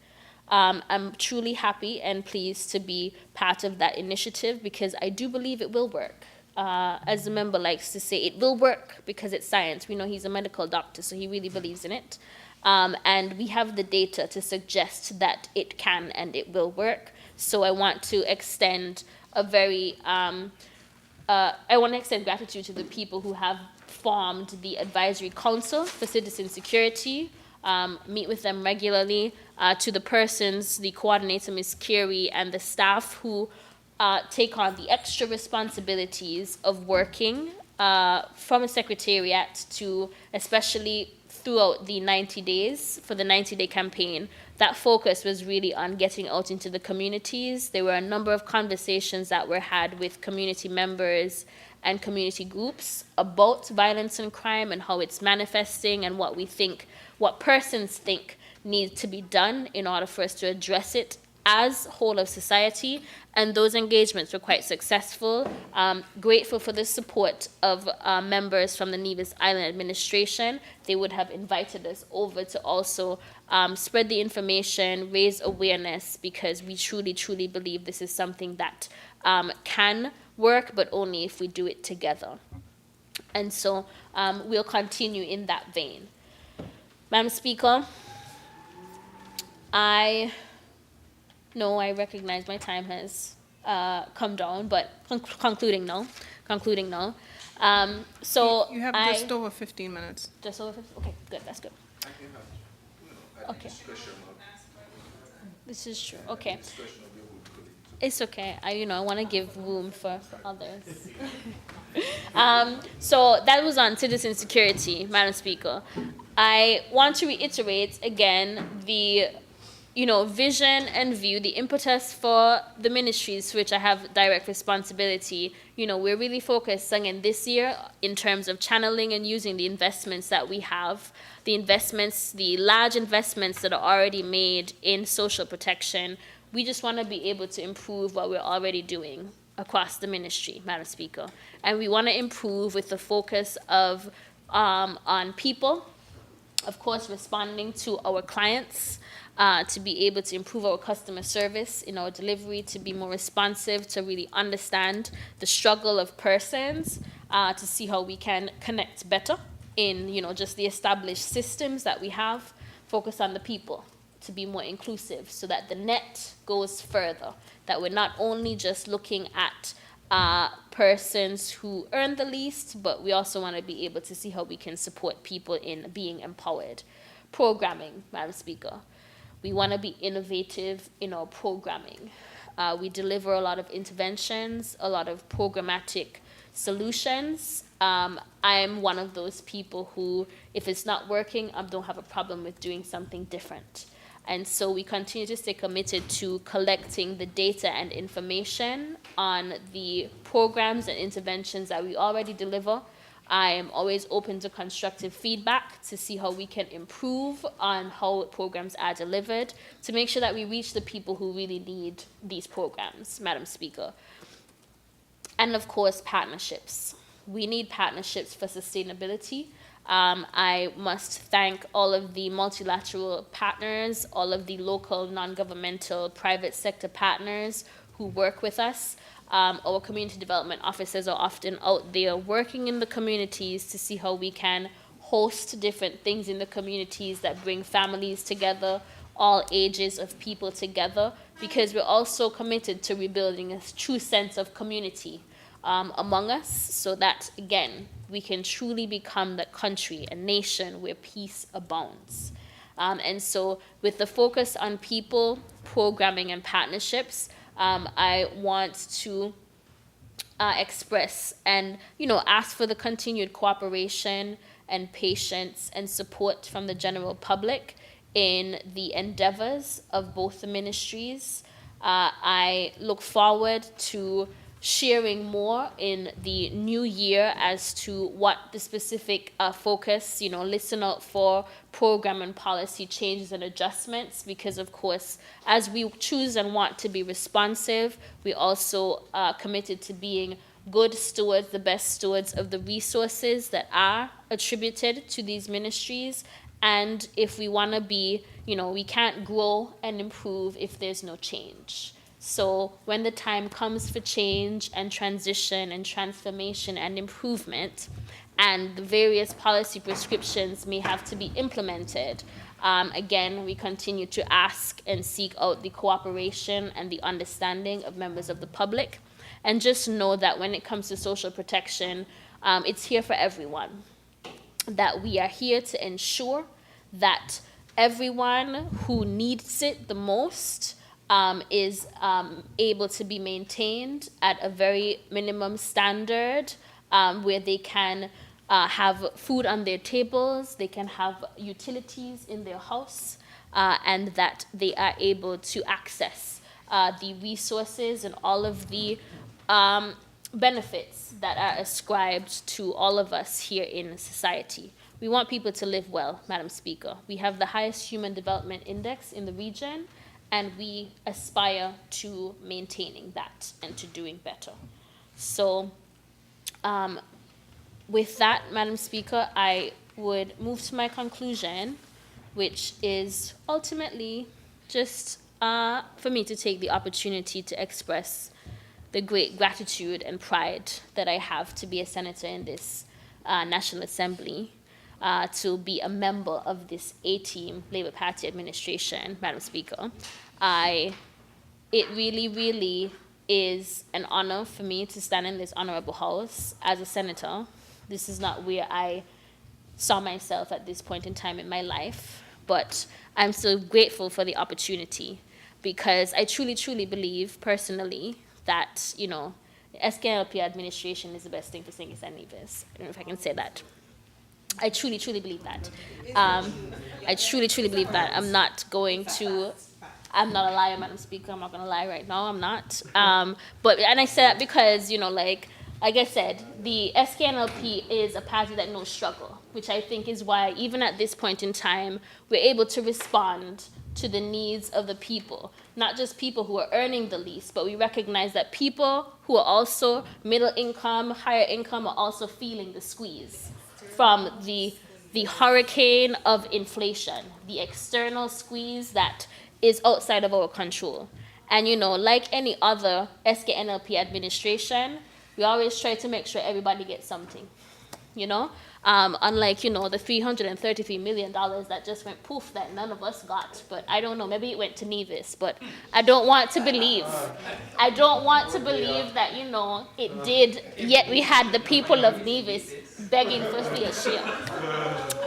I'm truly happy and pleased to be part of that initiative because I do believe it will work. As the member likes to say, it will work because it's science. We know he's a medical doctor, so he really believes in it. And we have the data to suggest that it can and it will work. So I want to extend gratitude to the people who have formed the Advisory Council for Citizen Security, meet with them regularly, to the persons, the coordinator, Ms. Curie, and the staff who take on the extra responsibilities of working from a secretariat to, especially throughout the 90 days, for the 90-day campaign. That focus was really on getting out into the communities. There were a number of conversations that were had with community members and community groups about violence and crime and how it's manifesting and what persons think needs to be done in order for us to address it as whole of society, and those engagements were quite successful. Grateful for the support of members from the Nevis Island administration. They would have invited us over to also spread the information, raise awareness, because we truly, truly believe this is something that can work, but only if we do it together. And so we'll continue in that vein. Madam Speaker, I recognize my time has come down, but concluding now. So You have just over 15 minutes. Just over 15? Okay, good, that's good. Okay. This is true, okay. It's okay, I want to give room for others. So that was on citizen security, Madam Speaker. I want to reiterate again the vision and view, the impetus for the ministries for which I have direct responsibility. We're really focused again this year in terms of channeling and using the investments that we have, the large investments that are already made in social protection. We just want to be able to improve what we're already doing across the ministry, Madam Speaker. And we want to improve with the focus of on people, of course, responding to our clients, to be able to improve our customer service in our delivery, to be more responsive, to really understand the struggle of persons, to see how we can connect better in, just the established systems that we have, focus on the people, to be more inclusive so that the net goes further, that we're not only just looking at persons who earn the least, but we also want to be able to see how we can support people in being empowered. Programming, Madam Speaker. We want to be innovative in our programming. We deliver a lot of interventions, a lot of programmatic solutions. I'm one of those people who, if it's not working, I don't have a problem with doing something different. And so we continue to stay committed to collecting the data and information on the programs and interventions that we already deliver. I am always open to constructive feedback to see how we can improve on how programs are delivered, to make sure that we reach the people who really need these programs, Madam Speaker. And of course, partnerships. We need partnerships for sustainability. I must thank all of the multilateral partners, all of the local non-governmental private sector partners who work with us. Our community development officers are often out there working in the communities to see how we can host different things in the communities that bring families together, all ages of people together, because we're also committed to rebuilding a true sense of community among us, so that, again, we can truly become the country, a nation where peace abounds. And so with the focus on people, programming, and partnerships, I want to express and, ask for the continued cooperation and patience and support from the general public in the endeavors of both the ministries. I look forward to sharing more in the new year as to what the specific focus, listen out for program and policy changes and adjustments, because of course, as we choose and want to be responsive, we also are committed to being good stewards, the best stewards of the resources that are attributed to these ministries. And if we want to be, we can't grow and improve if there's no change. So when the time comes for change and transition and transformation and improvement, and the various policy prescriptions may have to be implemented, again, we continue to ask and seek out the cooperation and the understanding of members of the public. And just know that when it comes to social protection, it's here for everyone. That we are here to ensure that everyone who needs it the most is able to be maintained at a very minimum standard, where they can have food on their tables, they can have utilities in their house, and that they are able to access the resources and all of the benefits that are ascribed to all of us here in society. We want people to live well, Madam Speaker. We have the highest human development index in the region, and we aspire to maintaining that and to doing better. So with that, Madam Speaker, I would move to my conclusion, which is ultimately just for me to take the opportunity to express the great gratitude and pride that I have to be a senator in this National Assembly, to be a member of this A-team Labour Party administration, Madam Speaker. It really, really is an honor for me to stand in this honorable house as a senator. This is not where I saw myself at this point in time in my life, but I'm so grateful for the opportunity, because I truly, truly believe personally that, you know, the SKLP administration is the best thing for St. Kitts and Nevis. I don't know if I can say that. I truly, truly believe that. I truly, truly believe that. I'm not a liar, Madam Speaker. I'm not going to lie right now. I'm not. And I say that because, you know, like I said, the SKNLP is a party that knows struggle, which I think is why even at this point in time, we're able to respond to the needs of the people, not just people who are earning the least, but we recognize that people who are also middle income, higher income are also feeling the squeeze from the hurricane of inflation, the external squeeze that is outside of our control. And, you know, like any other SKNLP administration, we always try to make sure everybody gets something, you know? Unlike, you know, the $333 million that just went poof that none of us got. But I don't know, maybe it went to Nevis. But I don't want to believe that, you know, it did. Yet we had the people of Nevis begging for fair share.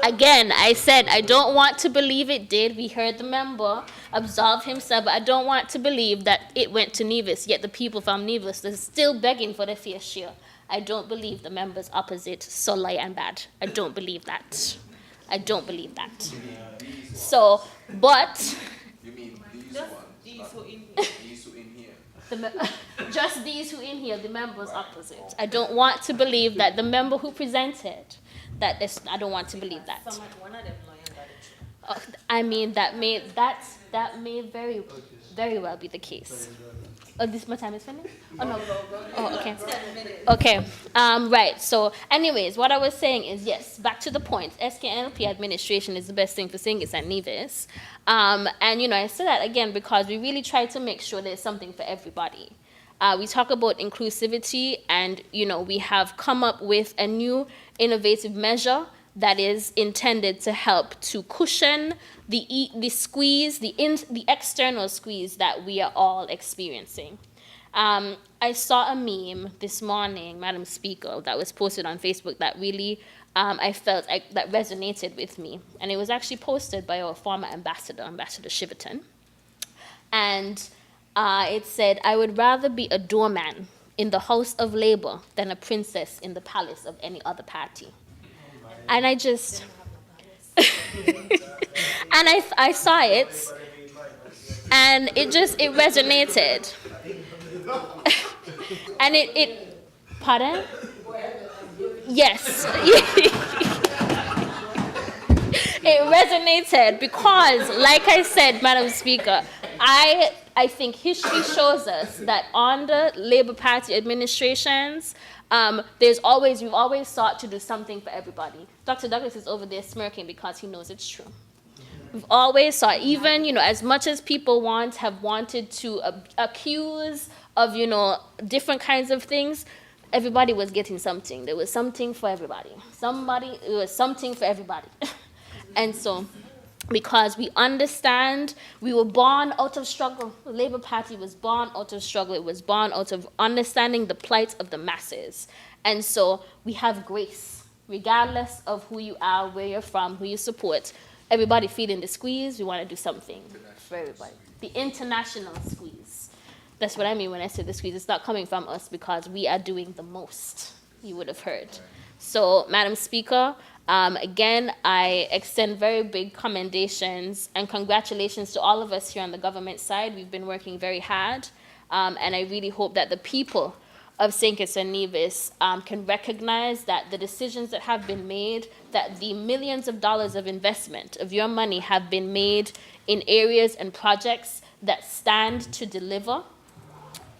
Again, I said I don't want to believe it did. We heard the member absolve himself, but I don't want to believe that it went to Nevis, yet the people from Nevis are still begging for their fair share. I don't believe the members opposite so lie and bad. I don't believe that. I don't believe that. So, but You mean these who in here? Just these who in here, the members opposite. I don't want to believe that the member who presented that. I don't want to believe that. I mean, that may very, very well be the case. Oh, my time is finished? Oh, no. Oh, okay. Okay. Right. So, anyways, what I was saying is, yes, back to the point. SKNLP administration is the best thing for St. Kitts and Nevis. And, you know, I say that again because we really try to make sure there's something for everybody. We talk about inclusivity, and, you know, we have come up with a new innovative measure that is intended to help to cushion the squeeze, the external squeeze that we are all experiencing. I saw a meme this morning, Madam Speaker, that was posted on Facebook that really I felt that resonated with me. And it was actually posted by our former ambassador, Ambassador Shiverton. And it said, "I would rather be a doorman in the House of Labour than a princess in the palace of any other party." And I just, and I saw it, and it resonated. And it, pardon? Yes. It resonated because, like I said, Madam Speaker, I think history shows us that under Labour Party administrations, we've always sought to do something for everybody. Dr. Douglas is over there smirking because he knows it's true. We've always sought, even, you know, as much as people have wanted to accuse of, you know, different kinds of things, everybody was getting something. There was something for everybody. It was something for everybody. And so, because we understand, we were born out of struggle. The Labour Party was born out of struggle. It was born out of understanding the plight of the masses. And so we have grace, regardless of who you are, where you're from, who you support. Everybody feeling the squeeze, we want to do something for everybody. The international squeeze. That's what I mean when I say the squeeze. It's not coming from us because we are doing the most, you would have heard. So, Madam Speaker, again, I extend very big commendations and congratulations to all of us here on the government side. We've been working very hard, and I really hope that the people of St. Kitts and Nevis can recognize that the decisions that have been made, that the millions of dollars of investment of your money have been made in areas and projects that stand to deliver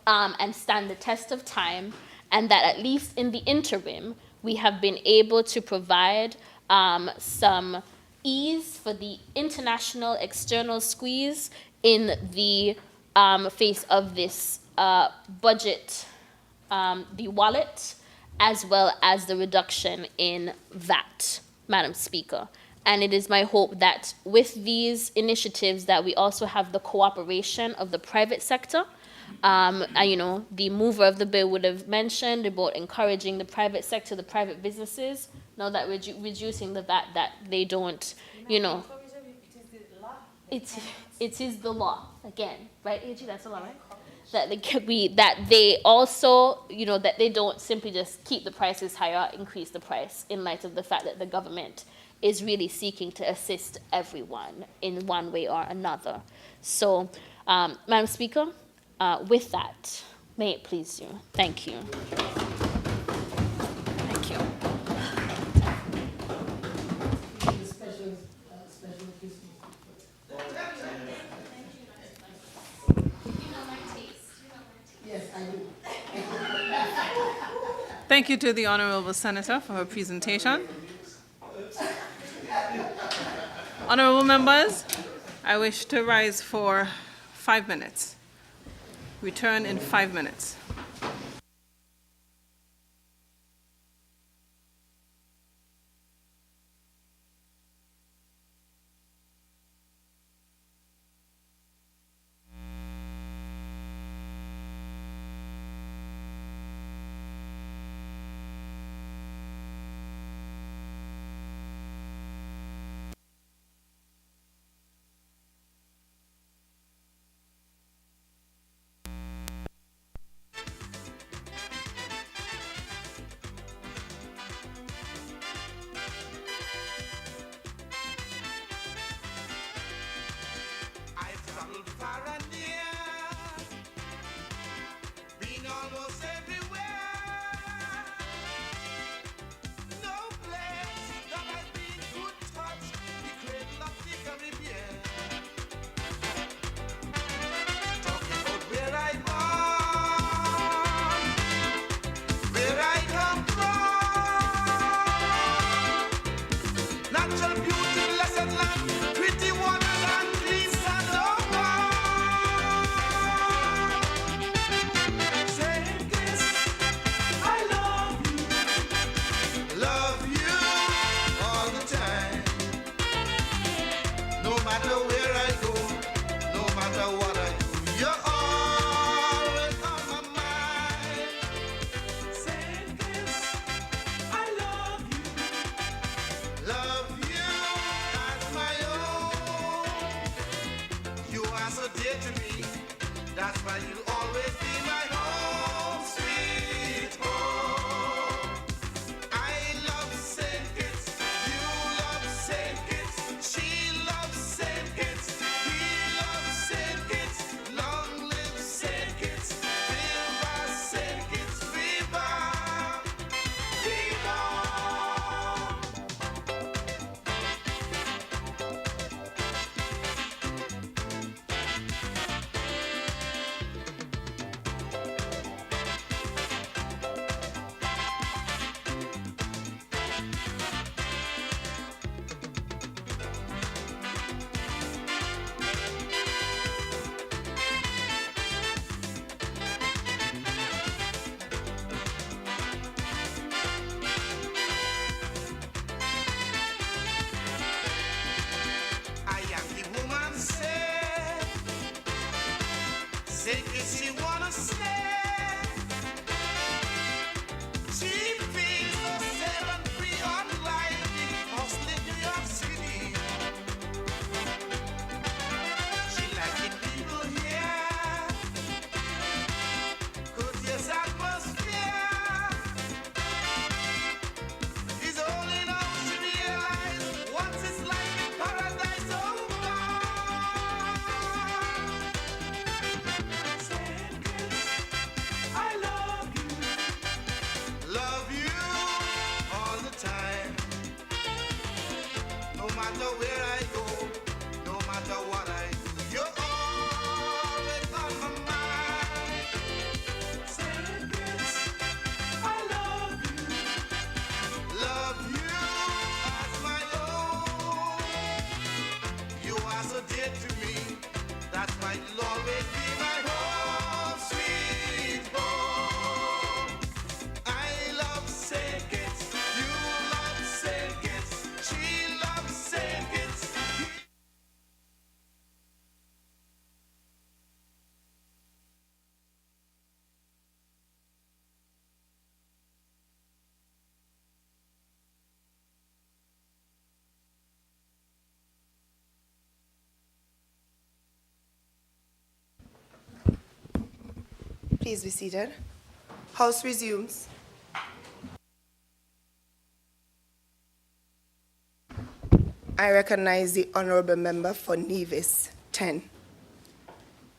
and stand the test of time, and that at least in the interim, we have been able to provide some ease for the international external squeeze in the face of this budget, the wallet, as well as the reduction in VAT, Madam Speaker. And it is my hope that with these initiatives that we also have the cooperation of the private sector. And, you know, the mover of the bill would have mentioned about encouraging the private sector, the private businesses, now that we're reducing the VAT, that they don't, you know. It is the law, again, right, AG, that's the law, right? That they also, you know, that they don't simply just keep the prices higher, increase the price, in light of the fact that the government is really seeking to assist everyone in one way or another. So, Madam Speaker, with that, may it please you. Thank you. Thank you. Thank you to the Honourable Senator for her presentation. Honourable members, I wish to rise for 5 minutes. Return in 5 minutes. I've traveled far and near, been almost everywhere. No place that I've been could touch the cradle of the Caribbean. Talking about where I born, where I come from. Natural beauty, blessed land, pretty waters and clean sand. Oh, Saint Kitts, I love you all the time. No matter where I go, no matter what I do, you're always on my mind. Saint Kitts, I love you as my own. You are so dear to me, that's why you'll always be my home, sweet home. I love St. Kitts, you love St. Kitts, she loves St. Kitts, he loves St. Kitts, long live St. Kitts, viva St. Kitts, viva, viva. I am the woman said, say if she wanna stay. She feels so safe and free on life in hustling New York City. She like the people here, courteous atmosphere. It's only now she realize what it's like in paradise. Oh God, Saint Kitts, Please be seated. House resumes. I recognize the Honourable Member for Nevis, 10.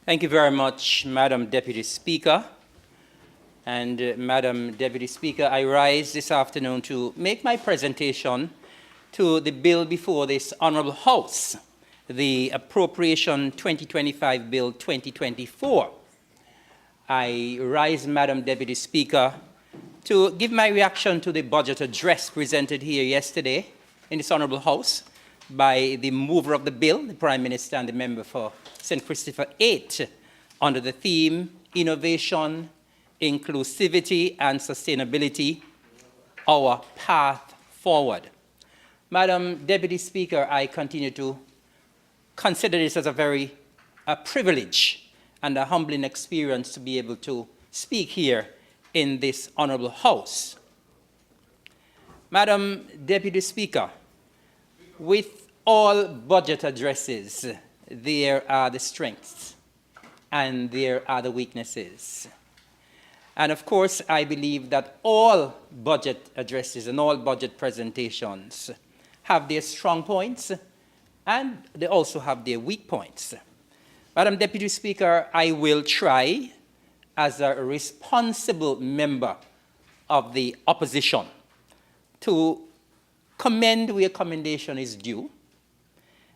Thank you very much, Madam Deputy Speaker. And Madam Deputy Speaker, I rise this afternoon to make my presentation to the bill before this Honourable House, the Appropriation 2025 Bill 2024. I rise, Madam Deputy Speaker, to give my reaction to the budget address presented here yesterday in this Honourable House by the mover of the bill, the Prime Minister and the member for St. Christopher 8, under the theme Innovation, Inclusivity and Sustainability, Our Path Forward. Madam Deputy Speaker, I continue to consider this as a very privilege and a humbling experience to be able to speak here in this Honourable House. Madam Deputy Speaker, with all budget addresses, there are the strengths and there are the weaknesses. And of course, I believe that all budget addresses and all budget presentations have their strong points and they also have their weak points. Madam Deputy Speaker, I will try as a responsible member of the opposition to commend where commendation is due.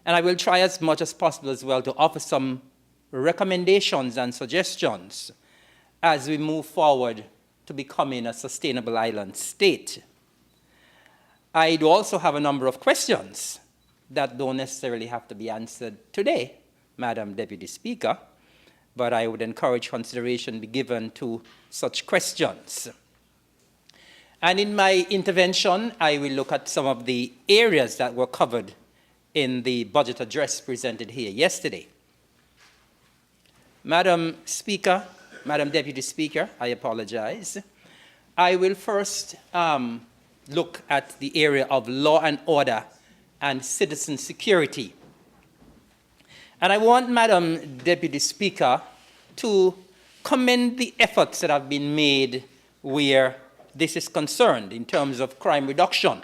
And I will try as much as possible as well to offer some recommendations and suggestions as we move forward to becoming a sustainable island state. I do also have a number of questions that don't necessarily have to be answered today, Madam Deputy Speaker, but I would encourage consideration be given to such questions. And in my intervention, I will look at some of the areas that were covered in the budget address presented here yesterday. Madam Speaker, Madam Deputy Speaker, I apologize. I will first look at the area of law and order and citizen security. And I want Madam Deputy Speaker to commend the efforts that have been made where this is concerned in terms of crime reduction.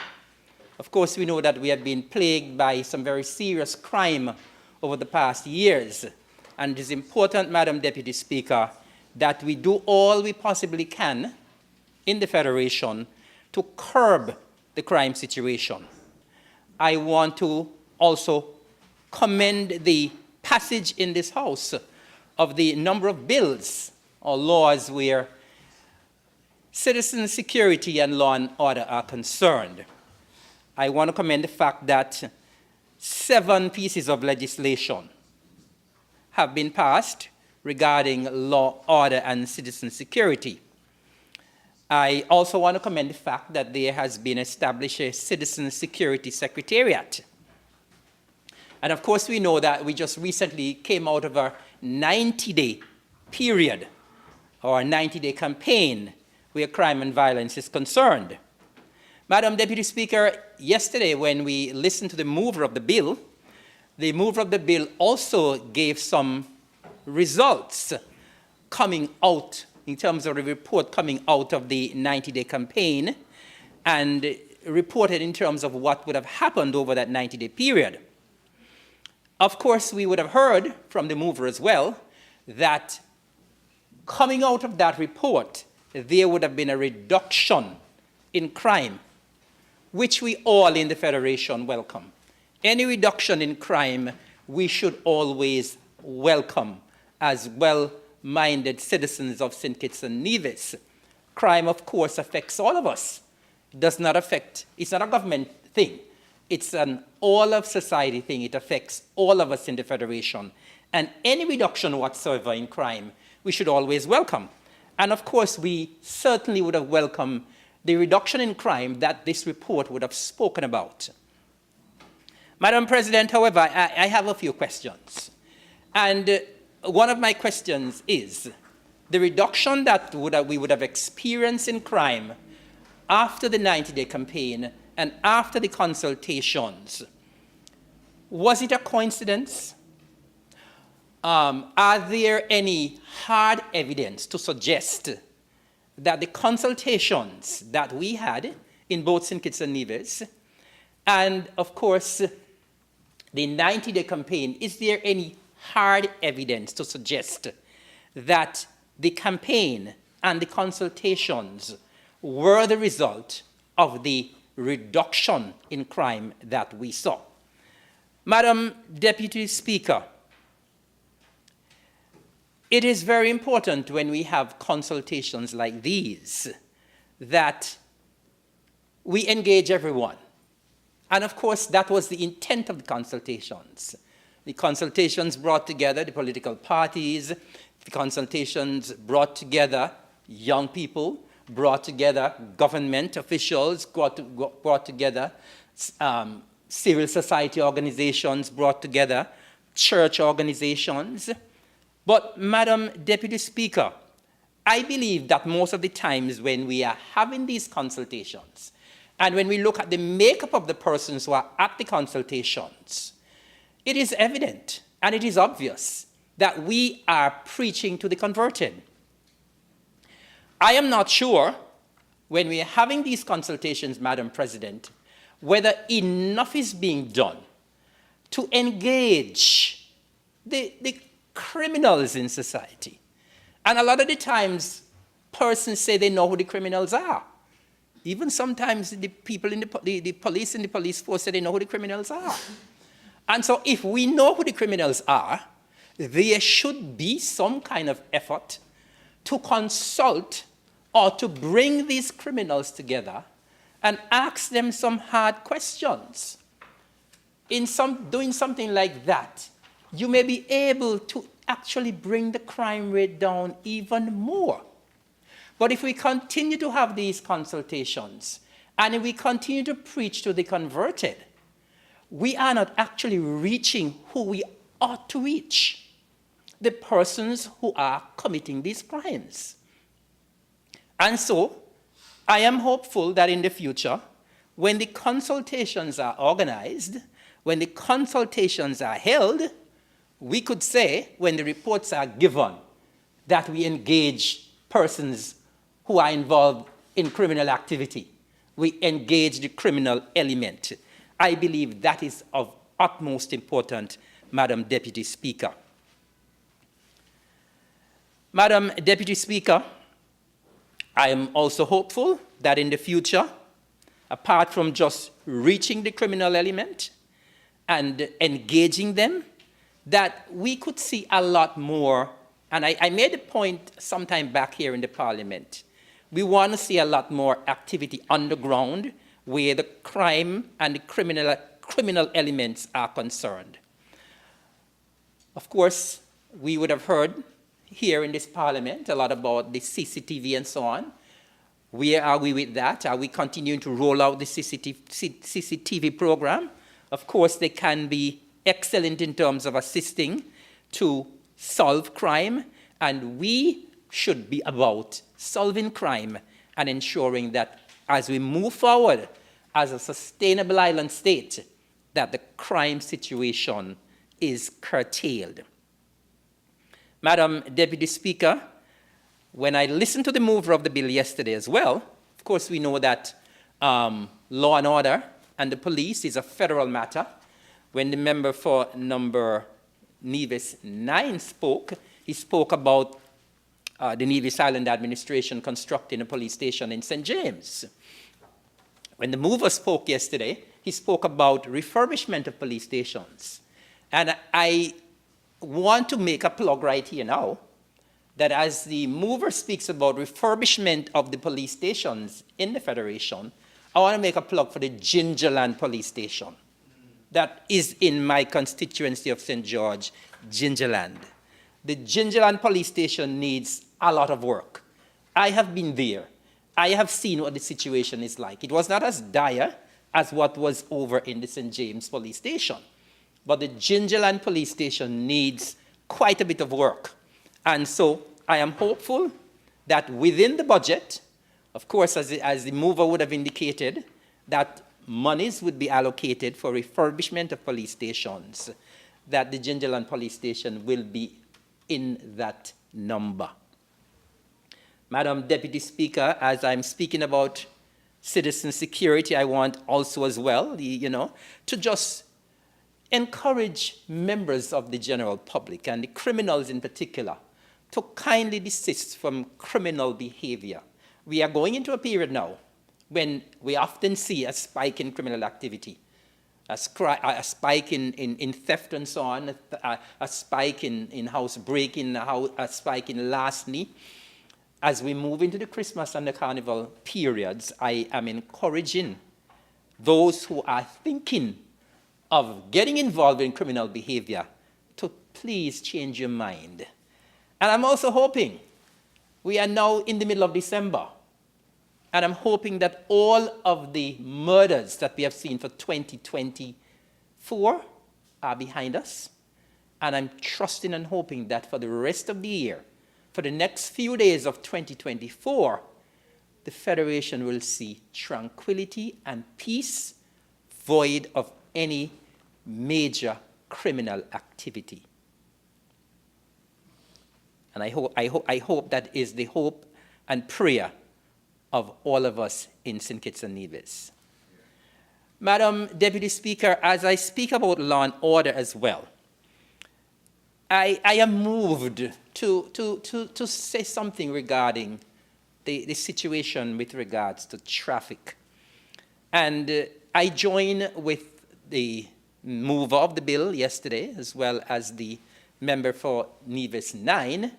Of course, we know that we have been plagued by some very serious crime over the past years. And it is important, Madam Deputy Speaker, that we do all we possibly can in the Federation to curb the crime situation. I want to also commend the passage in this House of the number of bills or laws where citizen security and law and order are concerned. I want to commend the fact that 7 pieces of legislation have been passed regarding law, order, and citizen security. I also want to commend the fact that there has been established a Citizen Security Secretariat. And of course, we know that we just recently came out of a 90-day period or a 90-day campaign where crime and violence is concerned. Madam Deputy Speaker, yesterday when we listened to the mover of the bill also gave some results coming out in terms of the report coming out of the 90-day campaign and reported in terms of what would have happened over that 90-day period. Of course, we would have heard from the mover as well that coming out of that report, there would have been a reduction in crime, which we all in the Federation welcome. Any reduction in crime, we should always welcome as well-minded citizens of St. Kitts and Nevis. Crime, of course, affects all of us. It does not affect, it's not a government thing. It's an all-of-society thing. It affects all of us in the Federation. And any reduction whatsoever in crime, we should always welcome. And of course, we certainly would have welcomed the reduction in crime that this report would have spoken about. Madam President, however, I have a few questions. And one of my questions is, the reduction that we would have experienced in crime after the 90-day campaign and after the consultations, was it a coincidence? are there any hard evidence to suggest that the consultations that we had in both St. Kitts and Nevis and, of course, the 90-day campaign, is there any hard evidence to suggest that the campaign and the consultations were the result of the reduction in crime that we saw? Madam Deputy Speaker, it is very important when we have consultations like these that we engage everyone. And of course, that was the intent of the consultations. The consultations brought together the political parties, the consultations brought together young people, brought together government officials, brought together civil society organizations, brought together church organizations. But, Madam Deputy Speaker, I believe that most of the times when we are having these consultations, and when we look at the makeup of the persons who are at the consultations, it is evident and it is obvious that we are preaching to the converted. I am not sure, when we are having these consultations, Madam President, whether enough is being done to engage the criminals in society. And a lot of the times, persons say they know who the criminals are. Even sometimes the people in the police and the police force say they know who the criminals are. And so if we know who the criminals are, there should be some kind of effort to consult or to bring these criminals together and ask them some hard questions. In doing something like that, you may be able to actually bring the crime rate down even more. But if we continue to have these consultations and if we continue to preach to the converted, we are not actually reaching who we ought to reach, the persons who are committing these crimes. And so, I am hopeful that in the future, when the consultations are organized, when the consultations are held, we could say, when the reports are given, that we engage persons who are involved in criminal activity. We engage the criminal element. I believe that is of utmost importance, Madam Deputy Speaker. Madam Deputy Speaker, I am also hopeful that in the future, apart from just reaching the criminal element and engaging them, that we could see a lot more, and I made a point sometime back here in the Parliament. We want to see a lot more activity underground where the crime and the criminal elements are concerned. Of course, we would have heard here in this Parliament a lot about the CCTV and so on. Where are we with that? Are we continuing to roll out the CCTV program? Of course, they can be excellent in terms of assisting to solve crime, and we should be about solving crime and ensuring that as we move forward as a sustainable island state, that the crime situation is curtailed. Madam Deputy Speaker, when I listened to the mover of the bill yesterday as well, of course we know that law and order and the police is a federal matter. When the member for number Nevis 9 spoke, he spoke about the Nevis Island administration constructing a police station in St. James. When the mover spoke yesterday, he spoke about refurbishment of police stations. And I want to make a plug right here now, that as the mover speaks about refurbishment of the police stations in the Federation, I want to make a plug for the Gingerland Police Station. That is in my constituency of St. George, Gingerland. The Gingerland Police Station needs a lot of work. I have been there. I have seen what the situation is like. It was not as dire as what was over in the St. James Police Station. But the Gingerland Police Station needs quite a bit of work. And so I am hopeful that within the budget, of course, as the mover would have indicated, that monies would be allocated for refurbishment of police stations. that the Gingerland Police Station will be in that number. Madam Deputy Speaker, as I'm speaking about citizen security, I want also as well, to just encourage members of the general public and the criminals in particular to kindly desist from criminal behavior. We are going into a period now when we often see a spike in criminal activity, a spike in theft and so on, a spike in house breaking, a spike in larceny. As we move into the Christmas and the Carnival periods, I am encouraging those who are thinking of getting involved in criminal behavior to please change your mind. And I'm also hoping, we are now in the middle of December, and I'm hoping that all of the murders that we have seen for 2024 are behind us. And I'm trusting and hoping that for the rest of the year, for the next few days of 2024, the Federation will see tranquility and peace, void of any major criminal activity. And I hope that is the hope and prayer of all of us in St. Kitts and Nevis. Madam Deputy Speaker, as I speak about law and order as well, I am moved to say something regarding the situation with regards to traffic. And I join with the mover of the bill yesterday, as well as the member for Nevis 9,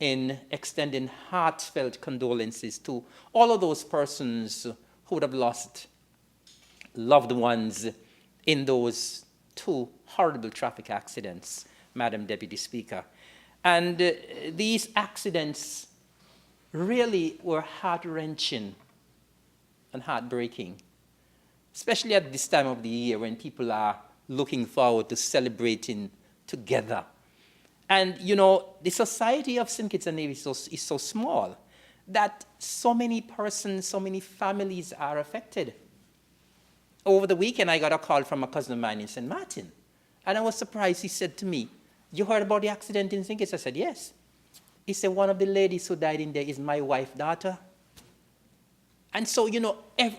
in extending heartfelt condolences to all of those persons who would have lost loved ones in those two horrible traffic accidents, Madam Deputy Speaker. And these accidents really were heart-wrenching and heartbreaking, especially at this time of the year when people are looking forward to celebrating together. And, the society of St. Kitts and Nevis is so small that so many persons, so many families are affected. Over the weekend, I got a call from a cousin of mine in St. Martin. And I was surprised. He said to me, "You heard about the accident in St. Kitts?" I said, "Yes." He said, "One of the ladies who died in there is my wife's daughter." And so,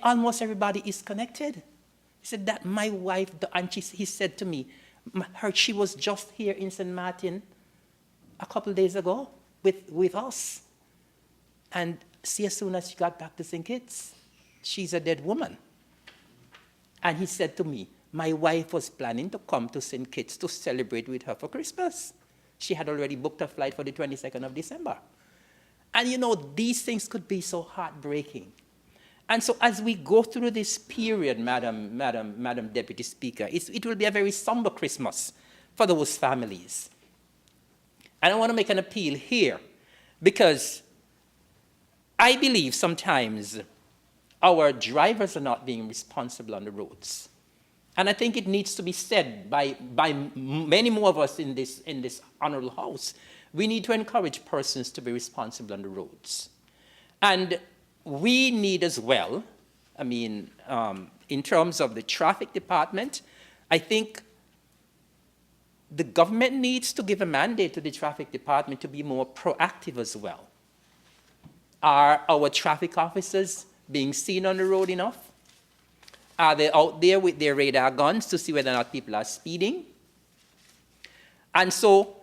almost everybody is connected. He said that my wife, and he said to me, she was just here in St. Martin a couple days ago with us. And see, as soon as she got back to St. Kitts, she's a dead woman. And he said to me, my wife was planning to come to St. Kitts to celebrate with her for Christmas. She had already booked a flight for the 22nd of December. And these things could be so heartbreaking. And so as we go through this period, Madam Deputy Speaker, it will be a very somber Christmas for those families. And I want to make an appeal here because I believe sometimes our drivers are not being responsible on the roads. And I think it needs to be said by many more of us in this honorable house. We need to encourage persons to be responsible on the roads. And we need as well, in terms of the traffic department, I think the government needs to give a mandate to the traffic department to be more proactive as well. Are our traffic officers being seen on the road enough? Are they out there with their radar guns to see whether or not people are speeding? And so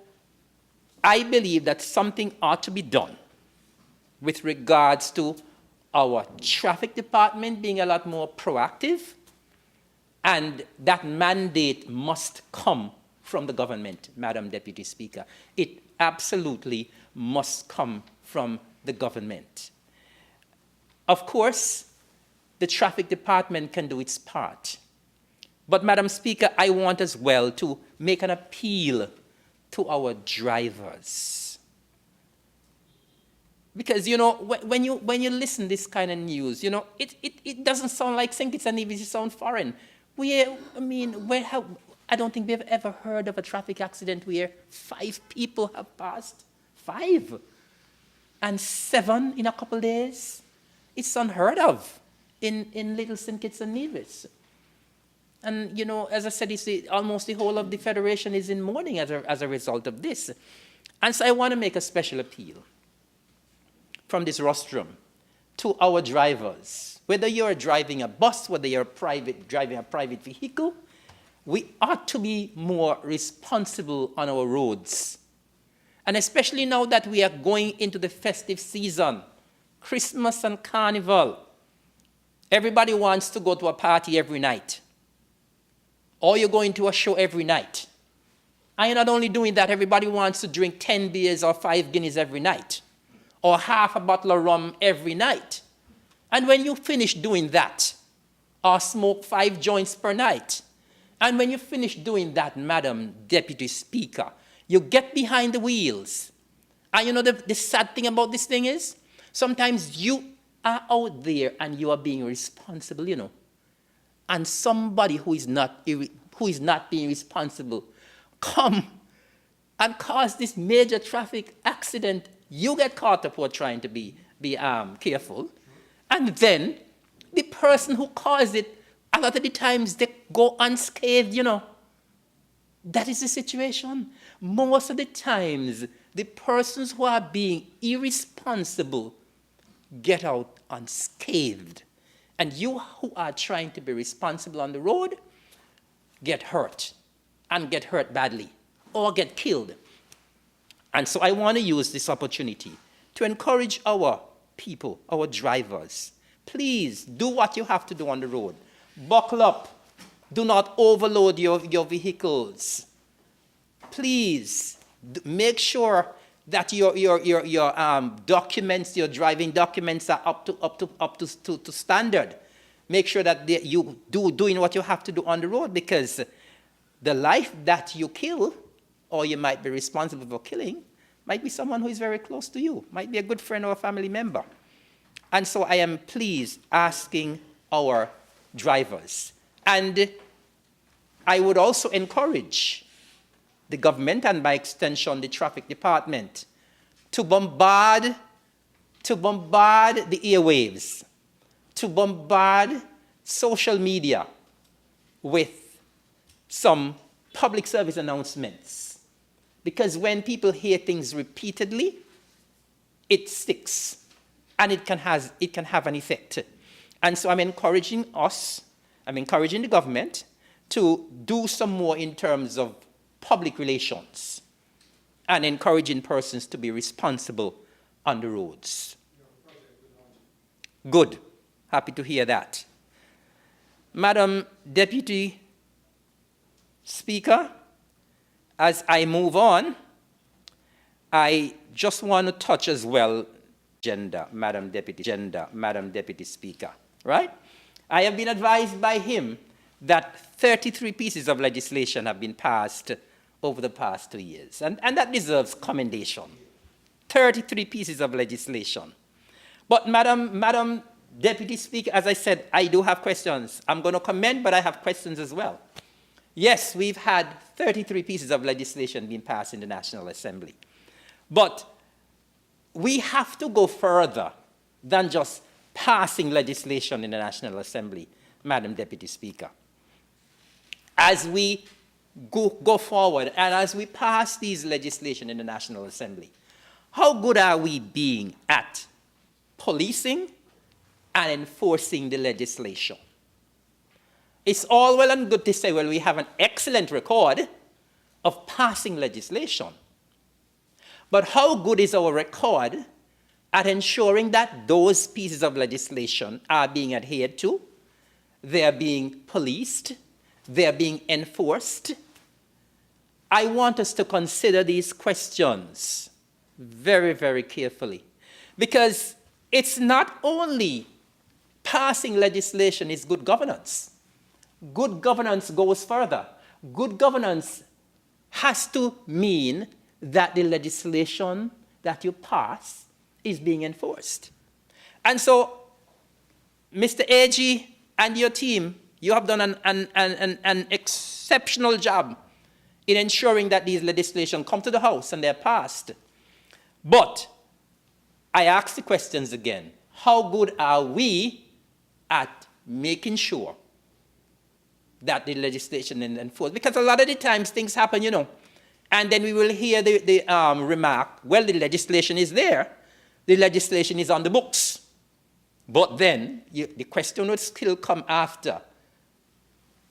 I believe that something ought to be done with regards to our traffic department being a lot more proactive, and that mandate must come from the government, Madam Deputy Speaker. It absolutely must come from the government. Of course, the traffic department can do its part. But, Madam Speaker, I want as well to make an appeal to our drivers. Because, when you listen to this kind of news, it doesn't sound like St. Kitts and Nevis, it sounds foreign. I don't think we've ever heard of a traffic accident where 5 people have passed. 5. And 7 in a couple days. It's unheard of in little St. Kitts and Nevis. And, you know, as I said, almost the whole of the Federation is in mourning as a result of this. And so I want to make a special appeal from this rostrum to our drivers. Whether you're driving a bus, whether you're driving a private vehicle, we ought to be more responsible on our roads. And especially now that we are going into the festive season, Christmas and Carnival, everybody wants to go to a party every night. Or you're going to a show every night. And you're not only doing that, everybody wants to drink 10 beers or 5 Guinness every night, or half a bottle of rum every night. And when you finish doing that, or smoke 5 joints per night, and when you finish doing that, Madam Deputy Speaker, you get behind the wheels. And you know the sad thing about this thing is, sometimes you are out there and you are being responsible, you know. And somebody who is not being responsible come and cause this major traffic accident. You get caught up for trying to be careful. And then the person who caused it, a lot of the times they go unscathed, you know. That is the situation. Most of the times, the persons who are being irresponsible get out unscathed. And you who are trying to be responsible on the road get hurt, and get hurt badly, or get killed. And so I want to use this opportunity to encourage our people, our drivers. Please do what you have to do on the road. Buckle up. Do not overload your vehicles. Please make sure that your documents, your driving documents are up to standard. Make sure that you doing what you have to do on the road, because the life that you kill, or you might be responsible for killing, might be someone who is very close to you, might be a good friend or a family member. And so I am pleased asking our drivers. And I would also encourage the government, and by extension the traffic department, to bombard the airwaves, to bombard social media with some public service announcements. Because when people hear things repeatedly, it sticks, and it can have an effect. And so I'm encouraging the government to do some more in terms of public relations and encouraging persons to be responsible on the roads. Good. Happy to hear that. Madam Deputy Speaker, as I move on, I just want to touch as well gender, Madam Deputy Speaker, right? I have been advised by him that 33 pieces of legislation have been passed over the past 2 years, and that deserves commendation. 33 pieces of legislation. But Madam Deputy Speaker, as I said, I do have questions. I'm going to commend, but I have questions as well. Yes, we've had 33 pieces of legislation being passed in the National Assembly. But we have to go further than just passing legislation in the National Assembly, Madam Deputy Speaker. As we go forward and as we pass these legislation in the National Assembly, how good are we being at policing and enforcing the legislation? It's all well and good to say, well, we have an excellent record of passing legislation. But how good is our record at ensuring that those pieces of legislation are being adhered to, they are being policed, they are being enforced? I want us to consider these questions very, very carefully, because it's not only passing legislation is good governance. Good governance goes further. Good governance has to mean that the legislation that you pass is being enforced. And so, Mr. AG and your team, you have done an exceptional job in ensuring that these legislation come to the House and they're passed. But I ask the questions again. How good are we at making sure that the legislation is enforced. Because a lot of the times things happen, you know, and then we will hear the remark, well, the legislation is there, the legislation is on the books. But then the question would still come after,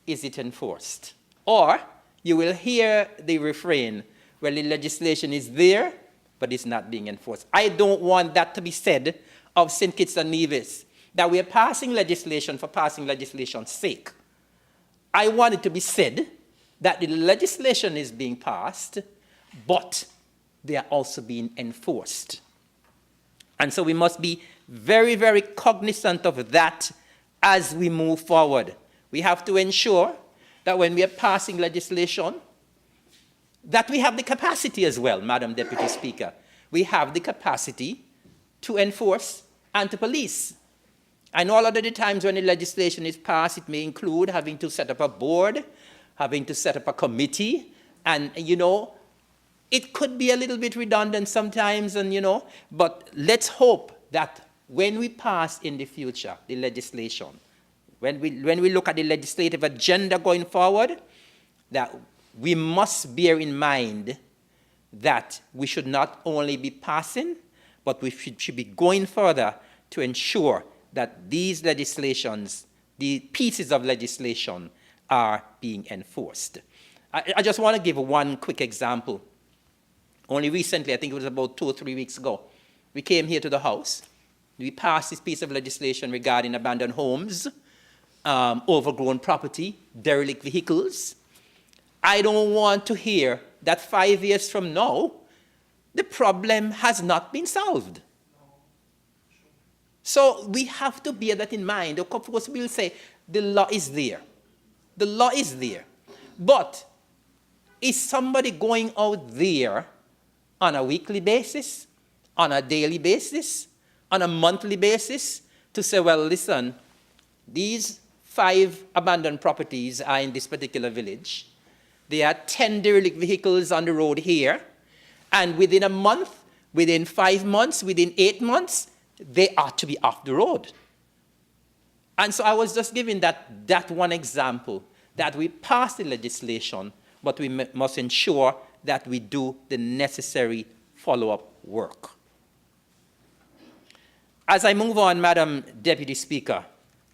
is it enforced? Or you will hear the refrain, well, the legislation is there, but it's not being enforced. I don't want that to be said of St. Kitts and Nevis, that we are passing legislation for passing legislation's sake. I want it to be said that the legislation is being passed, but they are also being enforced. And so we must be very, very cognizant of that as we move forward. We have to ensure that when we are passing legislation, that we have the capacity as well, Madam Deputy Speaker. We have the capacity to enforce and to police. I know a lot of the times when the legislation is passed, it may include having to set up a board, having to set up a committee, and, you know, it could be a little bit redundant sometimes, and, you know, but let's hope that when we pass in the future the legislation, when we look at the legislative agenda going forward, that we must bear in mind that we should not only be passing, but we should be going further to ensure that these legislations, the pieces of legislation, are being enforced. I just want to give one quick example. Only recently, I think it was about 2 or 3 weeks ago, we came here to the House. We passed this piece of legislation regarding abandoned homes, overgrown property, derelict vehicles. I don't want to hear that 5 years from now, the problem has not been solved. So we have to bear that in mind. Of course, we'll say the law is there. The law is there. But is somebody going out there on a weekly basis, on a daily basis, on a monthly basis to say, well, listen, these 5 abandoned properties are in this particular village. There are 10 derelict vehicles on the road here. And within a month, within 5 months, within 8 months, they ought to be off the road. And so I was just giving that one example, that we pass the legislation, but we must ensure that we do the necessary follow-up work. As I move on, Madam Deputy Speaker,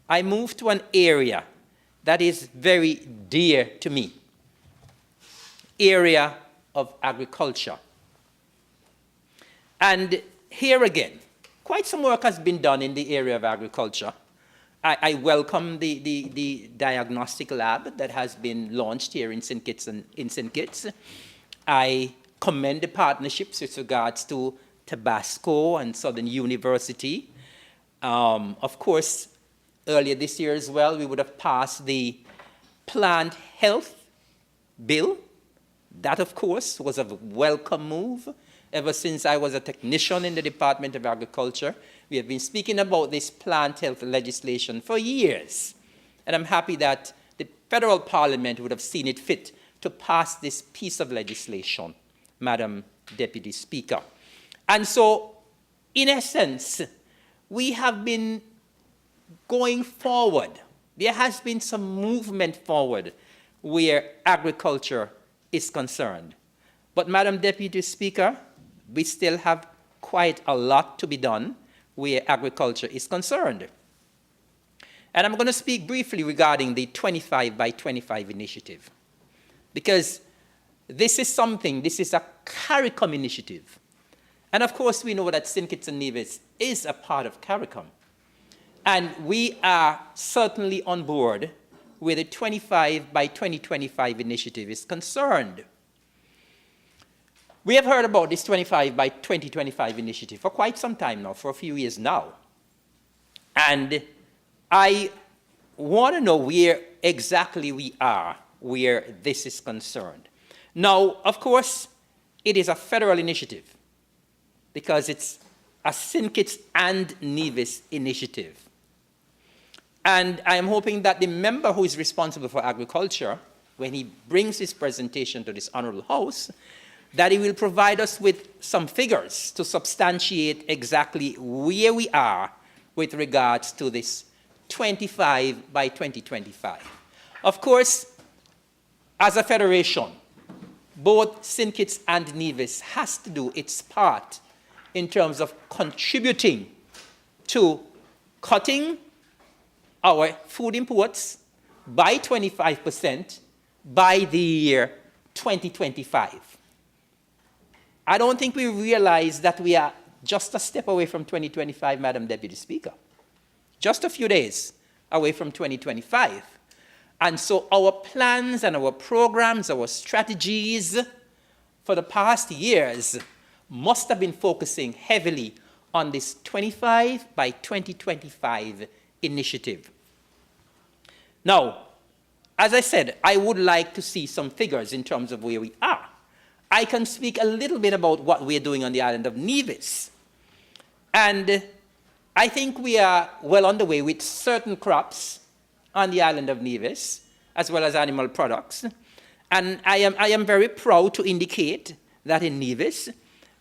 I move to an area that is very dear to me, area of agriculture. And here again, quite some work has been done in the area of agriculture. I welcome the diagnostic lab that has been launched here in St. Kitts. I commend the partnerships with regards to Tabasco and Southern University. Of course, earlier this year as well, we would have passed the plant health bill. That, of course, was a welcome move. Ever since I was a technician in the Department of Agriculture, we have been speaking about this plant health legislation for years. And I'm happy that the federal parliament would have seen it fit to pass this piece of legislation, Madam Deputy Speaker. And so, in essence, we have been going forward. There has been some movement forward where agriculture is concerned. But, Madam Deputy Speaker, we still have quite a lot to be done where agriculture is concerned. And I'm going to speak briefly regarding the 25 by 25 initiative, because this is a CARICOM initiative. And of course, we know that St. Kitts and Nevis is a part of CARICOM. And we are certainly on board where the 25 by 2025 initiative is concerned. We have heard about this 25 by 2025 initiative for quite some time now, for a few years now. And I want to know where exactly we are where this is concerned. Now, of course, it is a federal initiative because it's a St. Kitts and Nevis initiative. And I am hoping that the member who is responsible for agriculture, when he brings his presentation to this Honorable House, that he will provide us with some figures to substantiate exactly where we are with regards to this 25 by 2025. Of course, as a federation, both St. Kitts and Nevis has to do its part in terms of contributing to cutting our food imports by 25% by the year 2025. I don't think we realize that we are just a step away from 2025, Madam Deputy Speaker. Just a few days away from 2025. And so our plans and our programs, our strategies for the past years must have been focusing heavily on this 25 by 2025 initiative. Now, as I said, I would like to see some figures in terms of where we are. I can speak a little bit about what we're doing on the island of Nevis. And I think we are well on the way with certain crops on the island of Nevis, as well as animal products. And I am very proud to indicate that in Nevis,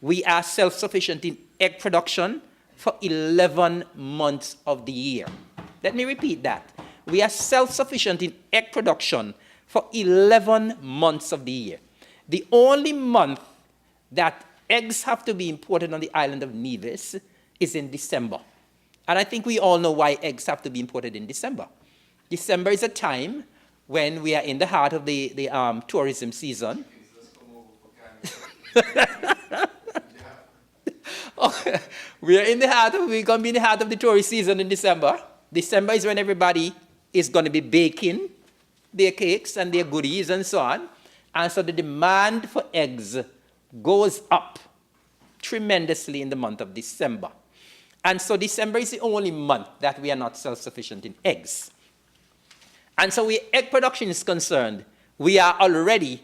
we are self-sufficient in egg production for 11 months of the year. Let me repeat that. We are self-sufficient in egg production for 11 months of the year. The only month that eggs have to be imported on the island of Nevis is in December. And I think we all know why eggs have to be imported in December. December is a time when we are in the heart of the tourism season. We're going to be in the heart of the tourist season in December. December is when everybody is going to be baking their cakes and their goodies and so on. And so the demand for eggs goes up tremendously in the month of December. And so December is the only month that we are not self-sufficient in eggs. And so where egg production is concerned, we are already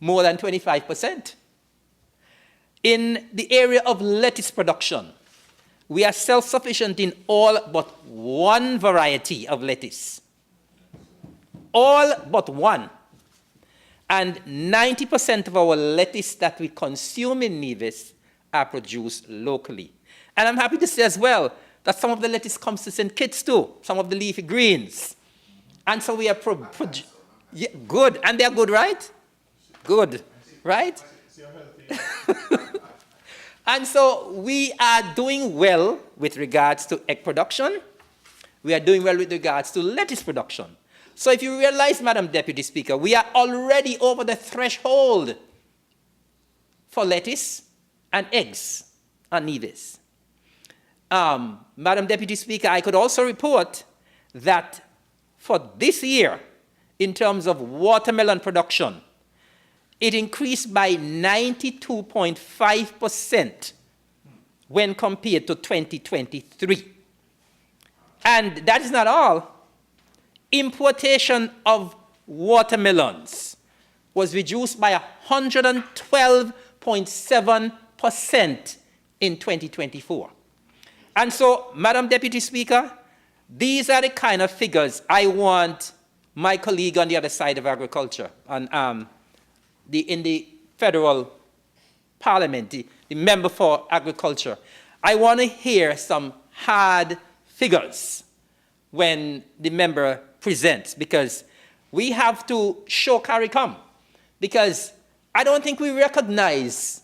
more than 25%. In the area of lettuce production, we are self-sufficient in all but one variety of lettuce. All but one. And 90% of our lettuce that we consume in Nevis are produced locally. And I'm happy to say as well that some of the lettuce comes to St. Kitts too, some of the leafy greens. And so we are yeah, good. And they're good, right? Good, right? And so we are doing well with regards to egg production. We are doing well with regards to lettuce production. So if you realize, Madam Deputy Speaker, we are already over the threshold for lettuce and eggs on Nevis. Madam Deputy Speaker, I could also report that for this year, in terms of watermelon production, it increased by 92.5% when compared to 2023. And that is not all. Importation of watermelons was reduced by 112.7% in 2024. And so, Madam Deputy Speaker, these are the kind of figures I want my colleague on the other side of agriculture, in the federal parliament, the member for agriculture. I want to hear some hard figures when the member presents, because we have to show carry come. Because I don't think we recognize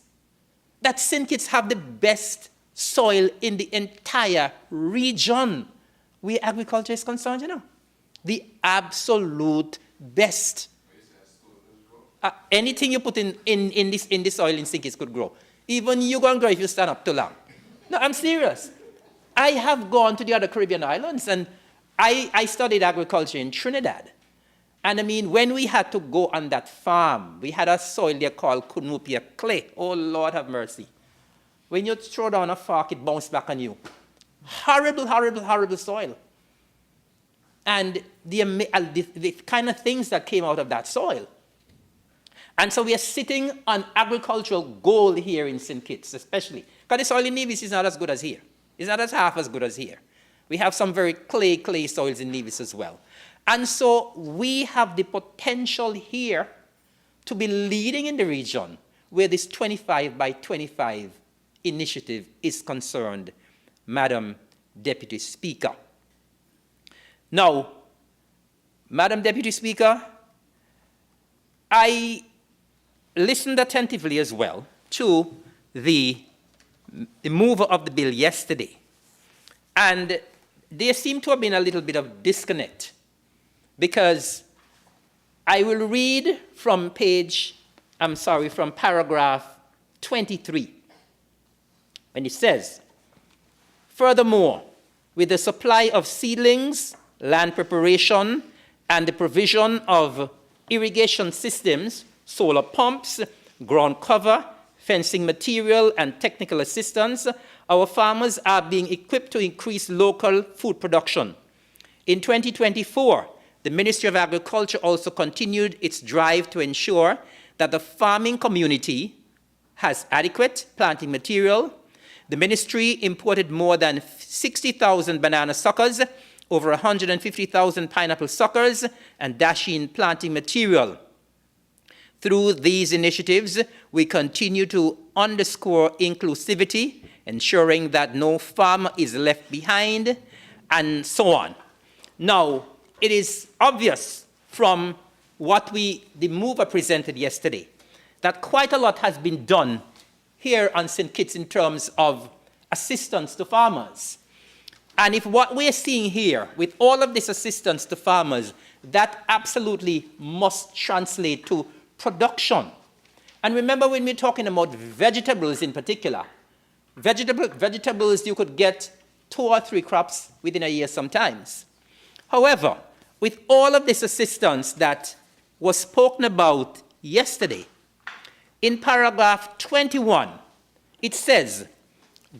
that St. Kitts have the best soil in the entire region where agriculture is concerned, you know. The absolute best. Anything you put in the soil in St. Kitts could grow. Even you go and grow if you stand up too long. No, I'm serious. I have gone to the other Caribbean islands, and I studied agriculture in Trinidad. And I mean, when we had to go on that farm, we had a soil there called Cunupia clay. Oh, Lord have mercy. When you throw down a fork, it bounces back on you. Horrible, horrible, horrible soil. And the kind of things that came out of that soil. And so we are sitting on agricultural gold here in St. Kitts, especially. Because the soil in Nevis is not as good as here. It's not half as good as here. We have some very clay soils in Nevis as well. And so we have the potential here to be leading in the region where this 25 by 25 initiative is concerned, Madam Deputy Speaker. Now, Madam Deputy Speaker, I listened attentively as well to the mover of the bill yesterday. And there seemed to have been a little bit of disconnect, because I will read from from paragraph 23, when it says, furthermore, with the supply of seedlings, land preparation, and the provision of irrigation systems, solar pumps, ground cover, fencing material, and technical assistance, our farmers are being equipped to increase local food production. In 2024, the Ministry of Agriculture also continued its drive to ensure that the farming community has adequate planting material. The ministry imported more than 60,000 banana suckers, over 150,000 pineapple suckers, and dasheen planting material. Through these initiatives, we continue to underscore inclusivity, ensuring that no farmer is left behind, and so on. Now, it is obvious from what the mover presented yesterday that quite a lot has been done here on St. Kitts in terms of assistance to farmers. And if what we're seeing here, with all of this assistance to farmers, that absolutely must translate to production. And remember, when we're talking about vegetables in particular, vegetables you could get 2 or 3 crops within a year sometimes. However, with all of this assistance that was spoken about yesterday, in paragraph 21, it says,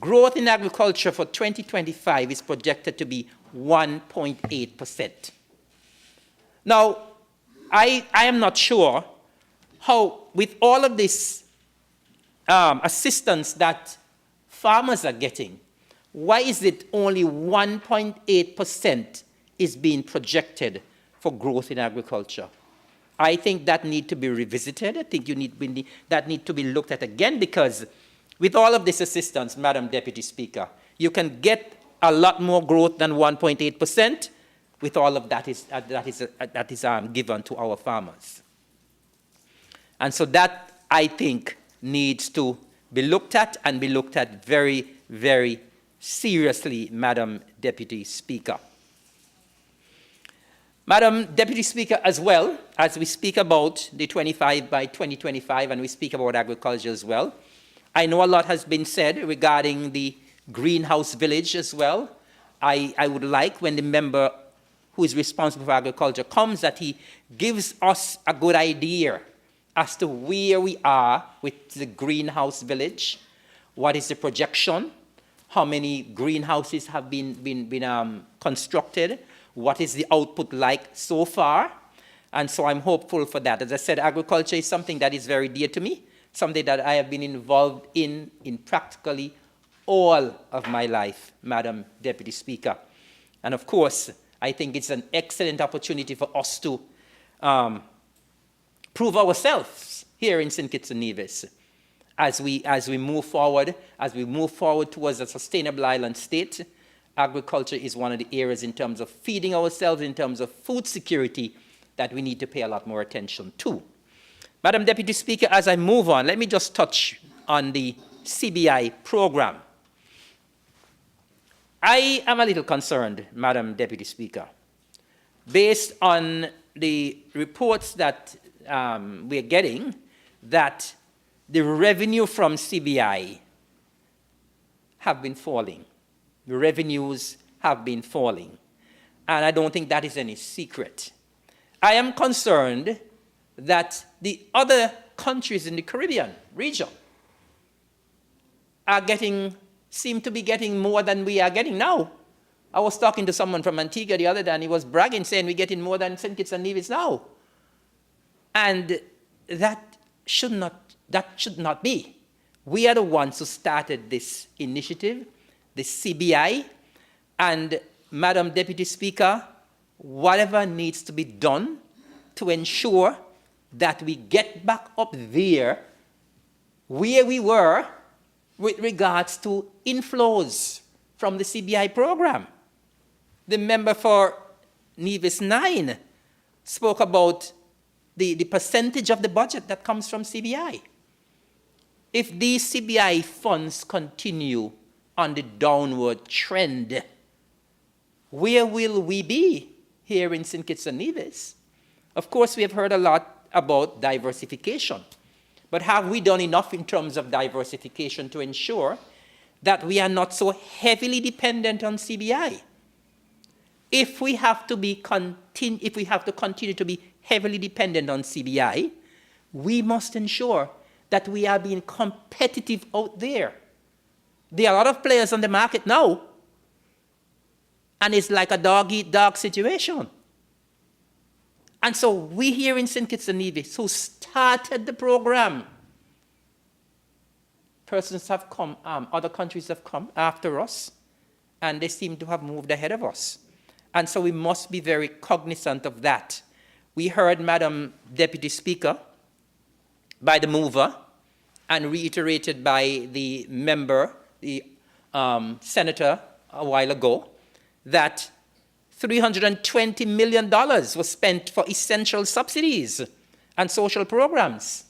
growth in agriculture for 2025 is projected to be 1.8%. Now, I am not sure how, with all of this assistance that farmers are getting, why is it only 1.8% is being projected for growth in agriculture? I think that needs to be revisited. I think that needs to be looked at again, because with all of this assistance, Madam Deputy Speaker, you can get a lot more growth than 1.8% with all of that is given to our farmers. And so that, I think, needs to be looked at, and be looked at very, very seriously, Madam Deputy Speaker. Madam Deputy Speaker, as well, as we speak about the 25 by 2025 and we speak about agriculture as well, I know a lot has been said regarding the greenhouse village as well. I would like, when the member who is responsible for agriculture comes, that he gives us a good idea as to where we are with the greenhouse village. What is the projection? How many greenhouses have been constructed? What is the output like so far? And so I'm hopeful for that. As I said, agriculture is something that is very dear to me, something that I have been involved in practically all of my life, Madam Deputy Speaker. And of course, I think it's an excellent opportunity for us to prove ourselves here in St. Kitts and Nevis as we move forward towards a sustainable island state. Agriculture is one of the areas in terms of feeding ourselves, in terms of food security, that we need to pay a lot more attention to. Madam Deputy Speaker, as I move on, let me just touch on the CBI program. I am a little concerned, Madam Deputy Speaker, based on the reports that we're getting, that the revenue from CBI have been falling. The revenues have been falling. And I don't think that is any secret. I am concerned that the other countries in the Caribbean region seem to be getting more than we are getting now. I was talking to someone from Antigua the other day, and he was bragging, saying we're getting more than St. Kitts and Nevis now. And that should not be. We are the ones who started this initiative, the CBI, and Madam Deputy Speaker, whatever needs to be done to ensure that we get back up there where we were with regards to inflows from the CBI program. The member for Nevis 9 spoke about the percentage of the budget that comes from CBI. If these CBI funds continue on the downward trend, where will we be here in St. Kitts and Nevis? Of course, we have heard a lot about diversification, but have we done enough in terms of diversification to ensure that we are not so heavily dependent on CBI? If we have to continue to be heavily dependent on CBI, we must ensure that we are being competitive out there. There are a lot of players on the market now, and it's like a dog-eat-dog situation. And so we here in St. Kitts and Nevis, who started the program, persons have come, other countries have come after us, and they seem to have moved ahead of us. And so we must be very cognizant of that. We heard Madam Deputy Speaker, by the mover, and reiterated by the member, the senator, a while ago, that $320 million was spent for essential subsidies and social programs.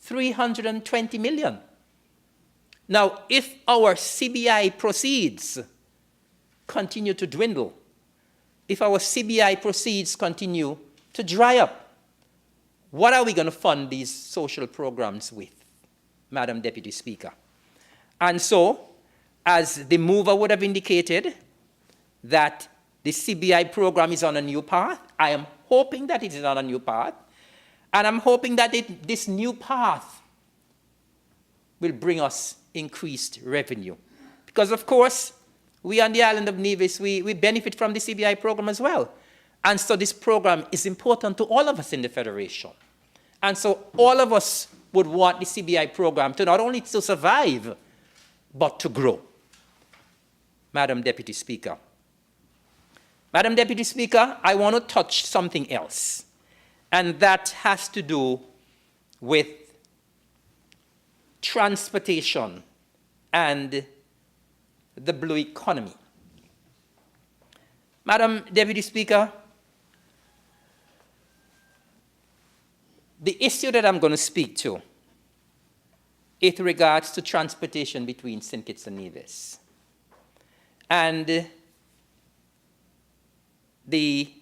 $320 million. Now, if our CBI proceeds continue to dwindle, if our CBI proceeds continue to dry up, what are we going to fund these social programs with, Madam Deputy Speaker? And so, as the mover would have indicated, that the CBI program is on a new path. I am hoping that it is on a new path. And I'm hoping that this new path will bring us increased revenue. Because, of course, we on the island of Nevis, we benefit from the CBI program as well. And so this program is important to all of us in the Federation. And so all of us would want the CBI program to not only to survive, but to grow. Madam Deputy Speaker. Madam Deputy Speaker, I want to touch something else, and that has to do with transportation and the blue economy. Madam Deputy Speaker, the issue that I'm going to speak to, it regards to transportation between St. Kitts and Nevis. And the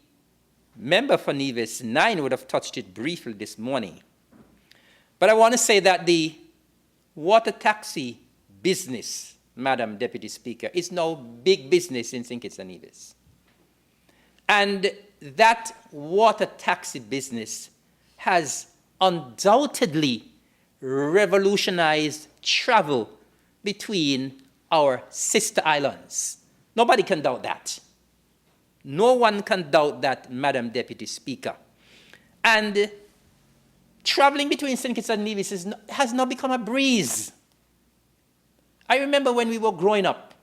member for Nevis 9 would have touched it briefly this morning. But I want to say that the water taxi business, Madam Deputy Speaker, is now big business in St. Kitts and Nevis. And that water taxi business has undoubtedly revolutionized travel between our sister islands. Nobody can doubt that. No one can doubt that, Madam Deputy Speaker. And traveling between St. Kitts and Nevis has now become a breeze. I remember when we were growing up,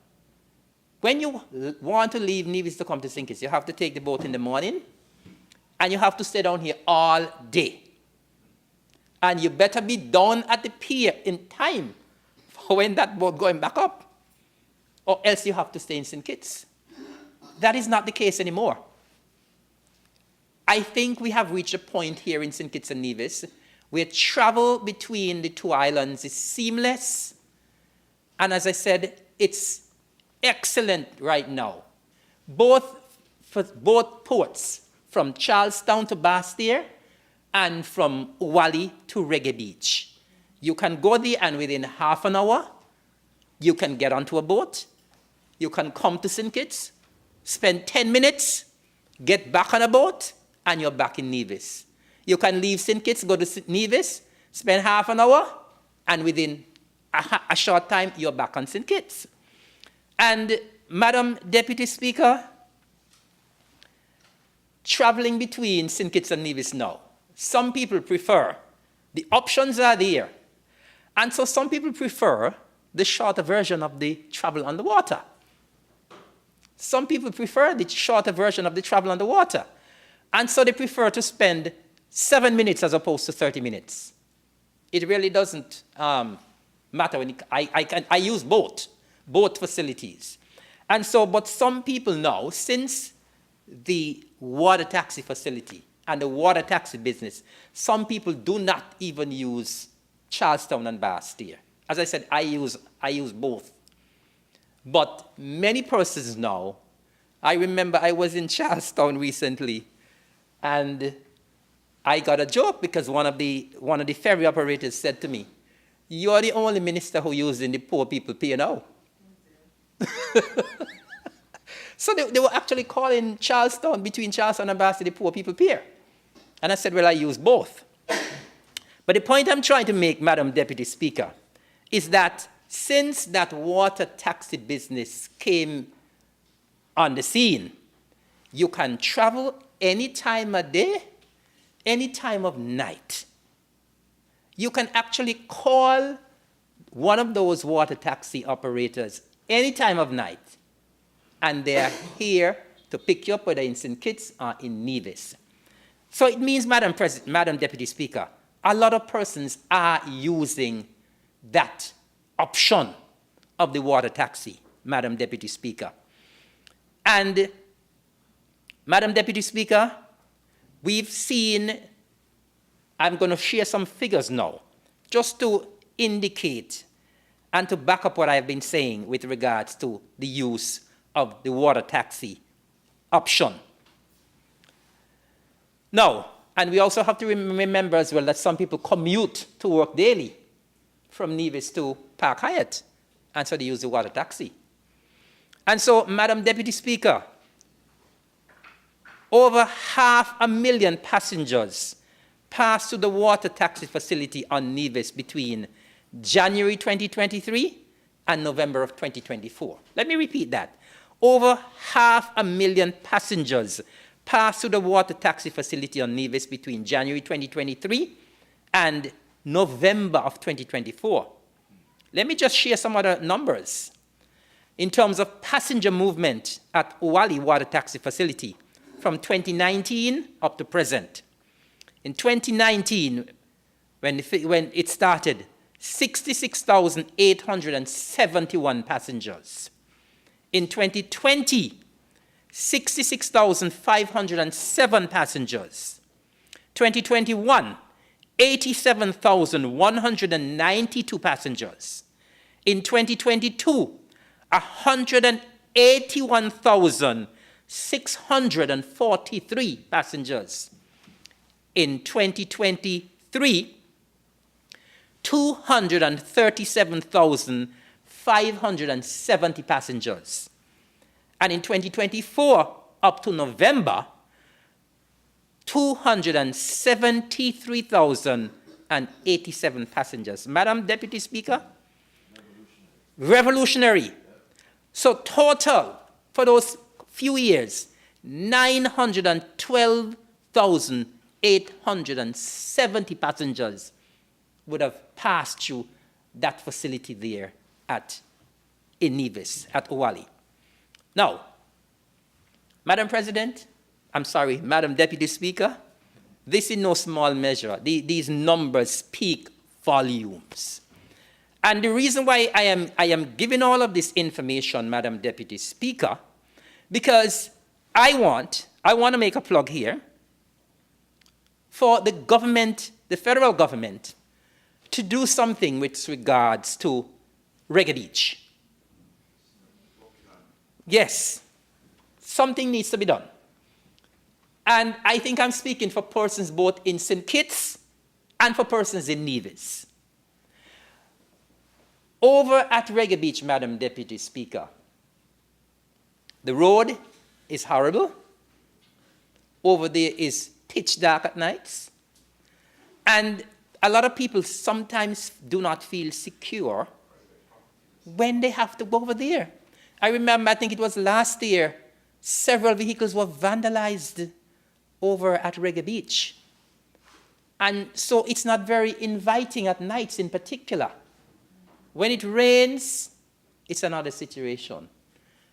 when you want to leave Nevis to come to St. Kitts, you have to take the boat in the morning, and you have to stay down here all day. And you better be down at the pier in time for when that boat going back up, or else you have to stay in St. Kitts. That is not the case anymore. I think we have reached a point here in St. Kitts and Nevis where travel between the two islands is seamless. And as I said, it's excellent right now. Both ports, from Charlestown to Basse-Terre and from Uwali to Reggae Beach. You can go there, and within half an hour, you can get onto a boat. You can come to St. Kitts, spend 10 minutes, get back on a boat, and you're back in Nevis. You can leave St. Kitts, go to Nevis, spend half an hour, and within a short time, you're back on St. Kitts. And, Madam Deputy Speaker, traveling between St. Kitts and Nevis now, some people prefer, the options are there, and so some people prefer the shorter version of the travel on the water. Some people prefer the shorter version of the travel on the water. And so they prefer to spend 7 minutes as opposed to 30 minutes. It really doesn't matter when I use both facilities. And so, but some people now, since the water taxi facility and the water taxi business, some people do not even use Charlestown and Bastille. As I said, I use both. But many persons now, I remember I was in Charlestown recently, and I got a joke because one of the ferry operators said to me, "You're the only minister who using the poor people pay now." So they were actually calling Charlestown, between Charlestown and Bastille, the poor people pier. And I said, well, I use both. But the point I'm trying to make, Madam Deputy Speaker, is that since that water taxi business came on the scene, you can travel any time of day, any time of night. You can actually call one of those water taxi operators any time of night, and they're here to pick you up, whether in St. Kitts or in Nevis. So it means, Madam Deputy Speaker, a lot of persons are using that option of the water taxi, Madam Deputy Speaker. And, Madam Deputy Speaker, we've seen, I'm going to share some figures now, just to indicate and to back up what I've been saying with regards to the use of the water taxi option. Now, and we also have to remember as well that some people commute to work daily from Nevis to Park Hyatt, and so they use the water taxi. And so, Madam Deputy Speaker, over 500,000 passengers passed through the water taxi facility on Nevis between January 2023 and November of 2024. Let me repeat that. Over 500,000 passengers passed through the water taxi facility on Nevis between January 2023 and November of 2024. Let me just share some other numbers. In terms of passenger movement at Owali Water Taxi Facility from 2019 up to present. In 2019, when it started, 66,871 passengers. In 2020, 66,507 passengers. 2021, 87,192 passengers. In 2022, 181,643 passengers. In 2023, 237,570 passengers. And in 2024, up to November, 273,087 passengers. Madam Deputy Speaker? Revolutionary. So total, for those few years, 912,870 passengers would have passed through that facility there in Nevis, at Owali. Now, Madam Deputy Speaker, this is no small measure. These numbers speak volumes. And the reason why I am giving all of this information, Madam Deputy Speaker, because I want to make a plug here for the government, the federal government, to do something with regards to Reggae Beach. Yes, something needs to be done. And I think I'm speaking for persons both in St. Kitts and for persons in Nevis. Over at Reggae Beach, Madam Deputy Speaker, the road is horrible. Over there is pitch dark at nights. And a lot of people sometimes do not feel secure when they have to go over there. I remember, I think it was last year, several vehicles were vandalized over at Reggae Beach. And so it's not very inviting at nights in particular. When it rains, it's another situation.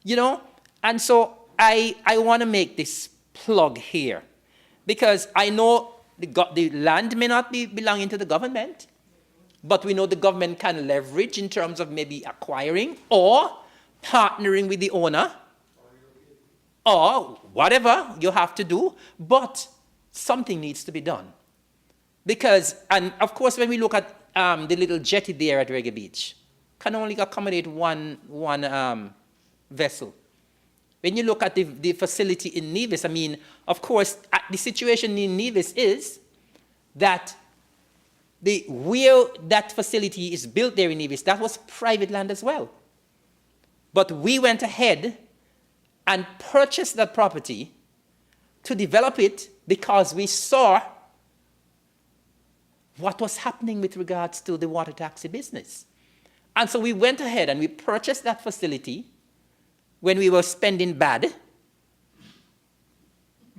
You know? And so I want to make this plug here, because I know the land may not be belonging to the government, but we know the government can leverage in terms of maybe acquiring or partnering with the owner, or whatever you have to do. But something needs to be done. Because, and of course, when we look at the little jetty there at Reggae Beach, can only accommodate one vessel. When you look at the facility in Nevis, I mean, of course, the situation in Nevis is that where that facility is built there in Nevis, that was private land as well. But we went ahead and purchased that property to develop it because we saw what was happening with regards to the water taxi business. And so we went ahead and we purchased that facility when we were spending bad,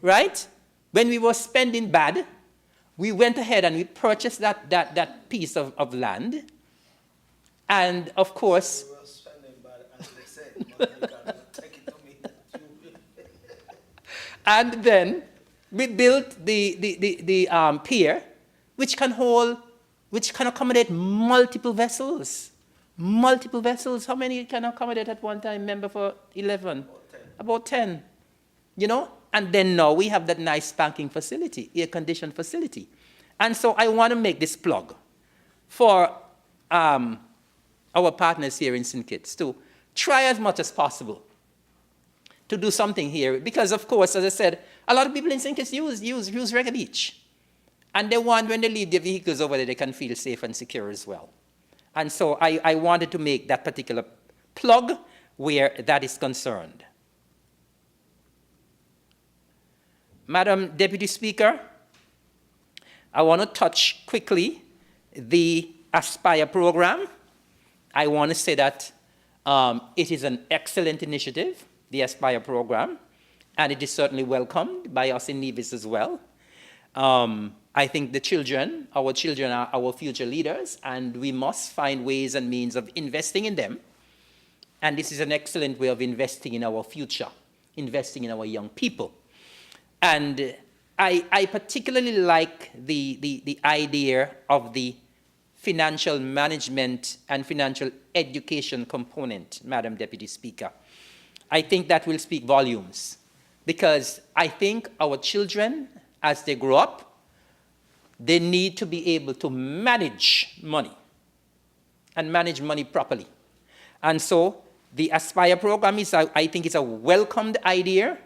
right? When we were spending bad, we went ahead and we purchased that piece of land. And of course, We were spending bad, as they said, but you cannot take it to me that you and then we built the pier, which can accommodate multiple vessels. Multiple vessels. How many can accommodate at one time? Member for 11? About 10. You know? And then now we have that nice spanking facility, air-conditioned facility. And so I want to make this plug for our partners here in St. Kitts to try as much as possible to do something here. Because, of course, as I said, a lot of people in St. Kitts use Reggae Beach. And they want, when they leave their vehicles over there, they can feel safe and secure as well. And so I wanted to make that particular plug where that is concerned. Madam Deputy Speaker, I want to touch quickly the Aspire program. I want to say that it is an excellent initiative, the Aspire program, and it is certainly welcomed by us in Nevis as well. I think our children are our future leaders, and we must find ways and means of investing in them. And this is an excellent way of investing in our future, investing in our young people. And I particularly like the idea of the financial management and financial education component, Madam Deputy Speaker. I think that will speak volumes, because I think our children, as they grow up, they need to be able to manage money and manage money properly. And so the Aspire program is, I think it's a welcomed idea.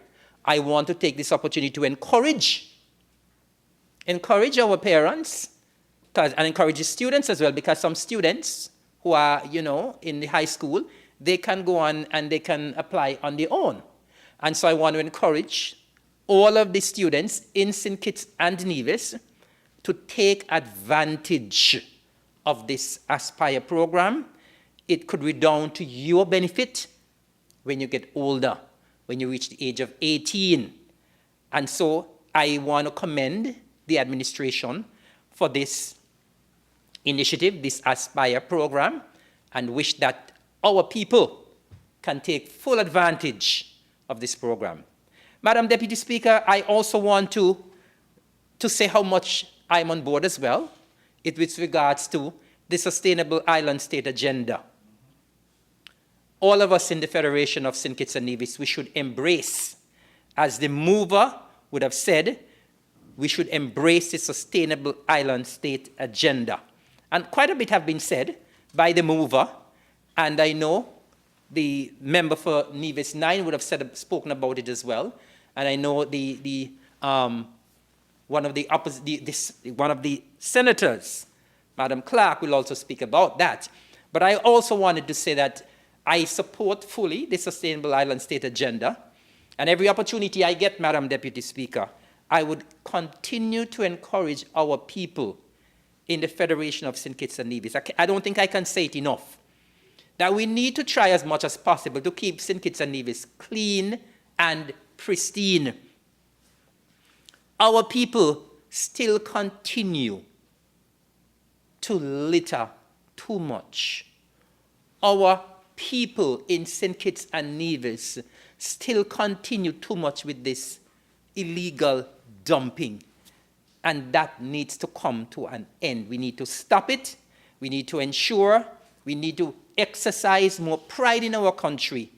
I want to take this opportunity to encourage our parents and encourage the students as well, because some students who are, in the high school, they can go on and they can apply on their own. And so I want to encourage all of the students in St. Kitts and Nevis to take advantage of this Aspire program. It could redound to your benefit when you get older, when you reach the age of 18. And so I want to commend the administration for this initiative, this Aspire program, and wish that our people can take full advantage of this program. Madam Deputy Speaker, I also want to say how much I'm on board as well, with regards to the Sustainable Island State Agenda. All of us in the Federation of St. Kitts and Nevis, we should embrace, as the mover would have said, we should embrace the Sustainable Island State Agenda. And quite a bit have been said by the mover, and I know the member for Nevis 9 would have spoken about it as well. And I know one of the senators, Madam Clark, will also speak about that. But I also wanted to say that I support fully the Sustainable Island State Agenda. And every opportunity I get, Madam Deputy Speaker, I would continue to encourage our people in the Federation of St. Kitts and Nevis. I don't think I can say it enough, that we need to try as much as possible to keep St. Kitts and Nevis clean and pristine. Our people still continue to litter too much. Our people in St. Kitts and Nevis still continue too much with this illegal dumping. And that needs to come to an end. We need to stop it. We need to ensure, we need to exercise more pride in our country.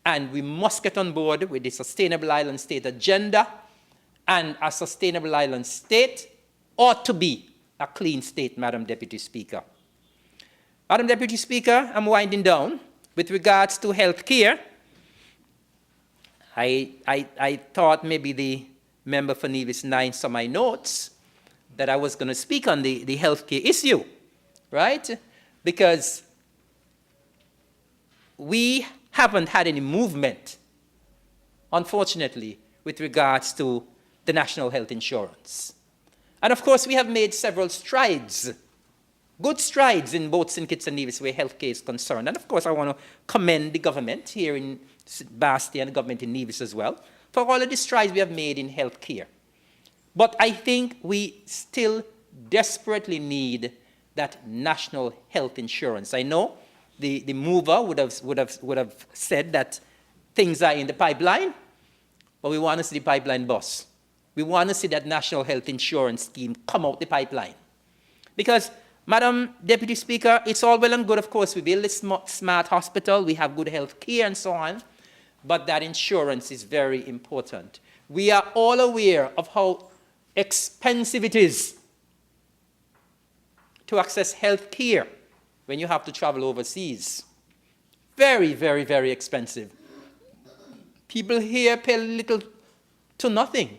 And we must get on board with the Sustainable Island State Agenda and a sustainable island state ought to be a clean state, Madam Deputy Speaker. Madam Deputy Speaker, I'm winding down. With regards to health care, I thought maybe the member for Nevis 9 saw my notes that I was going to speak on the health care issue, right? Because we haven't had any movement, unfortunately, with regards to the national health insurance. And of course, we have made several strides, good strides in both St. Kitts and Nevis where health care is concerned. And of course, I want to commend the government here in Basti and the government in Nevis as well for all of the strides we have made in health care. But I think we still desperately need that national health insurance. I know the mover would have said that things are in the pipeline, but we want to see the pipeline bust. We want to see that national health insurance scheme come out the pipeline. Because, Madam Deputy Speaker, it's all well and good, of course, we build a smart hospital, we have good health care and so on, but that insurance is very important. We are all aware of how expensive it is to access health care when you have to travel overseas. Very, very, very expensive. People here pay little to nothing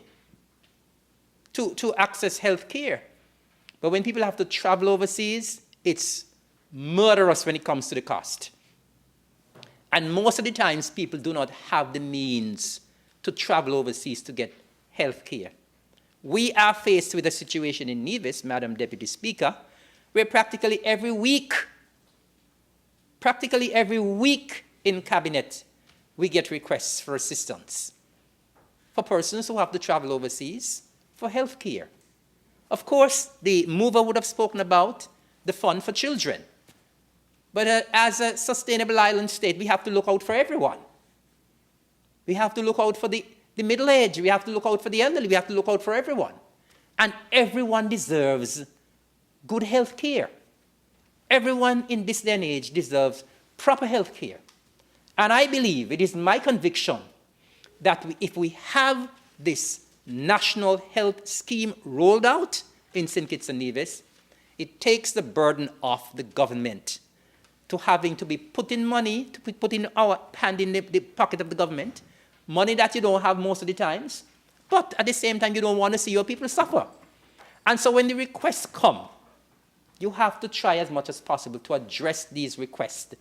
to access health care. But when people have to travel overseas, it's murderous when it comes to the cost. And most of the times, people do not have the means to travel overseas to get health care. We are faced with a situation in Nevis, Madam Deputy Speaker, where practically every week in Cabinet, we get requests for assistance for persons who have to travel overseas for health care. Of course, the mover would have spoken about the fund for children. But as a sustainable island state, we have to look out for everyone. We have to look out for the middle-aged. We have to look out for the elderly. We have to look out for everyone. And everyone deserves good health care. Everyone in this day and age deserves proper health care. And I believe, it is my conviction, that if we have this national health scheme rolled out in St. Kitts and Nevis, it takes the burden off the government to having to be putting money, to be putting our hand in the pocket of the government, money that you don't have most of the times, but at the same time you don't want to see your people suffer. And so when the requests come, you have to try as much as possible to address these requests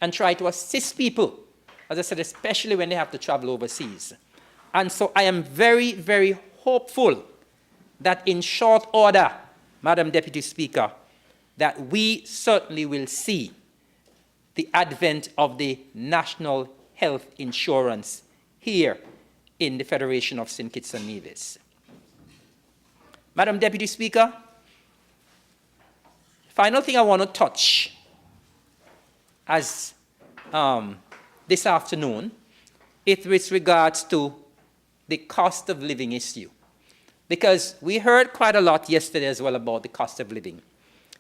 and try to assist people, as I said, especially when they have to travel overseas. And so I am very, very hopeful that in short order, Madam Deputy Speaker, that we certainly will see the advent of the national health insurance here in the Federation of St. Kitts and Nevis. Madam Deputy Speaker, final thing I want to touch as this afternoon is with regards to the cost of living issue. Because we heard quite a lot yesterday as well about the cost of living.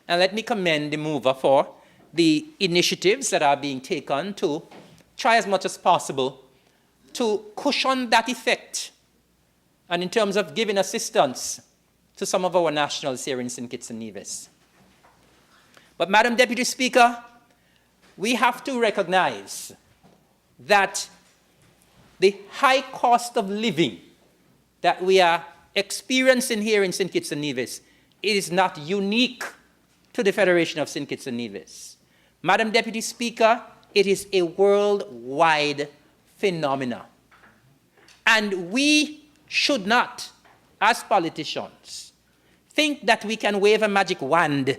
And let me commend the mover for the initiatives that are being taken to try as much as possible to cushion that effect, and in terms of giving assistance to some of our nationals here in St. Kitts and Nevis. But Madam Deputy Speaker, we have to recognize that the high cost of living that we are experiencing here in St. Kitts and Nevis, it is not unique to the Federation of St. Kitts and Nevis. Madam Deputy Speaker, it is a worldwide phenomenon. And we should not, as politicians, think that we can wave a magic wand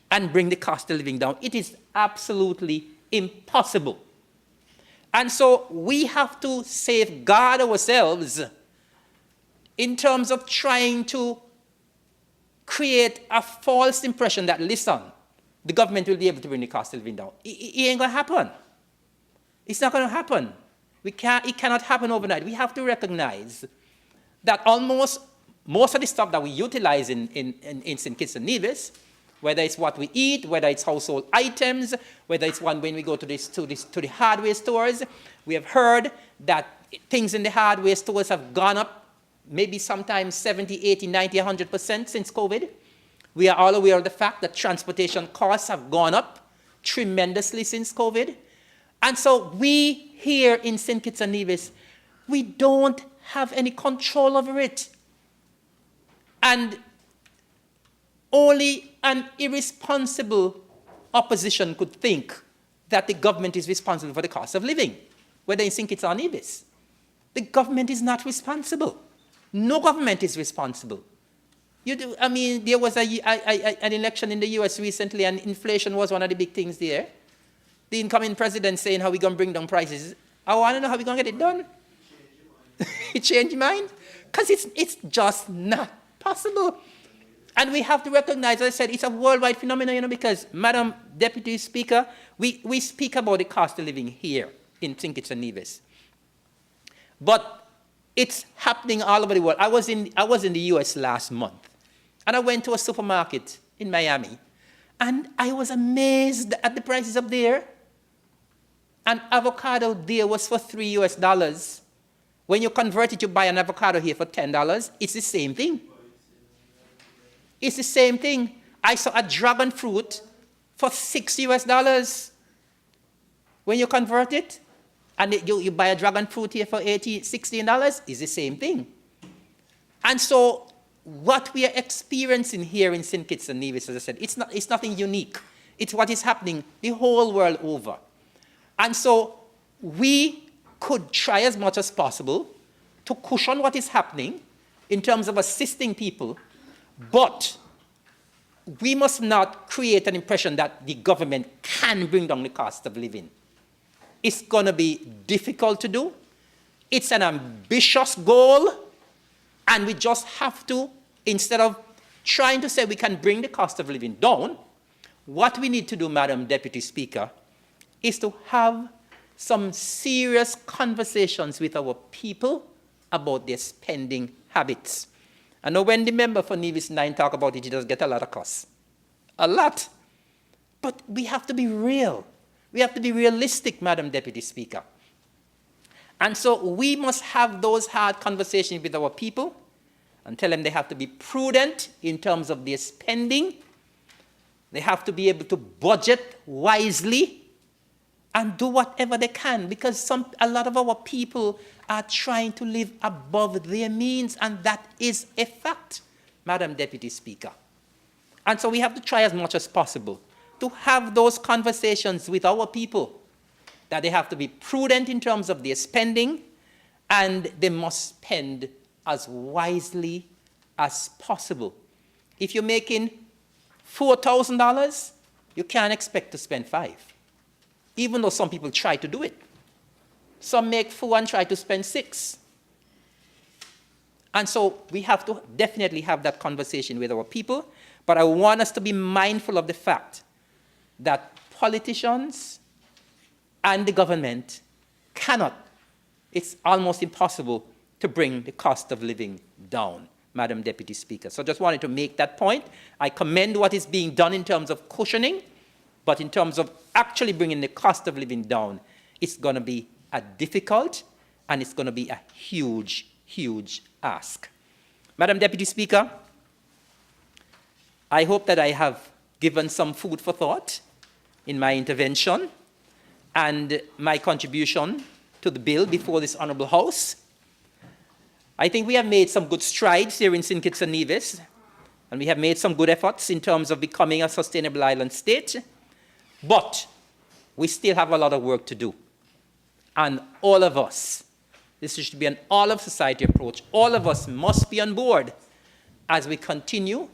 and bring the cost of living down. It is absolutely impossible. And so we have to safeguard ourselves in terms of trying to create a false impression that, listen, the government will be able to bring the cost of living down. It ain't going to happen. It's not going to happen. It cannot happen overnight. We have to recognize that almost most of the stuff that we utilize in St. Kitts and Nevis, whether it's what we eat, whether it's household items, whether it's when we go to the hardware stores, we have heard that things in the hardware stores have gone up maybe sometimes 70, 80, 90, 100% since COVID. We are all aware of the fact that transportation costs have gone up tremendously since COVID. And so we here in St. Kitts and Nevis, we don't have any control over it. And only an irresponsible opposition could think that the government is responsible for the cost of living, whether in St. Kitts or Nevis. The government is not responsible. No government is responsible. I mean, there was an election in the US recently, and inflation was one of the big things there. The incoming president saying how we're going to bring down prices. I want to know how we're going to get it done. He changed his mind? Because it's just not possible. And we have to recognize, as I said, it's a worldwide phenomenon, because, Madam Deputy Speaker, we speak about the cost of living here in St. Kitts and Nevis. But it's happening all over the world. I was in the US last month, and I went to a supermarket in Miami, and I was amazed at the prices up there. An avocado there was for $3 US. When you convert it, you buy an avocado here for $10. It's the same thing. It's the same thing. I saw a dragon fruit for $6 US. When you convert it, and you buy a dragon fruit here for $16, it's the same thing. And so what we are experiencing here in St. Kitts and Nevis, as I said, it's nothing unique. It's what is happening the whole world over. And so we could try as much as possible to cushion what is happening in terms of assisting people, but we must not create an impression that the government can bring down the cost of living. It's going to be difficult to do. It's an ambitious goal, and we just have to, instead of trying to say we can bring the cost of living down, what we need to do, Madam Deputy Speaker, is to have some serious conversations with our people about their spending habits. I know when the member for Nevis 9 talk about it, he does get a lot of costs. A lot. But we have to be real. We have to be realistic, Madam Deputy Speaker. And so we must have those hard conversations with our people and tell them they have to be prudent in terms of their spending. They have to be able to budget wisely and do whatever they can, because a lot of our people are trying to live above their means, and that is a fact, Madam Deputy Speaker. And so we have to try as much as possible to have those conversations with our people, that they have to be prudent in terms of their spending, and they must spend as wisely as possible. If you're making $4,000, you can't expect to spend $5,000, even though some people try to do it. Some make $4,000 and try to spend $6,000. And so we have to definitely have that conversation with our people, but I want us to be mindful of the fact that politicians and the government cannot, it's almost impossible to bring the cost of living down, Madam Deputy Speaker. So I just wanted to make that point. I commend what is being done in terms of cushioning, but in terms of actually bringing the cost of living down, it's going to be a difficult, and it's going to be a huge, huge ask. Madam Deputy Speaker, I hope that I have given some food for thought in my intervention and my contribution to the bill before this Honourable House. I think we have made some good strides here in St. Kitts and Nevis, and we have made some good efforts in terms of becoming a sustainable island state, but we still have a lot of work to do. And all of us, this should be an all-of-society approach, all of us must be on board as we continue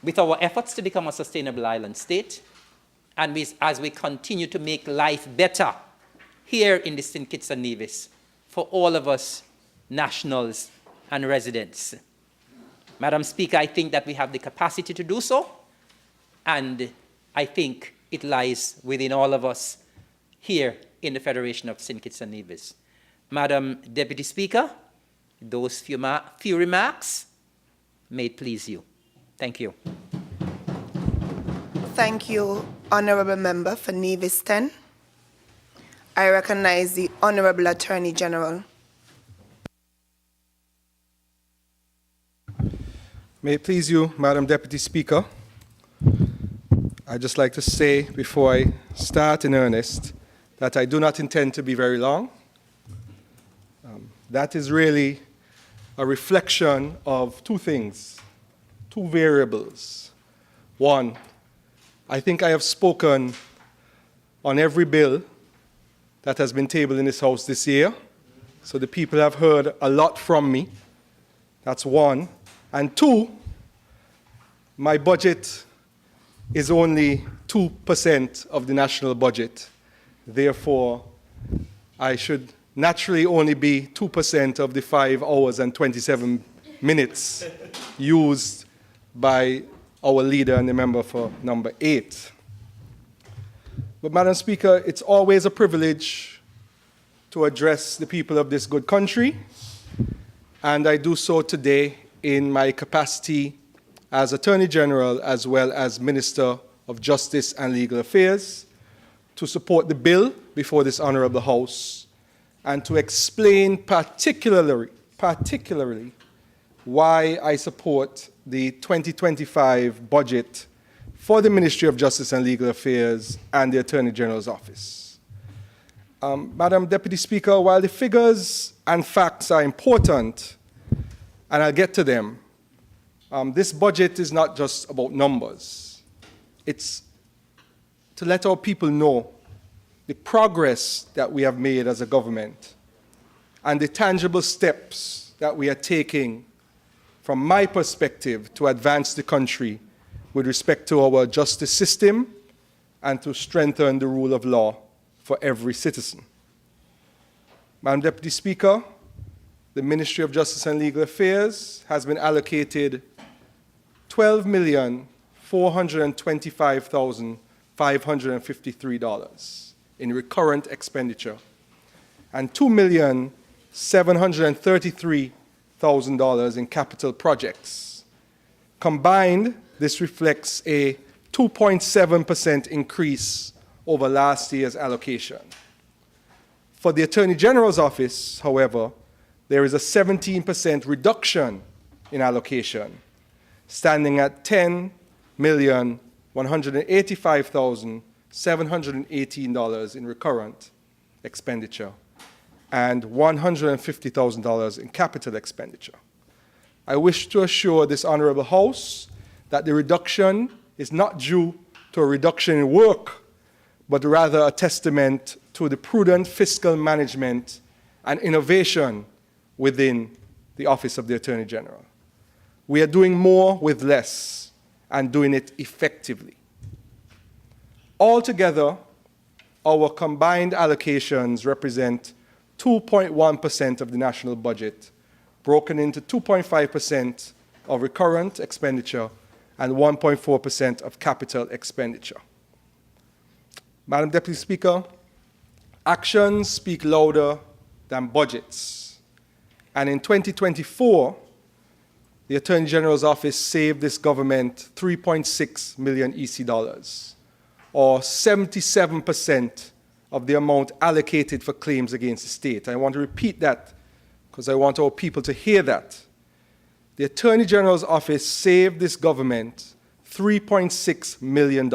with our efforts to become a sustainable island state, and as we continue to make life better here in the St. Kitts and Nevis for all of us nationals and residents. Madam Speaker, I think that we have the capacity to do so, and I think it lies within all of us here in the Federation of St. Kitts and Nevis. Madam Deputy Speaker, those few remarks may it please you. Thank you. Thank you, Honourable Member for Nevis 10. I recognize the Honourable Attorney General. May it please you, Madam Deputy Speaker, I'd just like to say before I start in earnest that I do not intend to be very long. That is really a reflection of two things, two variables. One, I think I have spoken on every bill that has been tabled in this House this year, so the people have heard a lot from me. That's one. And two, my budget is only 2% of the national budget. Therefore, I should naturally only be 2% of the 5 hours and 27 minutes used by our leader and the member for number 8. But Madam Speaker, it's always a privilege to address the people of this good country, and I do so today in my capacity as Attorney General as well as Minister of Justice and Legal Affairs to support the bill before this Honourable House and to explain particularly why I support the 2025 budget for the Ministry of Justice and Legal Affairs and the Attorney General's Office. Madam Deputy Speaker, while the figures and facts are important, and I'll get to them, this budget is not just about numbers. It's to let our people know the progress that we have made as a government and the tangible steps that we are taking from my perspective to advance the country with respect to our justice system and to strengthen the rule of law for every citizen. Madam Deputy Speaker, the Ministry of Justice and Legal Affairs has been allocated $12,425,553 in recurrent expenditure and $2,733,000 in capital projects. Combined, this reflects a 2.7% increase over last year's allocation. For the Attorney General's Office, however, there is a 17% reduction in allocation, standing at $10,185,718 in recurrent expenditure and $150,000 in capital expenditure. I wish to assure this Honourable House that the reduction is not due to a reduction in work, but rather a testament to the prudent fiscal management and innovation within the Office of the Attorney General. We are doing more with less and doing it effectively. Altogether, our combined allocations represent 2.1% of the national budget, broken into 2.5% of recurrent expenditure and 1.4% of capital expenditure. Madam Deputy Speaker, actions speak louder than budgets. And in 2024, the Attorney General's Office saved this government 3.6 million EC dollars, or 77% of the amount allocated for claims against the state. I want to repeat that because I want our people to hear that. The Attorney General's Office saved this government $3.6 million,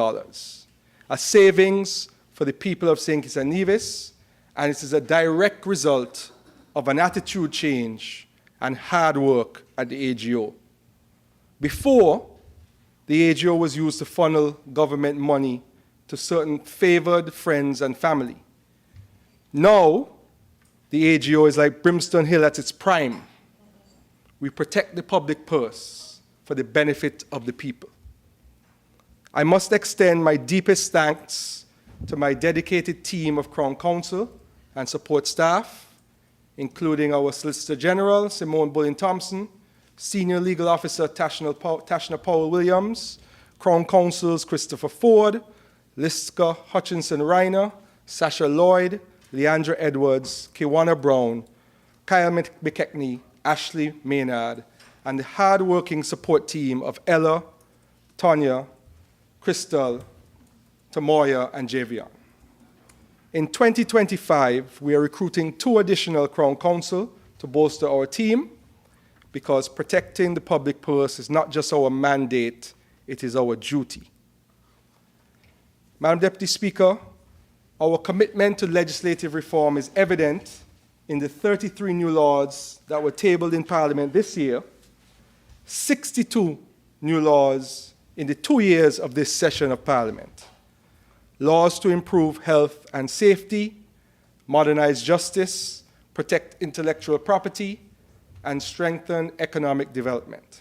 a savings for the people of St. Kitts and Nevis, and it is a direct result of an attitude change and hard work at the AGO. Before, the AGO was used to funnel government money to certain favored friends and family. Now, the AGO is like Brimstone Hill at its prime. We protect the public purse for the benefit of the people. I must extend my deepest thanks to my dedicated team of Crown Counsel and support staff, including our Solicitor General, Simone Bullion-Thompson, Senior Legal Officer Tashna Powell-Williams, Crown Counsels Christopher Ford, Liska Hutchinson-Reiner, Sasha Lloyd, Leandra Edwards, Kiwana Brown, Kyle McKechnie, Ashley Maynard, and the hard-working support team of Ella, Tonya, Crystal, Tamoya, and Javion. In 2025, we are recruiting 2 additional Crown Counsel to bolster our team, because protecting the public purse is not just our mandate, it is our duty. Madam Deputy Speaker, our commitment to legislative reform is evident in the 33 new laws that were tabled in Parliament this year, 62 new laws in the 2 years of this session of Parliament. Laws to improve health and safety, modernize justice, protect intellectual property, and strengthen economic development.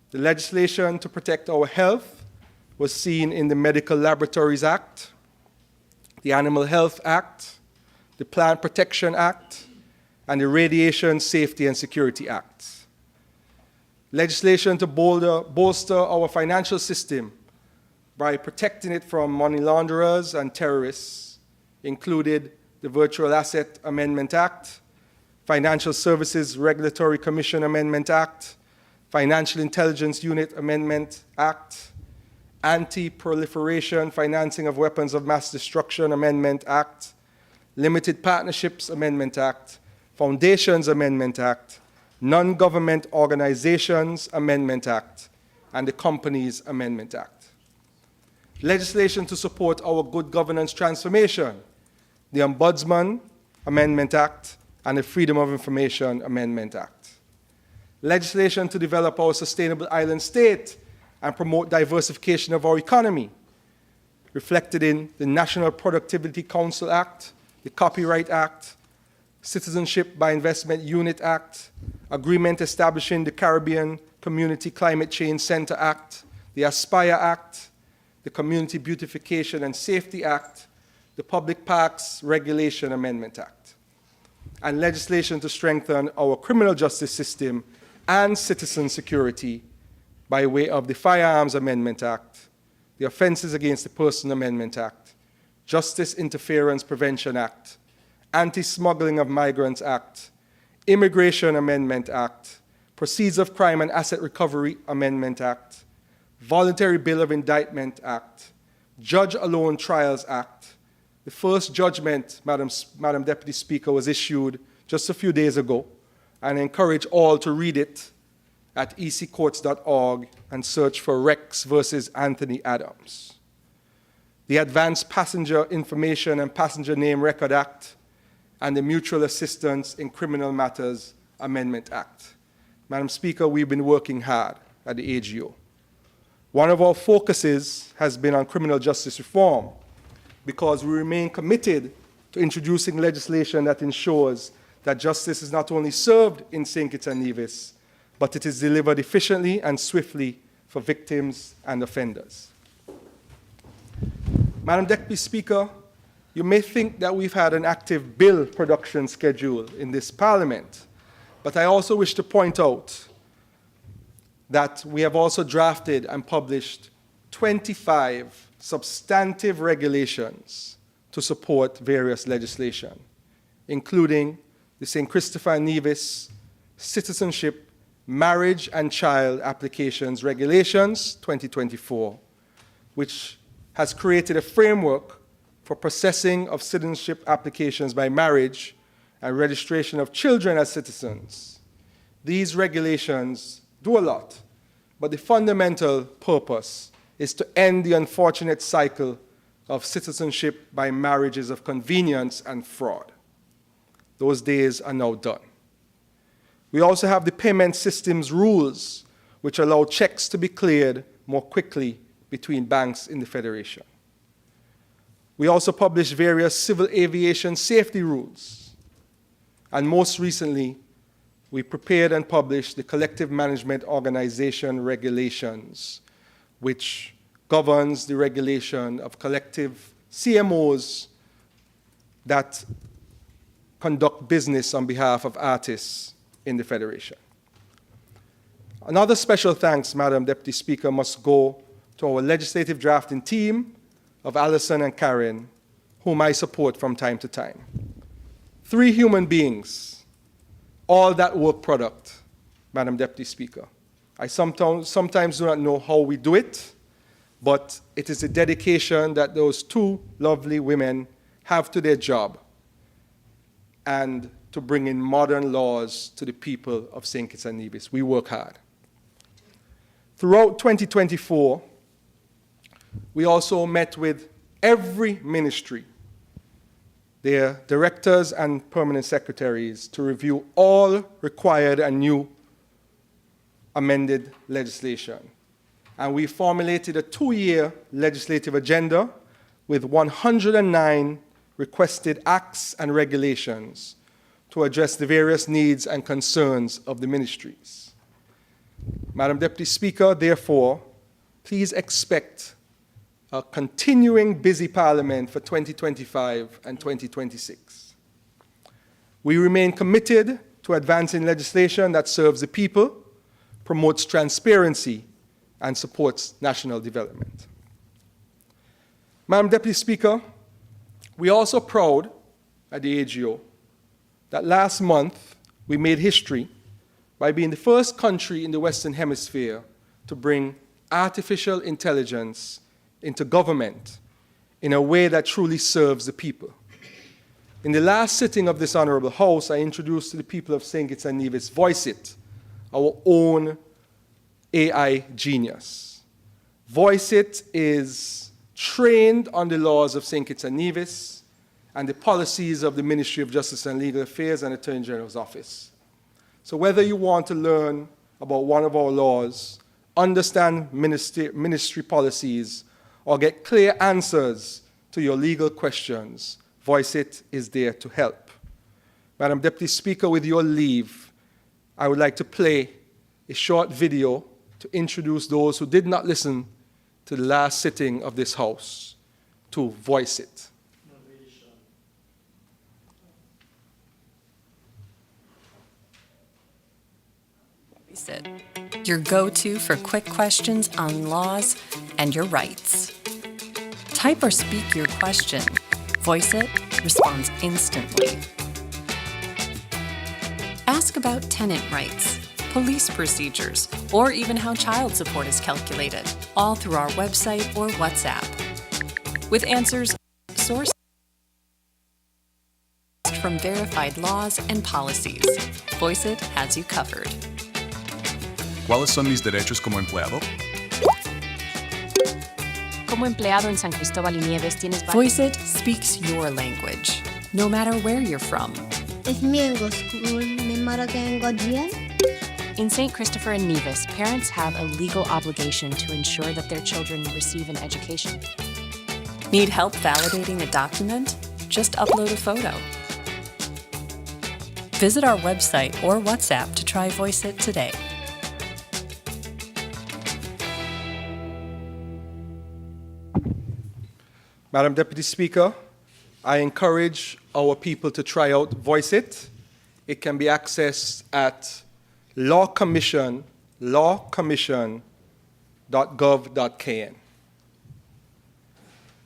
The legislation to protect our health was seen in the Medical Laboratories Act, the Animal Health Act, the Plant Protection Act, and the Radiation Safety and Security Act. Legislation to bolster our financial system by protecting it from money launderers and terrorists included the Virtual Asset Amendment Act, Financial Services Regulatory Commission Amendment Act, Financial Intelligence Unit Amendment Act, Anti-Proliferation Financing of Weapons of Mass Destruction Amendment Act, Limited Partnerships Amendment Act, Foundations Amendment Act, Non-Government Organizations Amendment Act, and the Companies Amendment Act. Legislation to support our good governance transformation, the Ombudsman Amendment Act, and the Freedom of Information Amendment Act. Legislation to develop our sustainable island state and promote diversification of our economy, reflected in the National Productivity Council Act, the Copyright Act, Citizenship by Investment Unit Act, Agreement establishing the Caribbean Community Climate Change Center Act, the Aspire Act, the Community Beautification and Safety Act, the Public Parks Regulation Amendment Act, and legislation to strengthen our criminal justice system and citizen security by way of the Firearms Amendment Act, the Offenses Against the Person Amendment Act, Justice Interference Prevention Act, Anti-Smuggling of Migrants Act, Immigration Amendment Act, Proceeds of Crime and Asset Recovery Amendment Act, Voluntary Bill of Indictment Act, Judge Alone Trials Act. The first judgment, Madam Deputy Speaker, was issued just a few days ago, and I encourage all to read it at eccourts.org and search for Rex versus Anthony Adams. The Advanced Passenger Information and Passenger Name Record Act, and the Mutual Assistance in Criminal Matters Amendment Act. Madam Speaker, we've been working hard at the AGO. One of our focuses has been on criminal justice reform because we remain committed to introducing legislation that ensures that justice is not only served in St. Kitts and Nevis, but it is delivered efficiently and swiftly for victims and offenders. Madam Deputy Speaker, you may think that we've had an active bill production schedule in this Parliament, but I also wish to point out that we have also drafted and published 25 substantive regulations to support various legislation, including the St. Christopher and Nevis Citizenship, Marriage and Child Applications Regulations 2024, which has created a framework for processing of citizenship applications by marriage and registration of children as citizens. These regulations do a lot, but the fundamental purpose is to end the unfortunate cycle of citizenship by marriages of convenience and fraud. Those days are now done. We also have the payment systems rules, which allow checks to be cleared more quickly between banks in the Federation. We also published various civil aviation safety rules. And most recently, we prepared and published the Collective Management Organization Regulations, which governs the regulation of collective CMOs that conduct business on behalf of artists in the Federation. Another special thanks, Madam Deputy Speaker, must go to our legislative drafting team of Alison and Karen, whom I support from time to time. 3 human beings, all that work product, Madam Deputy Speaker. I sometimes do not know how we do it, but it is a dedication that those 2 lovely women have to their job. and to bring in modern laws to the people of St. Kitts and Nevis. We work hard. Throughout 2024, we also met with every ministry, their directors and permanent secretaries, to review all required and new amended legislation. And we formulated a 2-year legislative agenda with 109 requested acts and regulations to address the various needs and concerns of the ministries. Madam Deputy Speaker, therefore, please expect a continuing busy Parliament for 2025 and 2026. We remain committed to advancing legislation that serves the people, promotes transparency, and supports national development. Madam Deputy Speaker, we are also proud at the AGO that last month we made history by being the first country in the Western Hemisphere to bring artificial intelligence into government in a way that truly serves the people. In the last sitting of this Honorable House, I introduced to the people of St. Kitts and Nevis VoiceIt, our own AI genius. VoiceIt is trained on the laws of St. Kitts and Nevis and the policies of the Ministry of Justice and Legal Affairs and Attorney General's Office. So whether you want to learn about one of our laws, understand ministry policies, or get clear answers to your legal questions, VoiceIt is there to help. Madam Deputy Speaker, with your leave, I would like to play a short video to introduce those who did not listen to the last sitting of this House to VoiceIt. Your go-to for quick questions on laws and your rights. Type or speak your question. VoiceIt responds instantly. Ask about tenant rights, police procedures, or even how child support is calculated, all through our website or WhatsApp. With answers sourced from verified laws and policies, VoiceIt has you covered. ¿Cuáles son mis derechos como empleado? Como empleado en San Cristóbal y Nieves tienes... VoiceIt speaks your language, no matter where you're from. If me go school, my mother can go jail? In St. Christopher and Nevis, parents have a legal obligation to ensure that their children receive an education. Need help validating a document? Just upload a photo. Visit our website or WhatsApp to try VoiceIt today. Madam Deputy Speaker, I encourage our people to try out VoiceIt. It can be accessed at lawcommission.gov.kn.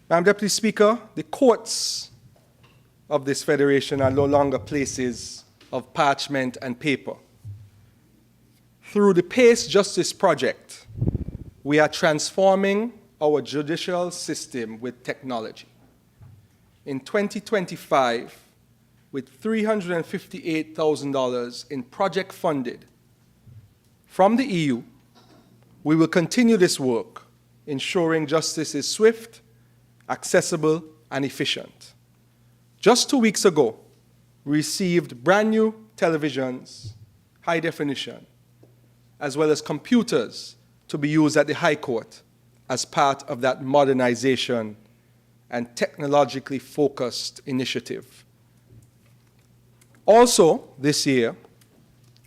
Madam Deputy Speaker, the courts of this federation are no longer places of parchment and paper. Through the PACE Justice Project, we are transforming our judicial system with technology. In 2025, with $358,000 in project funded from the EU, we will continue this work, ensuring justice is swift, accessible, and efficient. Just 2 weeks ago, we received brand new televisions, high definition, as well as computers to be used at the High Court as part of that modernization and technologically focused initiative. Also, this year,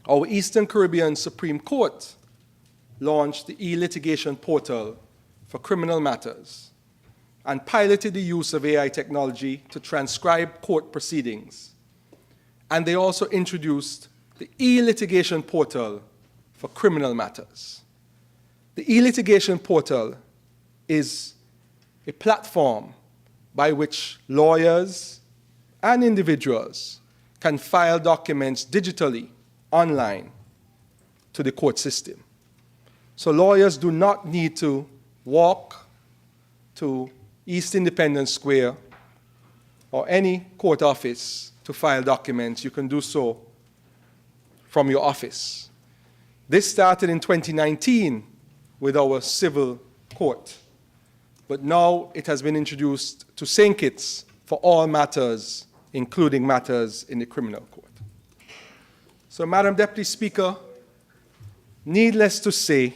our Eastern Caribbean Supreme Court launched the e-litigation portal for criminal matters and piloted the use of AI technology to transcribe court proceedings. And they also introduced the e-litigation portal for criminal matters. The e-litigation portal is a platform by which lawyers and individuals can file documents digitally, online, to the court system. So lawyers do not need to walk to East Independence Square or any court office to file documents, you can do so from your office. This started in 2019 with our civil court, but now it has been introduced to St. Kitts for all matters, including matters in the criminal court. So, Madam Deputy Speaker, needless to say,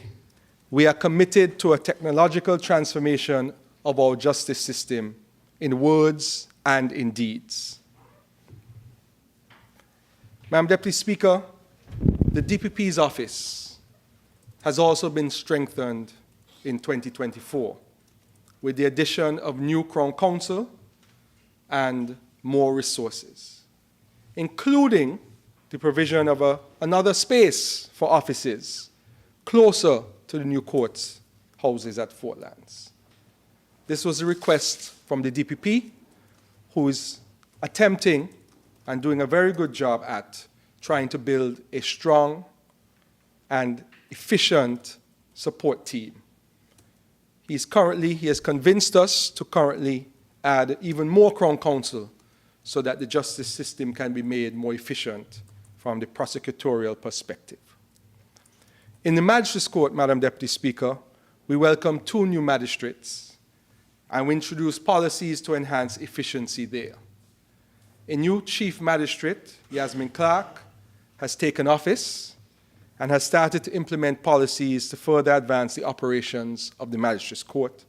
we are committed to a technological transformation of our justice system in words and in deeds. Madam Deputy Speaker, the DPP's office has also been strengthened in 2024 with the addition of new Crown Counsel and more resources, including the provision of another space for offices closer to the new court's houses at Fort Lands. This was a request from the DPP, who is attempting and doing a very good job at trying to build a strong and efficient support team. He has convinced us to currently add even more Crown Counsel so that the justice system can be made more efficient from the prosecutorial perspective. In the Magistrates Court, Madam Deputy Speaker, we welcome 2 new magistrates, and we introduce policies to enhance efficiency there. A new Chief Magistrate, Yasmin Clark, has taken office and has started to implement policies to further advance the operations of the Magistrates Court,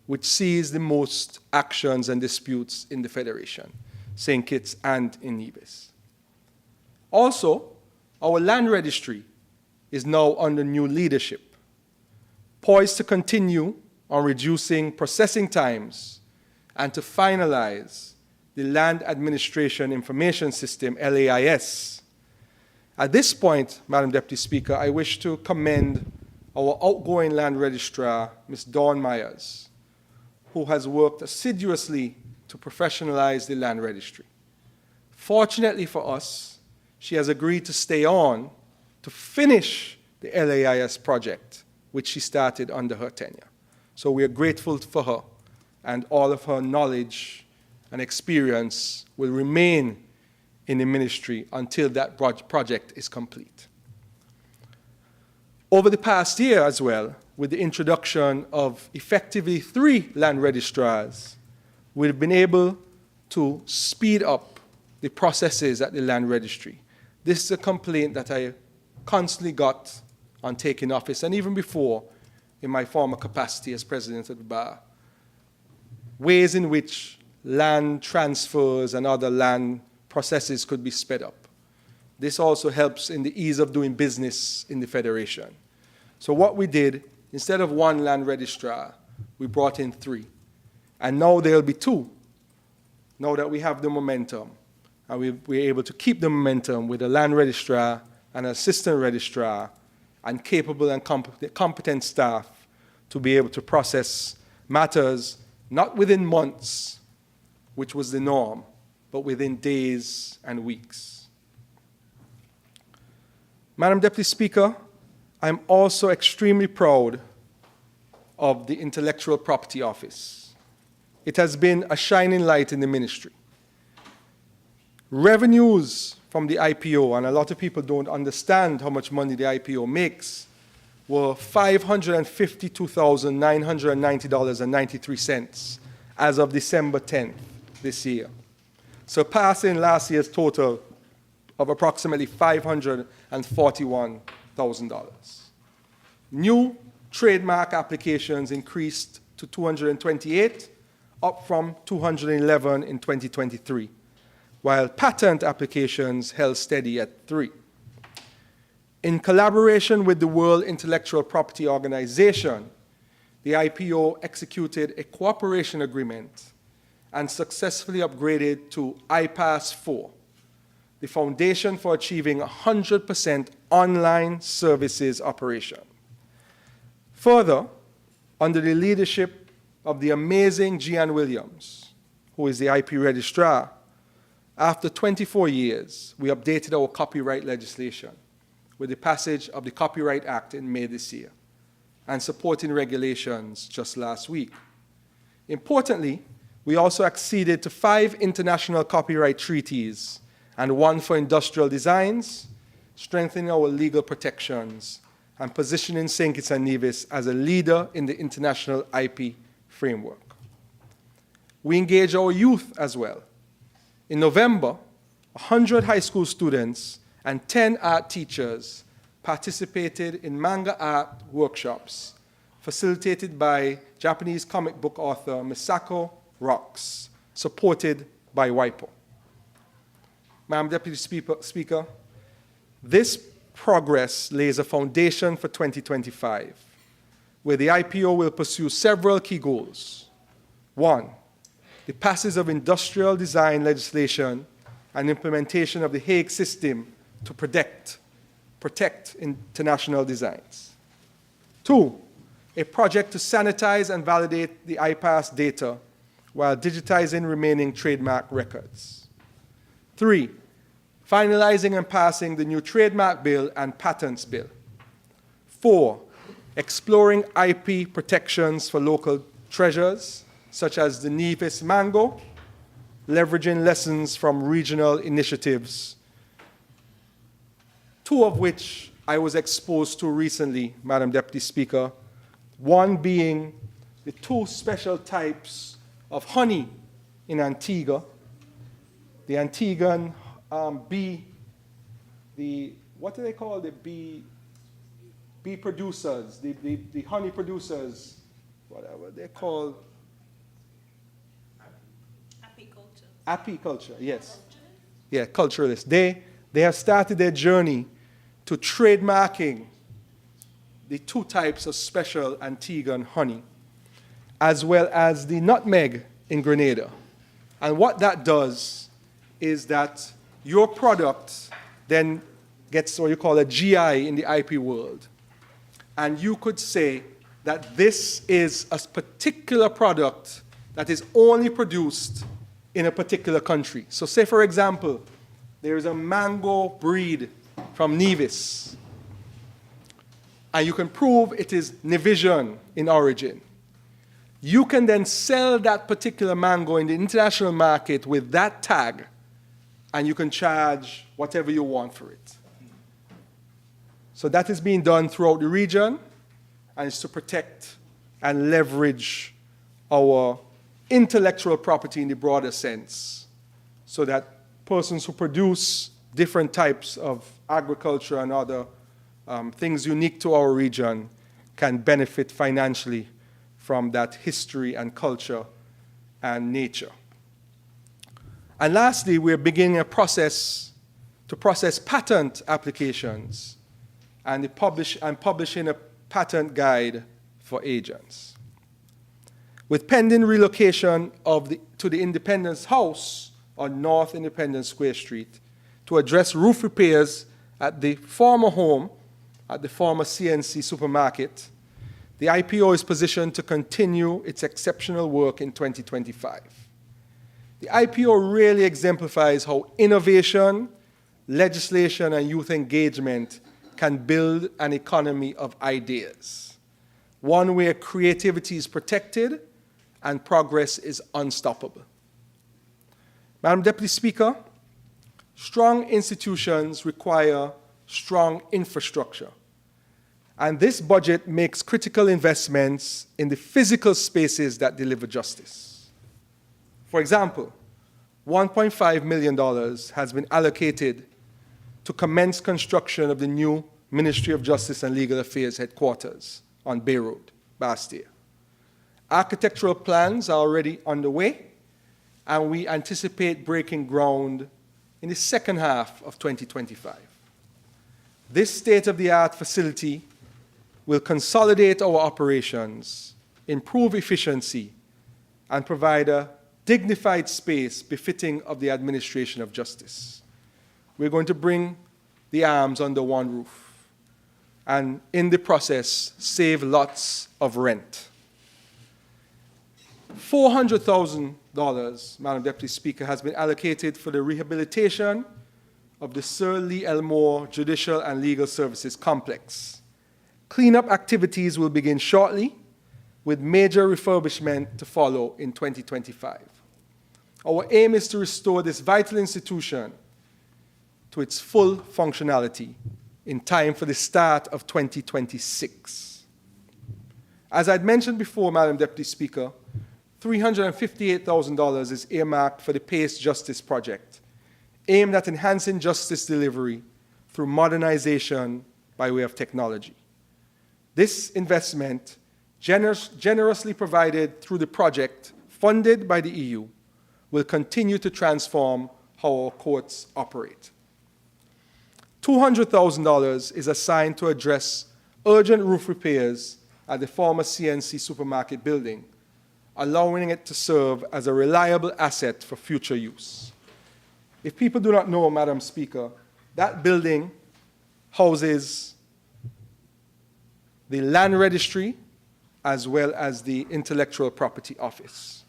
which sees the most actions and disputes in the Federation, St. Kitts and in Nevis. Also, our land registry is now under new leadership, poised to continue on reducing processing times and to finalize the Land Administration Information System, LAIS. At this point, Madam Deputy Speaker, I wish to commend our outgoing land registrar, Ms. Dawn Myers, who has worked assiduously to professionalize the land registry. Fortunately for us, she has agreed to stay on to finish the LAIS project, which she started under her tenure. So we are grateful for her, and all of her knowledge and experience will remain in the ministry until that project is complete. Over the past year as well, with the introduction of effectively 3 land registrars, we've been able to speed up the processes at the land registry. This is a complaint that I constantly got on taking office, and even before in my former capacity as president of the bar, ways in which land transfers and other land processes could be sped up. This also helps in the ease of doing business in the Federation. So what we did, instead of 1 land registrar, we brought in 3. And now there'll be 2, now that we have the momentum. And we're able to keep the momentum with a land registrar, an assistant registrar, and capable and competent staff to be able to process matters not within months, which was the norm, but within days and weeks. Madam Deputy Speaker, I'm also extremely proud of the Intellectual Property Office. It has been a shining light in the ministry. Revenues from the IPO, and a lot of people don't understand how much money the IPO makes, were $552,990.93 as of December 10th this year, surpassing last year's total of approximately $541,000. New trademark applications increased to 228, up from 211 in 2023, while patent applications held steady at 3. In collaboration with the World Intellectual Property Organization, the IPO executed a cooperation agreement and successfully upgraded to IPAS 4, the foundation for achieving 100% online services operation. Further, under the leadership of the amazing Gian Williams, who is the IP registrar, after 24 years, we updated our copyright legislation with the passage of the Copyright Act in May this year and supporting regulations just last week. Importantly, We also acceded to 5 international copyright treaties and 1 for industrial designs, strengthening our legal protections and positioning St. Kitts and Nevis as a leader in the international IP framework. We engage our youth as well. In November, 100 high school students and 10 art teachers participated in manga art workshops facilitated by Japanese comic book author Misako Rocks, supported by WIPO. Madam Deputy Speaker, this progress lays a foundation for 2025, where the IPO will pursue several key goals. 1, the passage of industrial design legislation and implementation of the Hague system to protect international designs. 2, a project to sanitize and validate the IPAS data while digitizing remaining trademark records. 3, finalizing and passing the new trademark bill and patents bill. 4, exploring IP protections for local treasures, such as the Nevis mango, leveraging lessons from regional initiatives, 2 of which I was exposed to recently, Madam Deputy Speaker, one being the 2 special types of honey in Antigua, the Antiguan bee, what do they call the bee producers, the honey producers, whatever they're called. Apiculture, yes. Yeah, culturalists. They have started their journey to trademarking the 2 types of special Antiguan honey, as well as the nutmeg in Grenada. And what that does is that your product then gets what you call a GI in the IP world. And you could say that this is a particular product that is only produced in a particular country. So say, for example, there is a mango breed from Nevis, and you can prove it is Nevisian in origin. You can then sell that particular mango in the international market with that tag, and you can charge whatever you want for it. So that is being done throughout the region, and it's to protect and leverage our intellectual property in the broader sense, so that persons who produce different types of agriculture and other things unique to our region can benefit financially from that history and culture and nature. And lastly, we're beginning a process to process patent applications and publishing a patent guide for agents. With pending relocation to the Independence House on North Independence Square Street to address roof repairs at the former home, at the former CNC supermarket, the IPO is positioned to continue its exceptional work in 2025. The IPO really exemplifies how innovation, legislation, and youth engagement can build an economy of ideas, one where creativity is protected and progress is unstoppable. Madam Deputy Speaker, strong institutions require strong infrastructure. And this budget makes critical investments in the physical spaces that deliver justice. For example, $1.5 million has been allocated to commence construction of the new Ministry of Justice and Legal Affairs headquarters on Bay Road, Bastia. Architectural plans are already underway, and we anticipate breaking ground in the second half of 2025. This state-of-the-art facility will consolidate our operations, improve efficiency, and provide a dignified space befitting of the administration of justice. We're going to bring the arms under one roof, and in the process, save lots of rent. $400,000, Madam Deputy Speaker, has been allocated for the rehabilitation of the Sir Lee Elmore Judicial and Legal Services Complex. Cleanup activities will begin shortly, with major refurbishment to follow in 2025. Our aim is to restore this vital institution to its full functionality in time for the start of 2026. As I'd mentioned before, Madam Deputy Speaker, $358,000 is earmarked for the PACE Justice Project, aimed at enhancing justice delivery through modernization by way of technology. This investment, generously provided through the project funded by the EU, will continue to transform how our courts operate. $200,000 is assigned to address urgent roof repairs at the former CNC supermarket building, allowing it to serve as a reliable asset for future use. If people do not know, Madam Speaker, that building houses the land registry as well as the intellectual property office.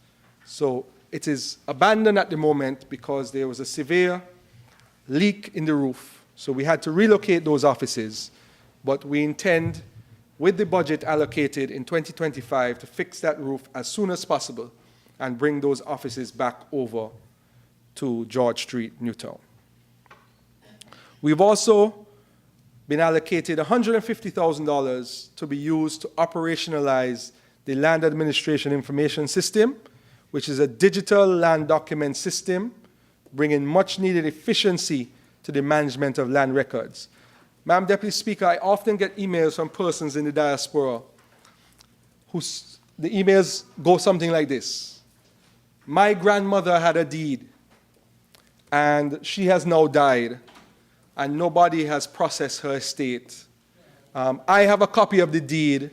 So it is abandoned at the moment because there was a severe leak in the roof. So we had to relocate those offices, but we intend, with the budget allocated in 2025, to fix that roof as soon as possible and bring those offices back over to George Street, Newtown. We've also been allocated $150,000 to be used to operationalize the Land Administration Information System, which is a digital land document system, bringing much needed efficiency to the management of land records. Madam Deputy Speaker, I often get emails from persons in the diaspora the emails go something like this. My grandmother had a deed, and she has now died, and nobody has processed her estate. I have a copy of the deed,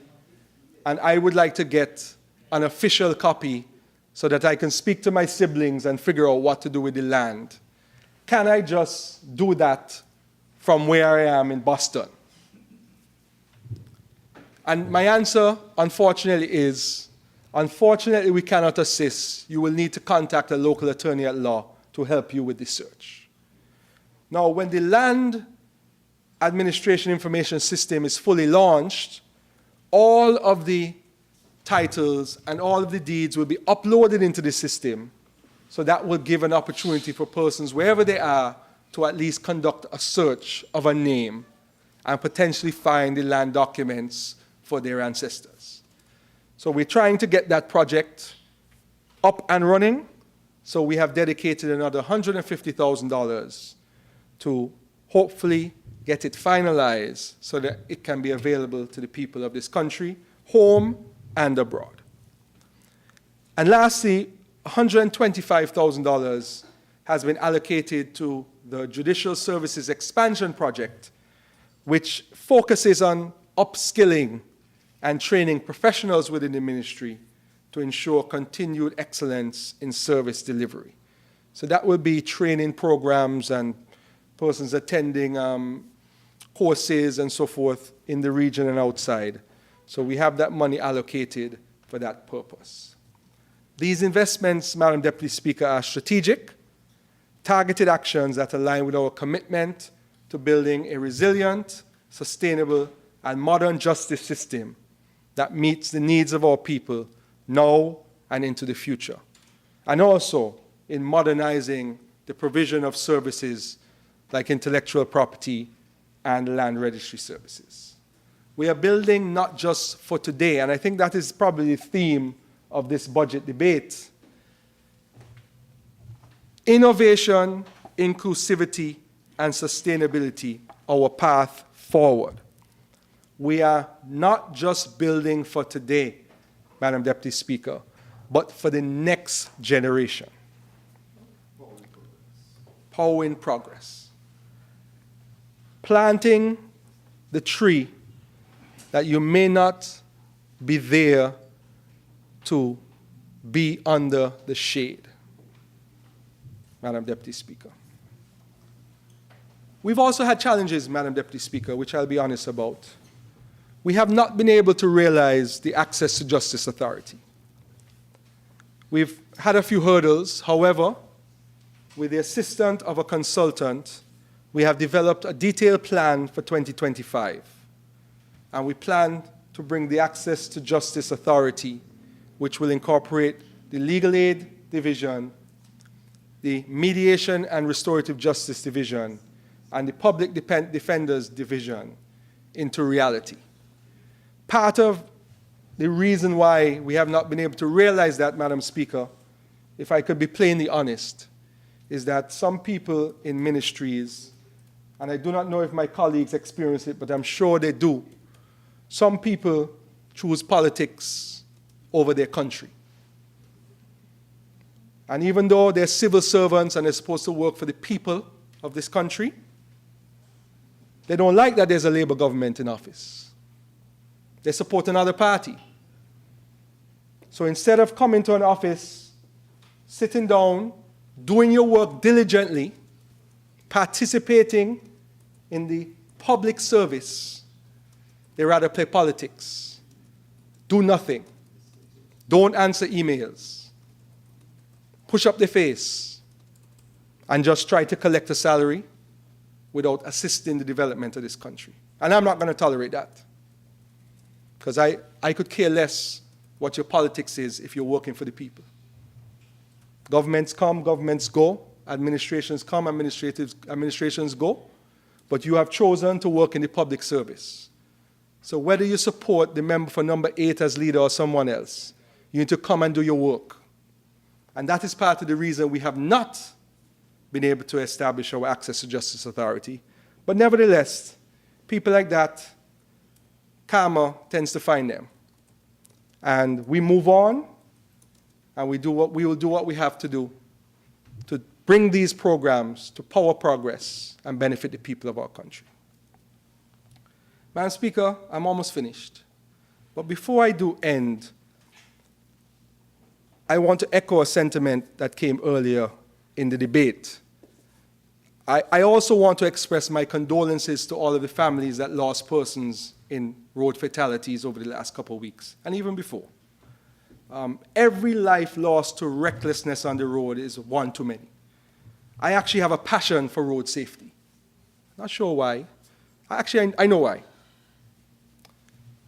and I would like to get an official copy so that I can speak to my siblings and figure out what to do with the land. Can I just do that from where I am in Boston? And my answer, unfortunately, is, unfortunately, we cannot assist. You will need to contact a local attorney at law to help you with the search. Now, when the Land Administration Information System is fully launched, all of the titles and all of the deeds will be uploaded into the system. So that will give an opportunity for persons, wherever they are, to at least conduct a search of a name and potentially find the land documents for their ancestors. So we're trying to get that project up and running. So we have dedicated another $150,000 to hopefully get it finalized so that it can be available to the people of this country, home and abroad. And lastly, $125,000 has been allocated to the Judicial Services Expansion Project, which focuses on upskilling and training professionals within the ministry to ensure continued excellence in service delivery. So that will be training programs and persons attending courses and so forth in the region and outside. So we have that money allocated for that purpose. These investments, Madam Deputy Speaker, are strategic, targeted actions that align with our commitment to building a resilient, sustainable, and modern justice system that meets the needs of our people now and into the future, and also in modernizing the provision of services like intellectual property and land registry services. We are building not just for today, and I think that is probably the theme of this budget debate. Innovation, inclusivity, and sustainability, our path forward. We are not just building for today, Madam Deputy Speaker, but for the next generation. Power in progress. Planting the tree that you may not be there to be under the shade. Madam Deputy Speaker. We've also had challenges, Madam Deputy Speaker, which I'll be honest about. We have not been able to realize the Access to Justice Authority. We've had a few hurdles. However, with the assistance of a consultant, we have developed a detailed plan for 2025. And we plan to bring the Access to Justice Authority, which will incorporate the Legal Aid Division, the Mediation and Restorative Justice Division, and the Public Defenders Division into reality. Part of the reason why we have not been able to realize that, Madam Speaker, if I could be plainly honest, is that some people in ministries, and I do not know if my colleagues experience it, but I'm sure they do, some people choose politics over their country. And even though they're civil servants and they're supposed to work for the people of this country, they don't like that there's a Labour government in office. They support another party. So instead of coming to an office, sitting down, doing your work diligently, participating in the public service, they rather play politics, do nothing, don't answer emails, push up their face, and just try to collect a salary without assisting the development of this country. And I'm not going to tolerate that, because I could care less what your politics is if you're working for the people. Governments come, governments go, administrations come, administrations go, but you have chosen to work in the public service. So whether you support the member for number 8 as leader or someone else, you need to come and do your work. And that is part of the reason we have not been able to establish our Access to Justice Authority. But nevertheless, people like that, karma tends to find them. And we move on, and we will do what we have to do to bring these programs to power progress and benefit the people of our country. Madam Speaker, I'm almost finished. But before I do end, I want to echo a sentiment that came earlier in the debate. I also want to express my condolences to all of the families that lost persons in road fatalities over the last couple of weeks, and even before. Every life lost to recklessness on the road is one too many. I actually have a passion for road safety. Not sure why. I know why.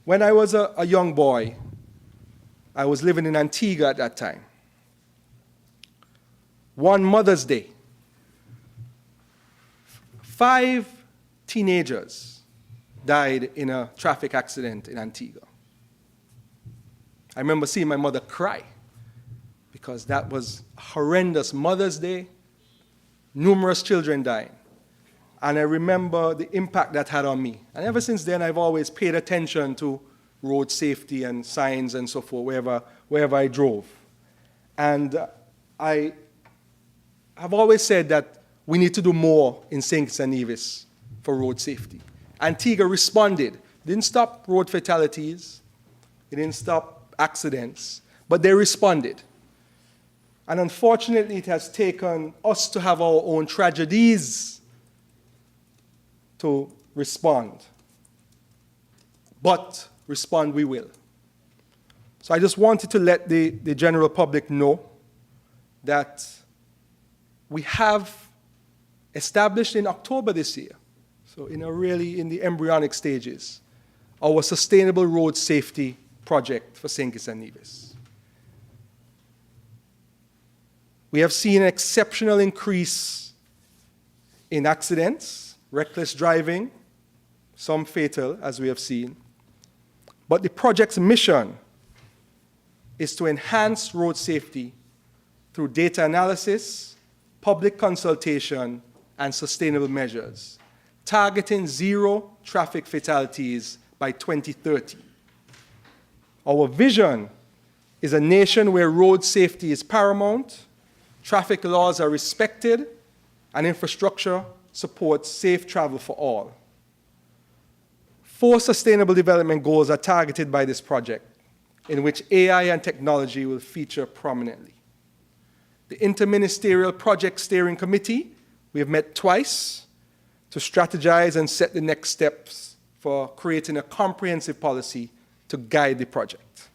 When I was a young boy, I was living in Antigua at that time. One Mother's Day, 5 teenagers died in a traffic accident in Antigua. I remember seeing my mother cry because that was a horrendous Mother's Day, numerous children dying. And I remember the impact that had on me. And ever since then, I've always paid attention to road safety and signs and so forth, wherever I drove. And I have always said that we need to do more in St. Kitts and Nevis for road safety. Antigua responded. Didn't stop road fatalities. It didn't stop accidents. But they responded. And unfortunately, it has taken us to have our own tragedies to respond. But respond we will. So I just wanted to let the general public know that we have established in October this year, so in the embryonic stages, our Sustainable Road Safety Project for St. Kitts and Nevis. We have seen an exceptional increase in accidents, reckless driving, some fatal, as we have seen. But the project's mission is to enhance road safety through data analysis, public consultation, and sustainable measures, targeting 0 traffic fatalities by 2030. Our vision is a nation where road safety is paramount, traffic laws are respected, and infrastructure supports safe travel for all. 4 sustainable development goals are targeted by this project, in which AI and technology will feature prominently. The Interministerial Project Steering Committee, we have met twice to strategize and set the next steps for creating a comprehensive policy to guide the project.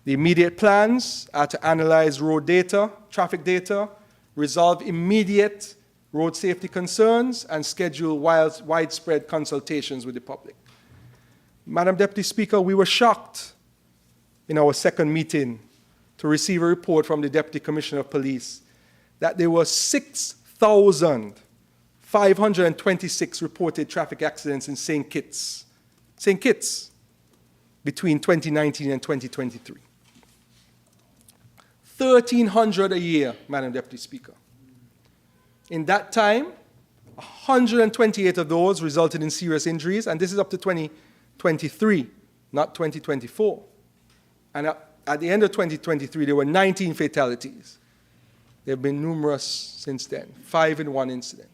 The immediate plans are to analyze road data, traffic data, resolve immediate road safety concerns, and schedule widespread consultations with the public. Madam Deputy Speaker, we were shocked in our second meeting to receive a report from the Deputy Commissioner of Police that there were 6,526 reported traffic accidents in St. Kitts, between 2019 and 2023. 1,300 a year, Madam Deputy Speaker. In that time, 128 of those resulted in serious injuries, and this is up to 2023, not 2024. And at the end of 2023, there were 19 fatalities. There have been numerous since then, 5 in one incident,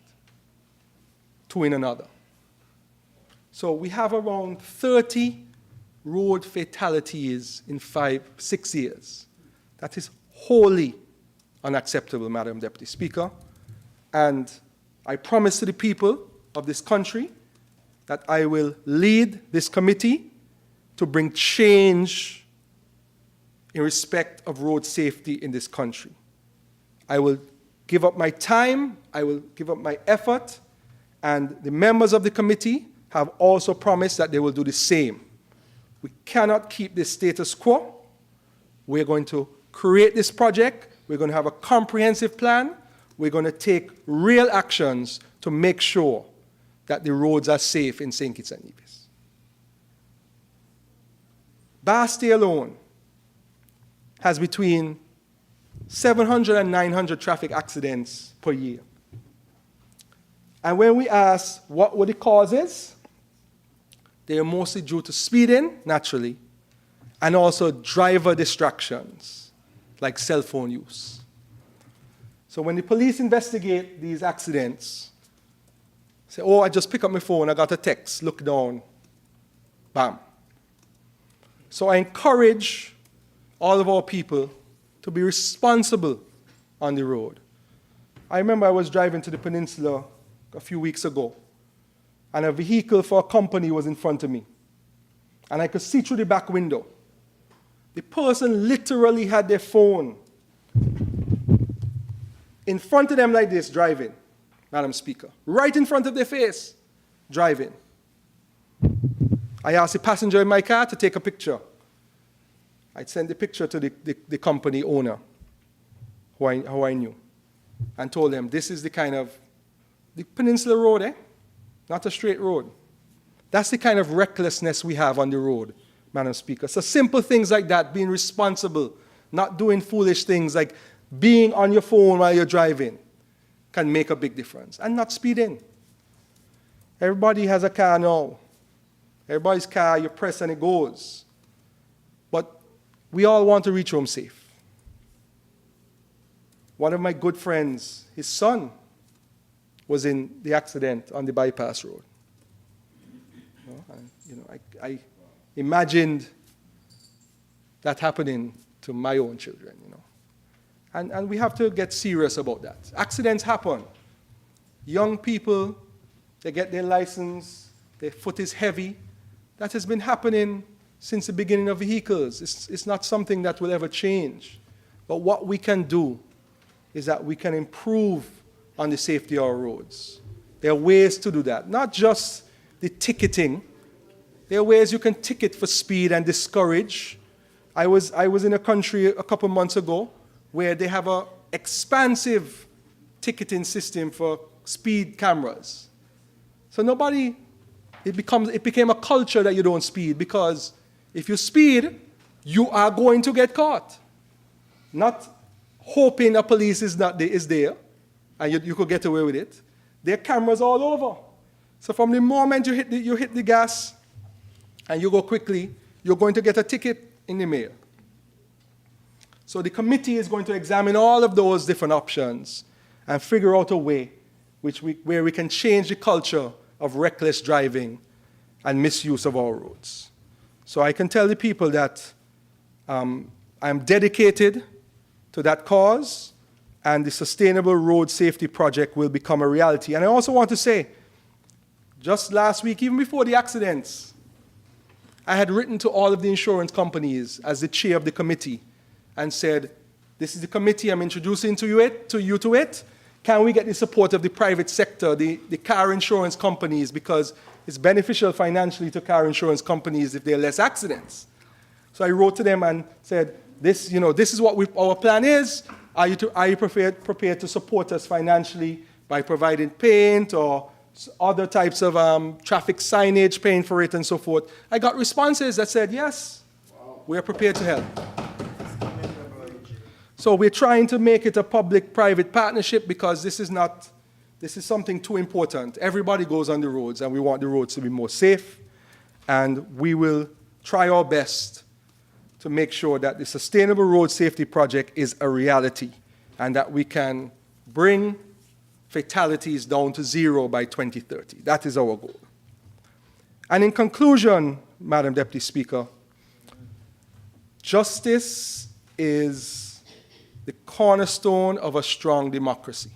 2 in another. So we have around 30 road fatalities in 6 years. That is wholly unacceptable, Madam Deputy Speaker. And I promise to the people of this country that I will lead this committee to bring change in respect of road safety in this country. I will give up my time, I will give up my effort, and the members of the committee have also promised that they will do the same. We cannot keep this status quo. We're going to create this project. We're going to have a comprehensive plan. We're going to take real actions to make sure that the roads are safe in St. Kitts and Nevis. AST alone has between 700 and 900 traffic accidents per year. And when we ask what were the causes, they are mostly due to speeding, naturally, and also driver distractions, like cell phone use. So when the police investigate these accidents, say, oh, I just pick up my phone, I got a text, look down, bam. So I encourage all of our people to be responsible on the road. I remember I was driving to the peninsula a few weeks ago, and a vehicle for a company was in front of me. And I could see through the back window. The person literally had their phone in front of them like this, driving, Madam Speaker. Right in front of their face, driving. I asked the passenger in my car to take a picture. I sent the picture to the company owner, who I knew, and told them, this is the kind of, the Peninsula Road, not a straight road. That's the kind of recklessness we have on the road, Madam Speaker. So simple things like that, being responsible, not doing foolish things like being on your phone while you're driving, can make a big difference. And not speeding. Everybody has a car now. Everybody's car, you press and it goes. But we all want to reach home safe. One of my good friends, his son, was in the accident on the bypass road. I imagined that happening to my own children, And we have to get serious about that. Accidents happen. Young people, they get their license, their foot is heavy. That has been happening since the beginning of vehicles. It's not something that will ever change. But what we can do is that we can improve on the safety of our roads. There are ways to do that, not just the ticketing. There are ways you can ticket for speed and discourage. I was in a country a couple months ago where they have an expansive ticketing system for speed cameras. So it became a culture that you don't speed, because if you speed, you are going to get caught. Not hoping a police is there and you could get away with it. There are cameras all over. So from the moment you hit the gas and you go quickly, you're going to get a ticket in the mail. So the committee is going to examine all of those different options and figure out a way where we can change the culture of reckless driving and misuse of our roads. So I can tell the people that I'm dedicated to that cause, and the Sustainable Road Safety Project will become a reality. And I also want to say, just last week, even before the accidents, I had written to all of the insurance companies as the chair of the committee and said, this is the committee I'm introducing to you to it. Can we get the support of the private sector, the car insurance companies, because it's beneficial financially to car insurance companies if there are less accidents. So I wrote to them and said, this is what our plan is. Are you prepared to support us financially by providing paint or other types of traffic signage, paying for it and so forth? I got responses that said, yes, we are prepared to help. So we're trying to make it a public-private partnership because this is something too important. Everybody goes on the roads, and we want the roads to be more safe, and we will try our best to make sure that the Sustainable Road Safety Project is a reality and that we can bring fatalities down to 0 by 2030. That is our goal. And in conclusion, Madam Deputy Speaker, justice is the cornerstone of a strong democracy.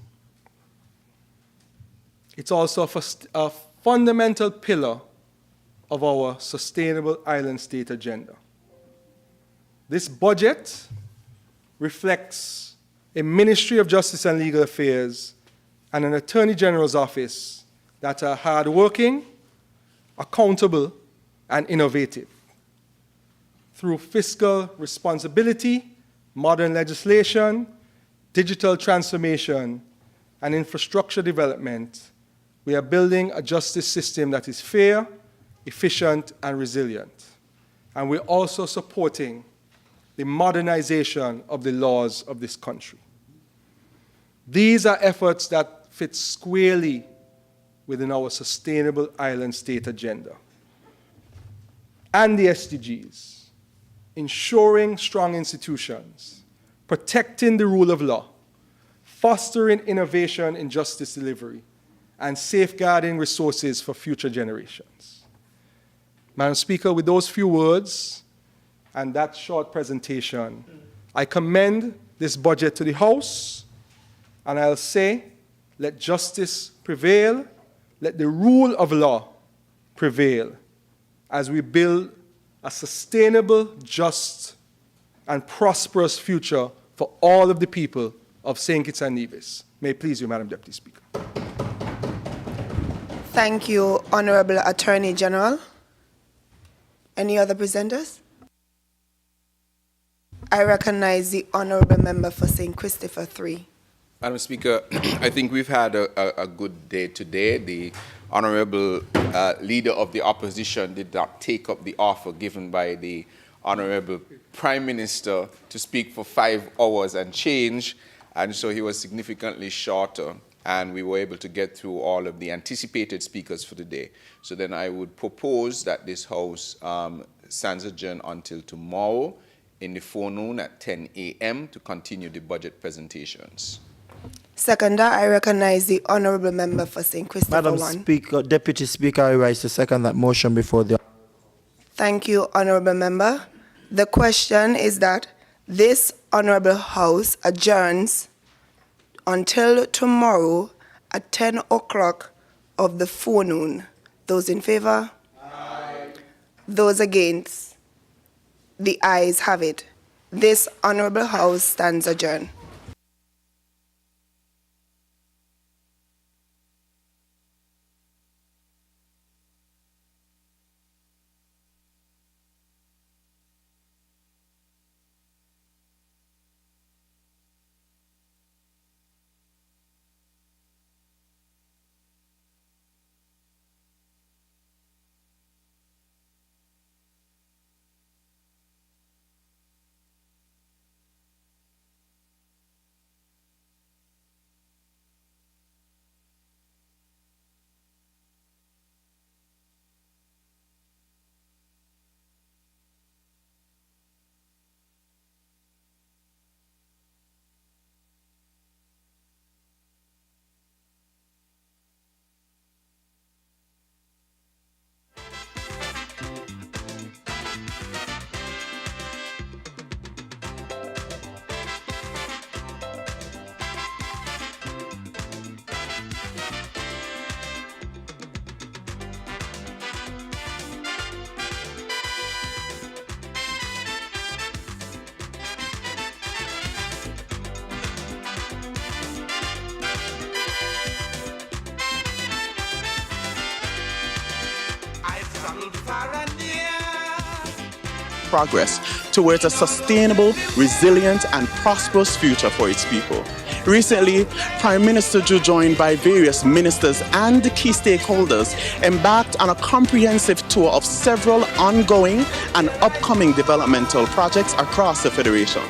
It's also a fundamental pillar of our Sustainable Island State agenda. This budget reflects a Ministry of Justice and Legal Affairs and an Attorney General's office that are hardworking, accountable, and innovative. Through fiscal responsibility, modern legislation, digital transformation, and infrastructure development, we are building a justice system that is fair, efficient, and resilient. And we're also supporting the modernization of the laws of this country. These are efforts that fit squarely within our Sustainable Island State agenda and the SDGs, ensuring strong institutions, protecting the rule of law, fostering innovation in justice delivery, and safeguarding resources for future generations. Madam Speaker, with those few words and that short presentation, I commend this budget to the House, and I'll say, let justice prevail, let the rule of law prevail as we build a sustainable, just, and prosperous future for all of the people of St. Kitts and Nevis. May it please you, Madam Deputy Speaker. Thank you, Honorable Attorney General. Any other presenters? I recognize the Honorable Member for St. Christopher 3. Madam Speaker, I think we've had a good day today. The Honorable Leader of the Opposition did not take up the offer given by the Honorable Prime Minister to speak for 5 hours and change, and so he was significantly shorter, and we were able to get through all of the anticipated speakers for the day. So then I would propose that this House stands adjourned until tomorrow in the forenoon at 10 a.m. to continue the budget presentations. Seconder, I recognize the Honorable Member for St. Christopher 1. Madam Speaker, Deputy Speaker, I rise to second that motion before the... Thank you, Honorable Member. The question is that this Honorable House adjourns until tomorrow at 10 o'clock of the forenoon. Those in favor? Aye. Those against? The ayes have it. This Honorable House stands adjourned. Progress. towards a sustainable, resilient, and prosperous future for its people. Recently, Prime Minister Joe, joined by various ministers and key stakeholders, embarked on a comprehensive tour of several ongoing and upcoming developmental projects across the Federation.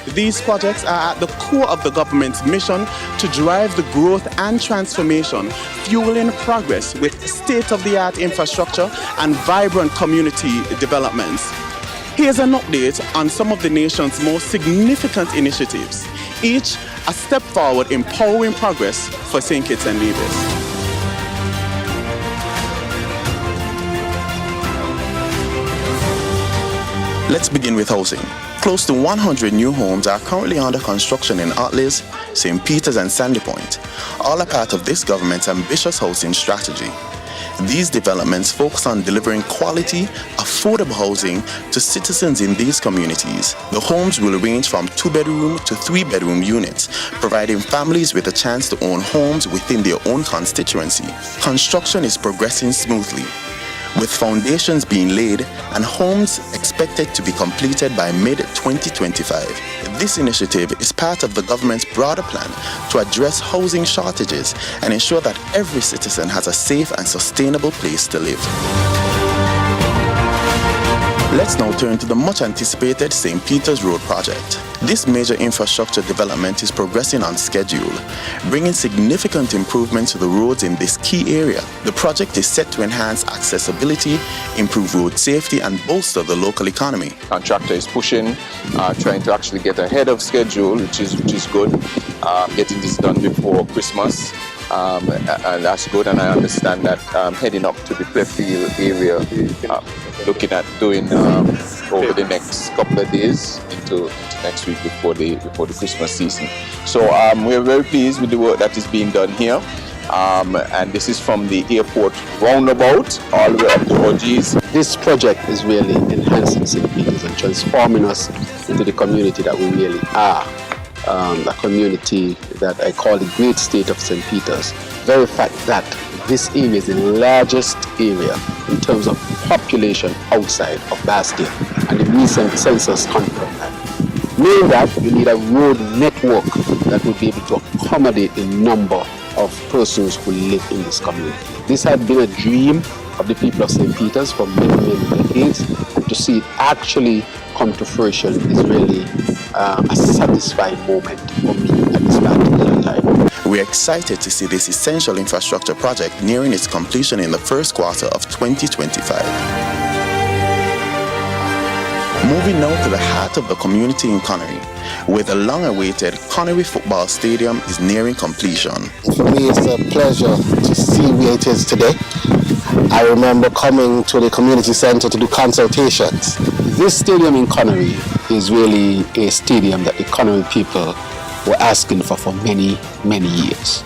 These projects are at the core of the government's mission to drive the growth and transformation, fueling progress with state-of-the-art infrastructure and vibrant community developments. Here's an update on some of the nation's most significant initiatives, each a step forward in powering progress for St. Kitts and Nevis. Let's begin with housing. Close to 100 new homes are currently under construction in Atlas, St. Peters and Sandy Point, all a part of this government's ambitious housing strategy. These developments focus on delivering quality, affordable housing to citizens in these communities. The homes will range from 2-bedroom to 3-bedroom units, providing families with a chance to own homes within their own constituency. Construction is progressing smoothly, with foundations being laid and homes expected to be completed by mid-2025. This initiative is part of the government's broader plan to address housing shortages and ensure that every citizen has a safe and sustainable place to live. Let's now turn to the much-anticipated St. Peters Road project. This major infrastructure development is progressing on schedule, bringing significant improvements to the roads in this key area. The project is set to enhance accessibility, improve road safety, and bolster the local economy. Contractor is pushing, trying to actually get ahead of schedule, which is good. Getting this done before Christmas. And that's good, and I understand that heading up to the Clearfield area, looking at doing over the next couple of days into next week before the Christmas season. So we're very pleased with the work that is being done here. And this is from the airport roundabout all the way up to OG's. This project is really enhancing St. Peters and transforming us into the community that we really are. A community that I call the great state of St. Peters. Very fact that this area is the largest area in terms of population outside of Bastia, and the recent census confirmed that. Knowing that, you need a road network that will be able to accommodate the number of persons who live in this community. This had been a dream of the people of St. Peters for many, many decades, and to see it actually come to fruition is really a satisfying moment for me at this particular time. We're excited to see this essential infrastructure project nearing its completion in the first quarter of 2025. Moving now to the heart of the community in Connery, where the long-awaited Connery Football Stadium is nearing completion. For me, it's a pleasure to see where it is today. I remember coming to the community center to do consultations. This stadium in Connery is really a stadium that the Connery people were asking for many, many years.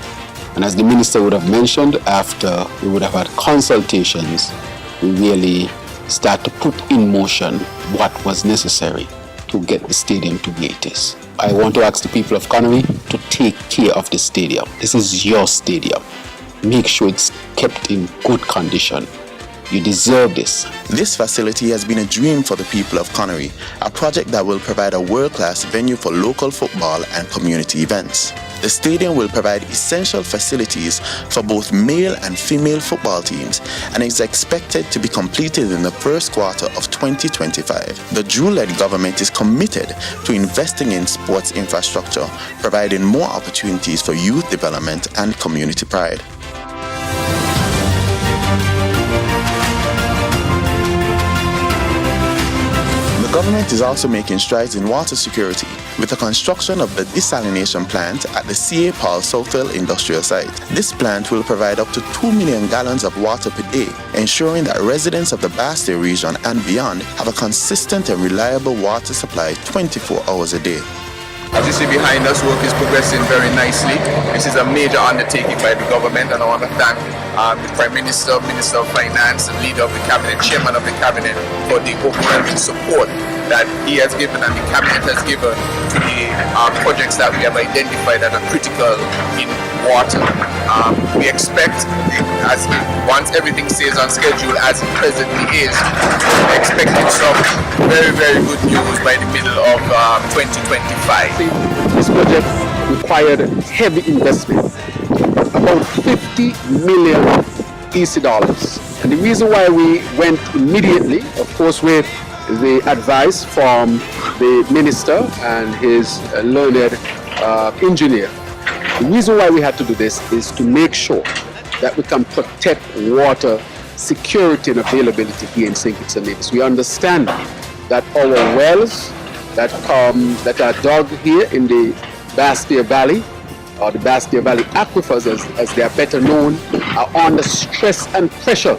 And as the minister would have mentioned, after we would have had consultations, we really start to put in motion what was necessary to get the stadium to where it is. I want to ask the people of Connery to take care of the stadium. This is your stadium. Make sure it's kept in good condition. You deserve this. This facility has been a dream for the people of Connery, a project that will provide a world-class venue for local football and community events. The stadium will provide essential facilities for both male and female football teams and is expected to be completed in the first quarter of 2025. The Drew-led government is committed to investing in sports infrastructure, providing more opportunities for youth development and community pride. The government is also making strides in water security with the construction of the desalination plant at the C.A. Paul Southwell industrial site. This plant will provide up to 2 million gallons of water per day, ensuring that residents of the Bastia region and beyond have a consistent and reliable water supply 24 hours a day. As you see behind us, work is progressing very nicely. This is a major undertaking by the government, and I want to thank the Prime Minister, Minister of Finance, and Leader of the Cabinet, Chairman of the Cabinet, for the overwhelming support that he has given and the Cabinet has given to the projects that we have identified that are critical in water. We expect, once everything stays on schedule as it presently is, we're expecting some very, very good news by the middle of 2025. This project required heavy investment, about 50 million EC dollars. And the reason why we went immediately, of course, with the advice from the minister and his learned engineer. The reason why we had to do this is to make sure that we can protect water security and availability here in St. Kitts and Nevis. We understand that our wells that are dug here in the Bastia Valley, or the Bastia Valley aquifers as they are better known, are under stress and pressure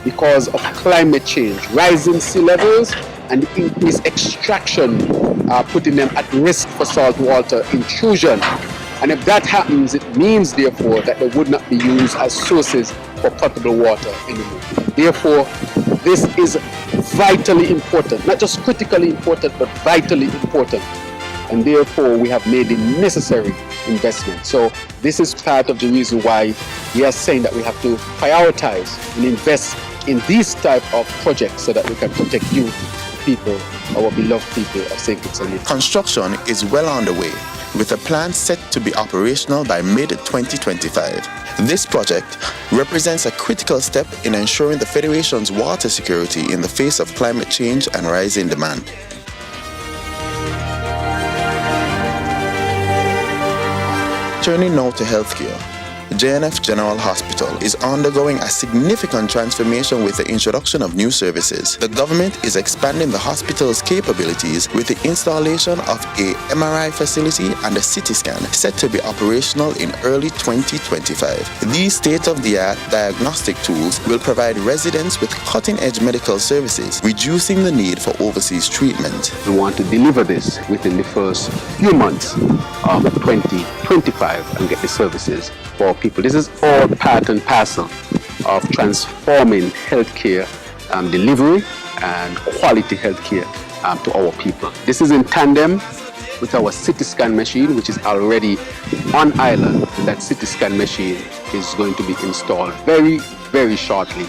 because of climate change, rising sea levels, and increased extraction are putting them at risk for saltwater intrusion. And if that happens, it means, therefore, that they would not be used as sources for potable water anymore. Therefore, this is vitally important, not just critically important, but vitally important. And therefore, we have made the necessary investment. So this is part of the reason why we are saying that we have to prioritize and invest in these type of projects so that we can protect you, people, our beloved people of St. Kitts and Nevis. Construction is well underway, with a plan set to be operational by mid-2025. This project represents a critical step in ensuring the Federation's water security in the face of climate change and rising demand. Turning now to healthcare. JNF General Hospital is undergoing a significant transformation with the introduction of new services. The government is expanding the hospital's capabilities with the installation of a MRI facility and a CT scan set to be operational in early 2025. These state-of-the-art diagnostic tools will provide residents with cutting-edge medical services, reducing the need for overseas treatment. We want to deliver this within the first few months of 2025 and get the services for people. This is all part and parcel of transforming healthcare delivery and quality healthcare to our people. This is in tandem with our CT scan machine, which is already on island. And that CT scan machine is going to be installed very, very shortly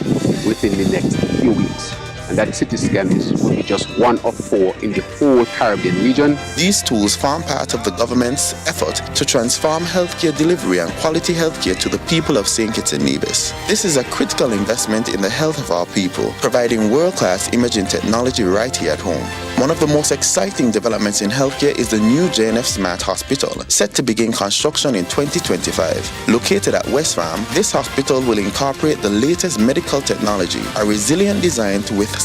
within the next few weeks. And that CT scan will be just one of 4 in the whole Caribbean region. These tools form part of the government's effort to transform healthcare delivery and quality healthcare to the people of St. Kitts and Nevis. This is a critical investment in the health of our people, providing world-class imaging technology right here at home. One of the most exciting developments in healthcare is the new JNF Smart Hospital, set to begin construction in 2025. Located at West Farm, this hospital will incorporate the latest medical technology, a resilient design to withstand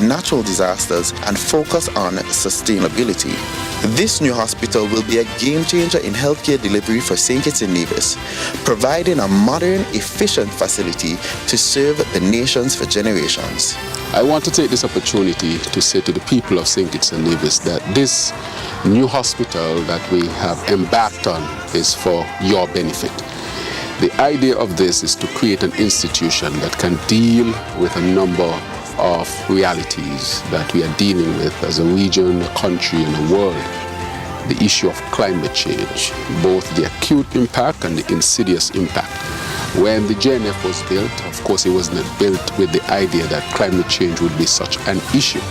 natural disasters and focus on sustainability. This new hospital will be a game changer in healthcare delivery for St. Kitts and Nevis, providing a modern, efficient facility to serve the nations for generations. I want to take this opportunity to say to the people of St. Kitts and Nevis that this new hospital that we have embarked on is for your benefit. The idea of this is to create an institution that can deal with a number of realities that we are dealing with as a region, a country, and a world. The issue of climate change, both the acute impact and the insidious impact. When the JNF was built, of course it was not built with the idea that climate change would be such an issue.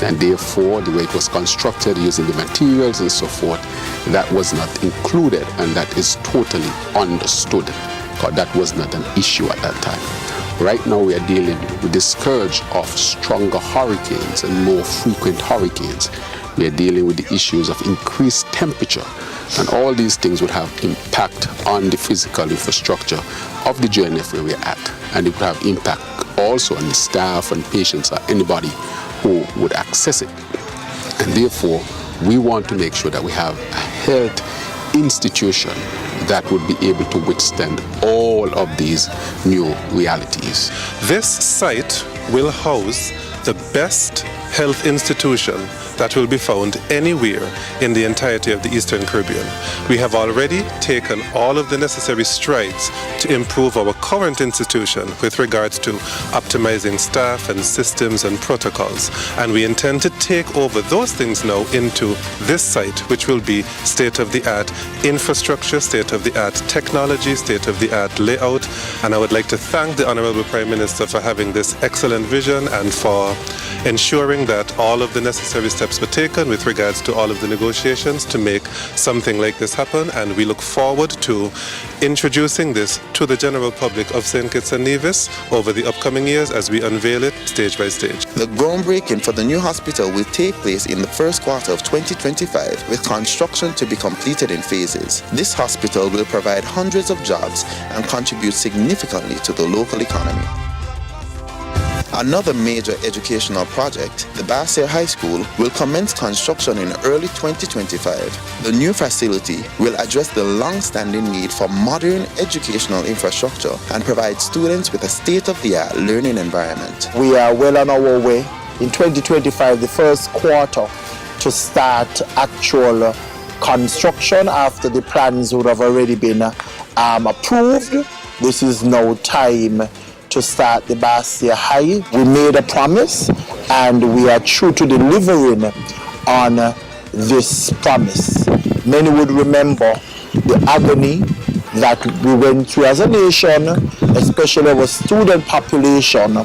And therefore, the way it was constructed using the materials and so forth, that was not included, and that is totally understood, because that was not an issue at that time. Right now we are dealing with the scourge of stronger hurricanes and more frequent hurricanes. We are dealing with the issues of increased temperature, and all these things would have impact on the physical infrastructure of the JNF where we're at, and it would have impact also on the staff and patients or anybody who would access it. And therefore, we want to make sure that we have a health institution that would be able to withstand all of these new realities. This site will house the best health institution that will be found anywhere in the entirety of the Eastern Caribbean. We have already taken all of the necessary strides to improve our current institution with regards to optimizing staff and systems and protocols. And we intend to take over those things now into this site, which will be state-of-the-art infrastructure, state-of-the-art technology, state-of-the-art layout. And I would like to thank the Honorable Prime Minister for having this excellent vision and for ensuring that all of the necessary steps were taken with regards to all of the negotiations to make something like this happen. And we look forward to introducing this to the general public of St. Kitts and Nevis over the upcoming years as we unveil it stage by stage. The groundbreaking for the new hospital will take place in the first quarter of 2025, with construction to be completed in phases. This hospital will provide hundreds of jobs and contribute significantly to the local economy. Another major educational project, the Basse High School, will commence construction in early 2025. The new facility will address the long-standing need for modern educational infrastructure and provide students with a state-of-the-art learning environment. We are well on our way in 2025, the first quarter, to start actual construction after the plans would have already been approved. This is now time to start the Basse High. We made a promise and we are true to delivering on this promise. Many would remember the agony that we went through as a nation, especially our student population,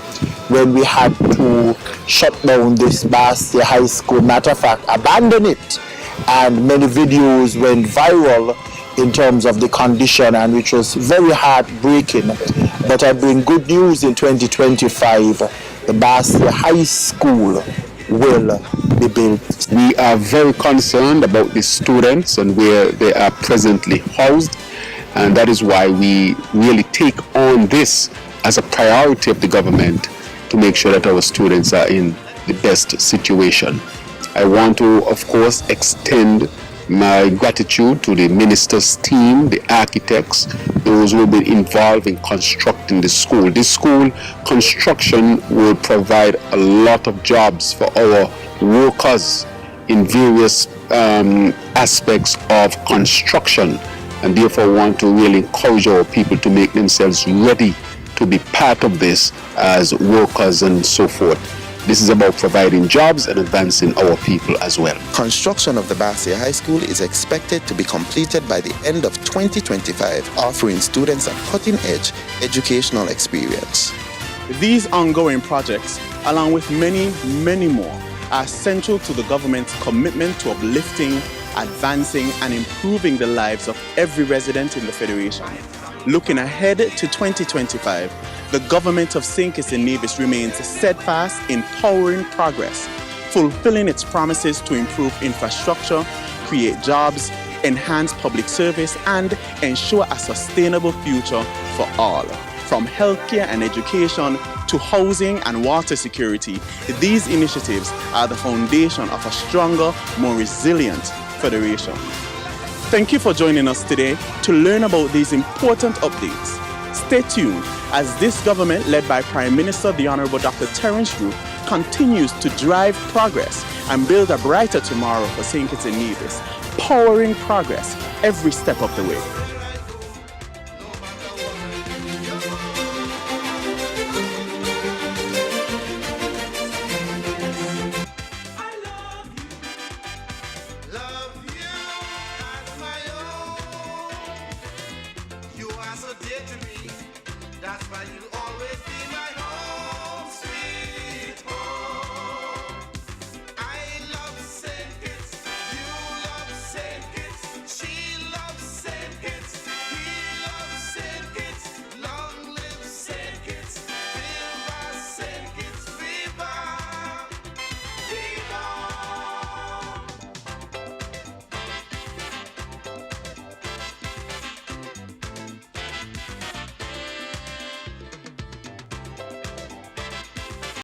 when we had to shut down this Basse High School. Matter of fact, abandon it. And many videos went viral in terms of the condition, and which was very heartbreaking. But I bring good news in 2025. The Basse High School will be built. We are very concerned about the students and where they are presently housed, and that is why we really take on this as a priority of the government to make sure that our students are in the best situation. I want to, of course, extend my gratitude to the minister's team, the architects, those who will be involved in constructing the school. This school construction will provide a lot of jobs for our workers in various aspects of construction, and therefore want to really encourage our people to make themselves ready to be part of this as workers and so forth. This is about providing jobs and advancing our people as well. Construction of the Basse High School is expected to be completed by the end of 2025, offering students a cutting-edge educational experience. These ongoing projects, along with many, many more, are central to the government's commitment to uplifting, advancing, and improving the lives of every resident in the Federation. Looking ahead to 2025, the government of St. Kitts and Nevis remains steadfast in powering progress, fulfilling its promises to improve infrastructure, create jobs, enhance public service, and ensure a sustainable future for all. From healthcare and education to housing and water security, these initiatives are the foundation of a stronger, more resilient Federation. Thank you for joining us today to learn about these important updates. Stay tuned as this government, led by Prime Minister the Honorable Dr. Terence Roux, continues to drive progress and build a brighter tomorrow for St. Kitts and Nevis, powering progress every step of the way.